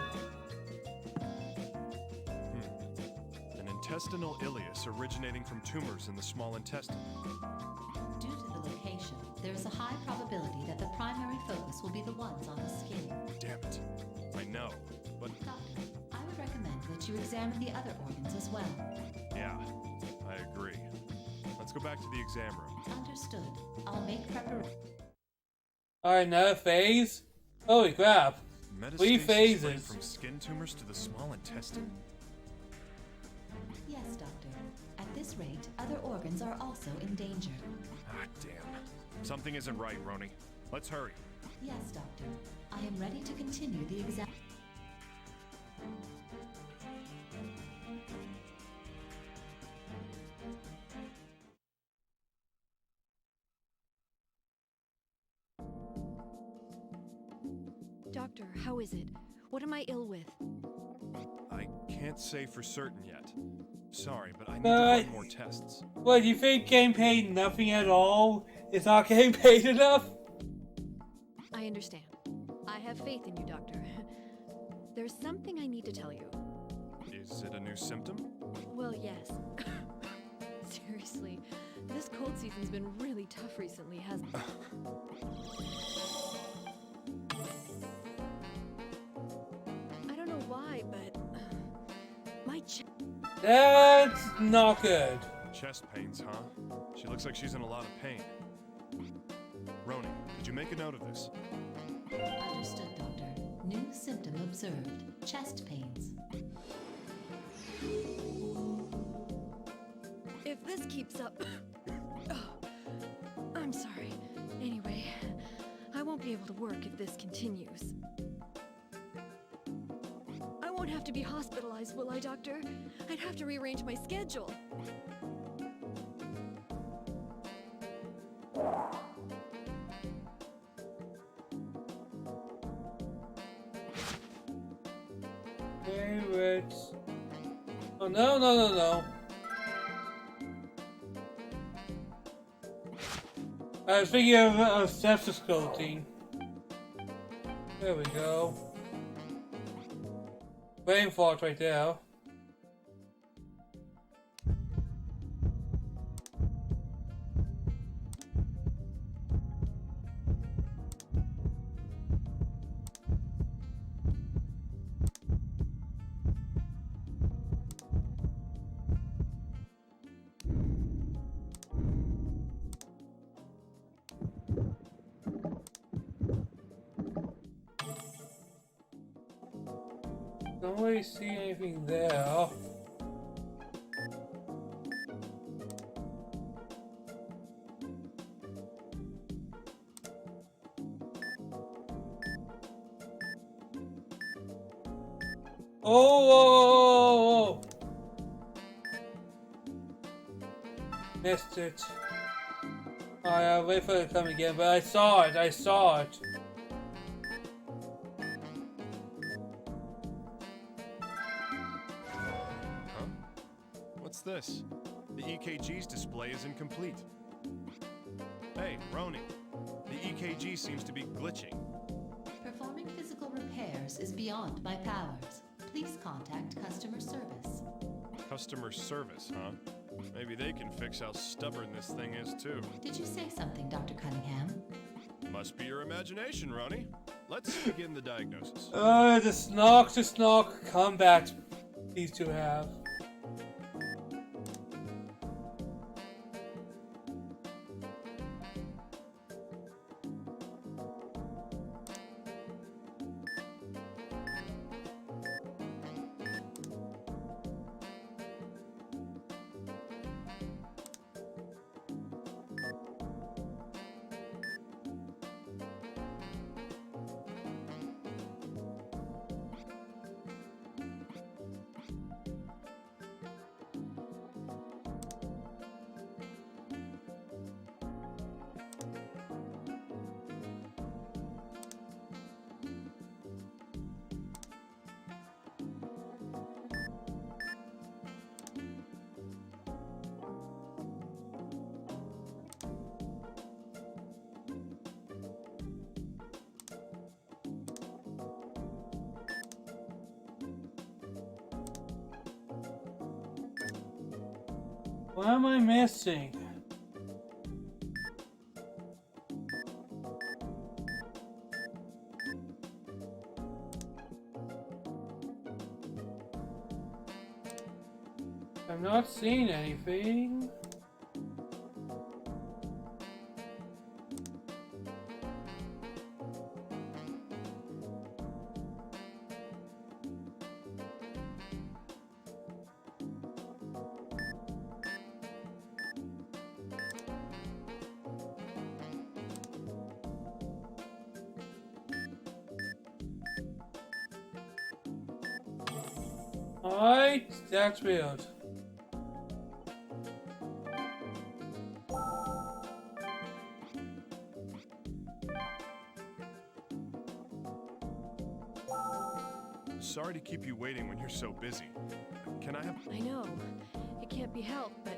An intestinal ileus originating from tumors in the small intestine. Due to the location, there is a high probability that the primary focus will be the ones on the skin. Damn it. I know, but... Doctor, I would recommend that you examine the other organs as well. Yeah, I agree. Let's go back to the exam room. Understood. I'll make preparation. Alright, another phase? Holy crap. 3 phases. From skin tumors to the small intestine? Yes, Doctor. At this rate, other organs are also in danger. Ah, damn. Something isn't right, Roni. Let's hurry. Yes, Doctor. I am ready to continue the exam. Doctor, how is it? What am I ill with? I can't say for certain yet. Sorry, but I need to run more tests. What, you think getting paid nothing at all is not getting paid enough? I understand. I have faith in you, Doctor. There's something I need to tell you. Is it a new symptom? Well, yes. Seriously, this cold season's been really tough recently, hasn't it? I don't know why, but my chest. That's not good. Chest pains, huh? She looks like she's in a lot of pain. Roni, did you make a note of this? Understood, Doctor. New symptom observed. Chest pains. If this keeps up... I'm sorry. Anyway, I won't be able to work if this continues. I won't have to be hospitalized, will I, Doctor? I'd have to rearrange my schedule. Favorites. Oh, no. I was thinking of sepsis. There we go. Brain fart right there. Don't really see anything there. Oh! Missed it. I'll wait for it to come again, but I saw it. Huh? What's this? The EKG's display is incomplete. Hey, Roni. The EKG seems to be glitching. Performing physical repairs is beyond my powers. Please contact customer service. Customer service, huh? Maybe they can fix how stubborn this thing is, too. Did you say something, Dr. Cunningham? Must be your imagination, Ronnie. Let's begin the diagnosis. The snark to snark combat these two have. What am I missing? I'm not seeing anything. Alright, that's weird. Sorry to keep you waiting when you're so busy. Can I have... I know. It can't be helped, but...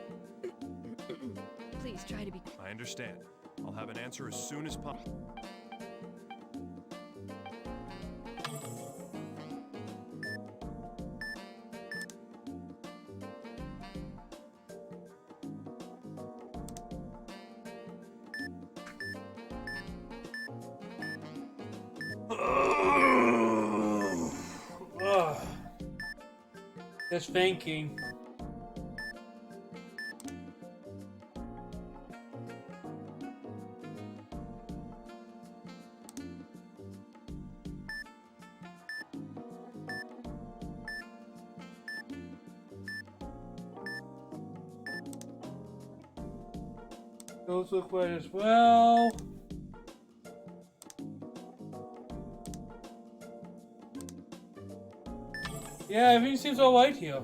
Please try to be... I understand. I'll have an answer as soon as possible. Just thinking. Those look right as well. Yeah, everything seems alright here.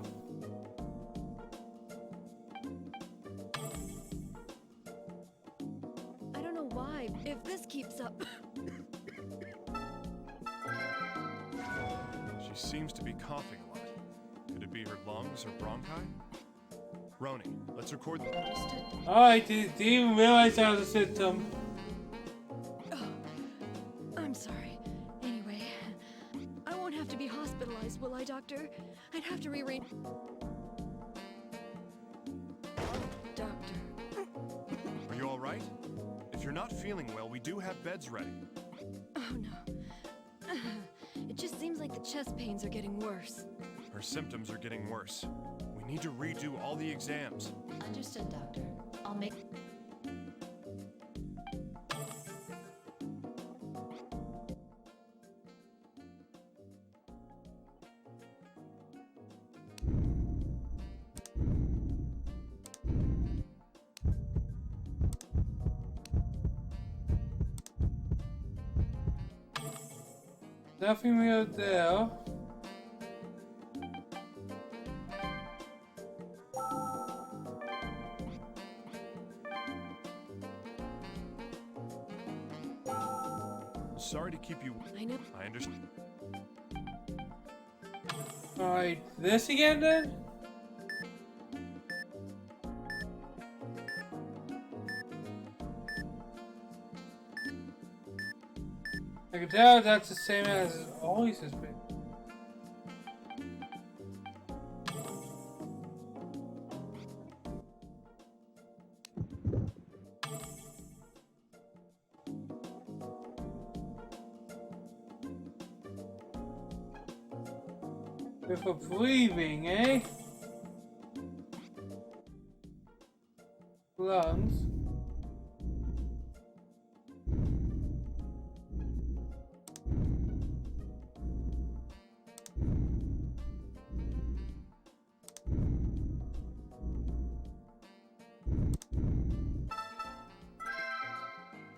I don't know why. If this keeps up... She seems to be coughing a lot. Could it be her lungs or bronchi? Roni, let's record the... Alright, didn't even realize that was a symptom. I'm sorry. Anyway, I won't have to be hospitalized, will I, Doctor? I'd have to rearrange... Doctor. Are you alright? If you're not feeling well, we do have beds ready. Oh, no. It just seems like the chest pains are getting worse. Her symptoms are getting worse. We need to redo all the exams. Understood, Doctor. I'll make... Nothing real there. Sorry to keep you... I know. I understand. Alright, this again then? I can tell that's the same as it always has been. With a breathing, eh? Lungs.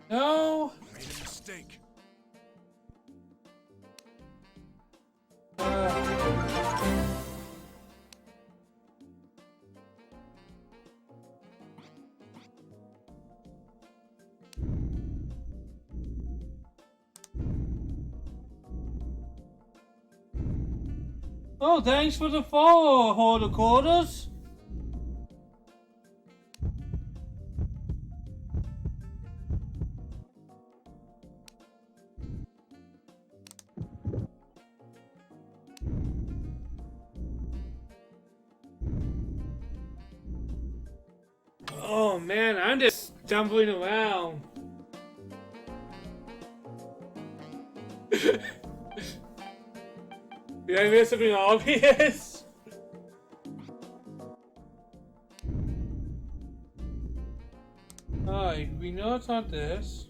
No. Made a mistake. Oh, thanks for the follow, Holder Quarters. Oh man, I'm just stumbling around. Did I miss something obvious? Alright, we know it's not this.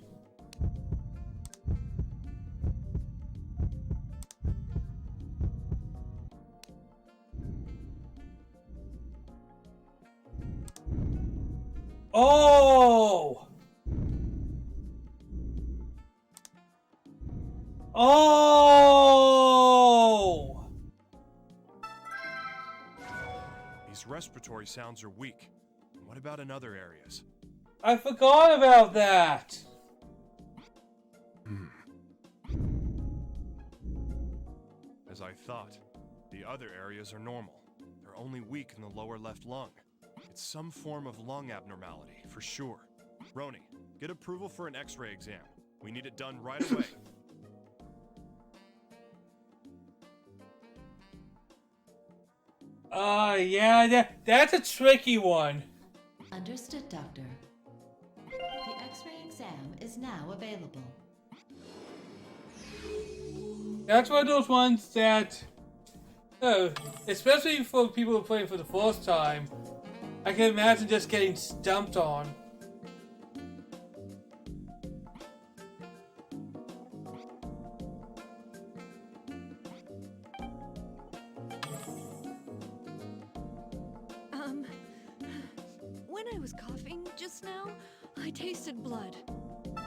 Oh! Oh! These respiratory sounds are weak. What about in other areas? I forgot about that! As I thought, the other areas are normal. They're only weak in the lower left lung. It's some form of lung abnormality, for sure. Roni, get approval for an X-ray exam. We need it done right away. Yeah, that's a tricky one. Understood, Doctor. The X-ray exam is now available. That's one of those ones that, especially for people who are playing for the first time, I can imagine just getting stumped on. When I was coughing just now, I tasted blood.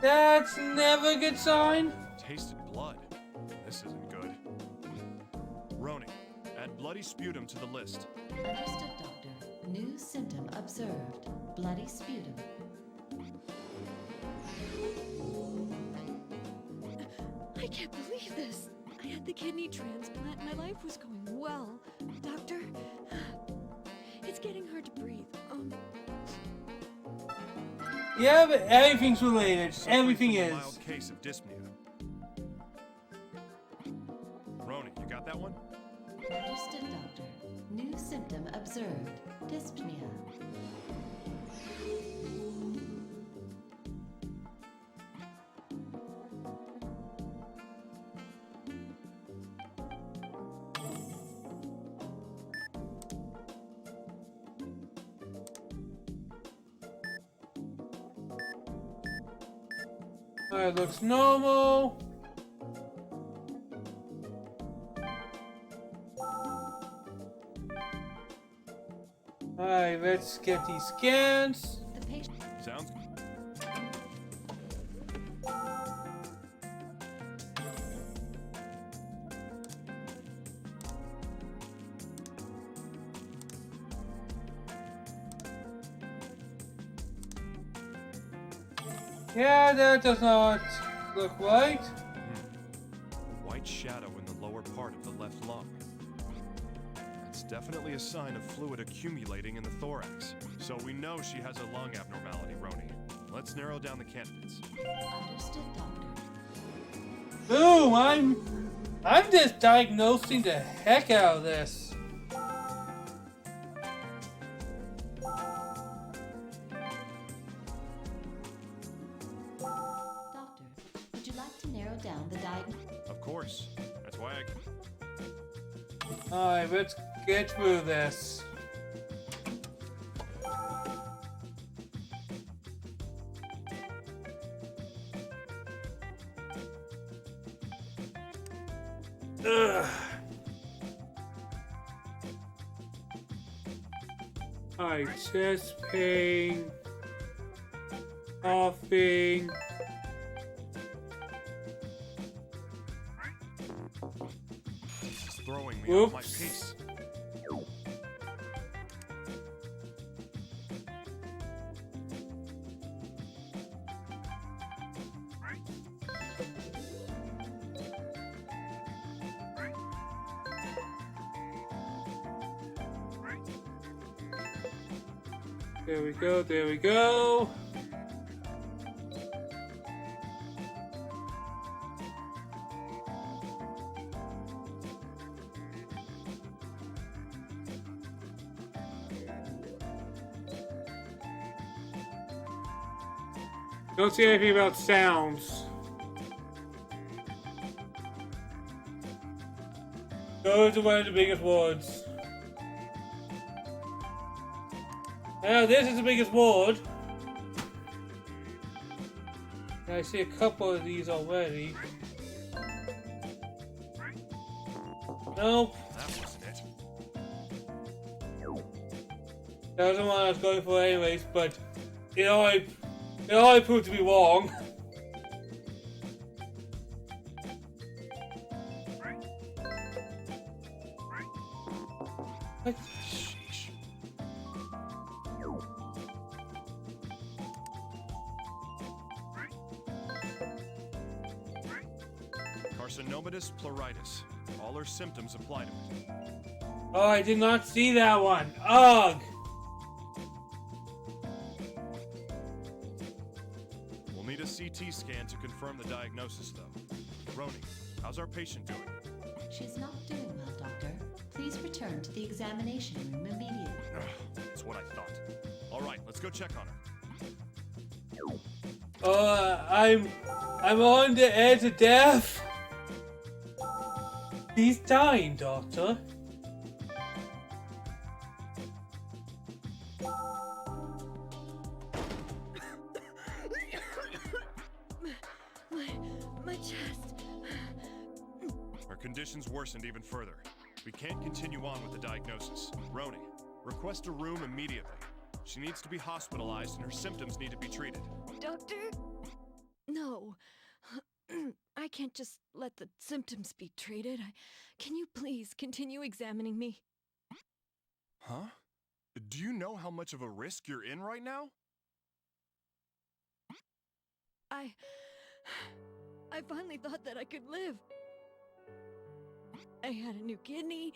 That's never a good sign. Tasted blood. This isn't good. Roni, add bloody sputum to the list. Understood, Doctor. New symptom observed. Bloody sputum. I can't believe this. I had the kidney transplant. My life was going well. Doctor, it's getting hard to breathe. Yeah, but everything's related. Everything From a is. mild case of dyspnea. Roni, you got that one? Understood, Doctor. New symptom observed. Dyspnea. Alright, looks normal. Alright, let's get these scans. The patient. Sounds good. Yeah, that does not look right. A white shadow in the lower part of the left lung. That's definitely a sign of fluid accumulating in the thorax. So we know she has a lung abnormality, Roni. Let's narrow down the candidates. Understood, Doctor. Boom! I'm just diagnosing the heck out of this. Doctor, would you like to narrow down the diagnosis? Of course. That's why I... Alright, let's get through this. Ugh. Alright, chest pain, coughing. This is throwing me off my pace. There we go, there we go. Don't see anything about sounds. Those are one of the biggest ones. Now this is the biggest ward. I see a couple of these already. Nope. That wasn't it. That was the one I was going for anyways, but it already proved to be wrong. What? Sheesh. Carcinomatous pleuritis. All her symptoms apply to it. Oh, I did not see that one. Ugh! We'll need a CT scan to confirm the diagnosis, though. Roni, how's our patient doing? She's not doing well, Doctor. Please return to the examination room immediately. That's what I thought. All right, let's go check on her. I'm on the edge of death. He's dying, Doctor. My chest. Her condition's worsened even further. We can't continue on with the diagnosis. Roni, request a room immediately. She needs to be hospitalized and her symptoms need to be treated. Doctor? No. I can't just let the symptoms be treated. Can you please continue examining me? Huh? Do you know how much of a risk you're in right now? I finally thought that I could live. I had a new kidney.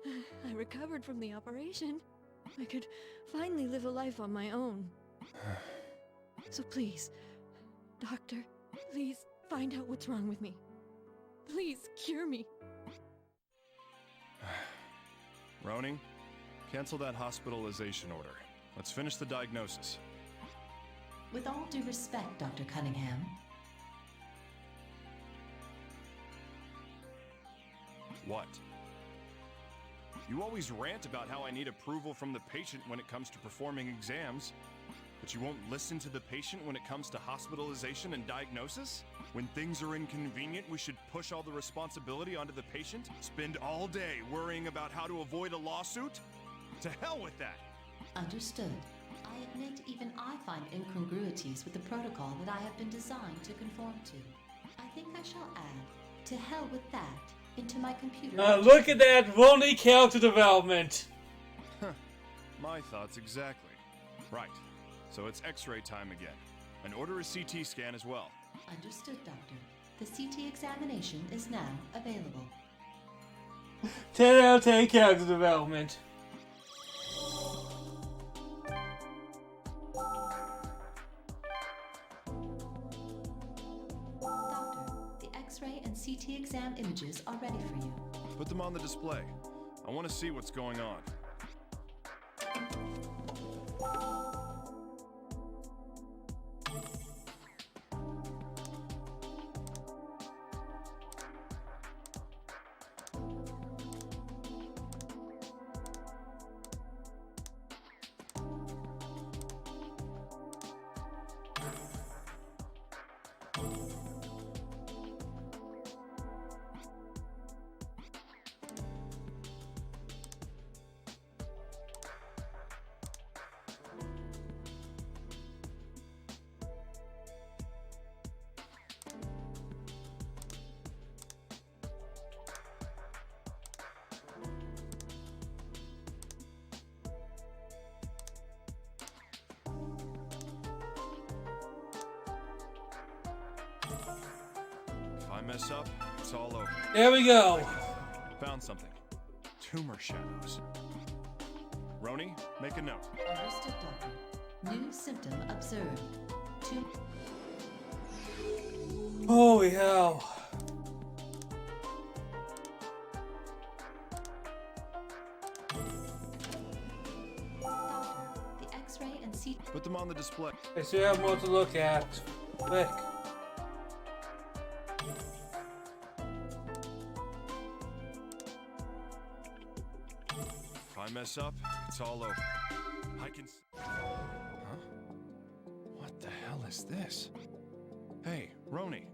I recovered from the operation. I could finally live a life on my own. So please, Doctor, please find out what's wrong with me. Please cure me. Roni, cancel that hospitalization order. Let's finish the diagnosis. With all due respect, Dr. Cunningham. What? You always rant about how I need approval from the patient when it comes to performing exams, but you won't listen to the patient when it comes to hospitalization and diagnosis? When things are inconvenient, we should push all the responsibility onto the patient? Spend all day worrying about how to avoid a lawsuit? To hell with that! Understood. I admit even I find incongruities with the protocol that I have been designed to conform to. I think I shall add, to hell with that, into my computer. Look at that Roni character development. My thoughts exactly. Right. So it's X-ray time again. And order a CT scan as well. Understood, Doctor. The CT examination is now available. 10 out of 10 character development. Doctor, the X-ray and CT exam images are ready for you. Put them on the display. I want to see what's going on. mess up, it's all over. There we go. Found something. Tumor shadows. Roni, make a note. Understood, Doctor. New symptom observed. Holy hell. Doctor, the X-ray and CT. Put them on the display. I still have more to look at. Quick. If I mess up, it's all over. I can. Huh? What the hell is this? Hey, Roni.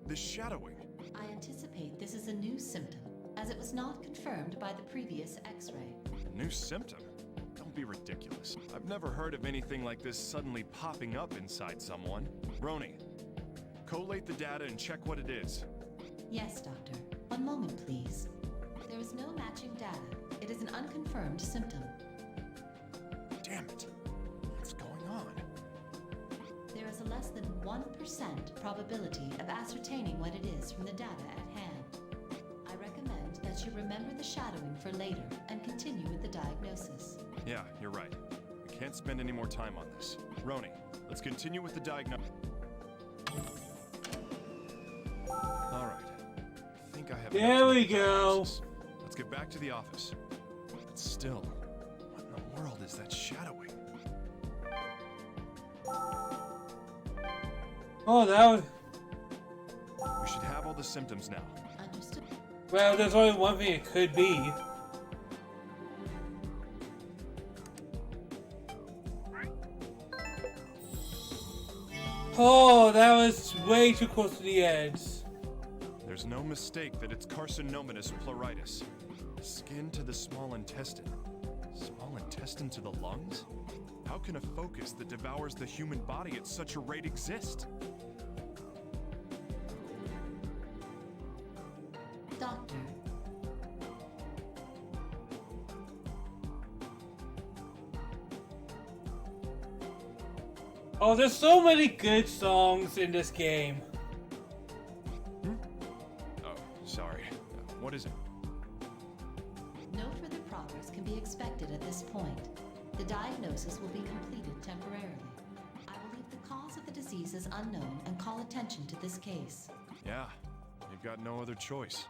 This shadowing. I anticipate this is a new symptom, as it was not confirmed by the previous X-ray. A new symptom? Don't be ridiculous. I've never heard of anything like this suddenly popping up inside someone. Roni, collate the data and check what it is. Yes, Doctor. One moment, please. There is no matching data. It is an unconfirmed symptom. Damn it. What's going on? There is a less than 1% probability of ascertaining what it is from the data at hand. I recommend that you remember the shadowing for later and continue with the diagnosis. Yeah, you're right. We can't spend any more time on this. Roni, let's continue with the diagnosis. Alright. I think I have There we go. Let's get back to the office. But still, what in the world is that shadowing? Oh, that was... We should have all the symptoms now. Understood. Well, there's only one thing it could be. Oh, that was way too close to the edge. There's no mistake that it's carcinomatous pleuritis. Skin to the small intestine. Small intestine to the lungs? How can a focus that devours the human body at such a rate exist? Doctor. Oh, there's so many good songs in this game. Oh, sorry. What is it? No further progress can be expected at this point. The diagnosis will be completed temporarily. I will leave the cause of the disease as unknown and call attention to this case. Yeah, you've got no other choice.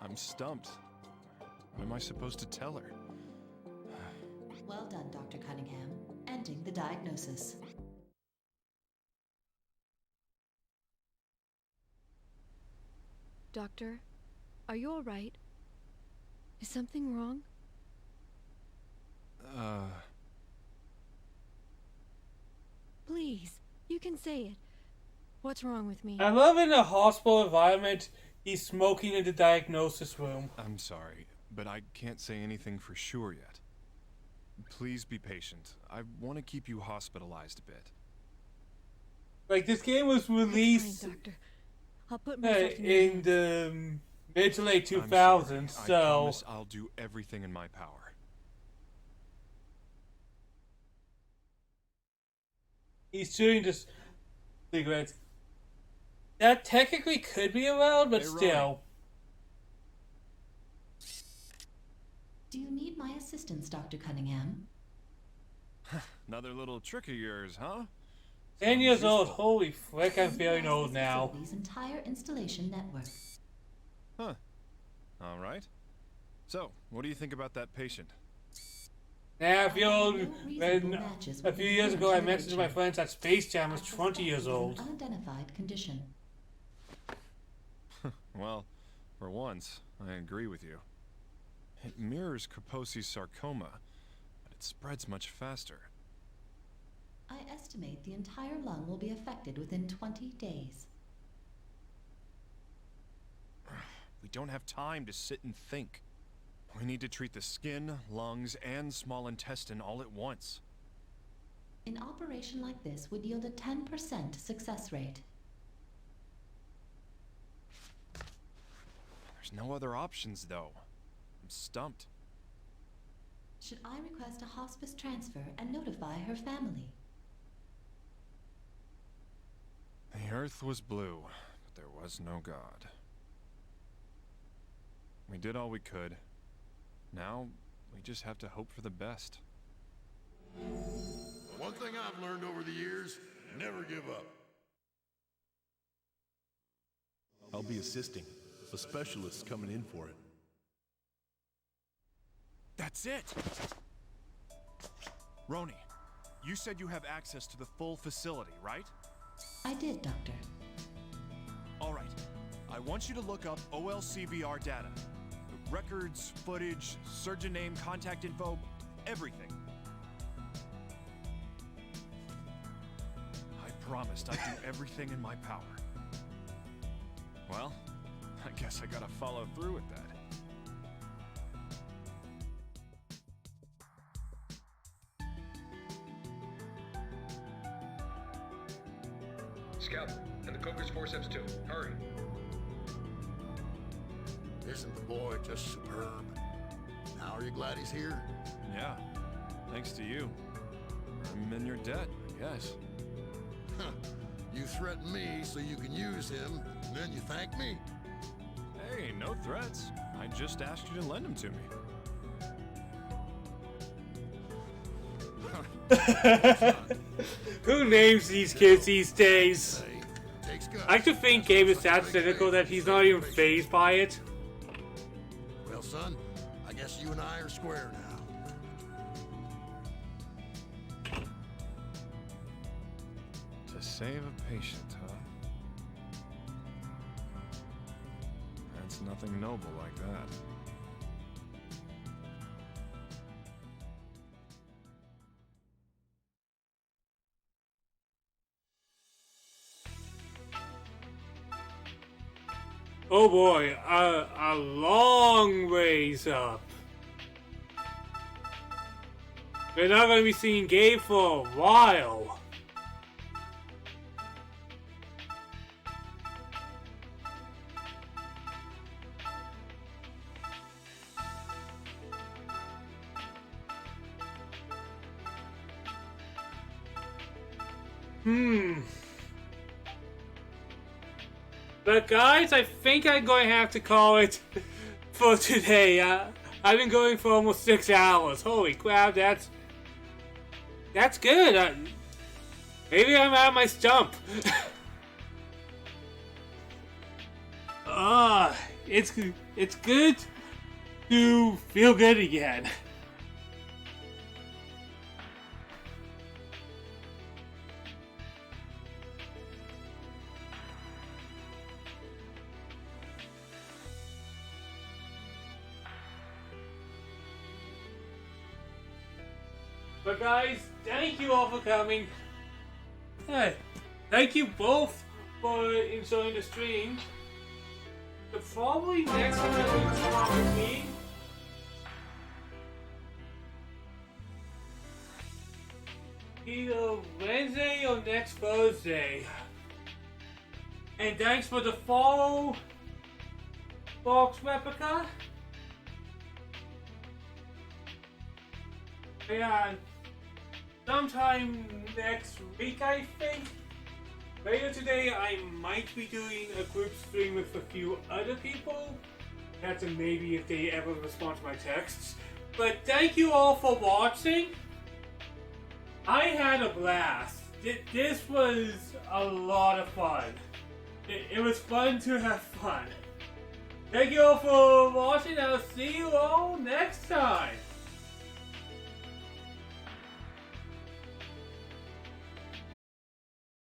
I'm stumped. What am I supposed to tell her? Well done, Dr. Cunningham. Ending the diagnosis. Doctor, are you all right? Is something wrong? Please, you can say it. What's wrong with me? I love in a hospital environment, he's smoking in the diagnosis room. I'm sorry, but I can't say anything for sure yet. Please be patient. I want to keep you hospitalized a bit. Like, this game was released Fine, Doctor. I'll put myself in your in hands. the mid to late I'm 2000s, sorry. I so... promise I'll do everything in my power. He's chewing just cigarettes. That technically could be allowed, but Hey, Roy. still. Do you need my assistance, Dr. Cunningham? Another little trick of yours, huh? 10 years old, holy frick, I'm feeling old now. Facility's entire installation network. Huh. All right. So, what do you think about that patient? Now, I feel old when a few years ago I mentioned to my friends that Space Jam was 20 years old. Unidentified condition. Well, for once, I agree with you. It mirrors Kaposi's sarcoma, but it spreads much faster. I estimate the entire lung will be affected within 20 days. We don't have time to sit and think. We need to treat the skin, lungs, and small intestine all at once. An operation like this would yield a 10% success rate. There's no other options, though. I'm stumped. Should I request a hospice transfer and notify her family? The earth was blue, but there was no God. We did all we could. Now, we just have to hope for the best. One thing I've learned over the years, never give up. I'll be assisting. A specialist's coming in for it. That's it! Roni, you said you have access to the full facility, right? I did, Doctor. All right. I want you to look up OLCVR data. Records, footage, surgeon name, contact info, everything. I promised I'd do everything in my power. Well, I guess I gotta follow through with that. Scout, and the cook is forceps too. Hurry. Isn't the boy just superb? Now are you glad he's here? Yeah, thanks to you. I'm in your debt, I guess. You threaten me so you can use him, and then you thank me? Hey, no threats. I just asked you to lend him to me. Who names these kids these days? I like to think Gabe is that cynical that he's not even fazed by it. Well, son, I guess you and I are square now. To save a patient, huh? That's nothing noble like that. Oh boy, a long ways up. We're not going to be seeing Gabe for a while. But guys, I think I'm going to have to call it for today. I've been going for almost 6 hours. Holy crap, that's good. Maybe I'm out of my stump. It's good to feel good again. But guys, thank you all for coming. Hey, thank you both for enjoying the stream. The probably next time I will talk with me. Either Wednesday or next Thursday. And thanks for the follow, Box Replica. Yeah. Sometime next week, I think. Later today, I might be doing a group stream with a few other people. That's a maybe if they ever respond to my texts. But thank you all for watching. I had a blast. This was a lot of fun. It was fun to have fun. Thank you all for watching. I'll see you all next time.